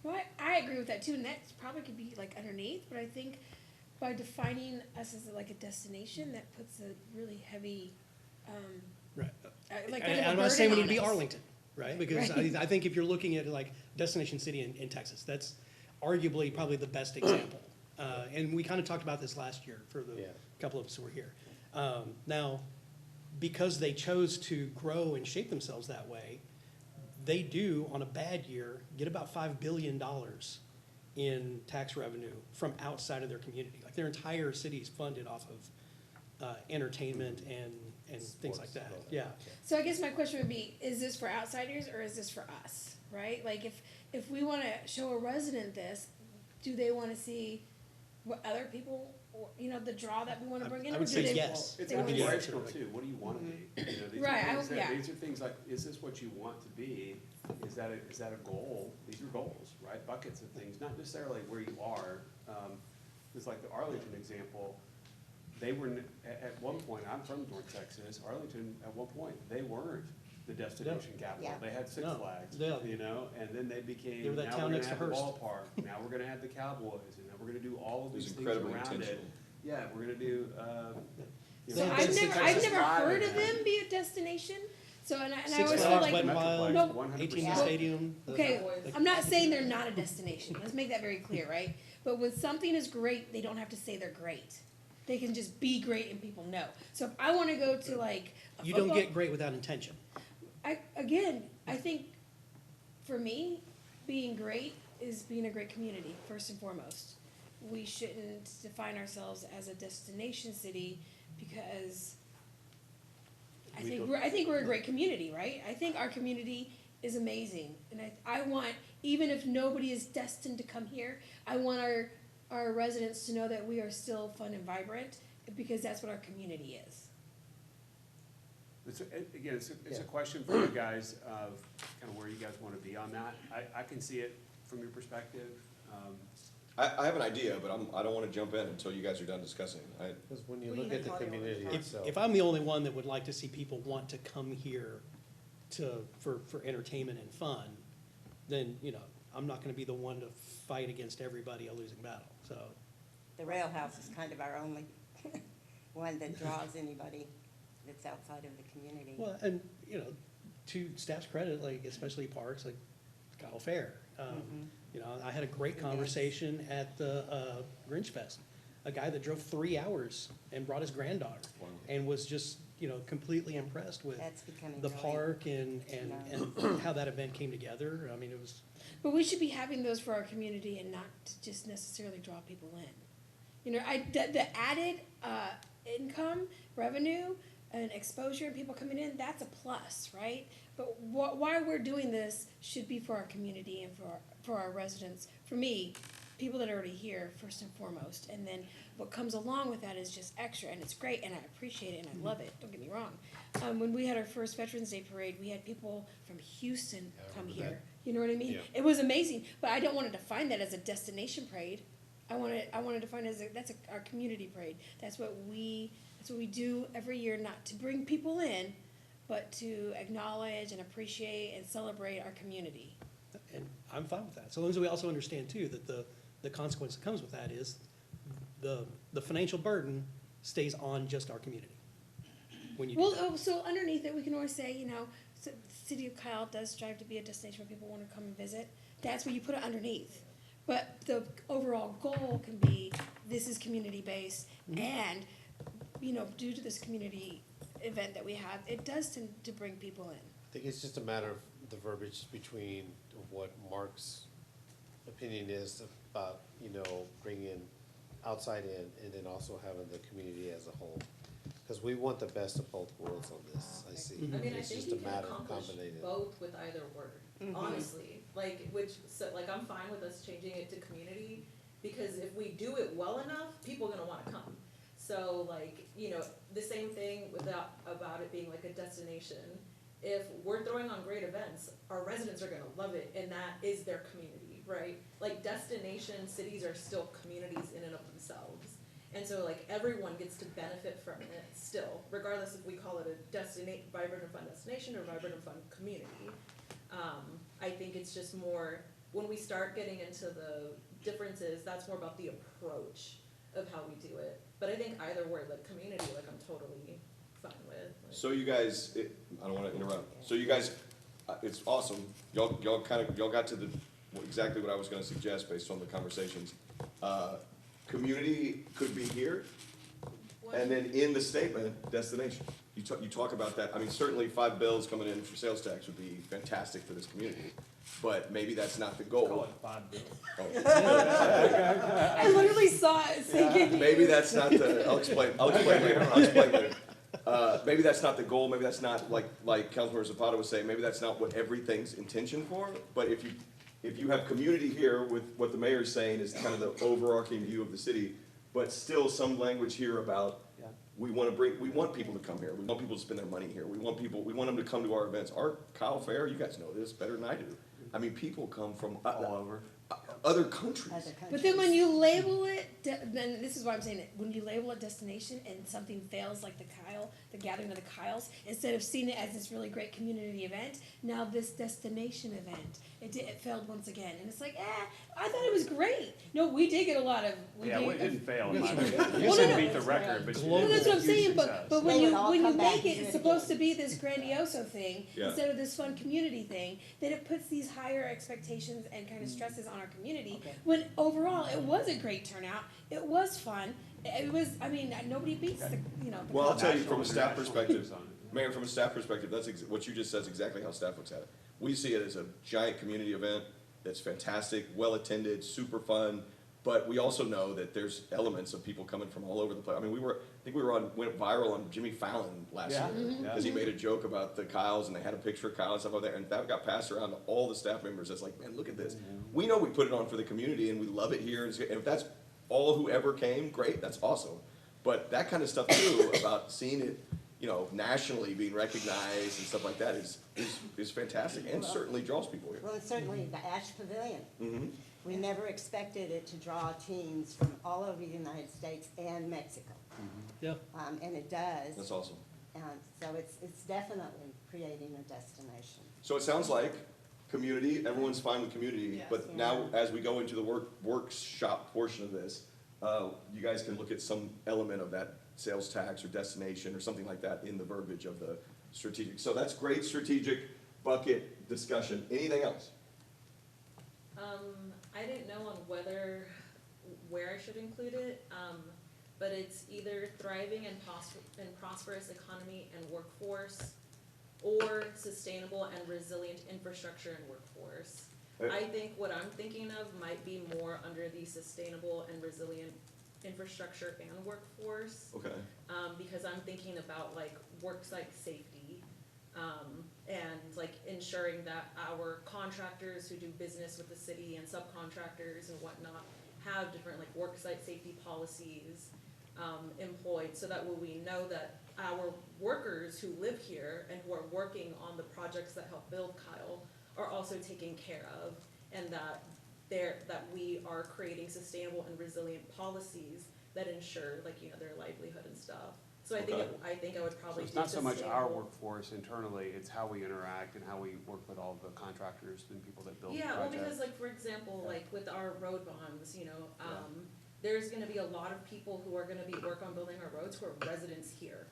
well, I agree with that too, and that probably could be like underneath, but I think by defining us as like a destination, that puts a really heavy, Right. like And kind of a I'm not saying we need to burden be on us. Arlington, right? Because Right. I think if you're looking at like destination city in Texas, that's arguably probably the best example. And we kind of talked about this last year for the Yeah. couple of us who were here. Now, because they chose to grow and shape themselves that way, they do, on a bad year, get about $5 billion in tax revenue from outside of their community. Like their entire city is funded off of entertainment and things like that. Yeah. So I guess my question would be, is this for outsiders or is this for us, right? Like if we wanna show a resident this, do they wanna see what other people, or, you know, the draw that we wanna bring in? I or would do say they- yes. It's they wanna- aspirational too, what do you want to be? You know, these are Right, things that- yeah. These are things like, is this what you want to be? Is that a goal? These are goals, right? Buckets of things, not necessarily where you are. It's like the Arlington example, they were, at one point, I'm from North Texas, Arlington, at one point, they weren't the destination capital. Yeah. They had Six No. Flags, Yeah. you know, and then they They became, were that now town we're gonna next to have the Hearst. ballpark, now we're gonna have the Cowboys, and then we're gonna do all of It was these things incredibly around it. intentional. Yeah, we're gonna do, you So know, I've Texas never Live heard of event. them be a destination, so, and I Six always feel Flags, like. Wet n Wild, No, 100%. AT&T Stadium. Okay, I'm not saying they're not a destination, let's make that very clear, right? But when something is great, they don't have to say they're great. They can just be great and people know. So if I wanna go to like a You don't football- get great without intention. I think for me, being great is being a great community, first and foremost. We shouldn't define ourselves as a destination city because I think we're a great community, right? I think our community is amazing. And I want, even if nobody is destined to come here, I want our residents to know that we are still fun and vibrant because that's what our community is. Again, it's a question for you guys of kind of where you guys want to be on that. I can see it from your perspective. I have an idea, but I don't wanna jump in until you guys are done discussing. Because when you Well, look you at the know, community if- itself. If I'm the only one that would like to see people want to come here for entertainment and fun, then, you know, I'm not gonna be the one to fight against everybody a losing battle, so. The Rail House is kind of our only one that draws anybody that's outside of the community. Well, and, you know, to staff's credit, like, especially parks, like Kyle Fair. You know, I had a great conversation at the Grinch Fest. A guy that drove 3 hours and brought his granddaughter Wow. and was just, you know, completely impressed with That's becoming the really- park and how that event came together. I mean, it was, But we should be having those for our community and not to just necessarily draw people in. You know, the added income, revenue, and exposure and people coming in, that's a plus, right? But why we're doing this should be for our community and for our residents. For me, people that are already here, first and foremost. And then what comes along with that is just extra, and it's great, and I appreciate it, and I love it, don't get me wrong. When we had our first Veterans Day Parade, we had people from Houston come here. You know what I mean? Yeah. It was amazing, but I don't want to define that as a destination parade. I want to define it as our community parade. That's what we do every year, not to bring people in, but to acknowledge and appreciate and celebrate our community. and I'm fine with that. So long as we also understand too, that the consequence that comes with that is the financial burden stays on just our community. When you do Well, that. so underneath it, we can always say, you know, so the city of Kyle does strive to be a destination where people want to come and visit. That's where you put it underneath. But the overall goal can be, this is community-based, and, you know, due to this community event that we have, it does tend to bring people in. I think it's just a matter of the verbiage between what Mark's opinion is about, bringing outside in and then also having the community as a whole. Because we want the best of both worlds on this, I see. I mean, I It's think just you a can matter of accomplish combinating it. both with either word, honestly. I'm fine with us changing it to community, because if we do it well enough, people are gonna wanna come. So the same thing about it being like a destination. If we're throwing on great events, our residents are gonna love it, and that is their community, right? Like, destination cities are still communities in and of themselves. And so everyone gets to benefit from it still, regardless if we call it a vibrant and fun destination or vibrant and fun community. I think it's just more, when we start getting into the differences, that's more about the approach of how we do it. But I think either word, community, I'm totally fine with. So you guys, I don't wanna interrupt, so you guys, it's awesome, y'all got to exactly what I was gonna suggest based on the conversations. Community could be here, and then in the statement, destination. You talk about that, I mean, certainly $5 coming in for sales tax would be fantastic for this community, but maybe that's not the goal. Call it $5 bills. I literally saw it sinking. Maybe that's not I'll explain later. Maybe that's not the goal, maybe that's not, like Councilmember Zapata was saying, maybe that's not what everything's intentioned for, but if you have community here with what the mayor's saying is kind of the overarching view of the city, but still some language here about, we want people to come here, we want people to spend their money here, we want them to come to our events. Our Kyle Fair, you guys know this better than I do. I mean, people come from All over. other countries. But then when you label it, then this is why I'm saying it, when you label it destination and something fails like the gathering of the Kyles, instead of seeing it as this really great community event, now this destination event, it failed once again. And it's like, I thought it was great. No, we did get a lot of. It didn't fail. You no, said no. beat the record, but you Well, didn't. that's what I'm saying, Huge but success. when They you would all when you come back make and it, do it's it supposed again. to be this grandioso thing Yeah. instead of this fun community thing, then it puts these higher expectations and kind of stresses on our community. When overall it was a great turnout, it was fun. It was, I mean, nobody beats the Well, I'll tell you National from a staff international perspective, news on it. Mayor, from a staff perspective, that's what you just said is exactly how staff looks at it. We see it as a giant community event that's fantastic, well-attended, super fun, but we also know that there's elements of people coming from all over the place. I mean, I think we went viral on Jimmy Fallon last year, because he made a joke about the Kyles, and they had a picture of Kyle and stuff like that, and that got passed around to all the staff members. It's like, man, look at this. We know we put it on for the community, and we love it here, and if that's all who ever came, great, that's awesome. But that kind of stuff too, about seeing it, nationally being recognized and stuff like that is fantastic, and certainly draws people here. Well, and certainly the Ash Pavilion. Mm-hmm. We never expected it to draw teams from all over the United States and Mexico. Yeah. And it does. That's awesome. So it's definitely creating a destination. So it sounds like community, everyone's fine with community, Yes. but now as we go into the workshop portion of this, you guys can look at some element of that sales tax or destination or something like that in the verbiage of the strategic. So that's great strategic bucket discussion. Anything else? I didn't know on where I should include it, but it's either thriving and prosperous economy and workforce, or sustainable and resilient infrastructure and workforce. I think what I'm thinking of might be more under the sustainable and resilient infrastructure and workforce, Okay. because I'm thinking about worksite safety, and ensuring that our contractors who do business with the city and subcontractors and whatnot have different worksite safety policies employed, so that way we know that our workers who live here and who are working on the projects that help build Kyle are also taken care of, and that we are creating sustainable and resilient policies that ensure their livelihood and stuff. So I think Okay. I think I would So probably it's do not so much our sustainable. workforce internally, it's how we interact and how we work with all the contractors and people that build the Yeah, well, project. because for example, with our road bonds, there's gonna be a lot of people who are gonna be work on building our roads who are residents here.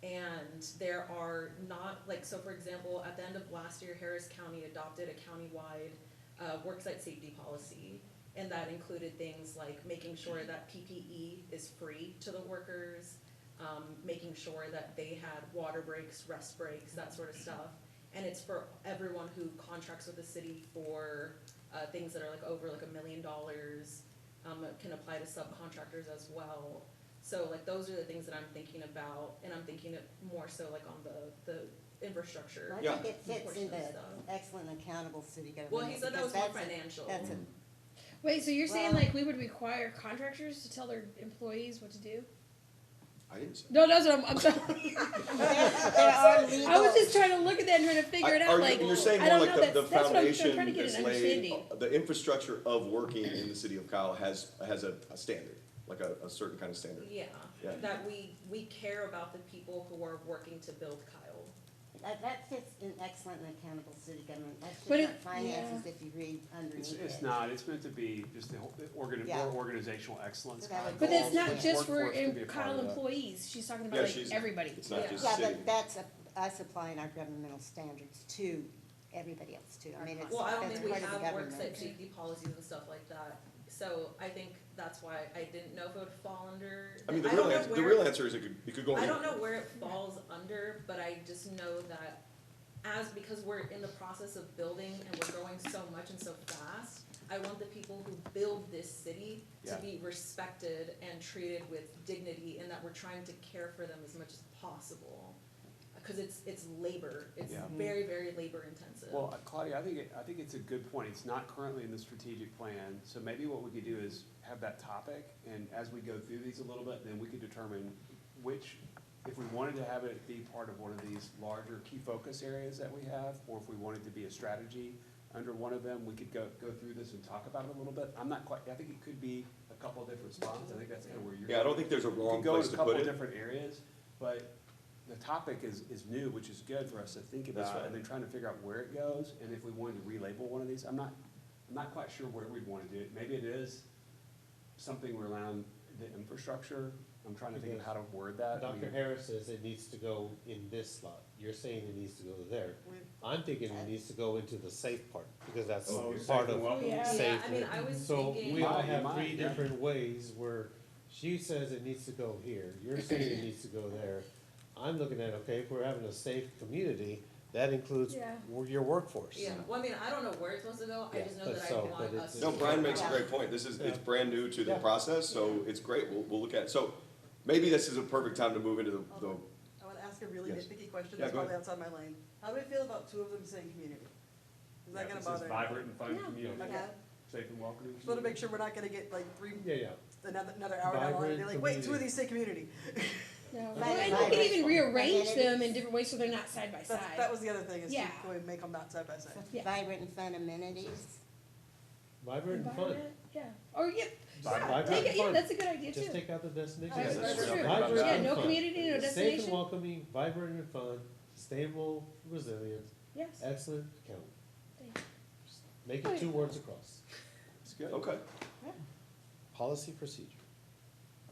And there are not, so for example, at the end of last year, Harris County adopted a countywide worksite safety policy. And that included things like making sure that PPE is free to the workers, making sure that they had water breaks, rest breaks, that sort of stuff. And it's for everyone who contracts with the city for, things that are like over like $1 million, it can apply to subcontractors as well. So like those are the things that I'm thinking about, and I'm thinking it more so like on the infrastructure. I Yeah. think it fits portion in of the stuff. excellent accountable city government. Well, he said that because was more that's a- financial. That's a, Wait, so you're saying Well- like we would require contractors to tell their employees what to do? I didn't say. No, that's what I'm sorry. there are legal. I was just trying to look at that and trying to figure it Are out, you- like, You're saying I more don't like know, the that's what I'm foundation trying to get that's an laid, understanding. the infrastructure of working in the city of Kyle has a standard, like a certain kind of standard. Yeah, Yeah. that we care about the people who are working to build Kyle. That fits in excellent and accountable city government. That's just But not it- finances if you read underneath it. It's not, it's meant to be just the Yeah. more organizational excellence. So that would But go it's not along just for Workforce could be a part Kyle of that. employees, she's talking Yeah, about she's- like everybody. It's not Yeah. just Yeah, city. but that's us applying our governmental standards to everybody else too. I mean, it's, Well, I don't that's think we part of the have government. worksite safety policies and stuff like that, so I think that's why I didn't know if it would fall under. I mean, the don't know the where- real answer is it could go I anywhere. don't know where it falls under, but I just know that because we're in the process of building and we're growing so much and so fast, I want the people who build this city to Yeah. be respected and treated with dignity, and that we're trying to care for them as much as possible. Cause it's labor, it's Yeah. very, very labor intensive. Well, Claudia, I think it's a good point. It's not currently in the strategic plan, so maybe what we could do is have that topic, and as we go through these a little bit, then we could determine which, if we wanted to have it be part of one of these larger key focus areas that we have, or if we wanted to be a strategy under one of them, we could go through this and talk about it a little bit. I'm not quite, I think it could be a couple of different spots. I think that's kind of where you're. Yeah, I don't think there's a wrong Could go in place a to couple put of it. different areas, but the topic is new, which is good for us to think That's about, right. and then trying to figure out where it goes, and if we wanted to relabel one of these, I'm not quite sure where we'd wanna do it. Maybe it is something around the infrastructure. I'm trying to think of how to word that. I Dr. mean, Harris says it needs to go in this slot. You're saying it needs to go there. I'm thinking it needs to go into the safe part, because that's Oh, part safe and of welcome. Yeah. safe. Yeah, I mean, I was So thinking. we all Might, have might, three yeah. different ways where she says it needs to go here, you're saying it needs to go there. I'm looking at, okay, if we're having a safe community, that includes Yeah. your workforce. Yeah, well, I mean, I don't know where it's supposed to go, I Yeah, just know but that I so- want but us to. it's- No, Brian makes a Yeah. great point. It's Yeah. brand new to the Yeah. process, so it's great. We'll look at it. So maybe this is a perfect time to move into the I want to ask a really Yes. nitpicky question Yeah, that's go probably ahead. outside my lane. How do I feel about two of them saying community? Is that gonna bother? Vibrant and fun No. community, Okay. safe and welcoming. Just want to make sure we're not gonna get like Yeah. another hour down the line and be like, wait, two of these say community. No, Right, and right, you can right. even rearrange And them in different ways so they're not side by That side. was the other thing, is to Yeah. go and make them not side by side. Yeah. Vibrant and fun amenities. Vibrant and fun. Environment, yeah, or yeah, Vibrant take it, and yeah, fun. that's a good idea too. Just take out the destination. That's that's true. true. Vibrant Yeah, and no fun. community, no Safe and destination, welcoming, vibrant and fun, sustainable, resilient, yes. excellent, count. Thank you. Make it 2 words across. It's good. Okay, Policy procedure,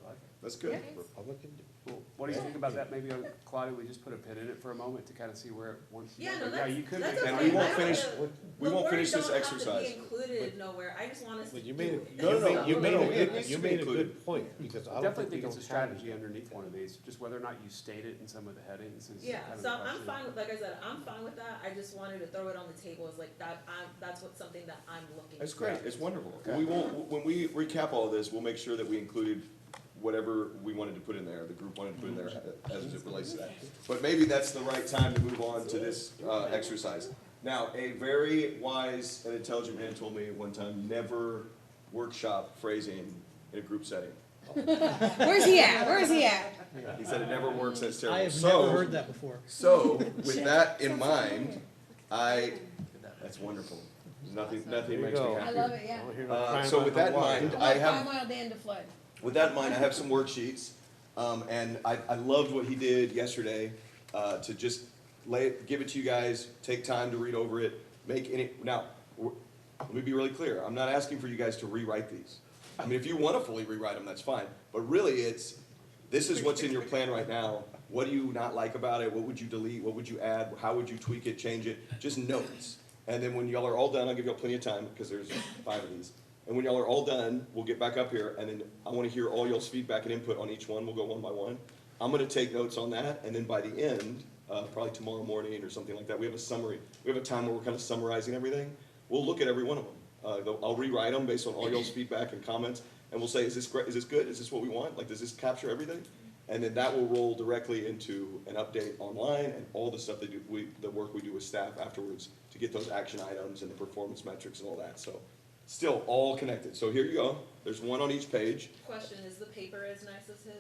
I like it. that's good. Republican. Well, what do you think about that? Maybe, Claudia, we just put a pin in it for a moment to kind of see where it wants to go. Yeah, no, But that's, you could that's make okay. that- And we won't I don't finish- know. we The won't words finish this don't have to exercise. be included nowhere, I just want us to But you do made it. it, No, no, no, you no, made no, a it good, needs you to be made a included. good point, because I I don't definitely think think it's a we don't have strategy it. underneath one of these, just whether or not you state it in some of the headings is Yeah, kind of so the I'm question. fine with, like I said, I'm fine with that, I just wanted to throw it on the table as like that, that's what, something that I'm looking for. That's great. It's wonderful. Okay. We won't, when we recap all of this, we'll make sure that we included whatever we wanted to put in there, the group wanted to put in there as it relates to that. But maybe that's the right time to move on to this exercise. Now, a very wise and intelligent man told me one time, never workshop phrasing in a group setting. Where's he at? Where's he at? He said it never works, that's terrible. I have So- never heard that before. So, with that in mind, that's wonderful. Nothing There you makes me go. I happier. love it, yeah. I wanna hear no crying So about with no that in water. mind, I'm I like have 5 Mile Dan to flood. With that in mind, I have some worksheets, and I loved what he did yesterday, to just give it to you guys, take time to read over it, make any, now, let me be really clear, I'm not asking for you guys to rewrite these. I mean, if you wanna fully rewrite them, that's fine, but really this is what's in your plan right now, what do you not like about it, what would you delete, what would you add, how would you tweak it, change it, just notes. And then when y'all are all done, I'll give y'all plenty of time, because there's 5 of these. And when y'all are all done, we'll get back up here, and then I wanna hear all y'all's feedback and input on each one, we'll go one by one. I'm gonna take notes on that, and then by the end, probably tomorrow morning or something like that, we have a summary. We have a time where we're kind of summarizing everything. We'll look at every one of them. I'll rewrite them based on all y'all's feedback and comments, and we'll say, is this great, is this good, is this what we want? Like, does this capture everything? And then that will roll directly into an update online and all the stuff the work we do with staff afterwards to get those action items and the performance metrics and all that, so. Still all connected, so here you go, there's one on each page. Question, is the paper as nice as his?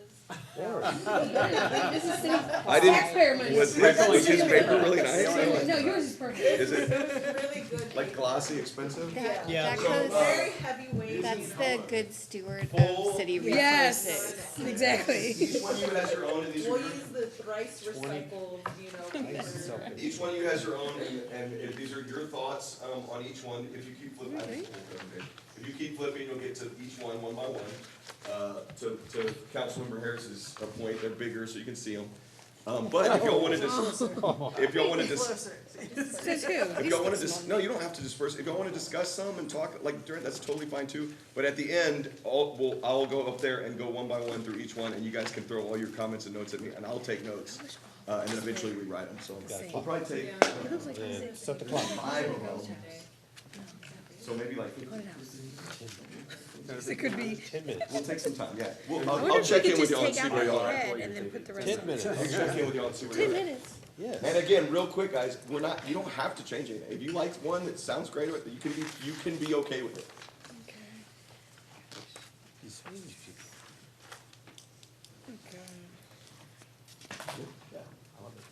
This is city I didn't- taxpayer money. Was his paper really nice? No, yours is perfect. Is it Really good. like glossy, expensive? Yeah. That So, goes, Very heavyweight. that's the good steward Full- of city Yes, resources. exactly. Each one of you has your own, and these are We'll your, use the thrice recycled, paper. each one of you has your own, and if these are your thoughts, on each one, if you keep flipping. If you keep flipping, you'll get to each one by one. To Councilmember Harris's point, they're bigger, so you can see them. But if y'all wanted to, if y'all wanted to, Says who? if y'all wanted to, no, you don't have to disperse. If y'all want to discuss some and talk, like, during, that's totally fine too. But at the end, I'll go up there and go one by one through each one, and you guys can throw all your comments and notes at me, and I'll take notes. And then eventually rewrite them, so I'll probably take Set the clock. 5 of them. So maybe like, It could be. 10 minutes. we'll take some time, yeah. I I'll wonder if we check in could with just y'all and take see out where the y'all are. head and then put the rest 10 on. minutes. I'll check in with y'all and see where 10 y'all are. minutes. Yes. And again, real quick, guys, you don't have to change anything. If you like one that sounds great, you can be okay with it. Yeah, I love it.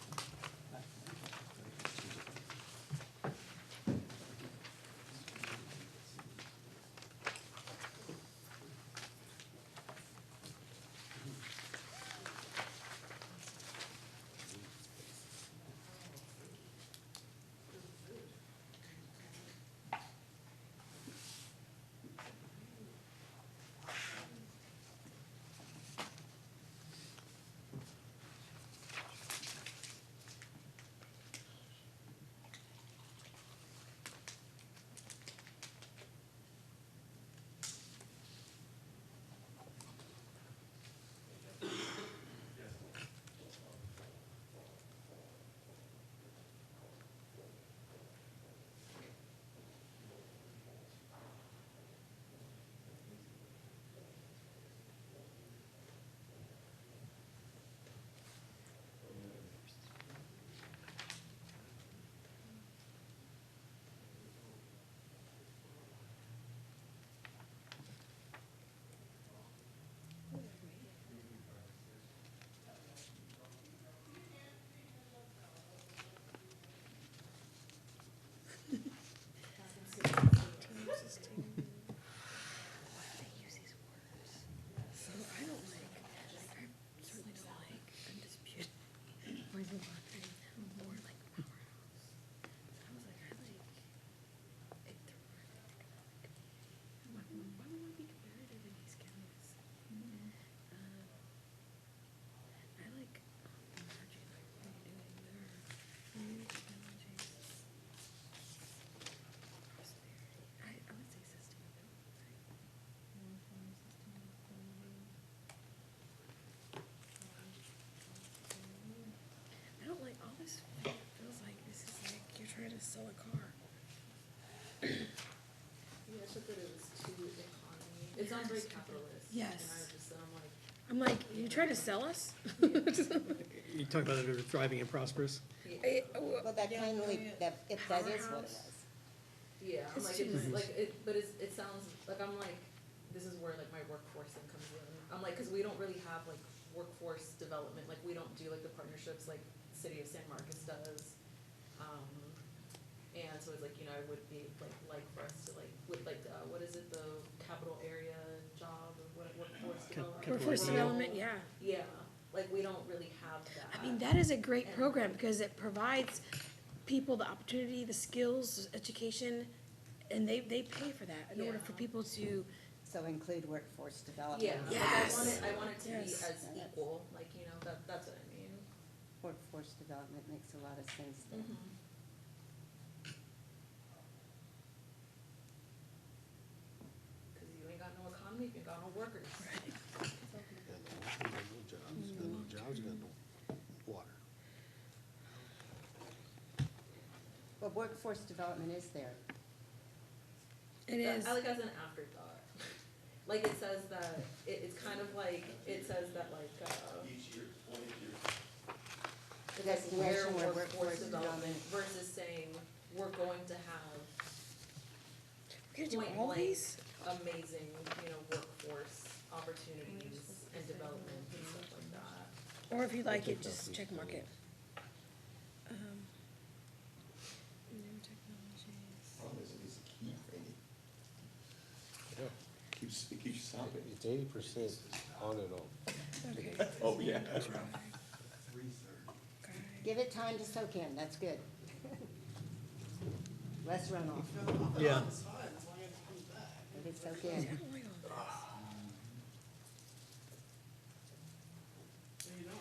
Trying to sell a car. Yeah, I took that it was too economy. It sounds very capitalist. Yes. And I'm like, I'm like, you trying to sell us? You talk about it as thriving and prosperous? Well, that kind of, if that is what it is. yeah, I'm like, it sounds, like, I'm like, this is where like my workforce thing comes in. I'm like, cause we don't really have like workforce development, like we don't do like the partnerships like City of San Marcos does. And so it's like, you know, I would be like for us to like, with like, what is it, the capital area job or what, workforce development? Workforce development, yeah. Yeah, like we don't really have that. I mean, that is a great program because it provides people the opportunity, the skills, education, and they pay for that in order for people to. So include workforce development. Yeah, like Yes. I want it to be Yes. as equal, like, you know, that's what I mean. Workforce development makes a lot of sense there. Cause you ain't got no economy if you ain't got no workers. No jobs But workforce development is there. It is. I like as an afterthought. Like it says that, it's kind of like, it says that like, Each year, one each year. The where destination where workforce development versus saying, we're going to have We're gonna do point all blank these? amazing, workforce opportunities and development and stuff like that. Or if you like it, just check mark it. New technologies. Problem is, it needs to keep thinking. Yeah. It keeps stopping. It's 80% on and off. Okay. Oh, yeah. Give it time to soak in, that's good. Less runoff, Yeah. let it soak in. I don't like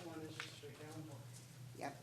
all this. Yep.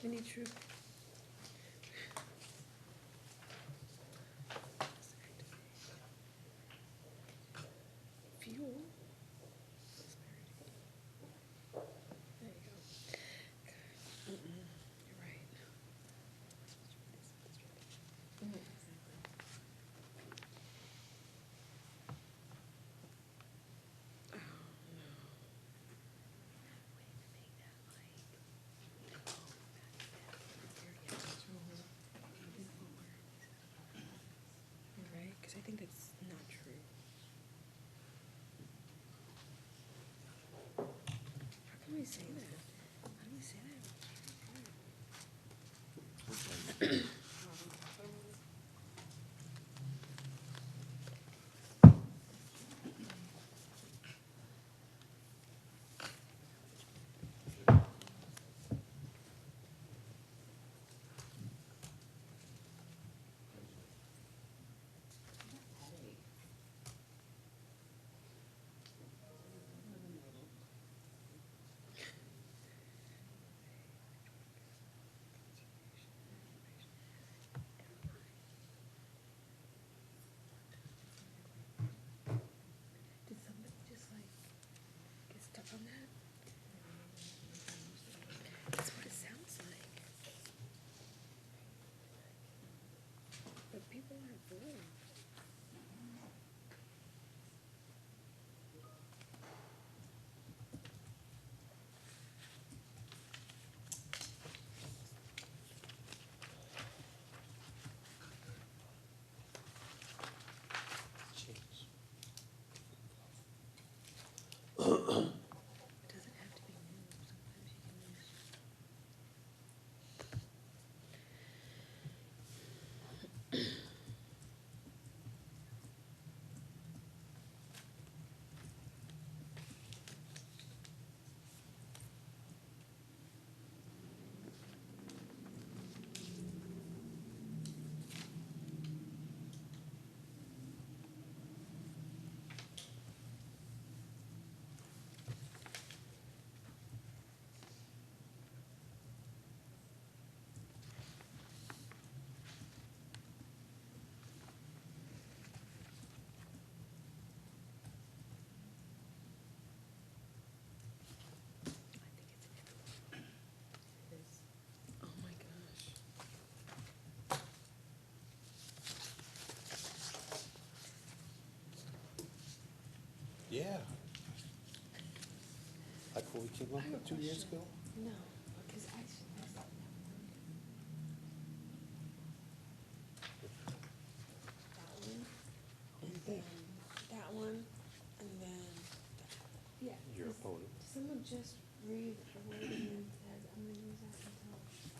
We need truth. Fuel. There you go. You're right. Oh, no. You're right, because I think that's not true. How can we say that? How do we say that? Yeah. Like what we came up with 2 years ago? No, because I. That one, and then, yeah. Your opponent. Someone just read the wording and says, I'm gonna use that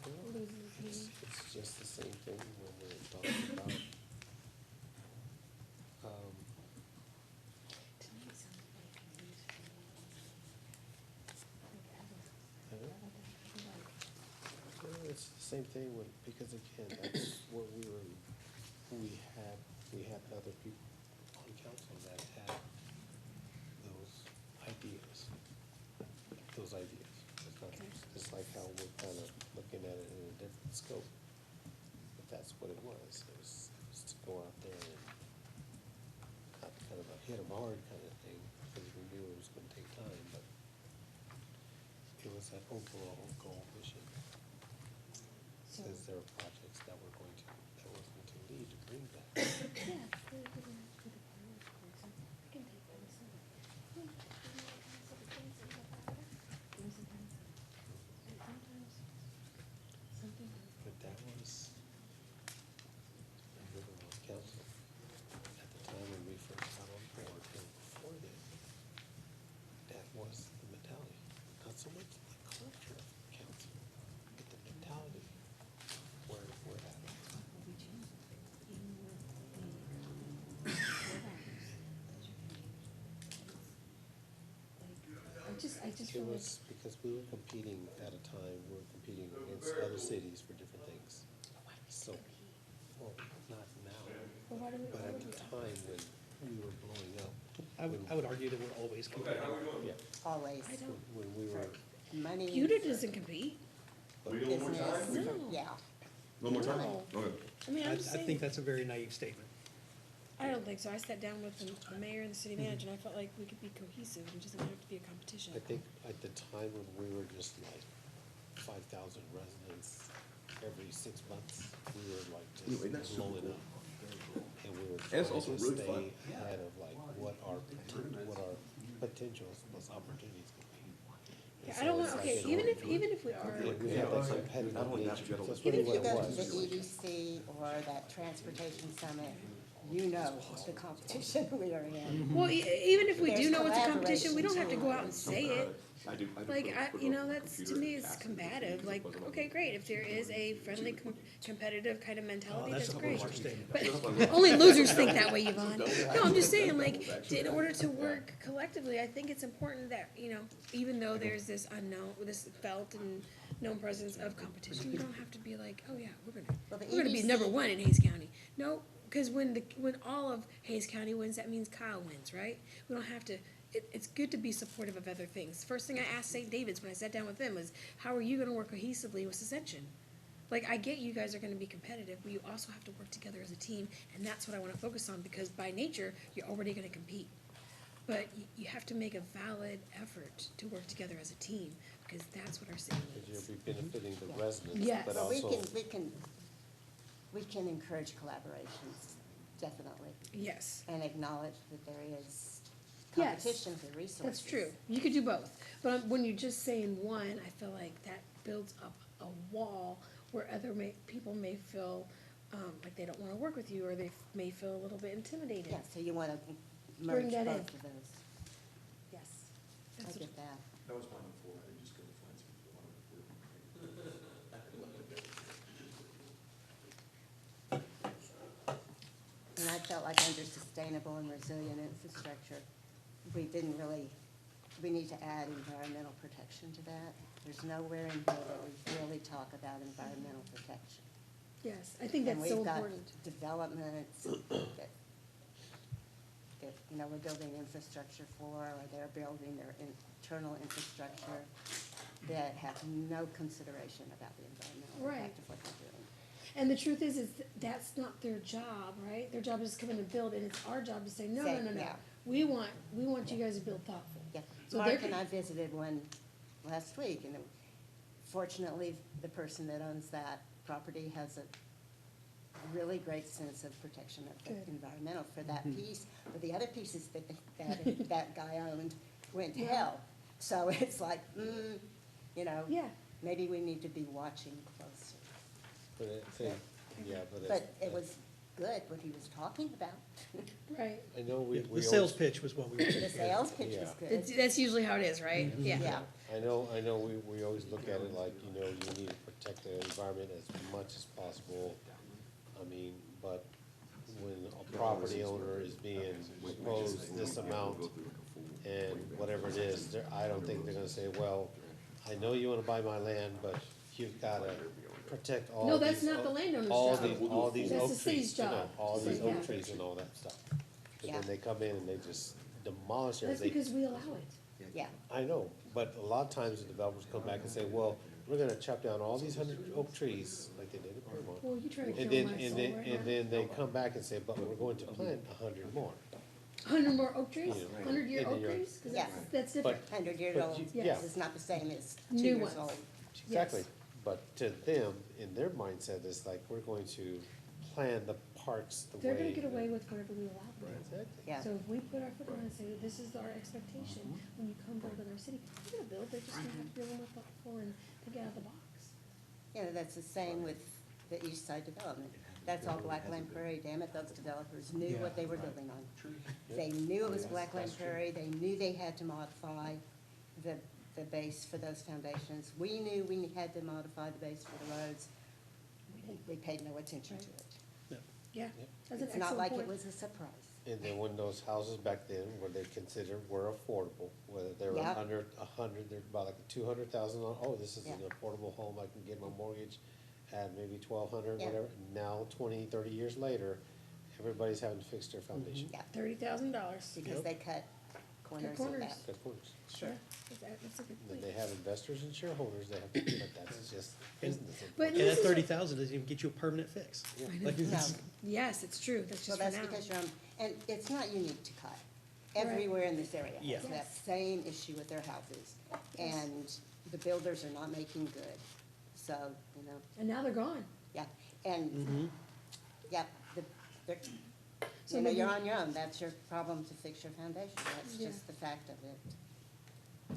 until it loses It's, meaning. it's just the same thing when we're talking about, To me, it sounds like I can use it. well, it's the same thing with, because again, that's what we had other people on council that had those ideas. It's not, it's like how we're kind of looking at it in a different scope. But that's what it was. It was to go out there and not kind of a hit 'em hard kind of thing, because we knew it was gonna take time, but it was that overall goal mission. Because there were projects that were going to lead to bring that. But that was, I remember on council, at the time when we first got on board, and before that was the mentality. Not so much the culture of council, but the mentality where we're at. I just It feel like, was because we were competing at a time, we were competing against other cities for different things. So, well, not now, well, why do we? but at the time when we were blowing up. I would argue that we're always competing. Yeah, Always. I don't, when we were, Money. Pewter doesn't compete. Business. No. Yeah. One more time? No. Okay. I mean, I I'm just think saying, that's a very naive statement. I don't think so. I sat down with the mayor and the city manager, and I felt like we could be cohesive, and just didn't have to be a competition. I think at the time when we were just like 5,000 residents every 6 months, we were like Anyway, that's just super blowing cool. up. And we were And it's trying also to really stay fun. ahead of like what our potentials, those opportunities could be. And Yeah, so I don't want, it's okay, like, even if we are, we have that competitive Not only that, nature. but you gotta- That's Even really if you what it go to the was. EDC or that transportation summit, you know the competition we are in. well, even if we do There's know it's a competition, we don't have to go collaboration, out and say it. I do. Like, put you it know, on the that's, to computer me, and it's cast it. combative, like, okay, great, if there is a friendly, competitive kind of mentality, that's that's a great. bullshit statement. But only losers think that way, Yvonne. No, I'm just saying, like, in order to work collectively, I think it's important that, you know, even though there's this unknown, this felt and known presence of competition, you don't have to be like, oh yeah, Well, the we're gonna be EDC number one in Hayes County. No, cause when all of Hayes County wins, that means Kyle wins, right? We don't have to, it's good to be supportive of other things. First thing I asked St. David's when I sat down with them was, how are you gonna work cohesively with Ascension? Like, I get you guys are gonna be competitive, but you also have to work together as a team, and that's what I wanna focus on, because by nature, you're already gonna compete. But you have to make a valid effort to work together as a team, because that's what our city Because needs. you'll be benefiting the residents, Yes. but But also. we can encourage collaborations, definitely, Yes. and acknowledge that there is Yes, competition for resources. That's true. You could do both. But when you're just saying one, I feel like that builds up a wall where other people may feel like they don't want to work with you, or they may feel a little bit intimidated. Yeah, so you wanna Bring merge that in. both of those. Yes. I That's get that. That was mine before, I didn't just go to find some. And I felt like under sustainable and resilient infrastructure, we need to add environmental protection to that. There's nowhere in here that we really talk about environmental protection. Yes, I think that's so important. And we've got developments that, you know, we're building infrastructure for, or they're building their internal infrastructure that have no consideration about the environmental Right. impact of what they're doing. And the truth is that's not their job, right? Their job is to come in and build, and it's our job to say, no, no, no, no. Yeah. We want you guys to build thoughtful. Yeah, So Mark they're- and I visited one last week, and fortunately, the person that owns that property has a really great sense of protection of the Good. environmental for that piece. But the other pieces that guy owned went to hell. So it's like, you know, Yeah. maybe we need to be watching closer. But it's. But it was good what he was talking about. Right. I know we. The we sales always- pitch was what we The wanted. sales pitch was Yeah. good. That's usually how it is, right? Yeah. Yeah. I know, we always look at it like, you know, you need to protect the environment as much as possible. I mean, but when a property owner is being proposed this amount and whatever it is, I don't think they're gonna say, well, I know you wanna buy my land, but you've gotta protect all No, these. that's not the landowner's all job. these- All these That's oak the city's trees, you know, job. all these Yeah. oak trees and all that stuff. But Yeah. then they come in and they just demolish That's everything. because we allow it. Yeah. I know, but a lot of times the developers come back and say, well, we're gonna chop down all these 100 oak trees, like they did in Paramount. Well, you're trying to And kill then, my and soul then, right and now. then they come back and say, but we're going to plant 100 more. 100 more oak trees? Yeah. 100-year And then oak you're- trees? 'Cause Yeah. that's different. 100-year But old you- yeah. is not the same as 2 New years ones. old. Exactly, Yes. but to them, in their mindset, it's like, we're going to plan the parks the way. They're gonna get away with whatever we allow them. Exactly. Yeah. So if we put our foot down and say, this is our expectation, when you come build in our city, they're gonna build, they're just gonna have to be a little more thoughtful and think out of the box. You know, that's the same with the East Side Development. That's all Blackland Prairie, damn it, those developers knew what they were building on. They knew it was Blackland Prairie, they knew they had to modify the base for those foundations. We knew we had to modify the base for the roads. We paid no attention to it. Yeah, that's an It's not excellent like it point. was a surprise. And then when those houses back then, where they considered were affordable, whether they were Yeah. under 100, they're about like 200,000 on, oh, this is an Yeah. affordable home, I can get my mortgage at maybe 1,200, Yeah. whatever. Now, 20, 30 years later, everybody's having to fix their foundation. Yeah, $30,000. because they cut corners of corners. that. Good points. Sure. That's a good Then point. they have investors and shareholders, they have to, but that's just business. But And this that is a- 30,000 doesn't even get you a permanent fix. I know. Like, it's- No. Yes, it's true, that's Well, just for that's now. because you're on, and it's not unique to Cut. Everywhere in this area Yeah. has that same issue with their houses. And the builders are not making good. So, you know, And now they're gone. yeah, and, yeah, they're, So you know, you're maybe- on your own. That's your problem to fix your foundation. That's Yeah. just the fact of it.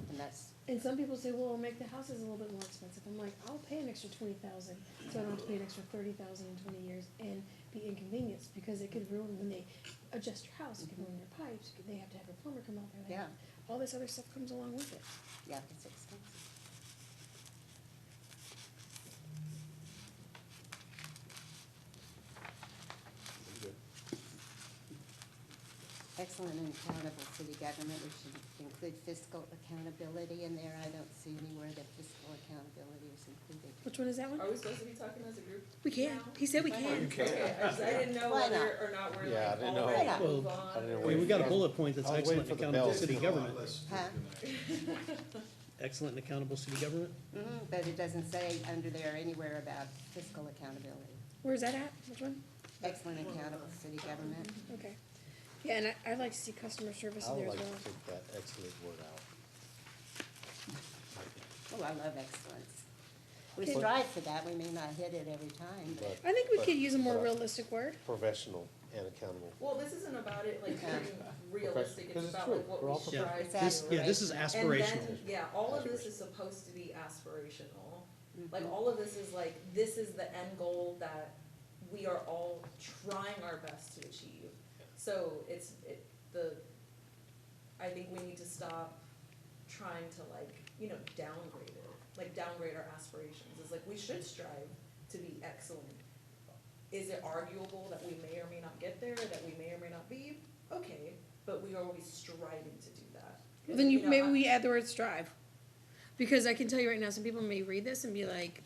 And that's, And some people say, well, we'll make the houses a little bit more expensive. I'm like, I'll pay an extra 20,000, so I don't have to pay an extra 30,000 in 20 years and be inconvenienced, because it could ruin when they adjust your house, it could ruin your pipes, they have to have a plumber come out there. they have- all this other stuff comes along with it. yeah, it's expensive. Excellent and accountable city government, we should include fiscal accountability in there. I don't see anywhere that fiscal accountability is included. Which one is that one? Are we supposed to be talking as a group? We can. He said we can. Okay, I didn't know Why whether not? or not we're Yeah, I like didn't know. already Why move not? on. I didn't know I mean, we got a bullet point that's I was excellent waiting and for the accountable bells. city government. Huh? Excellent and accountable city government? But it doesn't say under there anywhere about fiscal accountability. Where's that at? Which one? Excellent and accountable city government. Okay. Yeah, and I'd like to see customer service I in there would as like well. to take that excellent word out. Oh, I love excellence. We Okay. strive for that. We may not hit it every time, but But I think we but- could use a more but realistic word. Professional and accountable. Well, this isn't about it like Yeah. being realistic, Because it's it's about true. like what We're we all strive professionals. to This- do, Yeah, this is right? aspirational. And then, yeah, all of this is supposed to be aspirational. Like, Mm-hmm. all of this is like, this is the end goal that we are all trying our best to achieve. So I think we need to stop trying to downgrade it, like downgrade our aspirations. It's like, we should strive to be excellent. Is it arguable that we may or may not get there, that we may or may not be? Okay, but we are always striving to do that. Well, then know, maybe we add the word strive. Because I can tell you right now, some people may read this and be like,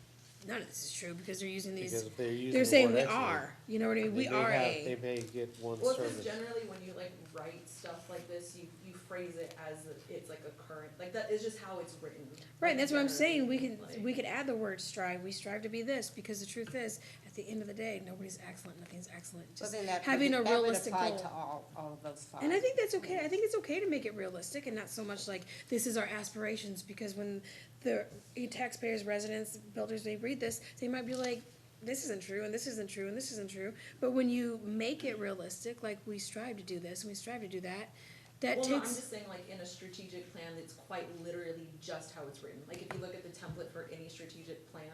none of this is true, because they're using these, Because if they're using they're the saying word we excellent, are, you know what I mean? We they may are have- a. They may get one Well, because service. generally when you like write stuff like this, you phrase it as it's like a current, like that is just how it's written. Right, like, that's what I'm generally, saying, like- we could add the word strive, we strive to be this, because the truth is, at the end of the day, nobody's excellent, nothing's excellent, well, just then that having a would realistic apply goal. to all of those five. And I think that's okay, I think it's okay to make it realistic and not so much like, this is our aspirations, because when the taxpayers, residents, builders, they read this, they might be like, this isn't true, and this isn't true, and this isn't true. But when you make it realistic, like we strive to do this and we strive to do that, that Well, no, I'm takes, just saying, like, in a strategic plan, it's quite literally just how it's written. Like, if you look at the template for any strategic plan,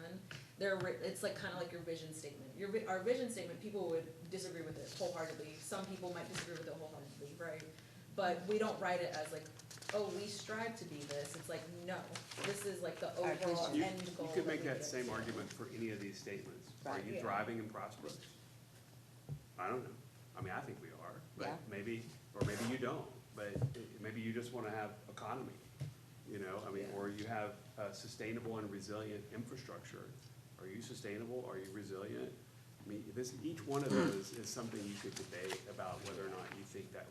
it's like, kinda like your vision statement. Our vision statement, people would disagree with it wholeheartedly. Some people might disagree with it wholeheartedly, right? But we don't write it as like, oh, we strive to be this. It's like, no, this is like the Our overall vision. end goal. You could make we that get same to. argument for any of these statements. Are Right. you Yeah. thriving and prosperous? I don't know. I mean, I think we are, but Yeah. maybe, or maybe you don't, but maybe you just wanna have economy, you know? I mean, Yeah. or you have sustainable and resilient infrastructure. Are you sustainable? Are you resilient? I mean, each one of those is something you could debate about whether or not you think that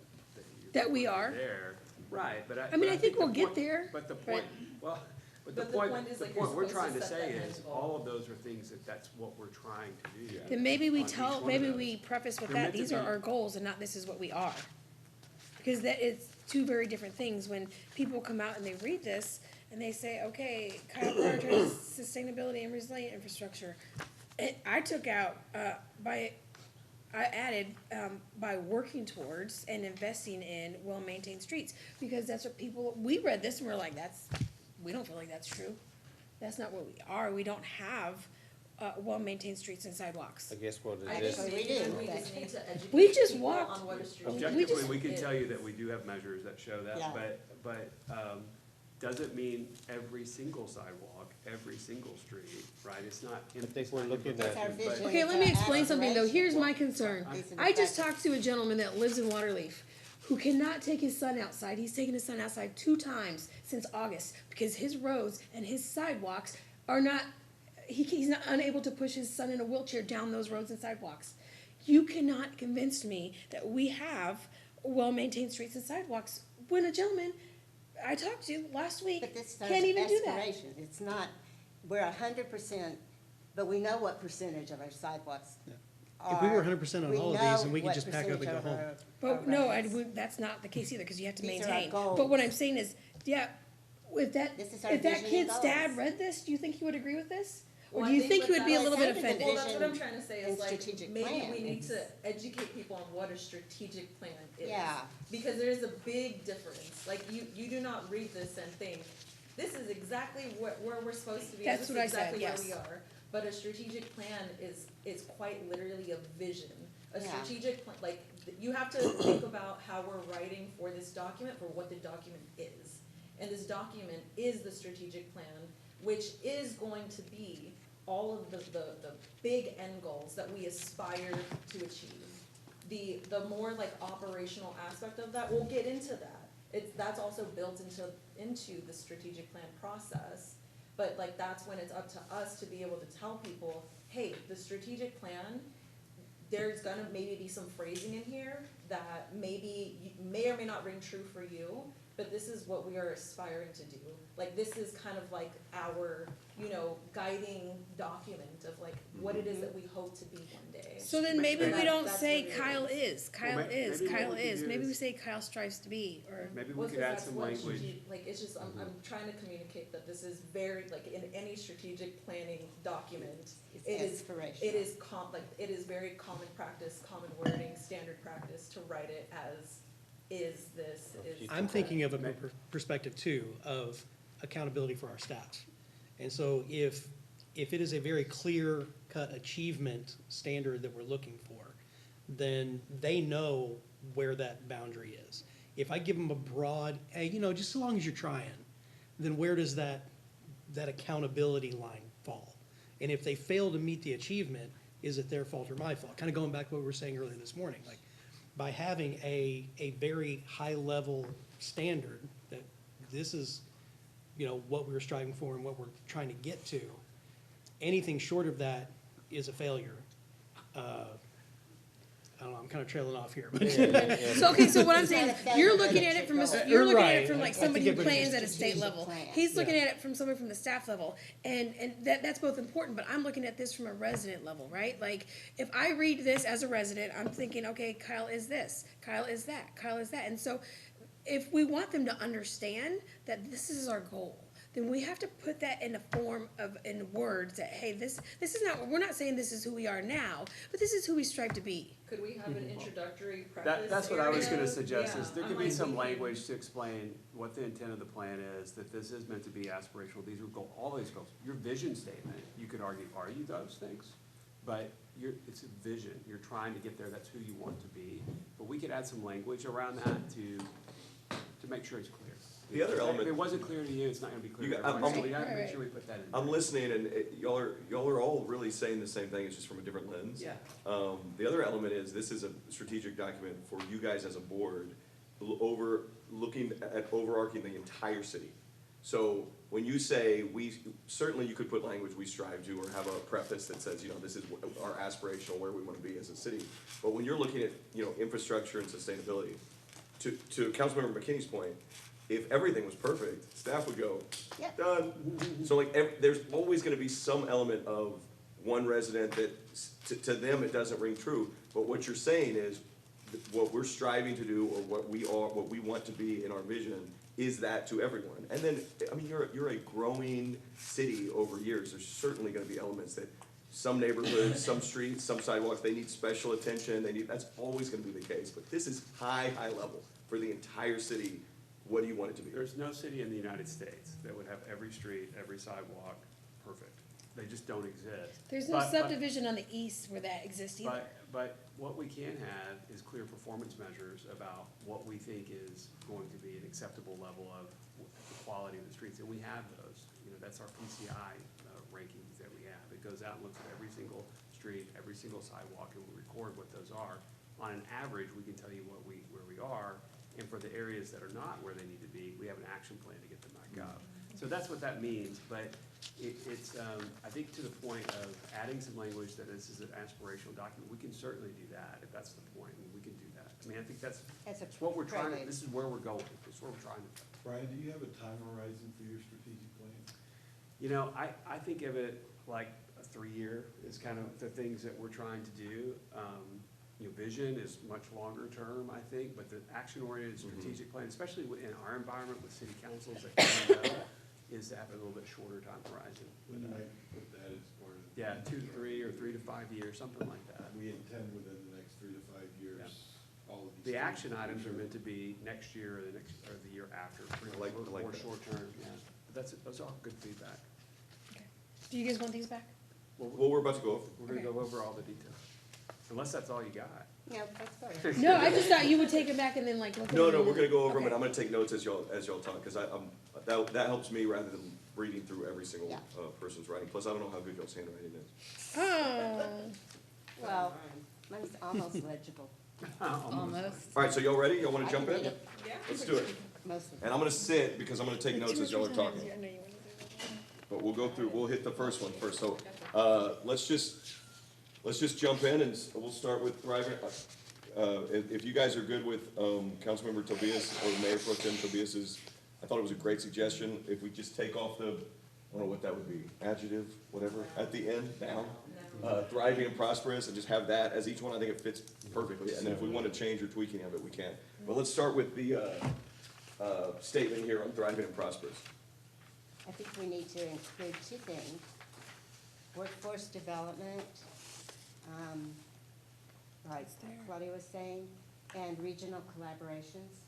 That we are. there. Right, but I mean, I think the we'll get point- there, But the but- point, well, but the But the point, point is, the like, you're point we're supposed trying to to set say that is, end goal. all of those are things that's what we're trying to do. then maybe we on each one of maybe those. we preface with They're that, meant to these are be- our goals and not this is what we are. Because that is two very different things. When people come out and they read this and they say, okay, Kyle prioritizes sustainability and resilient infrastructure. I took out, I added, by working towards and investing in well-maintained streets, because that's what people, we read this and we're like, we don't feel like that's true. That's not what we are. We don't have, well-maintained streets and sidewalks. I guess what I it think is, Well, we maybe do. we just need to educate We just people walked- on what a strategic. Objectively, just- we can tell you is. that we do have measures that show that, Yeah. but, doesn't mean every single sidewalk, every single street, right? It's not. I think we're looking That's our at, vision. Okay, let me explain something though. Here's my concern. These are the I just factors. talked to a gentleman that lives in Waterleaf who cannot take his son outside. He's taken his son outside 2 times since August because his roads and his sidewalks are not, he's not unable to push his son in a wheelchair down those roads and sidewalks. You cannot convince me that we have well-maintained streets and sidewalks when a gentleman I talked to last week But this can't even do that. aspiration, it's not, we're 100%, but we know what percentage of our sidewalks are. If we were 100% on all of these, then we could know just what pack up and percentage go of home. our But no, roads. that's not the case either, because you have to These are our maintain. But what I'm goals. saying is, yeah, if that, This is our if that vision and kid's dad goals. read this, do you think he would agree with this? Or Well, do I you think think he with would be a that- little bit Well, it's offended? Well, that's what I'm vision trying to say, and is like, strategic maybe plan. we need to educate people on what a strategic plan is. Yeah. Because there's a big difference, like, you do not read this and think, this is exactly where we're supposed to be, That's this is what I said, exactly where yes. we are. But a strategic plan is quite literally a vision. A Yeah. strategic plan, like, you have to think about how we're writing for this document, for what the document is. And this document is the strategic plan, which is going to be all of the big end goals that we aspire to achieve. The more like operational aspect of that, we'll get into that. That's also built into the strategic plan process. But like, that's when it's up to us to be able to tell people, hey, the strategic plan, there's gonna maybe be some phrasing in here that may or may not ring true for you, but this is what we are aspiring to do. Like, this is kind of like our, guiding document of like what it is that we hope to be one day. So then maybe we don't That's say what it Kyle is. is, Kyle Well, is, maybe what Kyle we could is. do Maybe we is- say Kyle strives to be, or, Maybe we Well, could 'cause add that's some what language. like, it's just, I'm trying to communicate that this is very, like, in any strategic planning document, It's it is, aspirational. it is very common practice, common wording, standard practice to write it as, is this, is. I'm thinking of a perspective too, of accountability for our staff. And so if it is a very clear-cut achievement standard that we're looking for, then they know where that boundary is. If I give them a broad, hey, just so long as you're trying, then where does that accountability line fall? And if they fail to meet the achievement, is it their fault or my fault? Kind of going back to what we were saying earlier this morning, like, by having a very high-level standard, that this is, what we're striving for and what we're trying to get to, anything short of that is a failure. I don't know, I'm kind of trailing off here, but. so, okay, so what I'm saying, you're looking at it from, you're looking at it from like Right. I somebody think who everybody- plans at a state Strategic level. plan. He's looking Yeah. at it from someone from the staff level, and that's both important, but I'm looking at this from a resident level, right? Like, if I read this as a resident, I'm thinking, okay, Kyle is this, Kyle is that, Kyle is that, and so if we want them to understand that this is our goal, then we have to put that in a form of, in words that, hey, this is not, we're not saying this is who we are now, but this is who we strive to be. Could we have an introductory preface That's what I was area? gonna suggest, is Yeah, there I'm could be like some thinking- language to explain what the intent of the plan is, that this is meant to be aspirational, these are all these goals. Your vision statement, you could argue, are you those things? But it's a vision, you're trying to get there, that's who you want to be. But we could add some language around that to make sure it's clear. The other element- If it wasn't clear to you, it's not gonna be clear You to got- everybody, so we Right, gotta make right. sure we put that in. I'm listening, and y'all are all really saying the same thing, it's just from a different lens. Yeah. The other element is, this is a strategic document for you guys as a board, looking at overarching the entire city. So when you say, certainly you could put language we strive to, or have a preface that says, this is our aspirational, where we wanna be as a city. But when you're looking at, infrastructure and sustainability, to Councilmember McKinney's point, if everything was perfect, staff would go, Yep. done. So like, there's always gonna be some element of one resident that, to them, it doesn't ring true. But what you're saying is, what we're striving to do, or what we want to be in our vision, is that to everyone. And then, you're a growing city over years, there's certainly gonna be elements that some neighborhoods, some streets, some sidewalks, they need special attention, that's always gonna be the case. But this is high level for the entire city. What do you want it to be? There's no city in the United States that would have every street, every sidewalk perfect. They just don't exist. There's no But- subdivision on the east where that exists either. But what we can have is clear performance measures about what we think is going to be an acceptable level of the quality of the streets, and we have those. That's our PCI rankings that we have. It goes out and looks at every single street, every single sidewalk, and we record what those are. On an average, we can tell you where we are, and for the areas that are not where they need to be, we have an action plan to get them back up. So that's what that means, but it's, I think to the point of adding some language that this is an aspirational document, we can certainly do that, if that's the point, we can do that. I think that's As a what we're trying, prelude. this is where we're going, this is where we're trying to. Brian, do you have a time horizon for your strategic plan? I think of it like a 3-year is kind of the things that we're trying to do. Vision is much longer term, I think, but the action-oriented strategic plan, especially in our environment with city councils that kind of know, is to have a little bit shorter time horizon. When you might put that as part of. Yeah, 2 to 3 or 3 to 5 years, something like that. We intend within the next 3 to 5 years, all of these. The things. action items are meant to be next year or the year after, I like more that. short term, yeah. But those are all good feedback. Do you guys want these back? Well, we're about to go over. We're gonna go over all the details, unless that's all you got. No, that's better. No, I just thought you would take it back and then like look at No, it. we're gonna go over them, Okay. and I'm gonna take notes as y'all talk, because that helps me rather than reading through every single, Yeah. Person's writing. Plus, I don't know how good y'all's handwriting is. Oh, Well, mine's almost legible, Almost. All right, so y'all ready? Y'all wanna I jump can in? read it. Yeah. Let's do it. most of it. And I'm gonna sit, because I'm gonna take notes as y'all are talking. I know you wanna do that. But we'll hit the first one first. So, let's just jump in, and we'll start with Thriving. If you guys are good with, Councilmember Tobias, or Mayor Pro Tem Tobias's, I thought it was a great suggestion, if we just take off the, I don't know what that would be, adjective, whatever, at the end, noun, thriving and prosperous, and just have that as each one, I think it fits perfectly, and then if we want to change or tweaking of it, we can. But let's start with the, statement here on thriving and prosperous. I think we need to include 2 things. Workforce development, like Claudia was saying, and regional collaborations.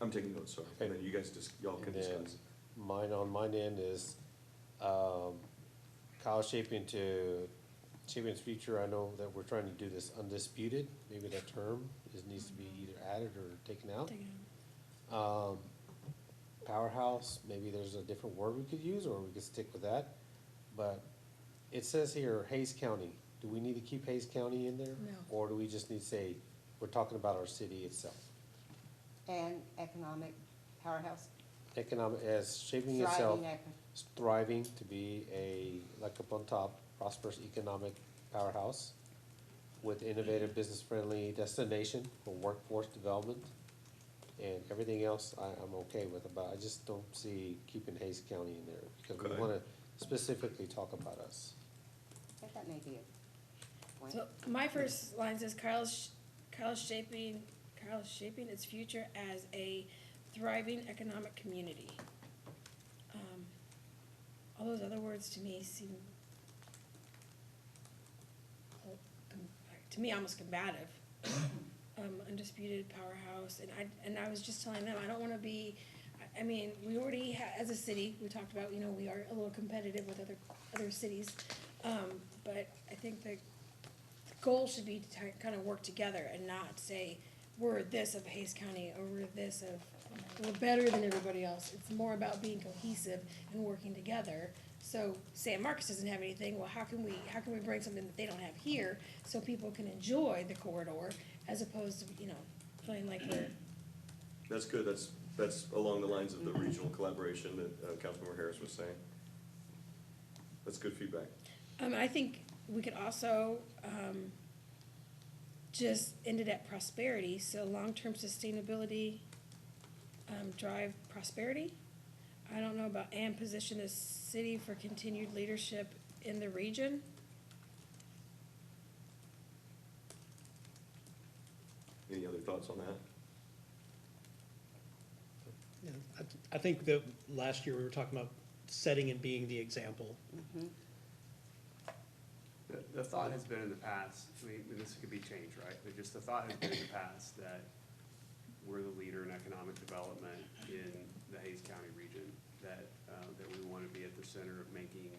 I'm taking notes, sorry, and then you guys y'all can And then discuss. on mine end is, Kyle shaping its future. I know that we're trying to do this undisputed, maybe that term needs to be either added or taken out. Powerhouse, maybe there's a different word we could use, or we could stick with that. But it says here, Hays County, do we need to keep Hays County in there? No. Or do we just need to say, we're talking about our city itself? And economic powerhouse, Economic, as shaping itself, thriving thriving to be like up on top, prosperous economic powerhouse with innovative, business-friendly destination for workforce development. And everything else I'm okay with, but I just don't see keeping Hays County in there, because we Okay. wanna specifically talk about us. I think that may be a point. So my first line says Kyle's Kyle is shaping its future as a thriving economic community. All those other words to me seem, to me, almost combative. Undisputed powerhouse, and I was just telling them, I don't wanna be, I mean, we already as a city, we talked about, we are a little competitive with other cities. But I think the goal should be to kind of work together and not say, we're this of Hays County, or we're better than everybody else. It's more about being cohesive and working together. So San Marcos doesn't have anything, well, how can we bring something that they don't have here, so people can enjoy the corridor, as opposed to, feeling like we're. That's good, that's along the lines of the regional collaboration that Councilmember Harris was saying. That's good feedback. I think we could also, just end it at prosperity, so long-term sustainability, drive prosperity. I don't know about, and position the city for continued leadership in the region. Any other thoughts on that? Yeah, I think that last year we were talking about setting and being the example. The thought has been in the past, and this could be changed, right? But just the thought has been in the past that we're the leader in economic development in the Hays County region, that we want to be at the center of making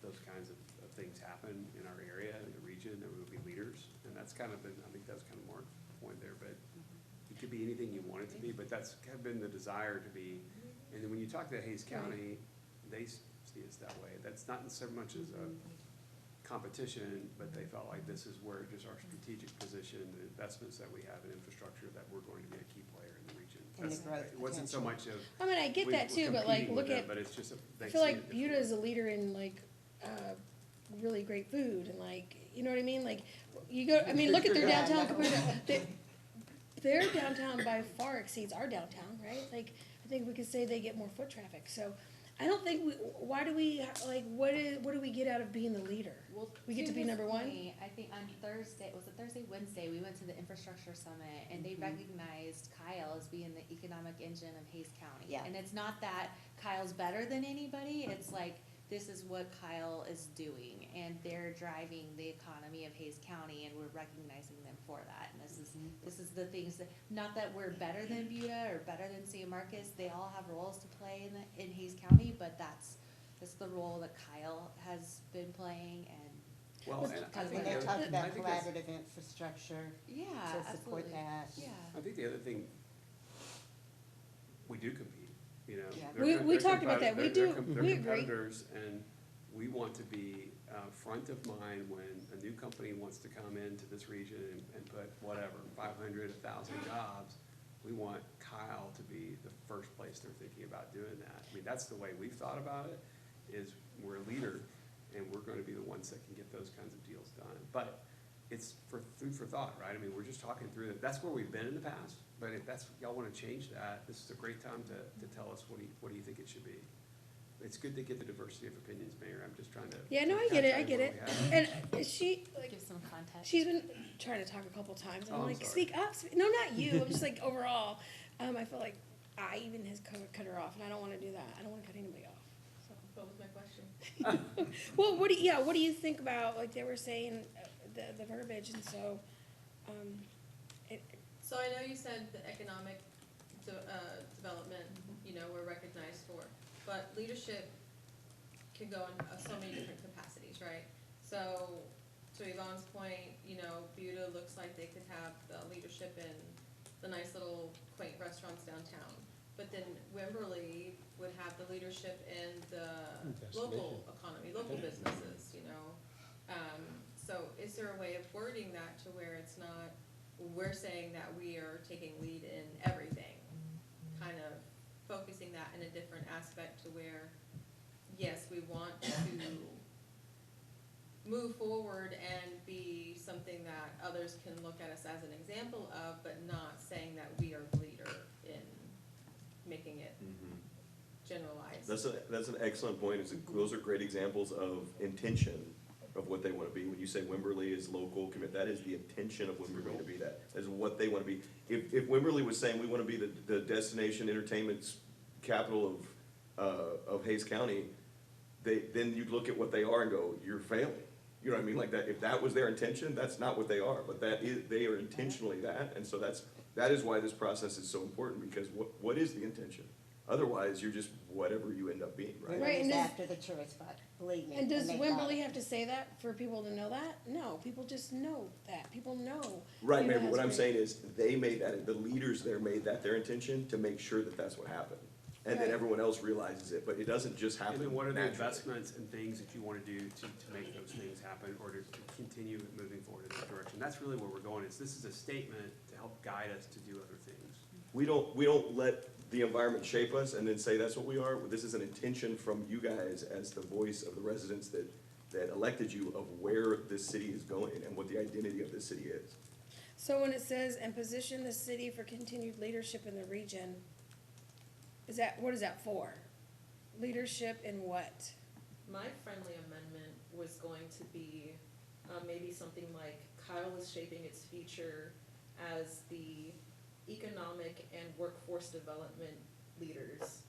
those kinds of things happen in our area, in the region, that we would be leaders. And that's kind of been, I think that's kind of Mark's point there, but it could be anything you want it to be, but that's kind of been the desire to be. And then when you talk to Hays County, they see us that way. That's not so much as a competition, but they felt like this is where just our strategic position, the investments that we have in infrastructure, that we're going to be a key player in the region. And the growth It wasn't so much of. I mean, I get that too, but like, look at, But it's just, I feel like Buda is a leader in really great food, and you know what I mean? Like, you go, I mean, look at their downtown compared to, their downtown by far exceeds our downtown, right? Like, I think we could say they get more foot traffic, so I don't think why do we, what do we get out of being the leader? Well, We get to be his number one? point, I think on Thursday, was it Thursday, Wednesday, we went to the infrastructure summit and they recognized Kyle as being the economic engine of Hays County. Yeah. And it's not that Kyle's better than anybody, it's like, this is what Kyle is doing, and they're driving the economy of Hays County, and we're recognizing them for that. And this is the things that, not that we're better than Buda or better than San Marcos, they all have roles to play in Hays County, but that's the role that Kyle has been playing, and Well, and I When think they the talk other- I about think that's- collaborative infrastructure yeah, to support absolutely. that. Yeah. I think the other thing, we do compete, Yeah. They're We talked about that. We do- they're we agree. competitors, and we want to be front of mind when a new company wants to come into this region and put whatever, 500, 1,000 jobs. We want Kyle to be the first place they're thinking about doing that. I mean, that's the way we've thought about it, is we're a leader, and we're gonna be the ones that can get those kinds of deals done. But it's food for thought, right? I mean, we're just talking through it. That's where we've been in the past, but if y'all wanna change that, this is a great time to tell us what do you think it should be. It's good to get the diversity of opinions, Mayor. I'm just trying to. Yeah, no, I get it, And she, Give some context. she's been trying to talk a couple times, and Oh, I'm I'm like, sorry. speak up, no, not you, I'm just like, overall. I feel like I even has cut her off, and I don't wanna do that, I don't wanna cut anybody off, so. What was my question? Well, what do you think about, like they were saying, the verbiage, and so, So I know you said the economic development, we're recognized for, but leadership can go in so many different capacities, right? So, to Yvonne's point, Buda looks like they could have the leadership in the nice little quaint restaurants downtown. But then Wimberley would have the leadership in the local economy, local businesses, So is there a way of wording that to where it's not, we're saying that we are taking lead in everything? Kind of focusing that in a different aspect to where, yes, we want to move forward and be something that others can look at us as an example of, but not saying that we are the leader in making it generalized. That's an excellent point. Those are great examples of intention of what they wanna be. When you say Wimberley is local, commit, that is the intention of Wimberley to be that, that is what they wanna be. If Wimberley was saying we wanna be the destination entertainment capital of Hayes County, then you'd look at what they are and go, you're failing. You know what I mean? Like that, if that was their intention, that's not what they are, but they are intentionally that, and so that is why this process is so important, because what is the intention? Otherwise, you're just whatever you end up being, right? Right, and It's does- after the tourist spot, believe me. And does they got Wimberley it. have to say that for people to know that? No, people just know that. People know. Right, you know, Mayor, but what I'm that's saying is, they made that, the leaders there made that their intention to make sure that that's what happened. And then Right. everyone else realizes it, but it doesn't just happen And then what are the naturally. investments and things that you wanna do to make those things happen, or to continue moving forward in that direction? That's really where we're going, this is a statement to help guide us to do other things. We don't let the environment shape us and then say that's what we are. This is an intention from you guys as the voice of the residents that elected you of where this city is going and what the identity of this city is. So when it says, and position the city for continued leadership in the region, what is that for? Leadership in what? My friendly amendment was going to be, maybe something like Kyle is shaping its future as the economic and workforce development leaders.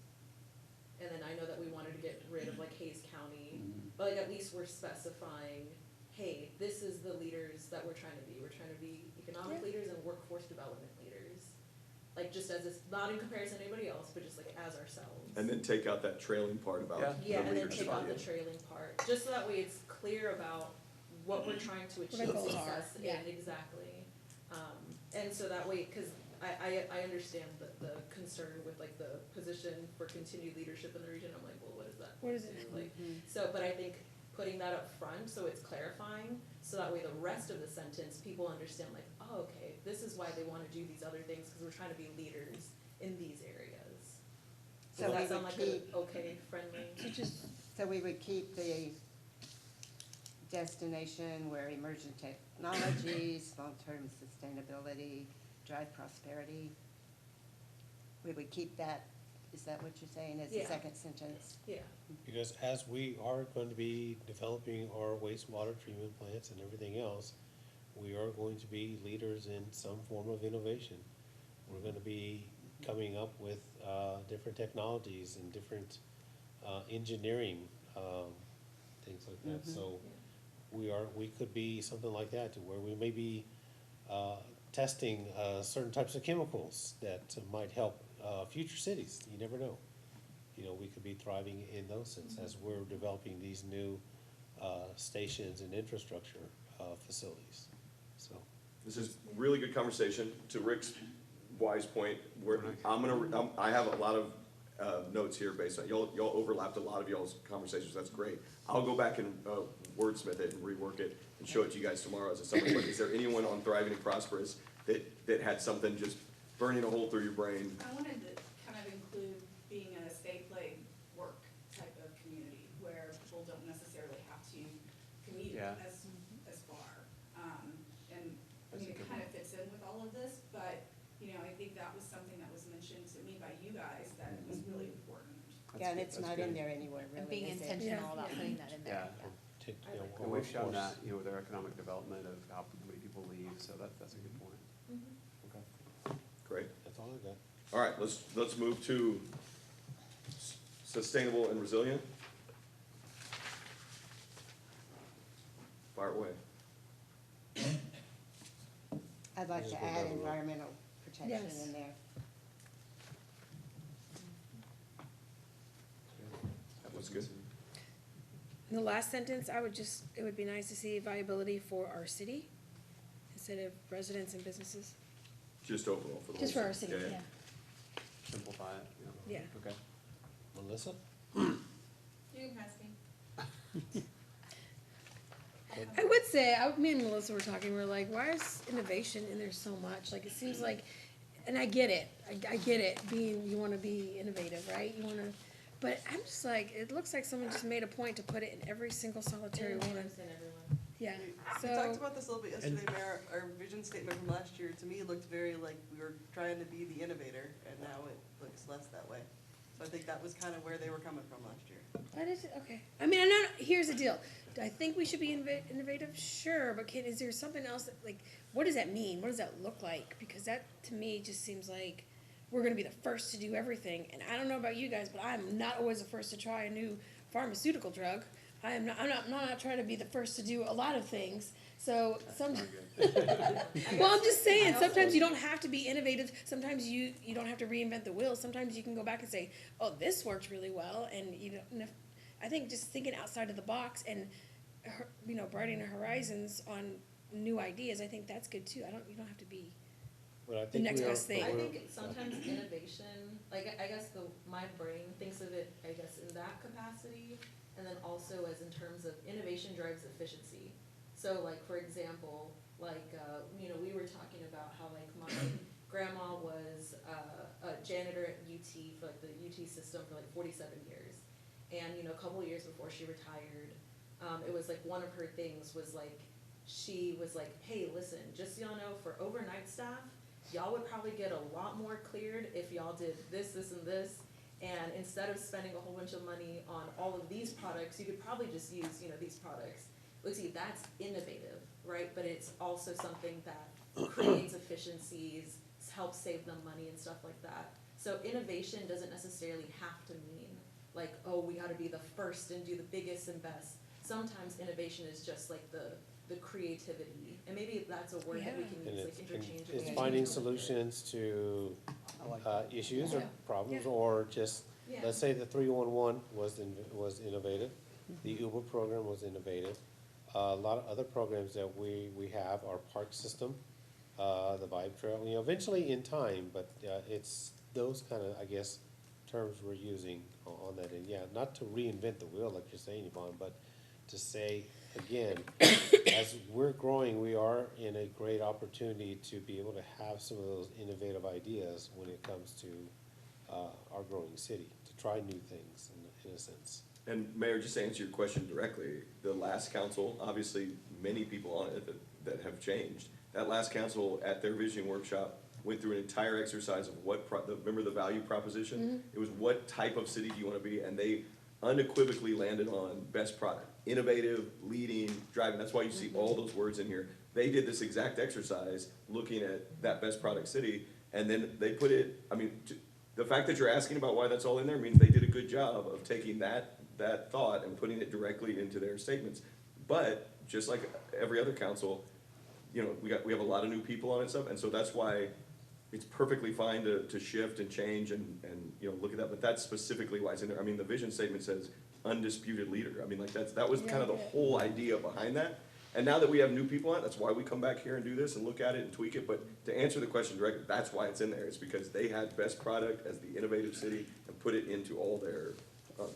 And then I know that we wanted to get rid of like Hayes County, but like at least we're specifying, hey, this is the leaders that we're trying to be. We're trying to be economic Yeah. leaders and workforce development leaders. Like just as it's, not in comparison to anybody else, but just like as ourselves. And then take out that trailing part about Yeah. the Yeah, and then leadership. take out the trailing part, just so that way it's clear about what we're trying to What our achieve goals are, success in, yeah. exactly. And so that way, cause I understand the concern with like the position for continued leadership in the region, I'm like, well, what is that? What is it? Like, so, but I think putting that up front, so it's clarifying, so that way the rest of the sentence, people understand like, oh, okay, this is why they wanna do these other things, cause we're trying to be leaders in these areas. So Does we that sound would like a, keep- okay, friendly? So we would keep the destination where emerging technologies, long-term sustainability, drive prosperity. We would keep that, is that what you're saying, as the Yeah. second sentence? Yeah. Because as we are going to be developing our wastewater treatment plants and everything else, we are going to be leaders in some form of innovation. We're gonna be coming up with, different technologies and different, engineering, things like that. So we could be something like that, to where we may be, testing, certain types of chemicals that might help, future cities. You never know. You know, we could be thriving in those sense as we're developing these new, stations and infrastructure, facilities, so. This is really good conversation. To Rick's wise point, I have a lot of, notes here based on, y'all overlapped a lot of y'all's conversations, that's great. I'll go back and, wordsmith it and rework it and show it to you guys tomorrow as a summary, but is there anyone on Thriving and Prosperous that had something just burning a hole through your brain? I wanted to kind of include being a stay, play, work type of community where people don't necessarily have to commute Yeah. as far. And I That's mean, a it good kind of fits in with all of this, but, you know, I think that was something that was mentioned to me by you guys that was really important. Yeah, and it's not in there anywhere, really, And being is it? intentional about putting that in there. Yeah. To, you know, And our we've shown workforce. that, with our economic development of how many people leave, so that's a good point. Okay. Great. That's all I got. All right, let's move to sustainable and resilient. Fire away. I'd like Just to go add down the road. environmental protection Yes. in there. That was good. In the last sentence, it would be nice to see viability for our city instead of residents and businesses. Just overall for the whole. Just for our city, yeah. Simplify it, Yeah. Okay. Melissa? You can pass me. I would say, me and Melissa were talking, we're like, why is innovation in there so much? Like, it seems like, and I get it, I get it, you wanna be innovative, right? You wanna, but I'm just like, it looks like someone just made a point to put it in every single solitary one. Yeah, We talked so, about this a little bit yesterday, Mayor. Our vision statement from last year, to me, looked very like we were trying to be the innovator, and now it looks less that way. So I think that was kind of where they were coming from last year. That is, okay. I mean, I know, here's the deal. Do I think we should be innovative? Sure, but is there something else that, like, what does that mean? What does that look like? Because that, to me, just seems like we're gonna be the first to do everything. And I don't know about you guys, but I'm not always the first to try a new pharmaceutical drug. I'm not trying to be the first to do a lot of things. So well, I'm just saying, sometimes you don't have to be innovative. Sometimes you don't have to reinvent the wheel. Sometimes you can go back and say, oh, this worked really well. And, I think just thinking outside of the box and, broadening horizons on new ideas, I think that's good too. You don't have to be the next best thing. I think sometimes innovation, like, I guess my brain thinks of it, I guess, in that capacity, and then also as in terms of innovation drives efficiency. So, like, for example, like, we were talking about how, like, my grandma was a janitor at UT for, like, the UT system for, like, 47 years. And, a couple of years before she retired, it was, like, one of her things was, like, she was like, hey, listen, just so y'all know, for overnight staff, y'all would probably get a lot more cleared if y'all did this, this, and this. And instead of spending a whole bunch of money on all of these products, you could probably just use, these products. Let's see, that's innovative, right? But it's also something that creates efficiencies, helps save them money and stuff like that. So innovation doesn't necessarily have to mean like, oh, we gotta be the first and do the biggest and best. Sometimes innovation is just like the creativity, and maybe that's a word that we can use like interchangeably. It's finding solutions to issues or problems, or just, let's say the 311 was innovative, the Uber program was innovative. A lot of other programs that we have, our park system, the Vibe Trail, eventually in time, but it's those kind of, I guess, terms we're using on that. And not to reinvent the wheel like you're saying, Yvonne, but to say, again, as we're growing, we are in a great opportunity to be able to have some of those innovative ideas when it comes to our growing city, to try new things in a sense. And Mayor, just to answer your question directly, the last council, obviously, many people on it that have changed. That last council at their vision workshop went through an entire exercise of remember the value proposition? Mm-hmm. It was what type of city do you want to be? And they unequivocally landed on best product. Innovative, leading, driving. That's why you see all those words in here. They did this exact exercise looking at that best product city, and then they put it, the fact that you're asking about why that's all in there means they did a good job of taking that thought and putting it directly into their statements. But just like every other council, we have a lot of new people on it and stuff, and so that's why it's perfectly fine to shift and change and look at that, but that's specifically why it's in there. The vision statement says undisputed leader. That was kind of the whole idea behind that. And now that we have new people on it, that's why we come back here and do this and look at it and tweak it. But to answer the question directly, that's why it's in there. It's because they had best product as the innovative city and put it into all their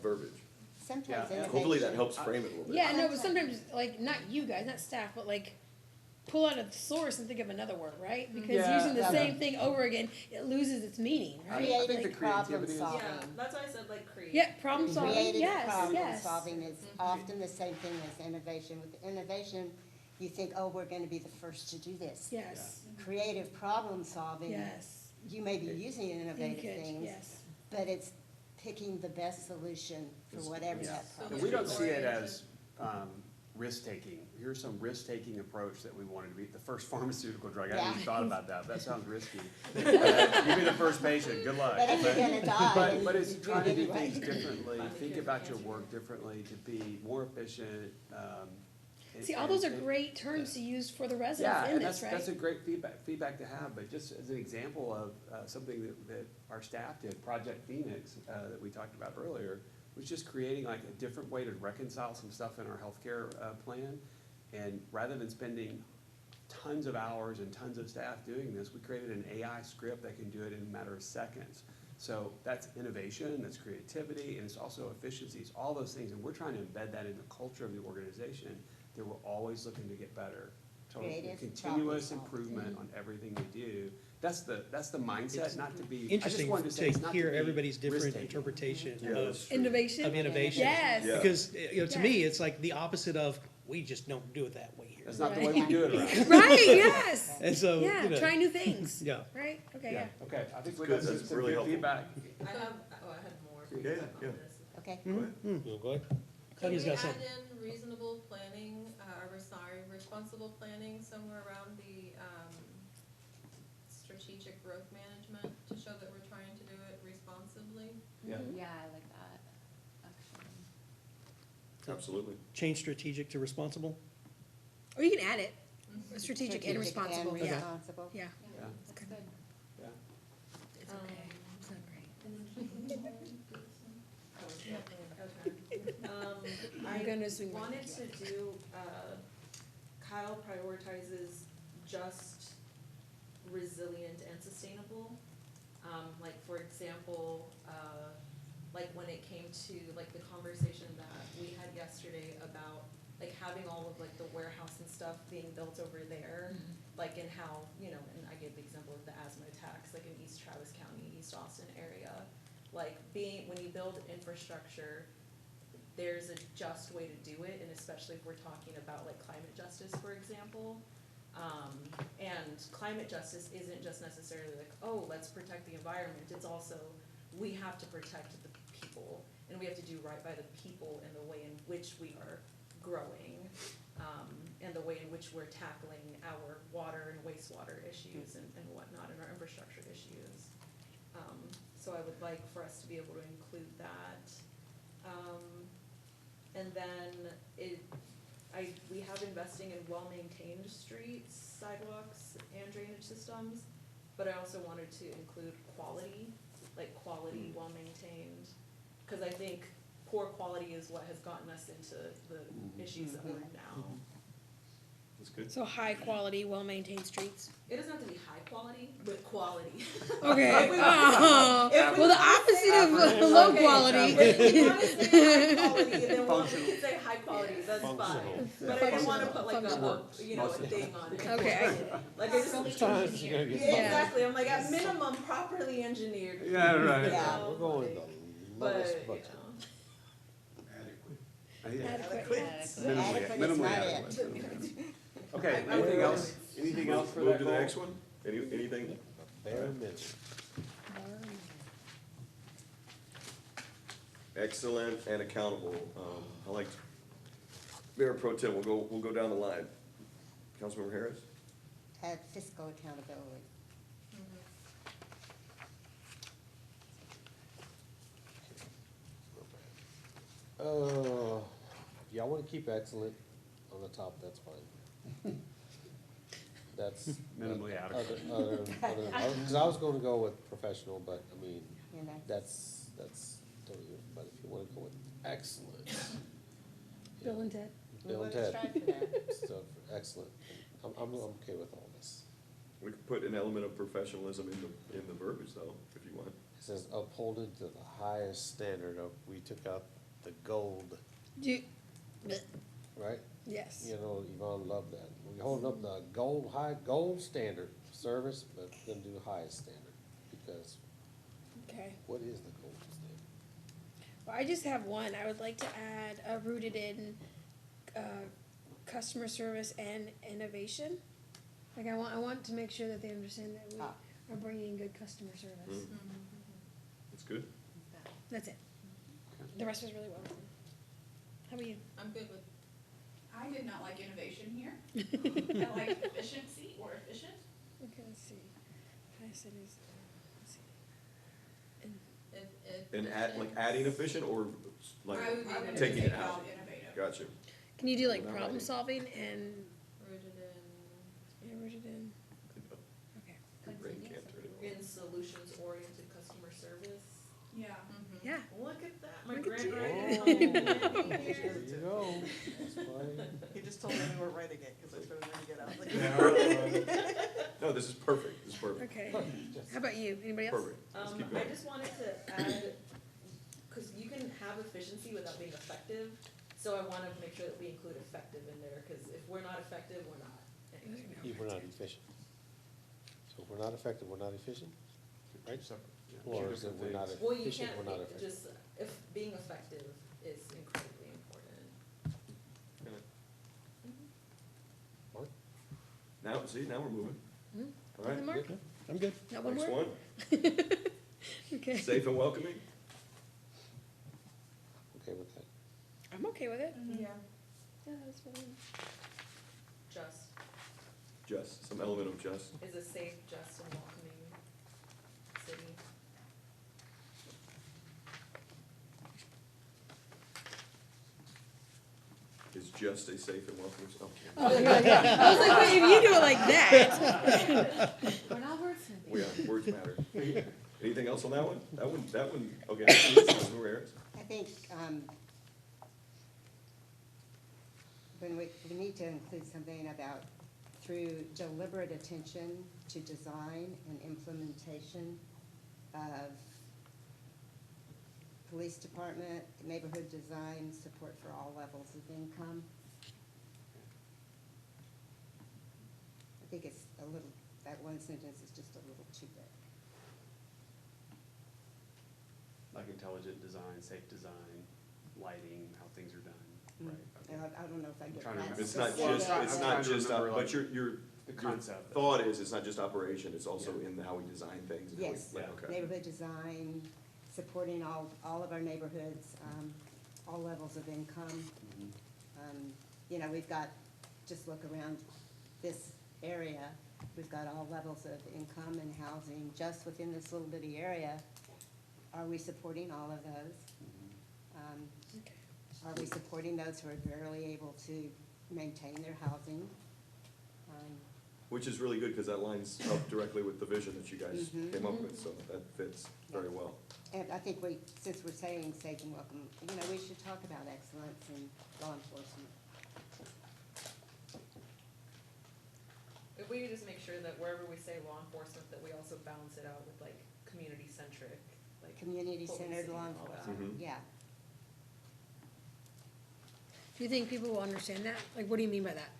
verbiage. Sometimes Hopefully that helps frame it a little bit. Yeah, no, but sometimes, like, not you guys, not staff, but like, pull out a source and think of another word, right? Because using the same thing over again, it loses its meaning, right? I think the creativity is. Solving. Yeah, that's why I said like creative. Yeah, problem solving, Creative yes, problem yes. solving is often the same thing as innovation. With innovation, you think, oh, we're gonna be the first to do this. Yes, Creative problem solving, yes. you may be using innovative Good, things, yes. but it's picking the best solution for whatever that problem And is. we don't see it as risk-taking. Here's some risk-taking approach that we wanted to be the first pharmaceutical drug. I hadn't even thought about that. That sounds risky. You be the first patient, good luck. But if you're gonna die, But it's you do trying it to do anyway. things differently, think about your work differently, to be more efficient. See, all those are great terms to use for the residents in this, right? That's a great feedback to have, but just as an example of something that our staff did, Project Phoenix, that we talked about earlier, was just creating like a different way to reconcile some stuff in our healthcare plan. And rather than spending tons of hours and tons of staff doing this, we created an AI script that can do it in a matter of seconds. So that's innovation, that's creativity, and it's also efficiencies, all those things. And we're trying to embed that in the culture of the organization, that we're always looking to get better. So continuous improvement on everything we do. That's the mindset, not to be. Interesting I just wanted to say it's not hear be everybody's different risk-taking. interpretation Innovation? of innovation. Yes. Yeah. Because, to me, it's like the opposite of, we just don't do it that way here. That's not the way we do it around. Right, yes. And so, Yeah, try new things. Yeah. Right, okay, Yeah, yeah. okay, I think we good. got That's some really good helpful. feedback. I had more. Yeah, yeah. Okay. Go ahead. You go ahead. Claudia's got Can something. we add in reasonable planning, responsible planning somewhere around the, strategic growth management to show that we're trying to do it responsibly? Yeah. Yeah, I like that, actually. Absolutely. Change strategic to responsible? Or you can add it, strategic and responsible, and yeah, responsible. yeah. Yeah. That's good. Yeah. It's okay, it's not great. I'm gonna swing my wanted mic to do, Kyle prioritizes just resilient and sustainable. Like, for example, like when it came to like the conversation that we had yesterday about like having all of like the warehouse and stuff being built over there, like in how, you know, and I gave the example of the asthma attacks, like in East Travis County, East Austin area. Like when you build infrastructure, there's a just way to do it, and especially if we're talking about like climate justice, for example. And climate justice isn't just necessarily like, oh, let's protect the environment. It's also, we have to protect the people, and we have to do right by the people in the way in which we are growing, and the way in which we're tackling our water and wastewater issues and whatnot, and our infrastructure issues. So I would like for us to be able to include that. And then we have investing in well-maintained streets, sidewalks, and drainage systems, but I also wanted to include quality, like quality, well-maintained, because I think poor quality is what has gotten us into the issues that we're in now. That's good. So high quality, well-maintained streets. It doesn't have to be high quality, but quality. Okay, If we oh, if we well, the wanna say- opposite of low Okay, quality. If you wanna say high quality, then we Functional. can say high quality, that's Functional. fine. But I didn't wanna put like Functional. a thing on it. Okay, Like I just, Sometimes you're gonna get yeah, bumped. exactly, I'm like, at minimum, properly engineered. Yeah, right. Yeah. We're going the But, lowest you budget. know. adequate. Adequate is Minimally not adequate. it. Okay, I anything would- else? Anything else for Move that to the goal? next one? Anything? Bare minimum. Excellent and accountable. I like Mayor Pro Tem, we'll go down the line. Councilmember Harris? Have fiscal accountability. If y'all wanna keep excellent on the top, that's fine. That's. Minimally adequate. Cause I was gonna go with professional, but I mean, You know, that's totally, but if you wanna go with excellent. Bill and Ted. we Bill and wanna Ted, strive for that. so, excellent. I'm okay with all this. We could put an element of professionalism in the verbiage though, if you want. It says upholding to the highest standard of, we took out the gold, right? Yes. You know, Yvonne loved that. We holding up the gold standard service, but gonna do highest standard, because Okay. what is the gold standard? Well, I just have one. I would like to add rooted in customer service and innovation. Like I want to make sure that they understand that we Ah. are bringing good customer service. That's good. That's it. The rest was really well done. How about you? I'm good with, I did not like innovation here. I like efficiency or efficient. Okay, let's see. Highest standards, let's see. And adding efficient or like I would taking it take out? innovative. Gotcha. Can you do like Without problem writing. solving and, rooted in. yeah, rooted in, okay. Your brain can't turn it on. In solutions-oriented customer service. Yeah. Yeah. Look at that, my Look at grant you. writing. There you go. That's why. He just told me we weren't writing it, cause I told him to get out. No, this is perfect, this is perfect. Okay. How about you? Anybody else? Perfect. Let's keep I going. just wanted to add, cause you can have efficiency without being effective, so I wanna make sure that we include effective in there, cause if we're not effective, we're not. If we're not efficient. So if we're not effective, we're not efficient, right? Or is it we're not Well, you efficient, can't, we're not effective? just, if being effective is incredibly important. Mark? Now, see, now we're moving. All right, Mark? I'm good. Not one next more? one, Okay. safe and welcoming. okay with it. Yeah. Yeah, that's fine. Just, some element of just. Is a safe, just, and welcoming city. Is just a safe and welcoming, okay. Oh, I was like, wait, if you do it like that. We're not wordsmithing. We are, words matter. Anything else on that one? That one, okay, Councilmember Harris? I think, when we need to include something about through deliberate attention to design and implementation of police department, neighborhood design, support for all levels of income. I think it's a little, that one sentence is just a little too big. Like intelligent design, safe design, lighting, how things are done, right? And Okay. I don't know if I I'm get trying to that. remember. It's not specific. just, it's I'm not trying to just, remember, but like, your The concept. thought is, it's not just operation, it's also in how we design things. And how we- Yes, yeah, Yeah. okay. neighborhood design, supporting all of our neighborhoods, all levels of income. You know, we've got, just look around this area, we've got all levels of income and housing just within this little bitty area. Are we supporting all of those? Are we supporting those who are barely able to maintain their housing? Which is really good, because that lines up directly with the vision that you guys came up with, so that fits very well. And I think we, since we're saying safe and welcome, you know, we should talk about excellence in law enforcement. If we could just make sure that wherever we say law enforcement, that we also balance it out with like community-centric, like. Community-centered law policing and all that. enforcement, yeah. Do you think people will understand that? Like, what do you mean by that?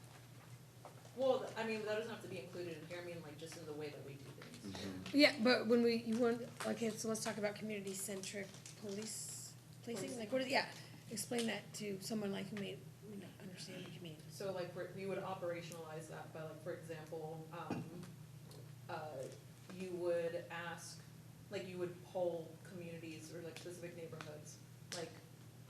Well, I mean, that doesn't have to be included in here, I mean, like, just in the way that we do things. Yeah, but when you want, okay, so let's talk about community-centric policing, like, what is, yeah, explain that to someone like who may not understand what you mean. So like, we would operationalize that by like, for example, you would ask, like, you would poll communities or like specific neighborhoods, like,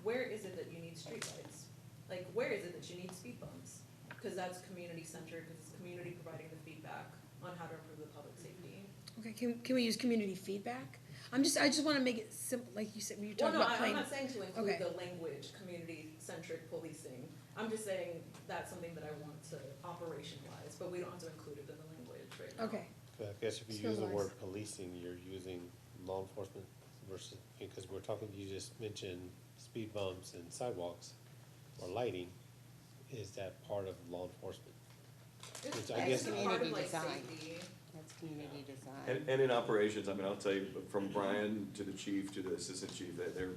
where is it that you need streetlights? Like, where is it that you need speed bumps? Because that's community-centered, because it's community providing the feedback on how to improve the public safety. Okay, can we use community feedback? I just wanna make it simple, like you said, when you talk about I'm plain. not saying to include Okay. the language, community-centric policing. I'm just saying that's something that I want to operationalize, but we don't have to include it in the language right now. Okay, I guess if you Still use the lies. word policing, you're using law enforcement versus, because we're talking, you just mentioned speed bumps and sidewalks or lighting. Is that part of law enforcement? Which I guess- It's part Community of like design. safety. That's community design. And in operations, I mean, I'll tell you, from Brian to the chief to the assistant chief, that they're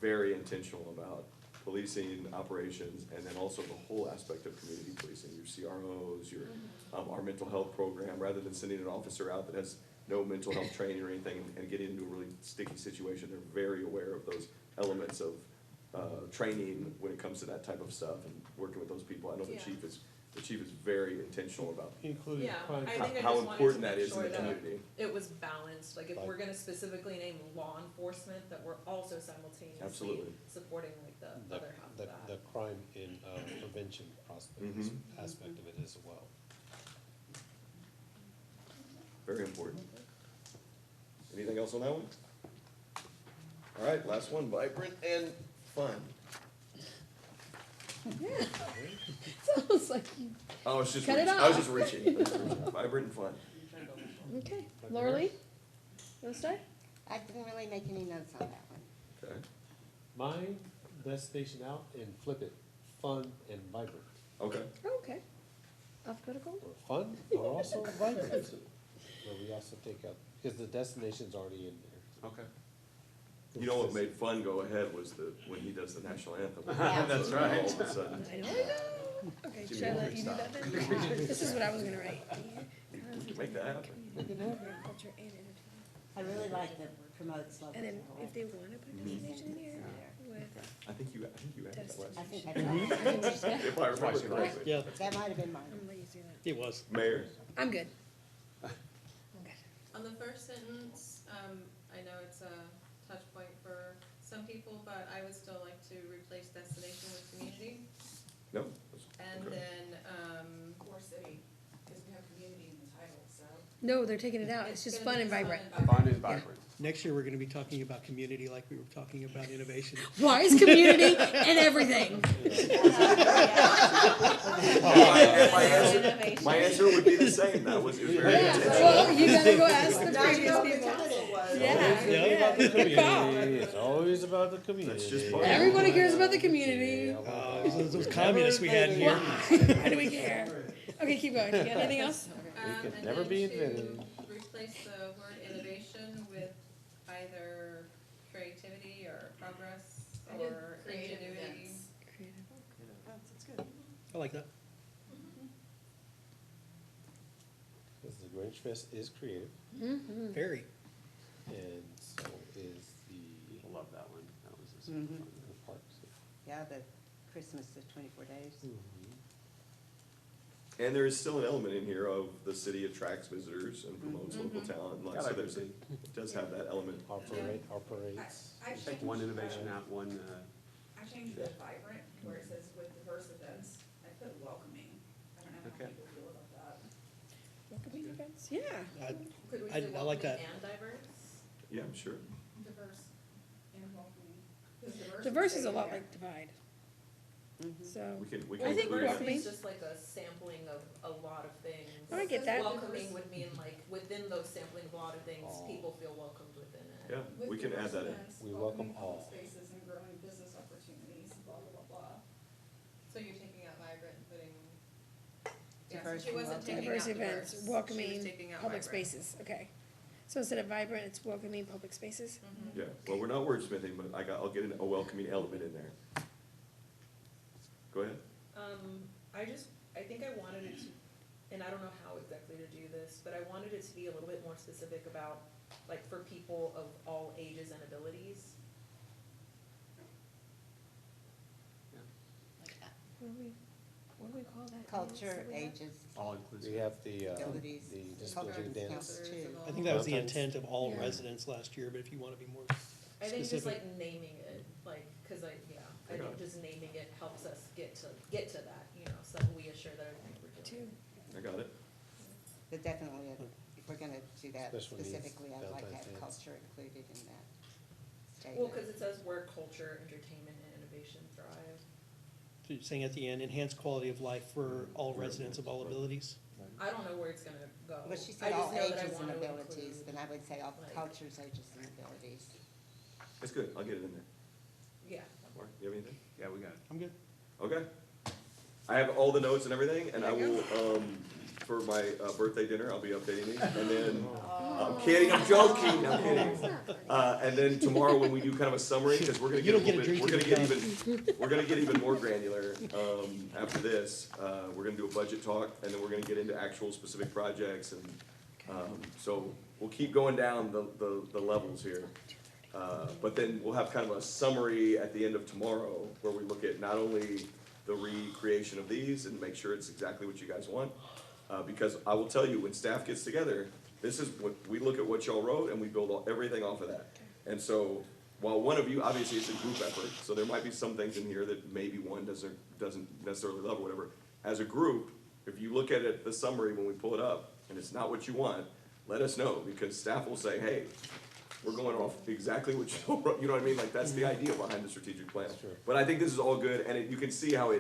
very intentional about policing operations, and then also the whole aspect of community policing, your CROs, your, our mental health program, rather than sending an officer out that has no mental health training or anything and getting into a really sticky situation. They're very aware of those elements of, training when it comes to that type of stuff and working with those people. I know the Yeah. chief is very intentional about Including Yeah, crime. I think I how just wanted important to that make is in sure the that community. it was balanced, like if Like- we're gonna specifically name law enforcement, that we're also simultaneously Absolutely. supporting like the The, other half of the, that. the crime in, prevention aspect of it as well. Very important. Anything else on that one? All right, last one, vibrant and fun. sounds like you, I was just Cut it reaching, I was off. just reaching. Vibrant and fun. okay. Laura Lee, you wanna start? I didn't really make any notes on that one. Okay. Mine, destination out and flip it, fun and vibrant. Okay. Oh, okay. Alphabetical? Or fun, or also vibrant. Where we also take up, because the destination's already in there. Okay. You know what made fun go ahead was when he does the national anthem. That's So right. All of a sudden. I know. Okay, should I let you do that then? This is what I was gonna write. Make that happen. Culture and entertainment. I really like the promotes local. And then if they wanna put destination in here with I think you added that last. I think I tried. If I remember correctly. Yeah, That might have been mine. I'm gonna use that. it was. Mayor? I'm good. I'm good. On the first sentence, I know it's a touch point for some people, but I would still like to replace destination with community. No? And Okay. then, Core city, because we have community in the title, so. No, they're taking it out. It's just gonna fun be and vibrant. Fun and vibrant. Next year, we're gonna be talking about community like we were talking about innovation. Why is community and everything? My answer would be the same, that was very Yeah, intentional. well, you gotta go ask the Now you previous know what the people. title was. Yeah, yeah, good call. It's always about the community. That's just part of it. Everybody cares about the community. Those communists we had here. Why do we care? Okay, keep going. You got anything else? could and never then be to invented. replace the word innovation with either creativity or progress I did or creative ingenuity. events. That's good. I like that. Because the Grinch Fest is creative, Mm-hmm. Very. and so is the I love that one. That was a Mhm. super fun. the parks. Yeah, the Christmas, the 24 days. And there is still an element in here of the city attracts visitors and promotes local talent, like, I so like there's, Chrissy. it does have that element. Our parades. I Take one innovation out, one, I changed the vibrant, where it says with diverse events, I put welcoming. I don't know how Okay. people feel about that. Welcoming events, yeah. Could we I say like that. welcoming and diverse? Yeah, I'm sure. Diverse and welcoming. 'Cause Diverse would is a say, lot yeah. like divide, so. We I can think include we're that. welcoming. It's just like a sampling of a lot of things. Oh, I get that. Welcoming would mean like, within those sampling of a lot of things, people feel welcomed within it. Yeah, With we can add diverse that in. events, We welcoming welcome all. public Spaces and growing business opportunities, blah, blah, blah, blah. So you're taking out vibrant and putting, yeah, so Diverse she and wasn't taking out Diverse diverse. events, She was welcoming taking out public vibrant. spaces, okay. So instead of vibrant, it's welcoming public spaces? Mhm. Yeah, well, we're not wordsmithing, but I'll get a welcoming element in there. Go ahead. I think I wanted it to, and I don't know how exactly to do this, but I wanted it to be a little bit more specific about, like, for people of all ages and abilities. Like that. What do we call that? Culture, So we have- ages, all inclusive. We have the abilities. the Culture disability dance. counts too. I think that was the Sometimes- intent of all Yeah. residents last year, but if you want to be more I think just specific. like naming it, like, cause I Okay. think just naming it helps us get to that, you know, so that we assure that everything we're doing. Two. I got it. But definitely, if we're gonna do that Special needs, specifically, I'd like to Valentine's have Day. culture included in that statement. Well, cause it says where culture, entertainment, and innovation thrive. So you're saying at the end, enhance quality of life for all residents of all abilities? I don't know where it's gonna go. But she I said just all know that I ages and want to abilities, include- then I would say all like- cultures, ages, and abilities. That's good, I'll get it in there. Yeah. Mark, you have anything? Yeah, we got it. I'm good. Okay. I have all the notes and everything, and I will, for my birthday dinner, I'll be updating these, and then, I'm kidding, I'm joking, I'm kidding. And then tomorrow, when we do kind of a summary, because we're gonna You get a don't get little a bit, we're drink gonna in get even, we're gonna get even more granular, after this. We're gonna do a budget talk, and then we're gonna get into actual specific projects, and, so we'll keep going down the levels here. But then we'll have kind of a summary at the end of tomorrow, where we look at not only the recreation of these and make sure it's exactly what you guys want. Because I will tell you, when staff gets together, this is what, we look at what y'all wrote and we build everything off of that. And so, while one of you, obviously it's a group effort, so there might be some things in here that maybe one doesn't necessarily love or whatever. As a group, if you look at it, the summary, when we pull it up, and it's not what you want, let us know, because staff will say, hey, we're going off exactly what you wrote, you know what I mean? Like, that's the idea behind the strategic plan. Sure. But I think this is all good, and you can see how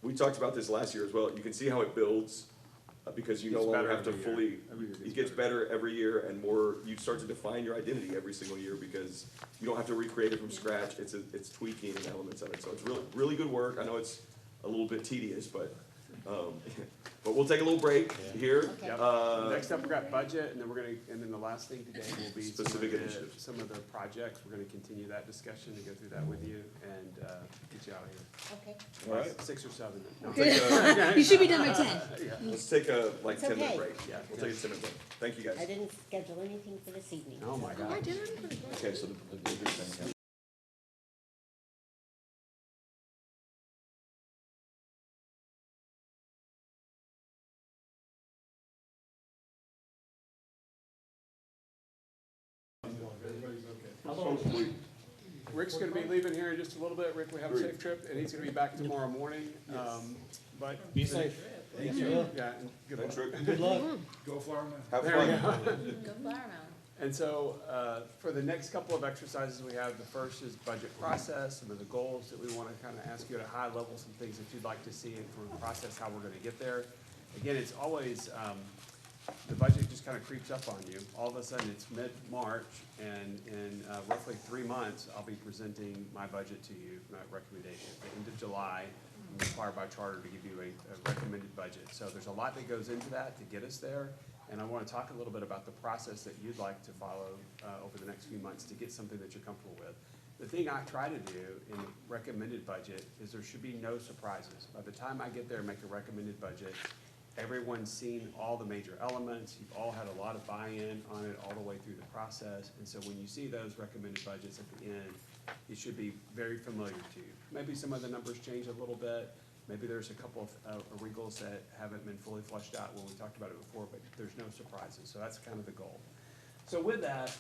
we talked about this last year as well, you can see how it builds, because you no Gets longer better have to every year. fully, Every year it gets better every year, and more, you start to define your identity every single year, because you don't have to recreate it from scratch, it's tweaking elements of it, so it's really, really good work, I know it's a little bit tedious, but we'll take a little break here. Yep. Next up, we got budget, and then the last thing today will be Specific initiatives. some of the projects. We're gonna continue that discussion and go through that with you and, get you out of here. Okay. All right. 6 or 7. No. We'll take You should be done by 10. Yeah. Let's take a, like, It's 10-minute okay. break. Yeah. We'll take a 10-minute break. Thank you, I guys. didn't schedule anything for this evening. Oh, my Oh, I God. didn't? Okay, so the big thing. Rick's gonna be leaving here in just a little bit. Rick, we have a safe trip, and he's gonna be back tomorrow morning. But. Be safe. Thank you. Yeah, and good luck. Thanks, Rick. Good luck. Go Flower Mound. Have There we fun. go. Go Flower Mound. And so, for the next couple of exercises we have, the first is budget process, some of the goals that we want to kind of ask you at a high level, some things that you'd like to see and from the process, how we're going to get there. Again, it's always, the budget just kind of creeps up on you. All of a sudden, it's mid-March, and in roughly 3 months, I'll be presenting my budget to you, my recommendation. At the end of July, I'm required by charter to give you a recommended budget. So there's a lot that goes into that to get us there. And I want to talk a little bit about the process that you'd like to follow over the next few months to get something that you're comfortable with. The thing I try to do in the recommended budget is there should be no surprises. By the time I get there and make a recommended budget, everyone's seen all the major elements. You've all had a lot of buy-in on it all the way through the process. And so when you see those recommended budgets at the end, it should be very familiar to you. Maybe some of the numbers change a little bit. Maybe there's a couple of wrinkles that haven't been fully fleshed out when we talked about it before, but there's no surprises. So that's kind of the goal. So with that,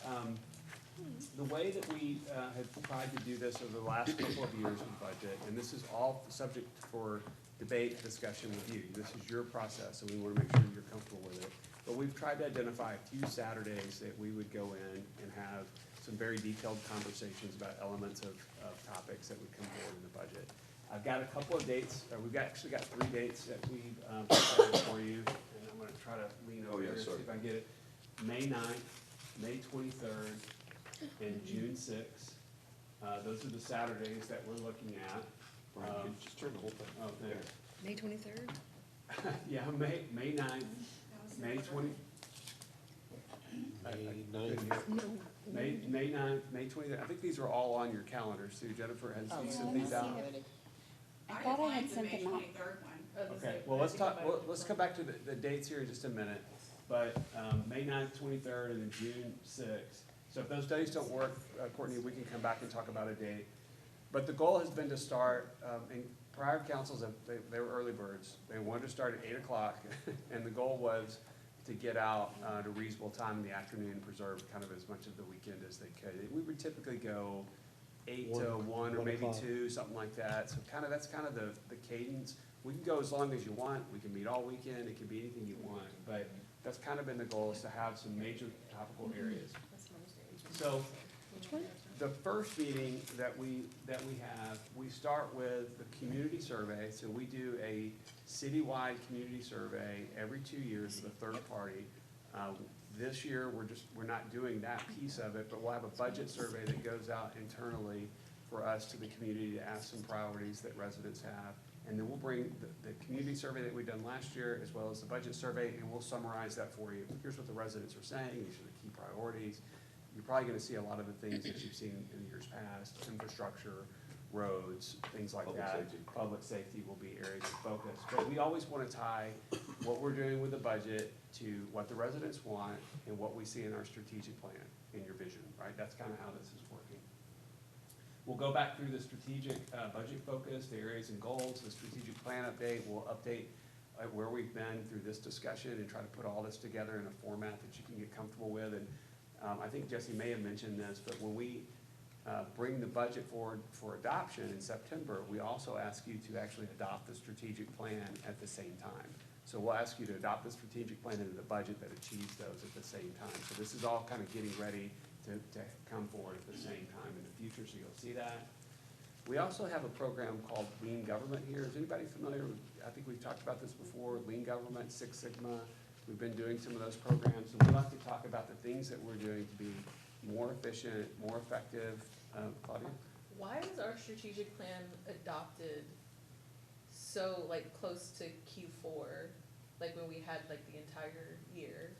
the way that we have tried to do this over the last couple of years in budget, and this is all subject for debate, discussion with you. This is your process, so we want to make sure you're comfortable with it. But we've tried to identify a few Saturdays that we would go in and have some very detailed conversations about elements of topics that would come forward in the budget. I've got a couple of dates, we've actually got 3 dates that we've prepared for you, and I'm gonna try to lean over here, see if I can get it. May 9th, May 23rd, and June 6th. Those are the Saturdays that we're looking at. Brian, can you just turn the whole thing? Oh, there. May 23rd? Yeah, May 9th, May 20. May 9th. May 9th, May 20th. I think these are all on your calendars too. Jennifer has Oh, these yeah, sent these out. I thought I had sent them out. Okay, well, let's talk, let's come back to the dates here in just a minute. But May 9th, 23rd, and then June 6th. So if those dates don't work, Courtney, we can come back and talk about a date. But the goal has been to start, and prior councils, they were early birds. They wanted to start at 8 o'clock, and the goal was to get out at a reasonable time in the afternoon and preserve kind of as much of the weekend as they could. We would typically go 8 to 1 or maybe 2, something like that. So that's kind of the cadence. We can go as long as you want. We can meet all weekend. It can be anything you want. But that's kind of been the goal, is to have some major topical areas. So the first meeting that we have, we start with the community survey. So we do a citywide community survey every 2 years with a third party. This year, we're not doing that piece of it, but we'll have a budget survey that goes out internally for us to the community to ask some priorities that residents have. And then we'll bring the community survey that we've done last year, as well as the budget survey, and we'll summarize that for you. Here's what the residents are saying, these are the key priorities. You're probably gonna see a lot of the things that you've seen in years past: infrastructure, roads, things like that. Public safety will be areas of focus. But we always wanna tie what we're doing with the budget to what the residents want and what we see in our strategic plan, in your vision, right? That's kinda how this is working. We'll go back through the strategic budget focus, the areas and goals, the strategic plan update. We'll update where we've been through this discussion and try to put all this together in a format that you can get comfortable with. And I think Jesse may have mentioned this, but when we bring the budget forward for adoption in September, we also ask you to actually adopt the strategic plan at the same time. So we'll ask you to adopt the strategic plan into the budget that achieves those at the same time. So this is all kind of getting ready to come forward at the same time in the future, so you'll see that. We also have a program called Lean Government here. Is anybody familiar with, I think we've talked about this before, Lean Government, Six Sigma. We've been doing some of those programs, and we like to talk about the things that we're doing to be more efficient, more effective. Claudia? Why is our strategic plan adopted so like close to Q4, like when we had like the entire year?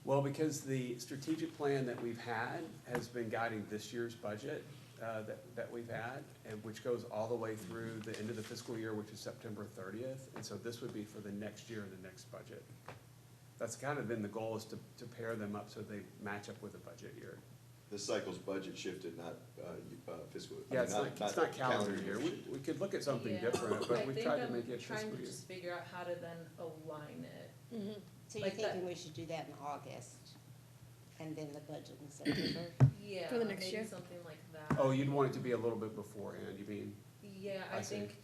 Well, because the strategic plan that we've had has been guiding this year's budget that we've had, and which goes all the way through the end of the fiscal year, which is September 30th. And so this would be for the next year and the next budget. That's kind of been the goal, is to pair them up so they match up with the budget year. This cycle's budget shifted, not fiscal. Yeah, it's not calendar year. We could look at something Yeah. different, but I we've think tried to I'm make it trying fiscal to year. just figure out how to then align it. So you're Like that- thinking we should do that in August? and then the budget in September. Yeah, For the next maybe year? something like that. Oh, you'd want it to be a little bit beforehand, you mean? Yeah, I I see. think,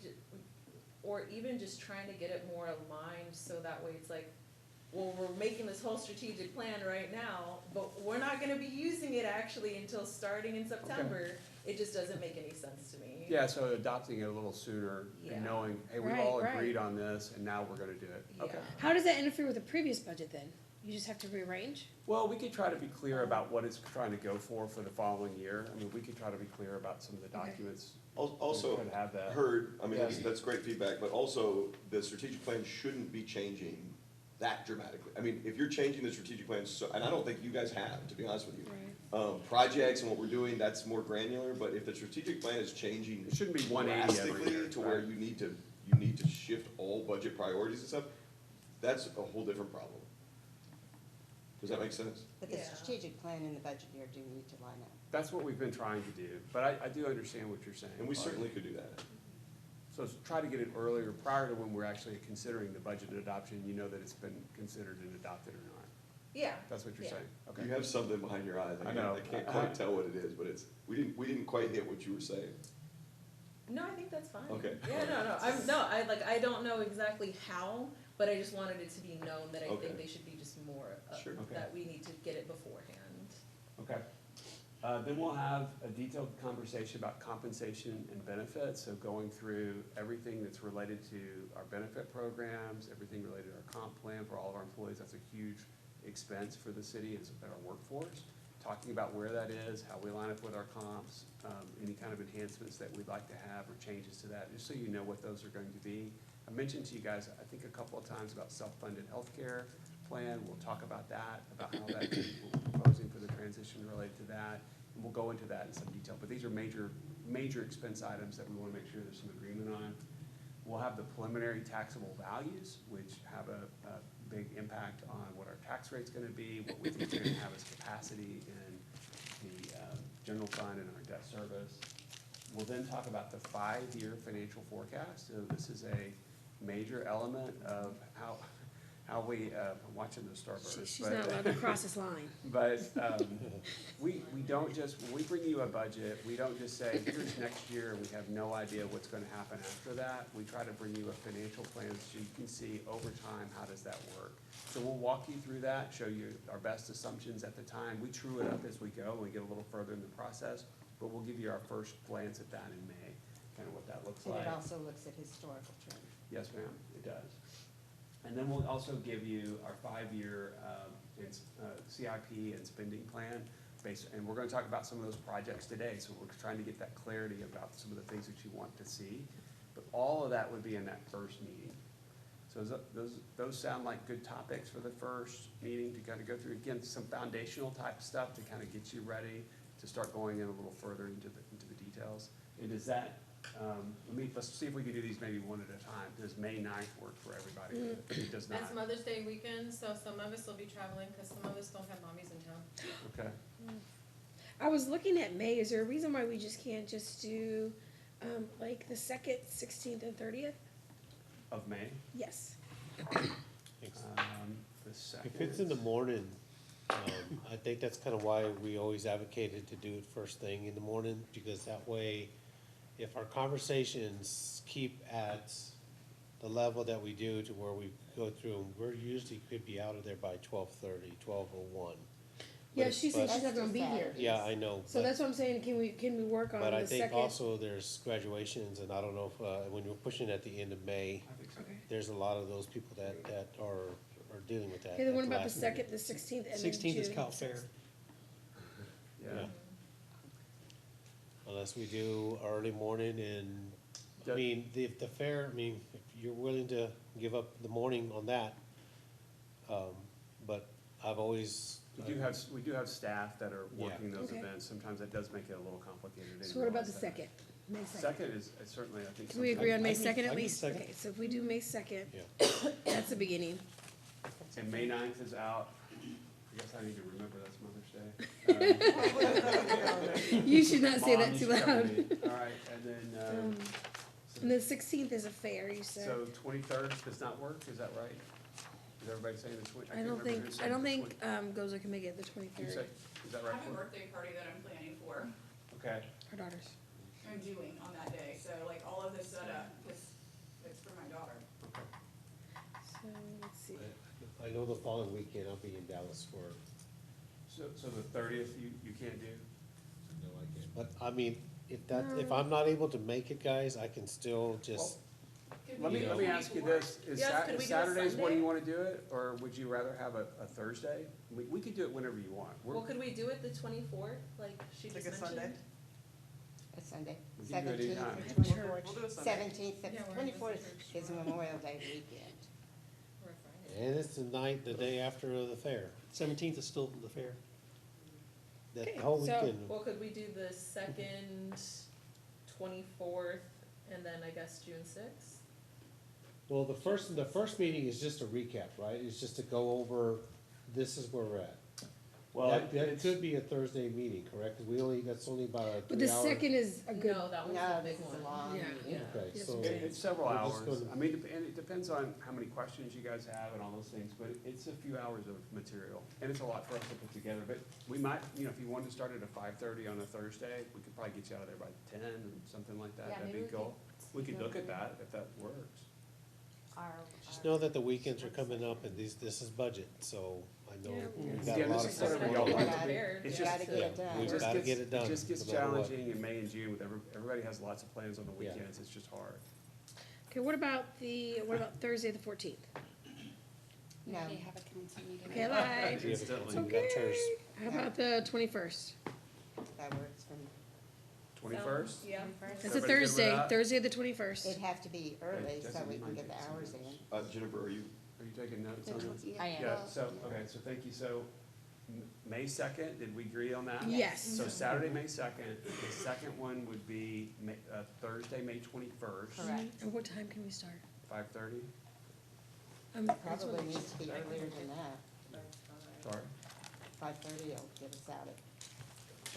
or even just trying to get it more aligned, so that way it's like, well, we're making this whole strategic plan right now, but we're not gonna be using it actually until starting in September. It just doesn't make any sense to me. Yeah, so adopting it a little sooner Yeah. and knowing, hey, we've Right, all right. agreed on this and now we're gonna do it. Okay. Yeah. How does that interfere with the previous budget then? You just have to rearrange? Well, we could try to be clear about what it's trying to go for the following year. I mean, we could try to be clear about some of the Okay. documents. Also, We could have that. heard, I mean, Yes. that's great feedback, but also the strategic plan shouldn't be changing that dramatically. I mean, if you're changing the strategic plan, so, and I don't think you guys have, to be honest with you. Projects and what we're doing, that's more granular, but if the strategic plan is changing It shouldn't be 180 every drastically year, to where right. you need to shift all budget priorities and stuff, that's a whole different problem. Does that make sense? But the Yeah. strategic plan and the budget year do need to line up. That's what we've been trying to do, but I do understand what you're saying. And we certainly could do that. So try to get it earlier, prior to when we're actually considering the budget adoption, you know that it's been considered and adopted or not. Yeah. That's what you're Yeah. saying, okay. You have something behind your eyes. I know. I can't quite tell what it is, but we didn't quite hit what you were saying. No, I think that's fine. Okay. Yeah, I don't know exactly how, but I just wanted it to be known that I Okay. think they should be just more, Sure. Okay. that we need to get it beforehand. Okay. Then we'll have a detailed conversation about compensation and benefits, so going through everything that's related to our benefit programs, everything related to our comp plan for all of our employees. That's a huge expense for the city and our workforce. Talking about where that is, how we line up with our comps, any kind of enhancements that we'd like to have or changes to that, just so you know what those are going to be. I mentioned to you guys, I think a couple of times about self-funded healthcare plan. We'll talk about that, about how that, we're proposing for the transition related to that. And we'll go into that in some detail, but these are major expense items that we want to make sure there's some agreement on. We'll have the preliminary taxable values, which have a big impact on what our tax rate's gonna be, what we think we're gonna have as capacity in the general fund and our debt service. We'll then talk about the 5-year financial forecast. So this is a major element of how we, I'm watching the Starburst. She's not allowed to cross this line. But we don't just, when we bring you a budget, we don't just say, here's next year, and we have no idea what's gonna happen after that. We try to bring you a financial plan so you can see over time, how does that work? So we'll walk you through that, show you our best assumptions at the time. We true it up as we go, and we get a little further in the process, but we'll give you our first glance at that in May, kind of what that looks And like. it also looks at historical trends. Yes, ma'am, it does. And then we'll also give you our 5-year CIP and spending plan and we're gonna talk about some of those projects today, so we're trying to get that clarity about some of the things that you want to see. But all of that would be in that first meeting. So those sound like good topics for the first meeting to kind of go through, again, some foundational type stuff to kind of get you ready to start going in a little further into the details. And is that, let's see if we can do these maybe one at a time. Does May 9th work for everybody? It does not. It's Mother's Day weekend, so some of us will be traveling, because some of us don't have mommies in town. Okay. I was looking at May. Is there a reason why we just can't just do, like the 2nd, 16th, and 30th? Of May? Yes. The second. If it's in the morning, I think that's kind of why we always advocated to do it first thing in the morning, because that way, if our conversations keep at the level that we do to where we go through them, we're usually could be out of there by 12:30, 12:01. Yeah, she said she's not gonna be here. Yeah, I know. So but- that's what I'm saying, can we work on But I the think 2nd? also there's graduations, and I don't know if, when you're pushing at the end of May, Okay. there's a lot of those people that are dealing with that. Okay, then what at the about the last minute. 2nd, the 16th, and then 16th is June Cal 6th? Fair. Yeah. Unless we do early morning and, I mean, the fair, I mean, if you're willing to give up the morning on that, but I've always. We do have staff that are Yeah. working those Okay. events. Sometimes that does make it a little complicated. So what about the 2nd, May 2nd? Second is certainly, I think. Can we agree on May I can- 2nd I at can least? second. Okay, so if we do May 2nd, Yeah. that's the beginning. And May 9th is out. I guess I need to remember that's Mother's Day. You should not say Mom, that you too should cover loud. me. All right, and then, And the 16th is a fair, you said. so 23rd does not work, is that right? Is everybody saying the twenty? I don't think, Goza can make it the Is 23rd, that I right? have a Courtney? birthday party that I'm planning for, Okay, our daughters. I'm doing on that day, so like all of this setup, it's for my daughter. So, let's see. I know the following weekend I'll be in Dallas for, so the 30th you can't do? no, I can't. But, I mean, if I'm not able to make it, guys, I can still just, Let me ask you this, is Yes, could we do a Saturdays when Sunday? you wanna do it, or would you rather have a Thursday? We could do it whenever you want. Well, could we do it the 24th, like she Like just a Sunday? mentioned? A Sunday, We can do it anytime. seventeenth, twenty-fourth, We'll do a Sunday. seventeenth, twenty-fourth is Memorial Day weekend. Or a Friday? and it's the day after the fair. 17th is still the fair. That Okay, whole so- weekend. Well, could we do the 2nd, 24th, and then I guess June 6th? Well, the first meeting is just a recap, right? It's just to go over, this is where we're at. Well, That could be a Thursday meeting, correct? 'Cause that's only about a But the 3 hour. second is a good, No, that one's No, the big this is a one. long Yeah. meeting. Okay, Yes, so. okay. It's several we're hours. just gonna- I mean, and it depends on how many questions you guys have and all those things, but it's a few hours of material. And it's a lot for us to put together, but we might, if you wanted to start at 5:30 on a Thursday, we could probably get you out of there by 10 or something like that. Yeah, That'd maybe be cool. We could look at that if that works. Just know that the weekends are coming up and this is budget, so I know Yeah. we've got a Yeah, lot this of is stuff. whatever to y'all do. want Gotta- to be. prepared. It's You just, gotta get it done. We've It just gotta gets- get it done. It just gets no matter what. challenging in May and June with everybody has lots of plans on the Yeah. weekends. It's just hard. okay, what about Thursday, the 14th? No, Okay, live. Instantly. Okay. How about the 21st? that works for me. 21st? Yeah. That's a Everybody good with Thursday, that? Thursday the 21st. It'd have to be early so Jesse, we you can might get the take some hours notes. in. Jennifer, are you, Are you taking notes on this? I am. Yeah, so, okay, so thank you. So, May 2nd, did we agree on that? Yes. So Saturday, May 2nd, the second one would be Thursday, May 21st. Correct. And what time can we start? 5:30? Probably needs to be earlier than that. Sorry? 5:30 will get us out at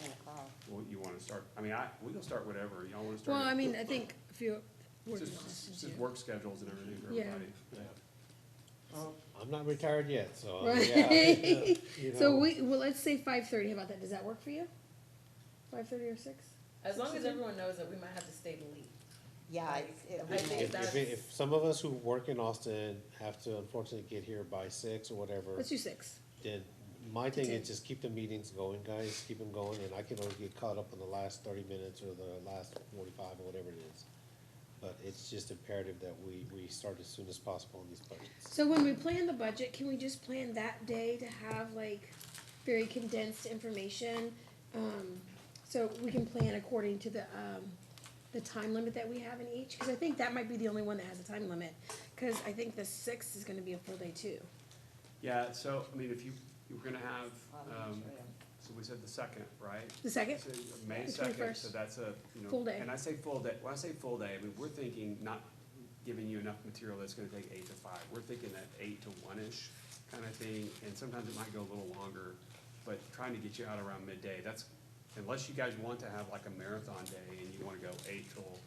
10 o'clock. Well, you wanna start, I mean, we can start whatever. Y'all wanna start? Well, at- I mean, I think a few, It's working just, on this it's too. just work schedules and everything for Yeah. everybody. Yeah. I'm not retired yet, so. Right. yeah, you So know. let's say 5:30, how about that? Does that work for you? 5:30 or 6? As long as everyone knows that we might have to stay late. Yeah, it'll I be think late. that's- If some of us who work in Austin have to unfortunately get here by 6 or whatever, Let's do 6. then my thing 10. is just keep the meetings going, guys, keep them going, and I can always get caught up in the last 30 minutes or the last 45 or whatever it is. But it's just imperative that we start as soon as possible on these budgets. So when we plan the budget, can we just plan that day to have like very condensed information? So we can plan according to the time limit that we have in each, cause I think that might be the only one that has a time limit. Cause I think the 6th is gonna be a full day too. Yeah, so, I mean, if you were gonna have, so we said the 2nd, right? The 2nd? So May The 2nd, 21st. so that's a, Full day. And I say full day, when I say full day, I mean, we're thinking not giving you enough material that's gonna take 8 to 5. We're thinking that 8 to 1-ish kind of thing, and sometimes it might go a little longer, but trying to get you out around midday, that's, unless you guys want to have like a marathon day and you wanna go 8 till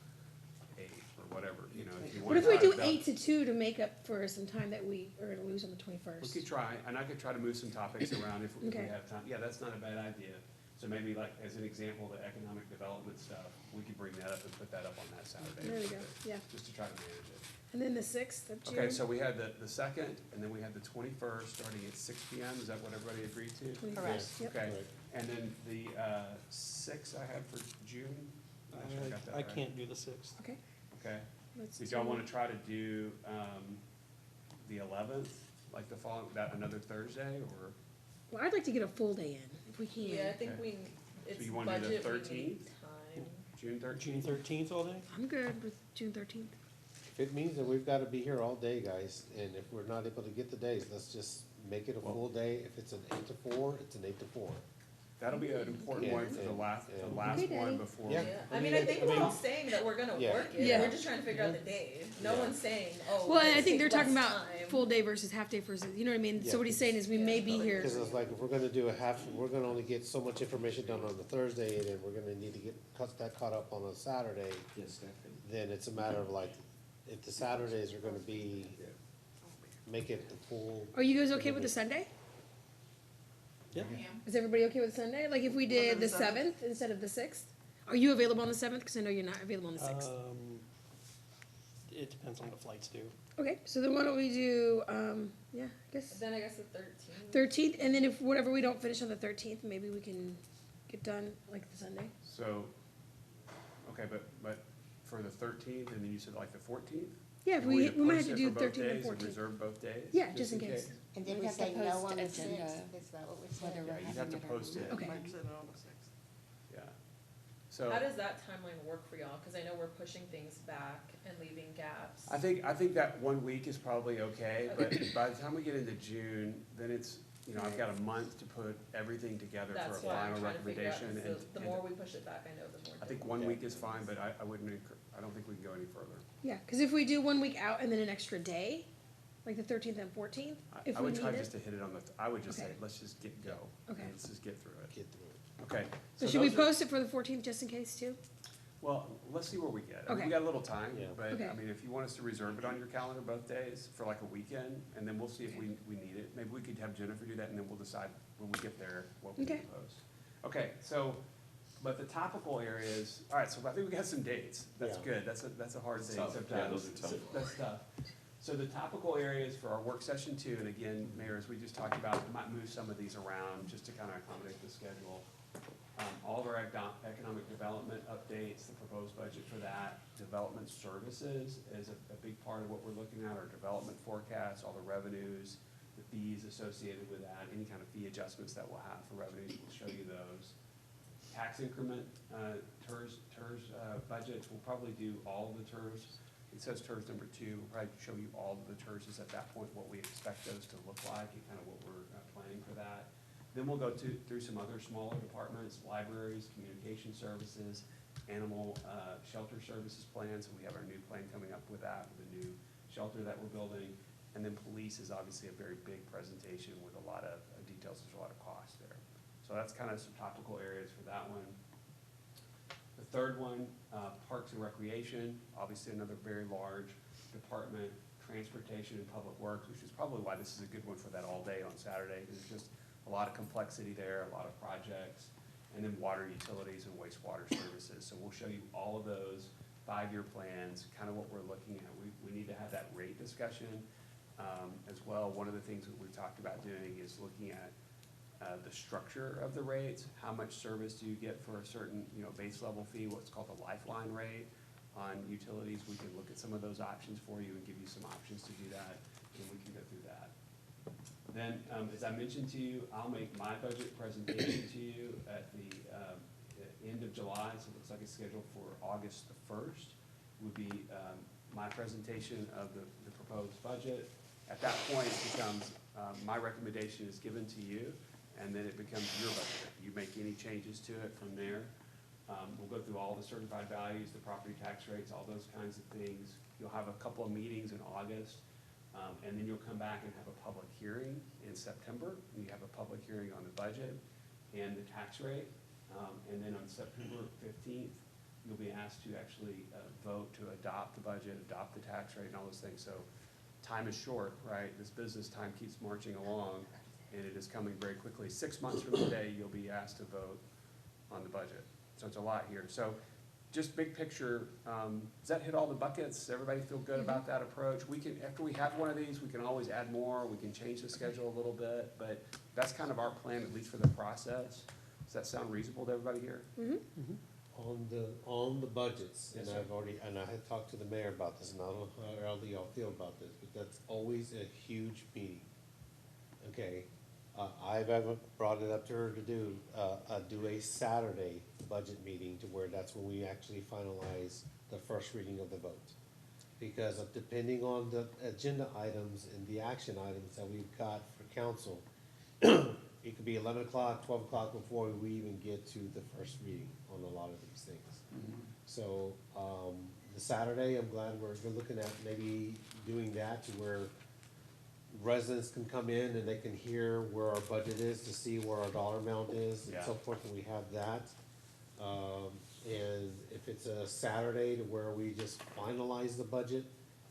8 or whatever, if you What wanna. if we try do to- 8 to 2 to make up for some time that we are gonna lose on the We 21st? could try, and I could try to move some topics around if we Okay. have time. Yeah, that's not a bad idea. So maybe like, as an example, the economic development stuff, we could bring that up and put that up on that Saturday. There we go, yeah. Just to try to manage it. And then the 6th of June? Okay, so we had the 2nd, and then we had the 21st, starting at 6 PM. Is that what everybody agreed to? 21st, yep. Okay, and then the 6th I had for June? Make sure I got that I right. can't do the 6th. Okay, Okay. let's Did y'all do- wanna try to do the 11th, like the following, another Thursday, or? Well, I'd like to get a full day in, if we can. Yeah, I think Okay. it's you wanna do the budget, we 13th? need time. June 13th? June 13th all day? I'm good with June 13th. If it means that we've gotta be here all day, guys, and if we're not able to get the days, let's just make it a full day. If it's an 8 to 4, it's an 8 to 4. That'll be an important one for the last Okay, one Daddy. before. Yeah. Yeah, I mean, I think we're all saying that we're gonna Yeah. work it, Yeah. we're just trying to figure out the day. No Yeah. one's saying, oh, Well, and I let's think take they're talking less about time. full day versus half day versus, you know what I mean? Yeah, So what he's saying is we may be Yeah. here. Because it's like, if we're gonna do a half, we're gonna only get so much information done on the Thursday, and then we're gonna need to get that caught up on a Saturday. yes, definitely. Then it's a matter of like, if the Saturdays are gonna be make it the full. Are you guys okay with the Sunday? Yeah. Is everybody okay with Sunday? Like if we did the 7th instead of the 6th? Are you available on the 7th? Because I know you're not available on the 6th. It depends on what flights do. Okay, so then why don't we do, yeah, I guess Then I guess the 13th. 13th, and then if whatever we don't finish on the 13th, maybe we can get done like the Sunday. So, okay, but for the 13th, and then you said like the 14th? Yeah, we might have to do 13th and 14th. Reserve both days? Yeah, just in case. And did We'd we have to say no post on the agenda, 6th? Is that what we whether said? we're Yeah, you'd have to having it or post not. it. Okay. Mike said it on the 6th. Yeah. So. How does that timeline work for y'all? Cause I know we're pushing things back and leaving gaps. I think that 1 week is probably okay, but by the time we get into June, then it's, you know, I've got a month to put everything together for That's a what I'm final trying to figure out. recommendation. So the and more we push it back, I know the more. I think 1 week is fine, but I wouldn't, I don't think we can go any further. Yeah, because if we do 1 week out and then an extra day, like the 13th and 14th, if I we would need try it. just to hit it on I would just say, Okay. let's just go. Okay. Let's just get through it. Get through it. Okay. So should we those are- post it for the 14th just in case too? Well, let's see where we get. I mean, Okay. we got a little time, Yeah. but Okay. I mean, if you want us to reserve it on your calendar both days for like a weekend, and then we'll see if we need it. Maybe we could have Jennifer do that, and then we'll decide when we get there what we Okay. can post. Okay, so, but the topical areas, all right, so I think we got some dates. That's Yeah. good. That's a hard thing Tough. sometimes. Yeah, those are tough. That's tough. So the topical areas for our work session 2, and again, Mayor, as we just talked about, we might move some of these around just to kind of accommodate the schedule. All of our economic development updates, the proposed budget for that, development services is a big part of what we're looking at, our development forecast, all the revenues, the fees associated with that, any kind of fee adjustments that we'll have for revenues, we'll show you those. Tax increment, TERS budgets, we'll probably do all of the TERS. It says TERS number 2, we'll probably show you all of the TERSs at that point, what we expect those to look like and kind of what we're planning for that. Then we'll go through some other smaller departments, libraries, communication services, animal shelter services plans. So we have our new plan coming up with that, with the new shelter that we're building. And then police is obviously a very big presentation with a lot of details. There's a lot of cost there. So that's kind of some topical areas for that one. The third one, Parks and Recreation, obviously another very large department. Transportation and Public Works, which is probably why this is a good one for that all day on Saturday. There's just a lot of complexity there, a lot of projects, and then water utilities and wastewater services. So we'll show you all of those 5-year plans, kind of what we're looking at. We need to have that rate discussion as well. One of the things that we've talked about doing is looking at the structure of the rates. How much service do you get for a certain, base level fee, what's called the lifeline rate on utilities. We can look at some of those options for you and give you some options to do that, and we can go through that. Then, as I mentioned to you, I'll make my budget presentation to you at the end of July, so it looks like it's scheduled for August the 1st, would be my presentation of the proposed budget. At that point, it becomes, my recommendation is given to you, and then it becomes your budget. You make any changes to it from there. We'll go through all the certified values, the property tax rates, all those kinds of things. You'll have a couple of meetings in August. And then you'll come back and have a public hearing in September. And you have a public hearing on the budget and the tax rate. And then on September 15th, you'll be asked to actually vote to adopt the budget, adopt the tax rate, and all those things. So time is short, right? This business time keeps marching along, and it is coming very quickly. 6 months from today, you'll be asked to vote on the budget. So it's a lot here. So just big picture, does that hit all the buckets? Everybody feel good about that approach? We can, after we have one of these, we can always add more, we can change the schedule a little bit, but that's kind of our plan, at least for the process. Does that sound reasonable to everybody here? On the budgets, and Yes, sir. I had talked to the mayor about this, and I don't know how all y'all feel about this, but that's always a huge meeting. Okay, I've ever brought it up to her to do a Saturday budget meeting to where that's when we actually finalize the first reading of the vote. Because of depending on the agenda items and the action items that we've got for council, it could be 11 o'clock, 12 o'clock before we even get to the first reading on a lot of these things. So, the Saturday, I'm glad we're looking at maybe doing that to where residents can come in and they can hear where our budget is to see where our dollar amount is and Yeah. so forth, and we have that. And if it's a Saturday to where we just finalize the budget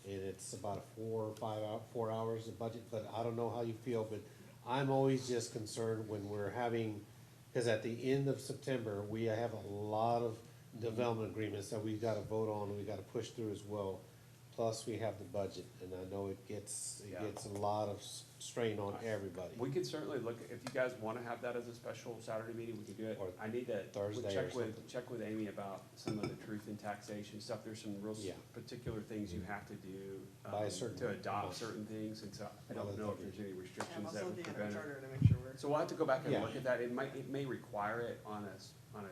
and it's about a 4 hours of budget, but I don't know how you feel, but I'm always just concerned when we're having, cause at the end of September, we have a lot of development agreements that we've gotta vote on, and we gotta push through as well. Plus, we have the budget, and I know it gets a lot of strain on everybody. We could certainly look, if you guys wanna have that as a special Saturday meeting, we could do it. Or I need to Thursday or something. check with Amy about some of the truth in taxation stuff. There's some real Yeah. particular things you have to do, By a certain to adopt month. certain things, and so I don't know if there's any I'm restrictions also that would looking at prevent our it. charter to make sure we're. So we'll have to go back and Yeah. look at that. It may require it on a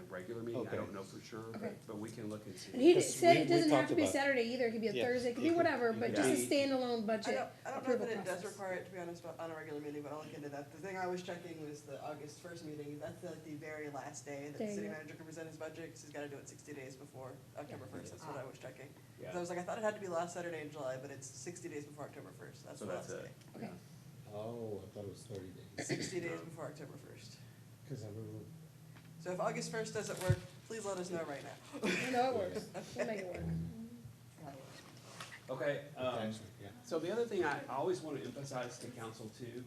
regular meeting. I Okay. don't know for ssure, Okay. but we can look and see. And he Because said we it doesn't have talked to be about- Saturday either, it could be a Yeah. Thursday, it could be It could- whatever, it but could just a be- standalone I budget don't know if approval it does process. require it, to be honest, on a regular meeting, but I'll look into that. The thing I was checking was the August first meeting, that's like the very last day that There the you city go. manager can present his budget, because he's gotta do it 60 days before October first, that's what I was checking. 'Cause Yeah. I was like, I thought it had to be last Saturday in July, but it's 60 days before October first, that's So the last that's day. it. Okay. Oh, I thought it was 30 days. 60 days before October first. Cause I remember, So if August first doesn't work, please let us know right now. You know it works, we'll make it work. Okay, actually, yeah. so the other thing I always want to emphasize to council too,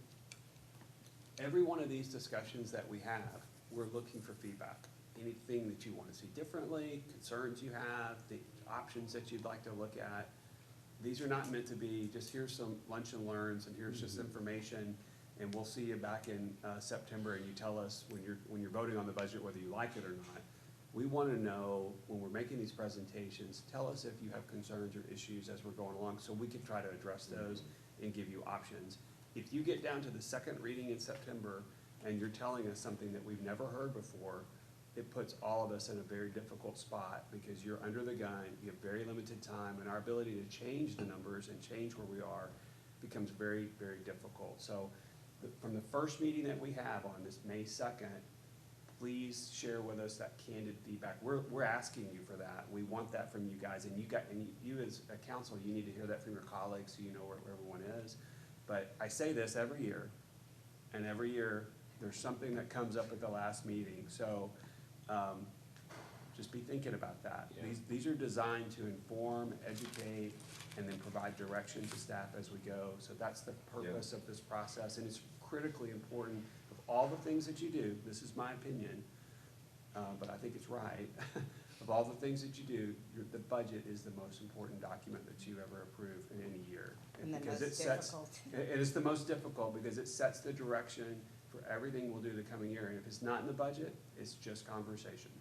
every one of these discussions that we have, we're looking for feedback. Anything that you want to see differently, concerns you have, the options that you'd like to look at. These are not meant to be, just here's some lunch and learns, and here's just information, and we'll see you back in, September, and you tell us when you're voting on the budget, whether you like it or not. We want to know, when we're making these presentations, tell us if you have concerns or issues as we're going along, so we can try to address those and give you options. If you get down to the second reading in September, and you're telling us something that we've never heard before, it puts all of us in a very difficult spot, because you're under the gun, you have very limited time, and our ability to change the numbers and change where we are becomes very, very difficult. So, from the first meeting that we have on this May 2nd, please share with us that candid feedback. We're asking you for that. We want that from you guys, and you as a council, you need to hear that from your colleagues, so you know where everyone is. But I say this every year, and every year, there's something that comes up at the last meeting, so, just be thinking about that. Yeah. These are designed to inform, educate, and then provide direction to staff as we go. So that's the purpose of this process, and it's critically important. Of all the things that you do, this is my opinion, but I think it's right. Of all the things that you do, the budget is the most important document that you ever approve in any year. And the because most it sets- difficult. It is the most difficult, because it sets the direction for everything we'll do the coming year. And if it's not in the budget, it's just conversation.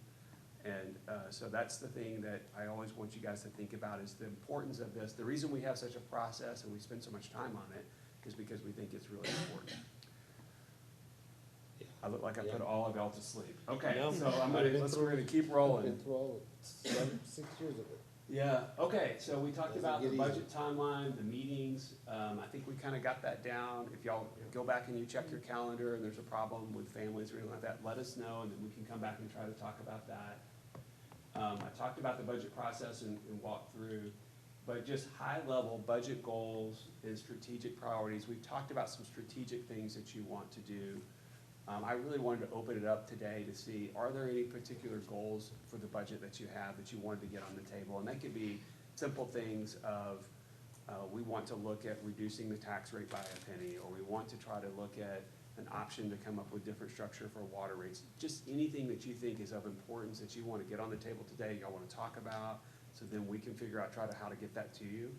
And so that's the thing that I always want you guys to think about, is the importance of this. The reason we have such a process and we spend so much time on it is because we think it's really important. I look like I put all of y'all to sleep. Okay, No, so I've been we're through- gonna keep I've rolling. been through all of 6 years of it. Yeah, okay, so we talked Doesn't about the get budget timeline, the meetings, I think we kinda got that down. If y'all go back and you check your calendar and there's a problem with families or anything like that, let us know, and then we can come back and try to talk about that. I talked about the budget process and walked through, but just high-level budget goals and strategic priorities. We've talked about some strategic things that you want to do. I really wanted to open it up today to see, are there any particular goals for the budget that you have that you wanted to get on the table? And they could be simple things of, we want to look at reducing the tax rate by a penny, or we want to try to look at an option to come up with different structure for water rates. Just anything that you think is of importance that you want to get on the table today, y'all want to talk about, so then we can figure out, how to get that to you.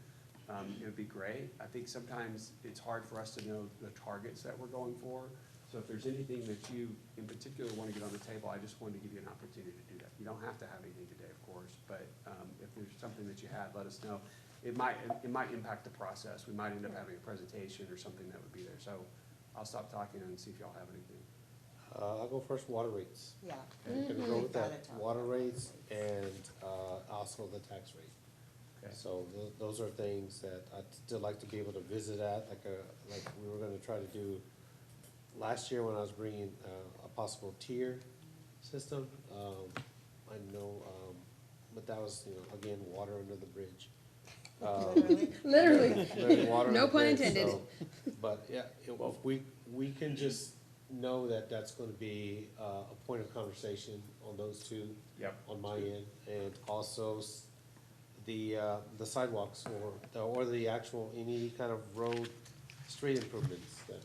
It would be great. I think sometimes it's hard for us to know the targets that we're going for. So if there's anything that you in particular want to get on the table, I just wanted to give you an opportunity to do that. You don't have to have anything today, of course, but if there's something that you have, let us know. It might impact the process. We might end up having a presentation or something that would be there. So I'll stop talking and see if y'all have anything. I'll go first, water rates. Yeah. You can Mhm. go with We've gotta that, talk water about rates and also the tax rate. Okay. So those are things that I'd still like to be able to visit at, like we were gonna try to do last year when I was bringing a possible tier system. I know, but that was, again, water under the bridge. Literally. Water No under the pun bridge, intended. so- But yeah, if we can just know that that's gonna be a point of conversation on those two. Yep. On my end, and also the sidewalks or the actual, any kind of road, street improvements that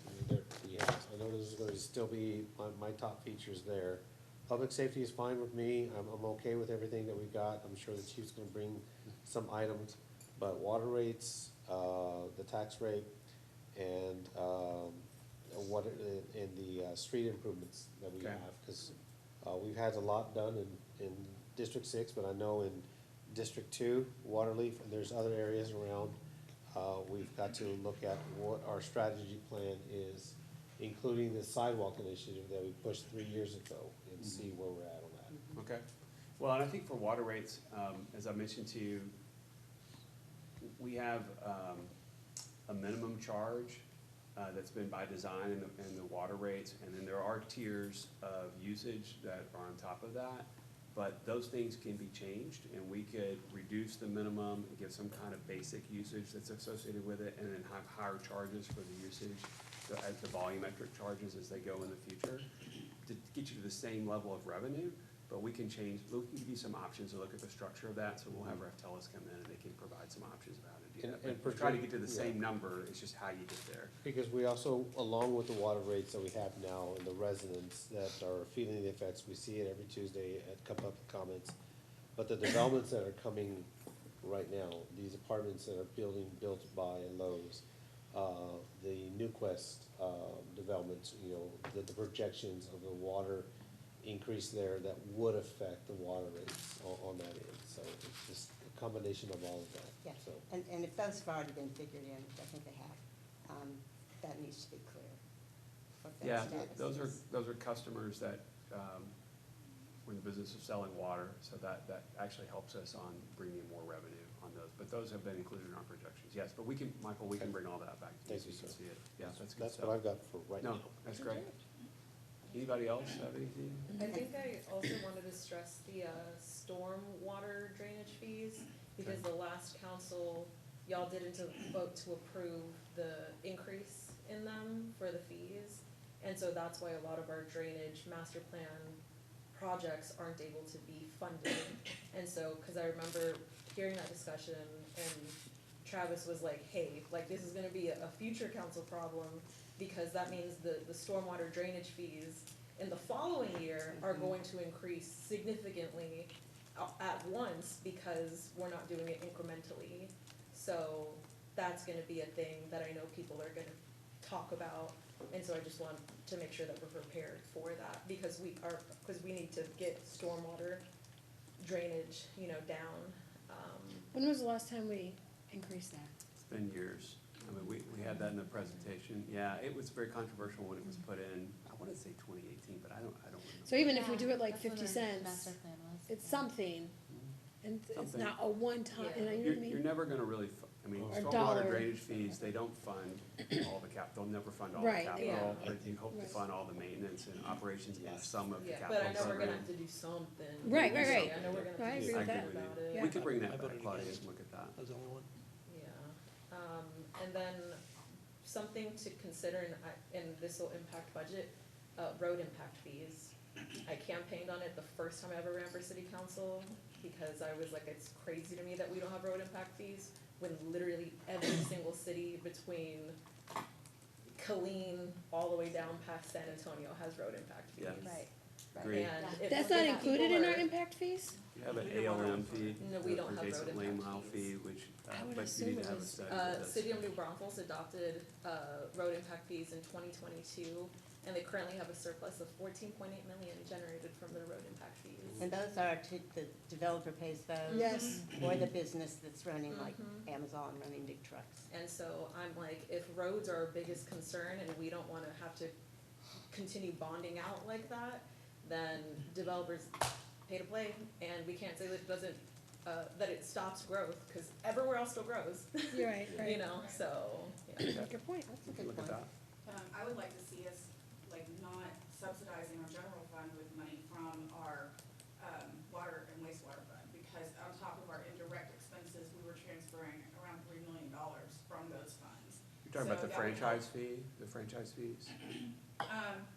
we have. I know this is gonna still be my top features there. Public safety is fine with me, I'm okay with everything that we got, I'm sure the chief's gonna bring some items. But water rates, the tax rate, and, and the, street improvements that we Okay. have, cause, we've had a lot done in District Six, but I know in District Two, Waterleaf, and there's other areas around. We've got to look at what our strategy plan is, including the sidewalk initiative that we pushed 3 years ago, and see where we're at on that. Okay. Well, and I think for water rates, as I mentioned to you, we have a minimum charge that's been by design in the water rates, and then there are tiers of usage that are on top of that. But those things can be changed, and we could reduce the minimum and give some kind of basic usage that's associated with it, and then have higher charges for the usage, as the volumetric charges as they go in the future, to get you to the same level of revenue. But we can change, we can give you some options to look at the structure of that, so we'll have Raftellus come in and they can provide some options about it. And- But and we're trying to get to the yeah. same number, it's just how you get there. Because we also, along with the water rates that we have now, and the residents that are feeling the effects, we see it every Tuesday at Public Comments. But the developments that are coming right now, these apartments that are built by Lowe's, the Newquest, developments, you know, the projections of the water increase there that would affect the water rates on that end. So it's just a combination of all of that, Yeah, so. and if those have already been figured in, which I think they have, that needs to be clear. what that Yeah, status those is. are customers that, we're in the business of selling water, so that actually helps us on bringing in more revenue on those. But those have been included in our projections, yes, but we can, Michael, we can bring all that back to you so Thank you, you can sir. see it. Yeah, that's good That's stuff. what I've got for right now. No, that's great. Anybody else have anything? I think I also wanted to stress the storm water drainage fees, because the last council, y'all didn't vote to approve the increase in them for the fees. And so that's why a lot of our drainage master plan projects aren't able to be funded. And so, cause I remember hearing that discussion, and Travis was like, hey, like, this is gonna be a future council problem, because that means the stormwater drainage fees in the following year are going to increase significantly at once, because we're not doing it incrementally. So that's gonna be a thing that I know people are gonna talk about, and so I just want to make sure that we're prepared for that, because we need to get stormwater drainage, you know, down. When was the last time we increased that? It's been years. I mean, we had that in the presentation. Yeah, it was very controversial when it was put in. I wanna say 2018, but I don't remember. So even if we do it like That's what 50 our cents, master plan was. it's something, and it's Something. not a one-time, Yeah. you know what I You're mean? never gonna really, I mean, Or stormwater dollar. drainage fees, they don't fund all the they'll never fund all the Right, capital, yeah. but you hope to Right. fund all the maintenance and operations and some of the Yeah, capital but I know we're gonna program. have to do something. Right, right, right. I know we're gonna I have to agree do with something that. about We it. Yeah. could bring that I back, voted Claudia, against. and look at that. I was the only one. Yeah, and then something to consider, and this will impact budget, road impact fees. I campaigned on it the first time I ever ran for city council, because I was like, it's crazy to me that we don't have road impact fees, when literally every single city between Colleen all the way down past San Antonio has road impact fees. Yeah. Right, Agreed. And if That's not people included in our are- impact fees? You have an ALM fee, No, we don't have road adjacent lane impact mile fees. fee, which, I would but you assume need it to have a was, study that does. City of New Braunfels adopted, road impact fees in 2022, and they currently have a surplus of 14.8 million generated from their road impact fees. and those are the developer pays those? Yes. Or the business that's running, like Mhm. Amazon running big trucks? And so I'm like, if roads are our biggest concern and we don't wanna have to continue bonding out like that, then developers pay to play, and we can't say that it doesn't, that it stops growth, cause everywhere else still grows, You're right, right. you know, so, yeah. Good point. That's a We can good look at point. that. I would like to see us, like, not subsidizing our general fund with money from our, water and wastewater fund, because on top of our indirect expenses, we were transferring around $3 million from those funds. You're talking about So the that would franchise fee, the franchise fees?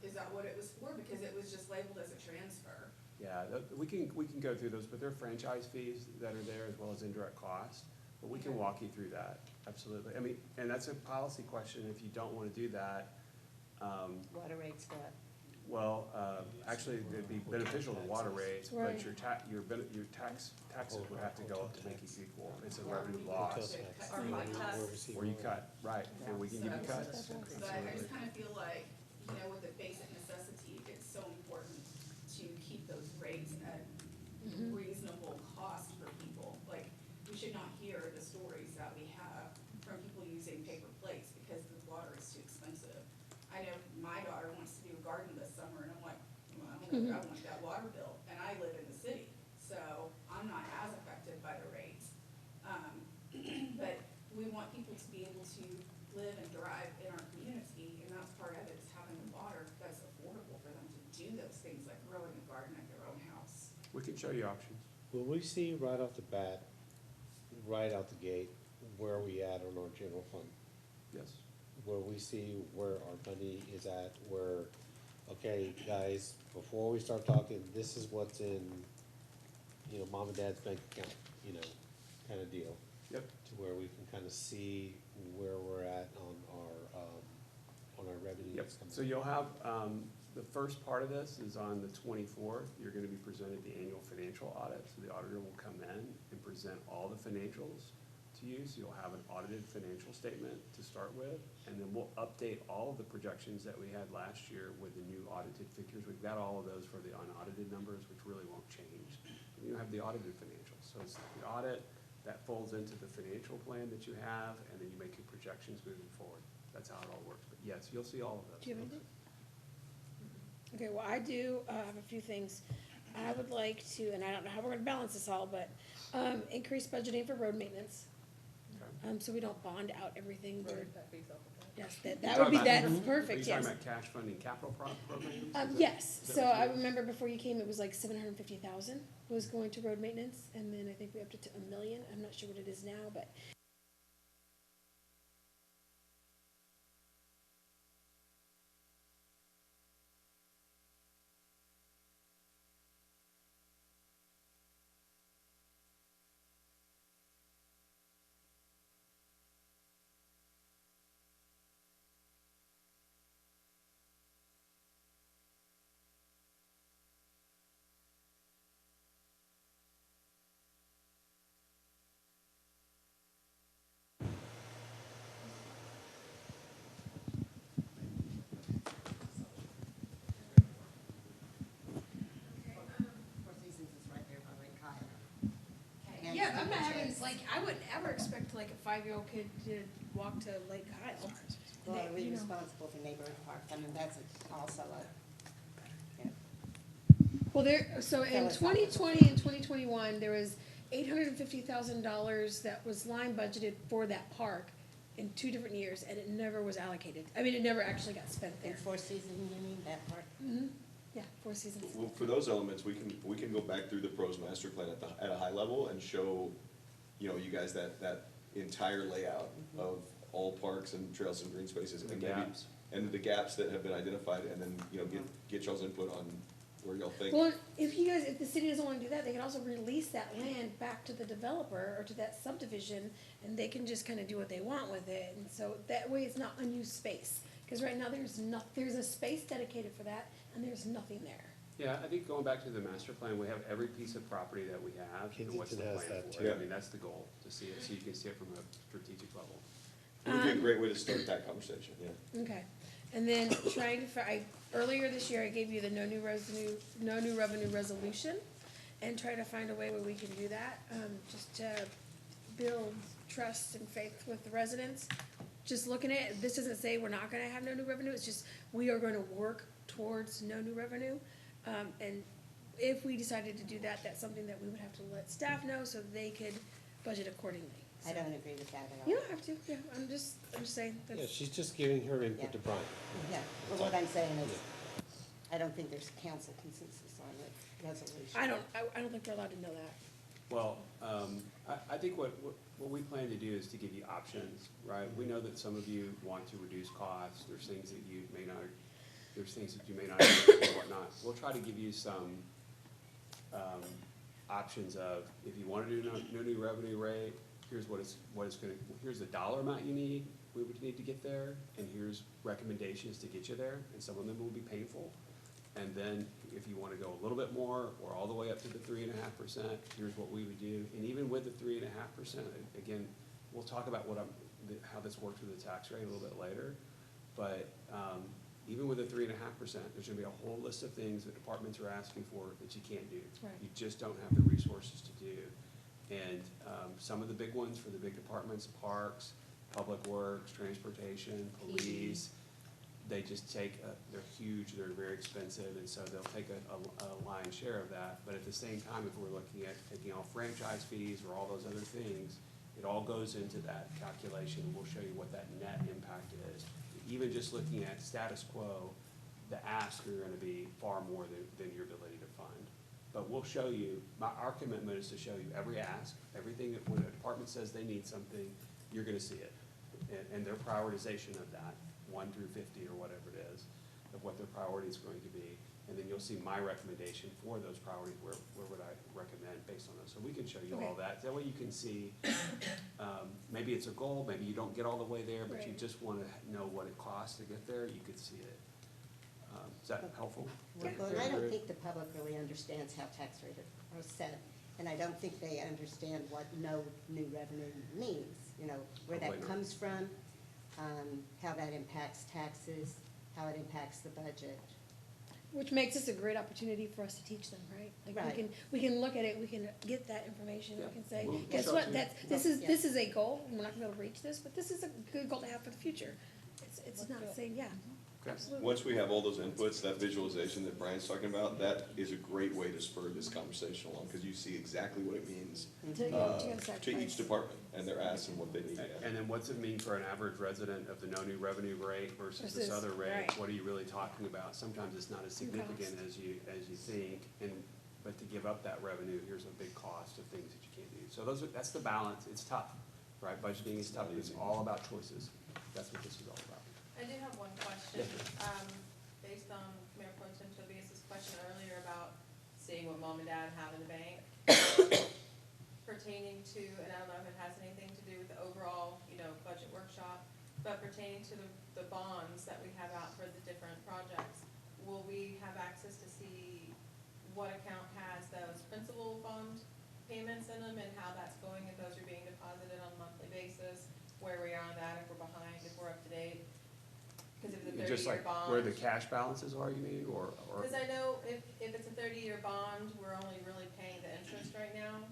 Is that what it was for? Because it was just labeled as a transfer. Yeah, we can go through those, but they're franchise fees that are there as well as indirect costs. But we can walk you through that, absolutely. I mean, and that's a policy question, if you don't wanna do that, Water rates go up. well, actually, it'd be beneficial to water rates, but Right. your taxes would have to go up to make it equal. It's a revenue loss. Or hot tubs. Or you cut, right, and we can give you cuts. But I just kind of feel like, you know, with the basic necessity, it's so important to keep those rates at reasonable cost for people. Like, we should not hear the stories that we have from people using paper plates because the water is too expensive. I know my daughter wants to do a garden this summer, and I'm like, well, I don't want that water bill, and I live in the city, so I'm not as affected by the rates. But we want people to be able to live and thrive in our community, and that's part of it, is having water that's affordable for them to do those things like growing a garden at their own house. We can show you options. Will we see right off the bat, right out the gate, where we at on our general fund? Yes. Where we see where our money is at, where, okay, guys, before we start talking, this is what's in, you know, mom and dad's bank account, you know, kind of deal. Yep. To where we can kind of see where we're at on our revenue Yep, that's coming. so you'll have, the first part of this is on the 24th, you're gonna be presented the annual financial audit, so the auditor will come in and present all the financials to you, so you'll have an audited financial statement to start with, and then we'll update all of the projections that we had last year with the new audited figures. We've got all of those for the unaudited numbers, which really won't change. And you have the audited financials, so it's the audit that folds into the financial plan that you have, and then you make your projections moving forward. That's how it all works, but yes, you'll see all of those. Do you have anything? Okay, well, I do have a few things. I would like to, and I don't know how we're gonna balance this all, but increase budgeting for road maintenance. Okay. So we don't bond out everything. That face off of that. Yes, that would be, that's Are you perfect, yes. talking about cash funding capital programs? Is Yes, is that so what I you- remember before you came, it was like 750,000 was going to road maintenance, and then I think we upped it to 1 million. I'm not sure what it is now, but Four Seasons is right there by Lake Kyle. And yeah, I'm not Steeplechase. having, like, I wouldn't ever expect like a 5-year-old kid to walk to Lake Kyle. Well, They- we're you know. responsible for neighborhood parks, I mean, that's also a, yeah. Well, so in Philosophical. 2020 and 2021, there was $850,000 that was line budgeted for that park in 2 different years, and it never was allocated. I mean, it never actually got spent In there. Four Seasons, you mean, that part? Mhm. Yeah, Four Seasons. Well, for those elements, we can go back through the pros master plan at a high level and show, you know, you guys that entire layout of all parks and trails and green spaces. The and maybe- gaps. And the gaps that have been identified, and then, you know, get y'all's input on where y'all think. Well, if the city doesn't wanna do that, they can also release that land back to the developer or to that subdivision, and they can just kinda do what they want with it, and so that way it's not unused space. Cause right now, there's a space dedicated for that, and there's nothing there. Yeah, I think going back to the master plan, we have every piece of property that we have, and what's the Kensington has plan that for too. it. I mean, that's the goal, to see it, so you can see it from a strategic level. It would be a great way to start that conversation, yeah. Okay, and then trying to, earlier this year, I gave you the no new revenue resolution, and try to find a way where we can do that, just to build trust and faith with the residents. Just looking at it, this doesn't say we're not gonna have no new revenue, it's just, we are gonna work towards no new revenue. And if we decided to do that, that's something that we would have to let staff know, so they could budget accordingly. I don't agree with that at all. You don't have to, yeah, I'm just saying, Yeah, that's, she's just giving her input to Brian. Yeah, well, what I'm saying is, I don't think there's council consensus on the resolution. I don't think we're allowed to know that. Well, I think what we plan to do is to give you options, right? We know that some of you want to reduce costs, there's things that you may not do and whatnot. We'll try to give you some options of, if you wanna do no new revenue rate, here's what it's gonna, here's the dollar amount you need, we would need to get there, and here's recommendations to get you there, and some of them will be painful. And then if you wanna go a little bit more, or all the way up to the 3.5%, here's what we would do. And even with the 3.5%, again, we'll talk about how this works with the tax rate a little bit later. But, even with the 3.5%, there's gonna be a whole list of things that departments are asking for that you can't do. Right. You just don't have the resources to do. And, some of the big ones for the big departments, parks, public works, transportation, police, they just take, they're huge, they're very expensive, and so they'll take a lion's share of that. But at the same time, if we're looking at taking off franchise fees or all those other things, it all goes into that calculation, and we'll show you what that net impact is. Even just looking at status quo, the asks are gonna be far more than your ability to fund. But we'll show you, our commitment is to show you every ask, everything that, when a department says they need something, you're gonna see it. And their prioritization of that, 1 through 50 or whatever it is, of what their priority is going to be. And then you'll see my recommendation for those priorities, where would I recommend based on those. So we can show you all Okay. that. That way you can see, maybe it's a goal, maybe you don't get all the way there, but you Right. just wanna know what it costs to get there, you could see it. Is that helpful? Well, and I don't think the public really understands how tax rates are set, and I don't think they understand what no new revenue means, you know, where that Probably not. comes from, how that impacts taxes, how it impacts the budget. Which makes this a great opportunity for us to teach them, right? Like, Right. we can look at it, we can get that information, we Yeah. can say, We'll guess show it what, to you. this is a goal, we're not gonna be able to reach this, but this is a good goal to have for the future. It's not saying, yeah, Okay. absolutely. Once we have all those inputs, that visualization that Brian's talking about, that is a great way to spur this conversation along, because you see exactly what it means To- to to sacrifice. each department and their asks and what they need. And then what's it mean for an average resident of the no new revenue rate versus this Versus- other rate? right. What are you really talking about? Sometimes it's not as significant as you think, but to give up that revenue, here's a big cost of things that you can't do. So that's the balance. It's tough, right? Budgeting is tough. It's all about choices. That's what this is all about. I do have one question, based on Mayor Pro Tem Tobias's question earlier about seeing what mom and dad have in the bank. Pertaining to, and I don't know if it has anything to do with the overall, budget workshop, but pertaining to the bonds that we have out for the different projects, will we have access to see what account has those principal bond payments in them and how that's going, if those are being deposited on a monthly basis, where we are on that, if we're behind, if we're up to date? Because if it's a Just 30-year like bond. where the cash balances are, you mean, or? Because I know if it's a 30-year bond, we're only really paying the interest right now.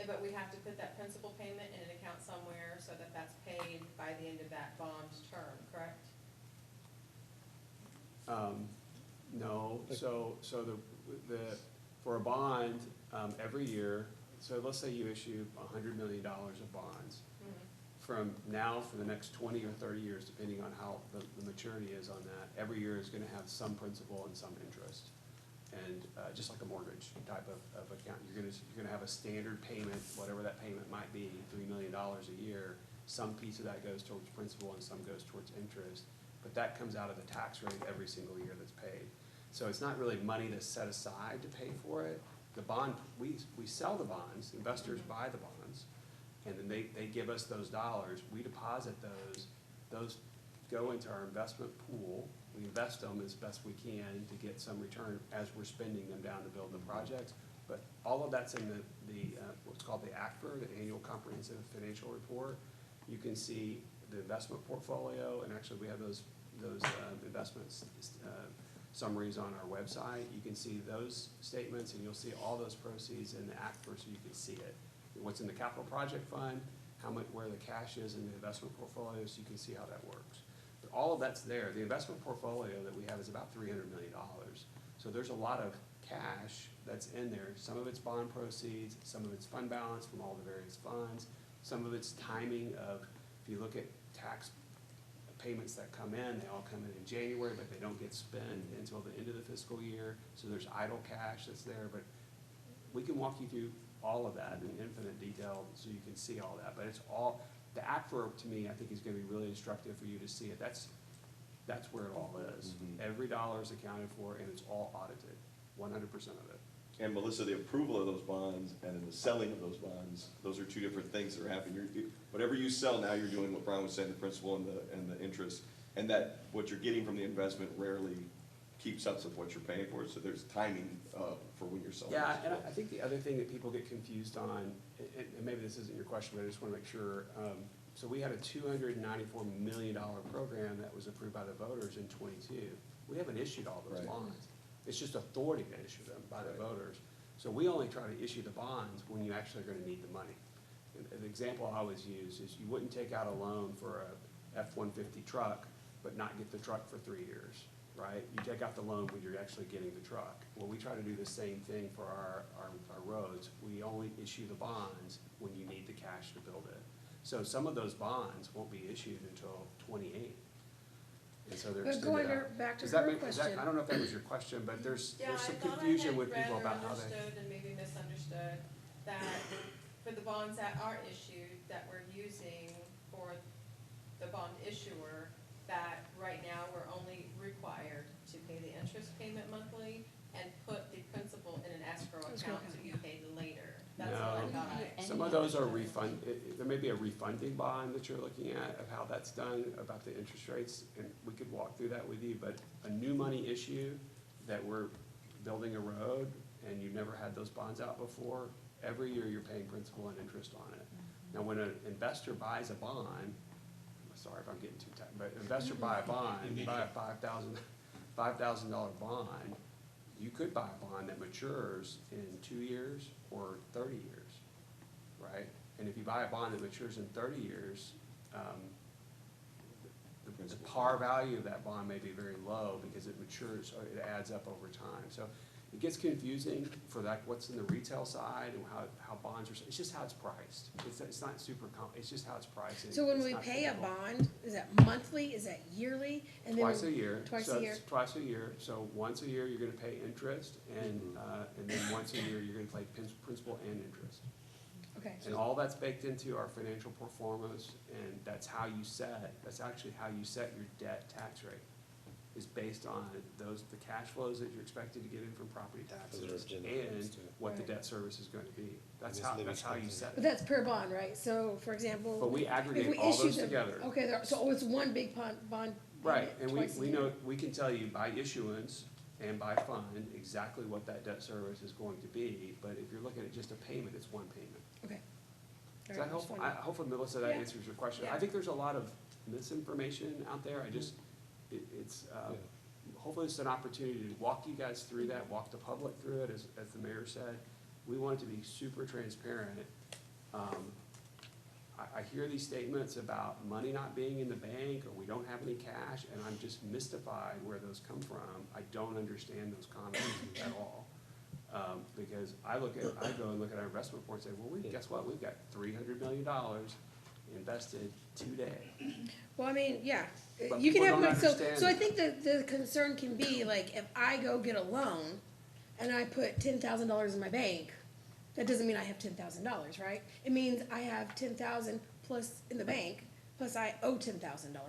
But we have to put that principal payment in an account somewhere so that that's paid by the end of that bond term, correct? No, so for a bond, every year, so let's say you issue $100 million of bonds. From now for the next 20 or 30 years, depending on how the maturity is on that, every year is gonna have some principal and some interest. And, just like a mortgage type of account, you're gonna have a standard payment, whatever that payment might be, $3 million a year. Some piece of that goes towards principal and some goes towards interest, but that comes out of the tax rate every single year that's paid. So it's not really money that's set aside to pay for it. The bond, we sell the bonds, investors buy the bonds, and then they give us those dollars, we deposit those go into our investment pool, we invest them as best we can to get some return as we're spending them down to build the projects. But all of that's in the what's called the ACFR, the Annual Comprehensive Financial Report. You can see the investment portfolio, and actually we have those investments summaries on our website. You can see those statements, and you'll see all those proceeds in the ACFR, so you can see it. What's in the capital project fund, how much, where the cash is in the investment portfolio, so you can see how that works. But all of that's there. The investment portfolio that we have is about $300 million. So there's a lot of cash that's in there. Some of it's bond proceeds, some of it's fund balance from all the various funds, some of it's timing of, if you look at tax payments that come in, they all come in January, but they don't get spent until the end of the fiscal year. So there's idle cash that's there, but we can walk you through all of that in infinite detail so you can see all that. But it's all, the ACFR to me, I think is gonna be really instructive for you to see it. That's where it all is. Every dollar is accounted for and it's all audited, 100% of it. And Melissa, the approval of those bonds and then the selling of those bonds, those are two different things that are happening. Whatever you sell now, you're doing what Brian was saying, the principal and the interest. And that what you're getting from the investment rarely keeps up with what you're paying for, so there's timing, for when you're selling. Yeah, those and as well. I think the other thing that people get confused on, and maybe this isn't your question, but I just wanna make sure, so we had a $294 million program that was approved by the voters in '22. We haven't issued all those Right. bonds. It's just authority to issue them by the Right. voters. So we only try to issue the bonds when you actually are gonna need the money. An example I always use is you wouldn't take out a loan for a F-150 truck, but not get the truck for 3 years, right? You take out the loan when you're actually getting the truck. Well, we try to do the same thing for our roads. We only issue the bonds when you need the cash to build it. So some of those bonds won't be issued until '28. And so they're But extended going out. back to Does that her make- is that- question. I don't know if that was your question, but there's Yeah, I some thought I confusion had with read people or about how they. understood and maybe misunderstood that for the bonds that are issued, that we're using for the bond issuer, that right now we're only required to pay the interest payment monthly and put the principal in an escrow account to be paid later. That's what I No. thought. Some of those are there may be a refunding bond that you're looking at of how that's done, about the interest rates, and we could walk through that with you, but a new money issue that we're building a road and you've never had those bonds out before, every year you're paying principal and interest on it. Now, when an investor buys a bond, sorry if I'm getting too tight, but an investor buy a bond, you buy a $5,000 bond, you could buy a bond that matures in 2 years or 30 years, right? And if you buy a bond that matures in 30 years, the par value of that bond may be very low because it matures, or it adds up over time. So it gets confusing for like what's in the retail side and how bonds are, it's just how it's priced. It's not super it's just how it's priced. So when It's we not pay a typical. bond, is that monthly, is that yearly? And then Twice a year. Twice So a year? it's twice a year. So once a year, you're gonna pay interest, and then once a year, you're gonna pay principal and interest. Okay. And all that's baked into our financial performance, and that's actually how you set your debt tax rate, is based on the cash flows that you're expected to get in from property taxes Those are agenda items, and too. what the Right. debt service is gonna be. That's Ms. Libby's how you comment. set But it. that's per bond, right? So, for example. But we if aggregate we all issue those them- together. Okay, so it's one big bond. Right, payment and twice a we year. know, we can tell you by issuance and by fund exactly what that debt service is going to be, but if you're looking at just a payment, it's one payment. Okay. Does All that right, just help? wondering. Hopefully, Melissa, that Yeah. answers your question. Yeah. I think there's a lot of misinformation out there. It's, hopefully it's an opportunity to walk you guys through that, walk the public through it, as the mayor said. We want it to be super transparent. I hear these statements about money not being in the bank, or we don't have any cash, and I'm just mystified where those come from. I don't understand those comments at all. Because I go and look at our investment report and say, well, guess what? We've got $300 million invested today. Well, I mean, yeah, But you can people have, don't so understand I think the concern can be, like, if I go get a loan and I put $10,000 in my bank, that doesn't mean I have $10,000, right? It means I have 10,000 plus in the bank, plus I owe $10,000.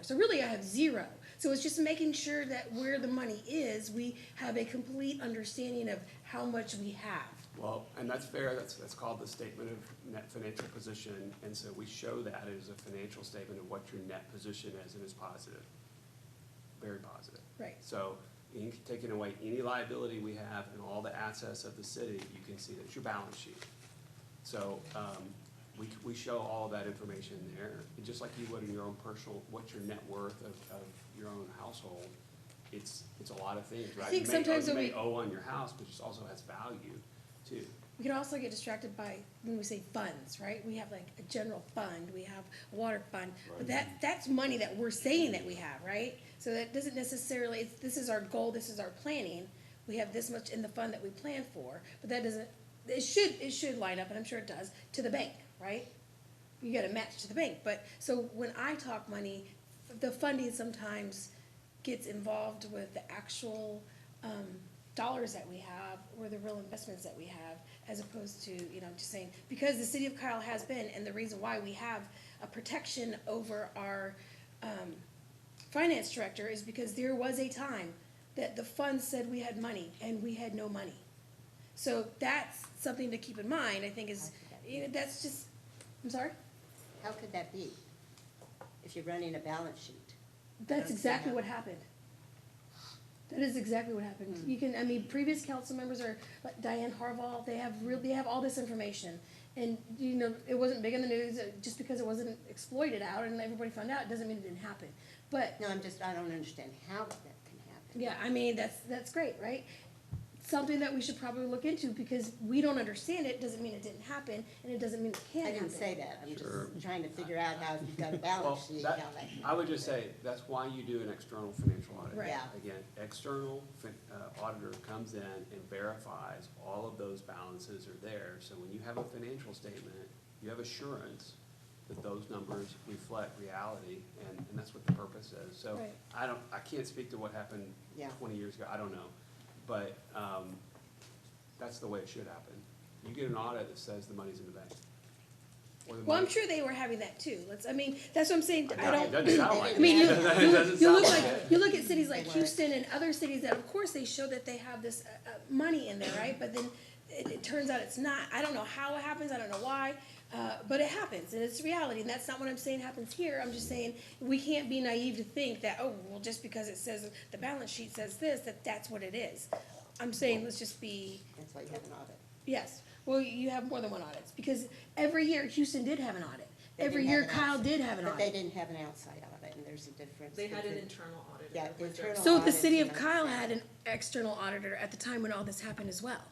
So really I have zero. So it's just making sure that where the money is, we have a complete understanding of how much we have. Well, and that's fair, that's called the statement of net financial position, and so we show that as a financial statement of what your net position is, and it's positive, very positive. Right. So, in taking away any liability we have and all the assets of the city, you can see that's your balance sheet. So, we show all of that information there, and just like you would in your own personal, what's your net worth of your own household, it's a lot of things, right? think sometimes You when may we- owe on your house, but it also has value too. We can also get distracted by when we say funds, right? We have like a general fund, we have a water fund, but that's money that we're saying that we have, right? So that doesn't necessarily, this is our goal, this is our planning, we have this much in the fund that we plan for, but that doesn't, it should line up, and I'm sure it does, to the bank, right? You gotta match to the bank, but, so when I talk money, the funding sometimes gets involved with the actual, dollars that we have, or the real investments that we have, as opposed to, just saying, because the city of Kyle has been, and the reason why we have a protection over our, finance director is because there was a time that the fund said we had money, and we had no money. So that's something to keep in mind, I think is, that's just, I'm sorry? How could that be? If you're running a balance sheet? That's exactly what happened. That is exactly what happened. You can, I mean, previous council members are, like Diane Harval, they have all this information. And, you know, it wasn't big in the news, just because it wasn't exploited out and everybody found out, doesn't mean it didn't happen. But, No, I don't understand how that can happen. yeah, I mean, that's great, right? Something that we should probably look into, because we don't understand it, doesn't mean it didn't happen, and it doesn't mean it can't I happen. didn't say that, I'm Sure. just trying to figure out how, if you've got a Well, balance sheet, how that. I would just say, that's why you do an external financial audit. Right. Yeah. Again, external auditor comes in and verifies all of those balances are there. So when you have a financial statement, you have assurance that those numbers reflect reality, and that's what the purpose is. So Right. I can't speak to what happened Yeah. 20 years ago, I don't know. But that's the way it should happen. You get an audit that says the money's in the bank. Or the Well, I'm money- sure they were having that too. That's what I'm saying, I It don't. doesn't sound like I mean, it. It doesn't you look sound like, it. you look at cities like Houston and other cities that, of course, they show that they have this money in there, right? But then it turns out it's not. I don't know how it happens, I don't know why, but it happens, and it's reality, and that's not what I'm saying happens here. I'm just saying, we can't be naive to think that, oh, well, just because it says, the balance sheet says this, that's what it is. I'm saying, let's just be, That's why you have an audit. yes, well, you have more than one audits, because every year Houston did have an audit. They Every didn't year have an Kyle outside- did have an But they audit. didn't have an outside audit, and there's a difference. They had an between- internal auditor. Yeah, that was their- internal So the audits city of and Kyle outside. had an external auditor at the time when all this happened as well.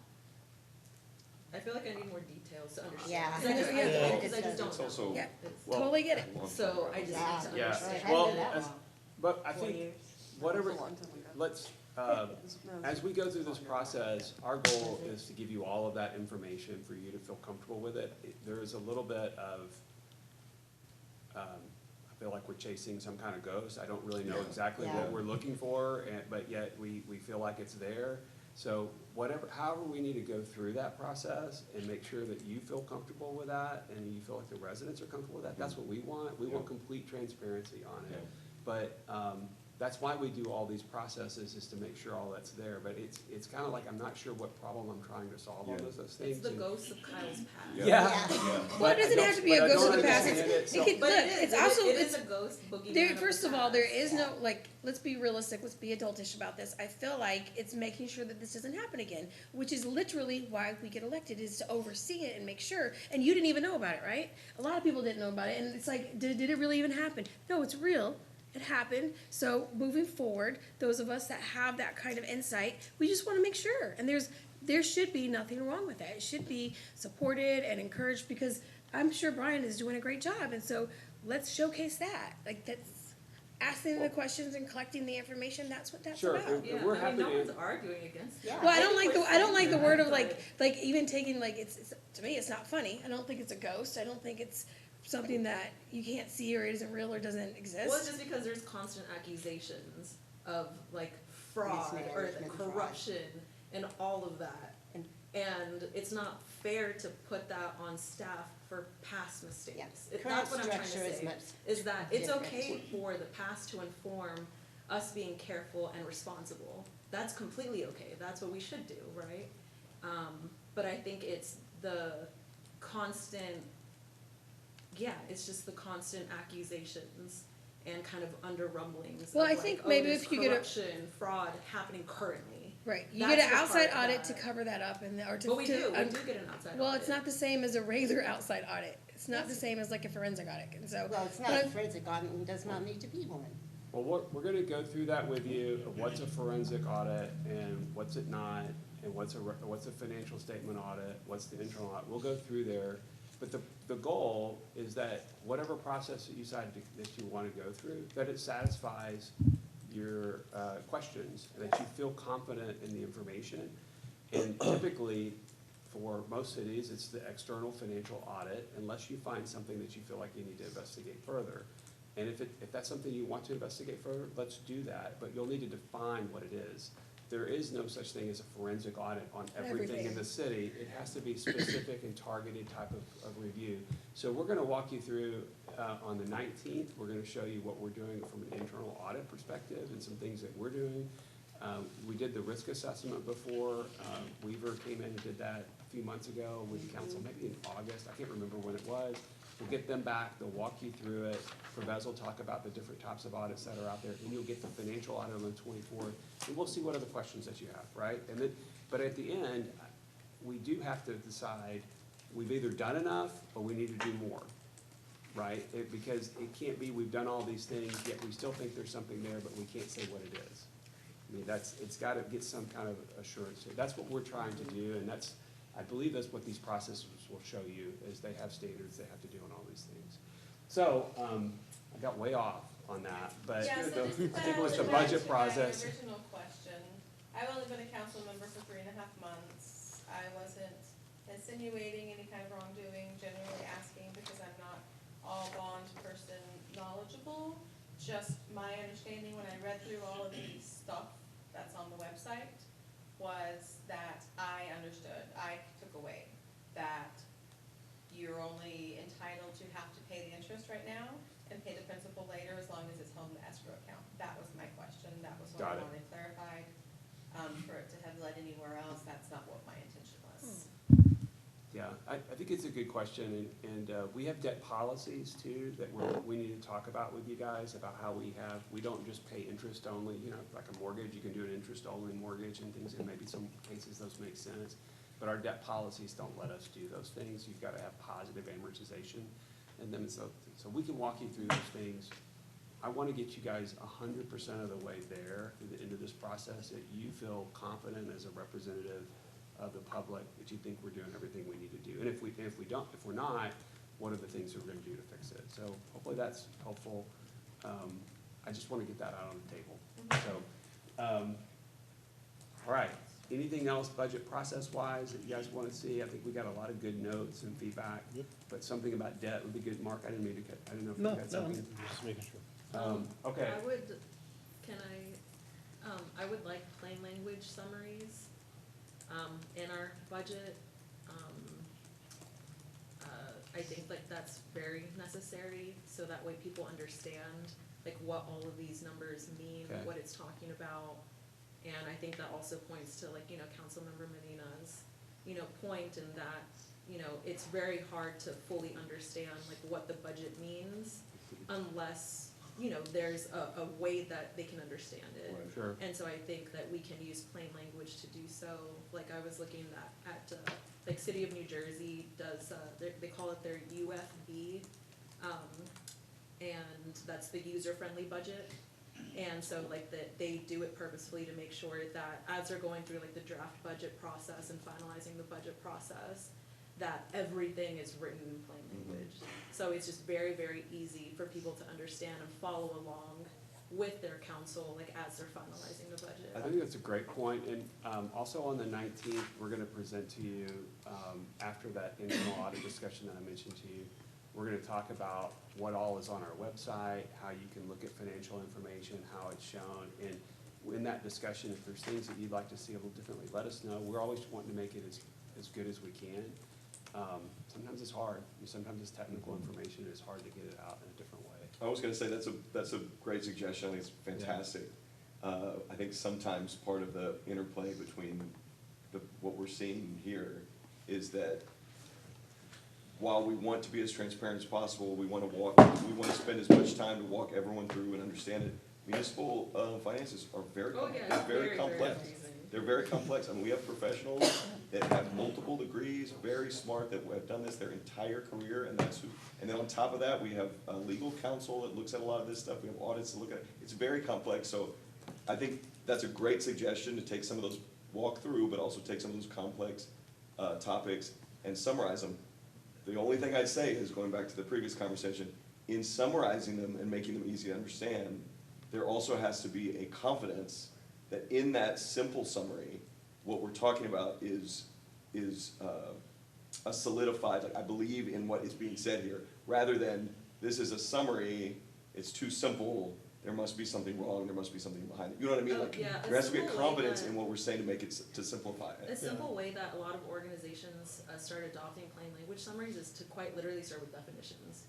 I feel like I need more details to understand. Yeah. 'Cause I just, Yeah. because I just don't It's know. also. Yeah. It's- Well- Totally get it. So I just Yeah. need to Yeah, understand. It hadn't well, been that as- long. but I 4 think, years. whatever, That was a long time ago. let's, as we go through this process, our goal is to give you all of that information for you to feel comfortable with it. There is a little bit of, I feel like we're chasing some kind of ghost. I don't really know exactly Yeah. what we're looking for, but yet we feel like it's there. So however we need to go through that process and make sure that you feel comfortable with that and you feel like the residents are comfortable with that, that's what we want. We want complete transparency on it. But, that's why we do all these processes, is to make sure all that's there. But it's kind of like, I'm not sure what problem I'm trying to solve on those things. It's the and- ghost of Kyle's past. Yeah. Well, it doesn't have to be a ghost of the past. It could, But look, it is, it's also, it is it's, a ghost boogeyman there, of the first of all, there past. is no, like, let's be realistic, let's be adultish about this. I feel like it's making sure that this doesn't happen again, which is literally why we get elected, is to oversee it and make sure. And you didn't even know about it, right? A lot of people didn't know about it, and it's like, did it really even happen? No, it's real. It happened. So moving forward, those of us that have that kind of insight, we just want to make sure. And there should be nothing wrong with that. It should be supported and encouraged, because I'm sure Brian is doing a great job. And so let's showcase that. Like, that's asking the questions and collecting the information. That's what that's Sure. about. Yeah, We're I happy mean, no to- one's arguing against that. Well, I don't like the word of But- like even taking, like, it's to me, it's not funny. I don't think it's a ghost. I don't think it's something that you can't see or isn't real or doesn't exist. Well, it's just because there's constant accusations of like fraud or the Mismanagement, fraud. corruption and all of that. And it's not fair to put that on staff for past mistakes. Yeah. That's what I'm trying to Current structure is say, much is that it's different. okay for the past to inform us being careful and responsible. That's completely okay. That's what we should do, right? But I think it's the constant, it's just the constant accusations and kind of under rumblings. Well, of I like, think oh, maybe there's if you get a- corruption, fraud happening currently. Right, you That's get an the outside part audit to that- cover that up, and or to. But we to, do get an outside audit. Well, it's not the same as a regular outside audit. It's not the same as like a forensic audit, and so. Well, it's but not I'm- a forensic audit and does not need to be one. Well, we're gonna go through that with you, of what's a forensic audit and what's it not, and what's a financial statement audit, what's the internal audit, we'll go through there. But the goal is that whatever process that you decide that you wanna go through, that it satisfies your, questions, and that you feel confident in the information. And typically, for most cities, it's the external financial audit, unless you find something that you feel like you need to investigate further. And if that's something you want to investigate further, let's do that, but you'll need to define what it is. There is no such thing as a forensic audit on everything in the city. It has to be specific and targeted type of review. So we're gonna walk you through, on the 19th, we're gonna show you what we're doing from an internal audit perspective and some things that we're doing. We did the risk assessment before. Weaver came in and did that a few months ago with the council, maybe in August. I can't remember when it was. We'll get them back. They'll walk you through it. Pravez will talk about the different types of audits that are out there. And you'll get the financial audit on the 24th. And we'll see what other questions that you have, right? And then, but at the end, we do have to decide, we've either done enough or we need to do more, right? Because it can't be, we've done all these things, yet we still think there's something there, but we can't say what it is. I mean, it's gotta get some kind of assurance. That's what we're trying to do, and that's, I believe that's what these processes will show you, is they have standards they have to do on all these things. So, I got way off on that, but Yeah, so just to I think it was the back budget to my process. original question, I've only been a council member for 3.5 months. I wasn't insinuating any kind of wrongdoing, generally asking because I'm not all bond person knowledgeable. Just my understanding when I read through all of the stuff that's on the website was that I understood, I took away that you're only entitled to have to pay the interest right now and pay the principal later as long as it's held in the escrow account. That was my question, that was what I Got it. wanted clarified. For it to have led anywhere else, that's not what my intention was. Yeah, I think it's a good question, and we have debt policies too that we need to talk about with you guys about how we don't just pay interest only, you know, like a mortgage, you can do an interest only mortgage and things, and maybe some cases those make sense. But our debt policies don't let us do those things. You've gotta have positive amortization. And then so we can walk you through those things. I wanna get you guys 100% of the way there through the end of this process, that you feel confident as a representative of the public, that you think we're doing everything we need to do. And if we're not, what are the things that we're gonna do to fix it? So hopefully that's helpful. I just wanna get that out on the table. So, all right, anything else budget process-wise that you guys wanna see? I think we got a lot of good notes and feedback, but something about debt would be good. Mark, I didn't mean to cut, I didn't know if you No, had no, something. I'm just making sure. Okay. I would like plain language summaries, in our budget. I think like that's very necessary, so that way people understand like what all of these numbers mean, Okay. what it's talking about. And I think that also points to like, Councilmember Medina's, point in that, it's very hard to fully understand like what the budget means unless, there's a way that they can understand it. Sure. And so I think that we can use plain language to do so. Like I was looking at like City of New Jersey does, they call it their UFB, and that's the user-friendly budget. And so like they do it purposefully to make sure that as they're going through like the draft budget process and finalizing the budget process, that everything is written in plain language. So it's just very, very easy for people to understand and follow along with their council, like as they're finalizing the budget. I think that's a great point, and also on the 19th, we're gonna present to you, after that internal audit discussion that I mentioned to you, we're gonna talk about what all is on our website, how you can look at financial information, how it's shown, and in that discussion, if there's things that you'd like to see a little differently, let us know. We're always wanting to make it as good as we can. Sometimes it's hard, sometimes it's technical information, it's hard to get it out in a different way. I was gonna say, that's a great suggestion, I think it's fantastic. I think sometimes part of the interplay between what we're seeing here is that while we want to be as transparent as possible, we wanna spend as much time to walk everyone through and understand it. Municipal finances are very, they're very complex. They're very complex. I mean, we have professionals that have multiple degrees, very smart, that have done this their entire career, and and then on top of that, we have a legal counsel that looks at a lot of this stuff, we have audits to look at, it's very complex, so I think that's a great suggestion to take some of those, walk through, but also take some of those complex, topics and summarize them. The only thing I'd say is, going back to the previous conversation, in summarizing them and making them easy to understand, there also has to be a confidence that in that simple summary, what we're talking about is a solidified, like, I believe in what is being said here, rather than, this is a summary, it's too simple, there must be something wrong, there must be something behind it. You know what I mean? Like, Yeah, there has to be a simple way confidence that- in what we're saying to make it, to simplify A it. simple way that a lot of organizations start adopting plain language summaries is to quite literally start with definitions.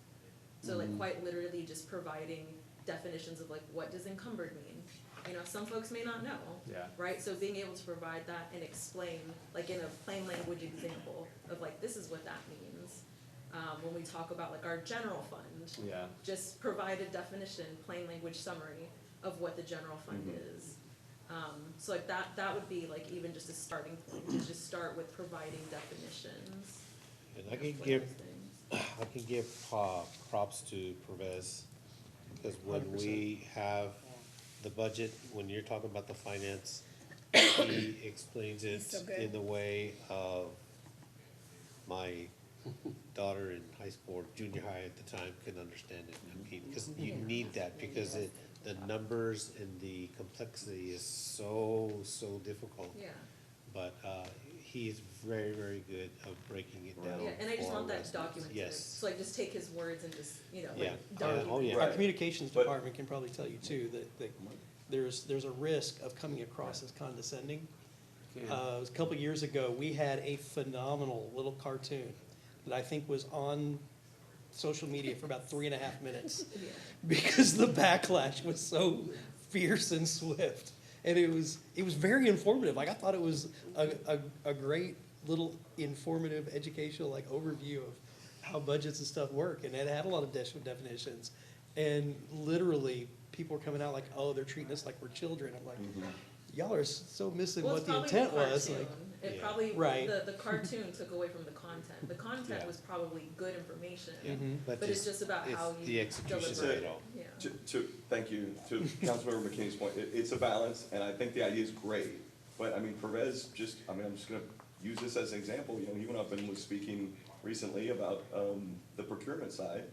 So like quite literally just providing definitions of like, what does encumbered mean? You know, some folks may not know. Yeah. Right, so being able to provide that and explain, like in a plain language example of like, this is what that means. When we talk about like our general fund, Yeah. just provide a definition, plain language summary of what the general fund is. So like that would be like even just a starting point, to just start with providing definitions. And I can for give, those things. I can give props to Pervez, because when 100%. we have the budget, when you're talking about the finance, he explains it He's so good. in the way of my daughter in high school, or junior high at the time, can understand it. I mean, because you need that, because the numbers and the complexity is so difficult. Yeah. But, he's very, very good of breaking it down. Yeah, and I just for want that residents. documented. Yes. So like just take his words and just, you know, Yeah. like document. Oh, yeah. Our communications But- department can probably tell you too, that there's a risk of coming across as condescending. It was a couple of years ago, we had a phenomenal little cartoon that I think was on social media for about 3.5 minutes. Yeah. Because the backlash was so fierce and swift. And it was very informative. Like, I thought it was a great little informative, educational, like, overview of how budgets and stuff work. And it had a lot of definitions. And literally, people were coming out like, oh, they're treating us like we're children. I'm like, y'all are so missing Well, what it's the probably intent was. cartoon. Like, It Yeah. probably, Right. the cartoon took away from the content. The content Yeah. was probably good information. Yeah. But it's just about how it's you the execution deliver of it all. Yeah. Thank you, to Councilmember McKinney's point, it's a balance, and I think the idea is great. But I mean, Perez I'm just gonna use this as an example, you know, he went up and was speaking recently about, the procurement side.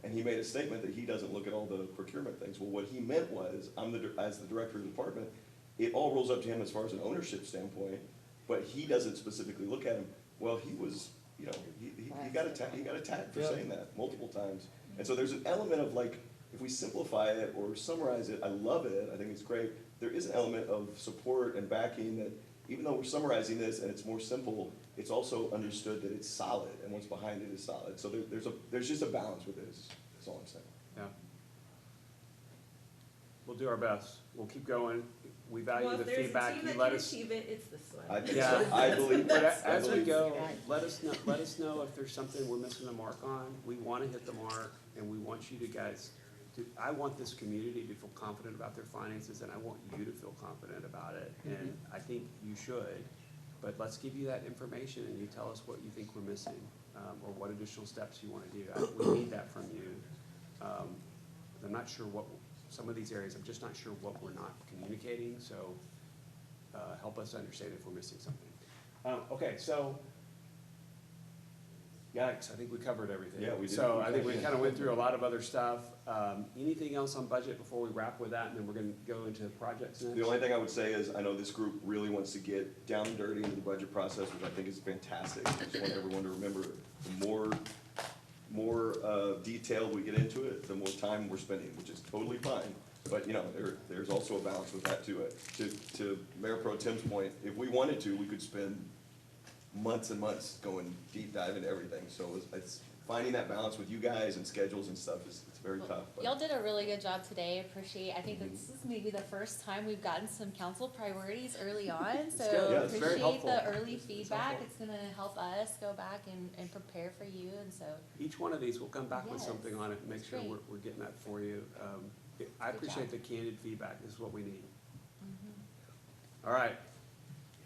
And he made a statement that he doesn't look at all the procurement things. Well, what he meant was, as the director of the department, it all rolls up to him as far as an ownership standpoint, but he doesn't specifically look at him. Well, he was, you know, he got attacked for Yeah. saying that multiple times. And so there's an element of like, if we simplify it or summarize it, I love it, I think it's great. There is an element of support and backing that, even though we're summarizing this and it's more simple, it's also understood that it's solid and what's behind it is solid. So there's just a balance with this, that's all I'm saying. Yeah. We'll do our best. We'll keep going. We value Well, the if there's a feedback. team You that let can us. achieve it, it's this one. I think Yeah. so, I believe But that. I as we believe go, that. let us know if there's something we're missing the mark on. We want to hit the mark, and we want you to guys, I want this community to feel confident about their finances, and I want you to feel confident about it. And I think you should, but let's give you that information, and you tell us what you think we're missing, or what additional steps you want to do. We need that from you. I'm not sure some of these areas, I'm just not sure what we're not communicating, so help us understand if we're missing something. Okay, so, yikes, I think we covered everything. Yeah, we did. So I think we kind of went through a lot of other stuff. Anything else on budget before we wrap with that, and then we're gonna go into projects next? The only thing I would say is, I know this group really wants to get down and dirty into the budget process, which I think is fantastic. I just want everyone to remember, the more detailed we get into it, the more time we're spending, which is totally fine. But, you know, there's also a balance with that too. To Mayor Pro Tem's point, if we wanted to, we could spend months and months going deep dive into everything. So it's finding that balance with you guys and schedules and stuff it's very tough. but- Y'all did a really good job today. I think this is maybe the first time we've gotten some council priorities early on. So good. Yeah, it's very appreciate the helpful. early feedback. helpful. It's gonna help us go back and prepare for you. And so Each one of these, we'll come back with Yes, something on it, and make that's sure great. we're getting that for you. I Good appreciate job. the candid feedback, this is what we need. All right,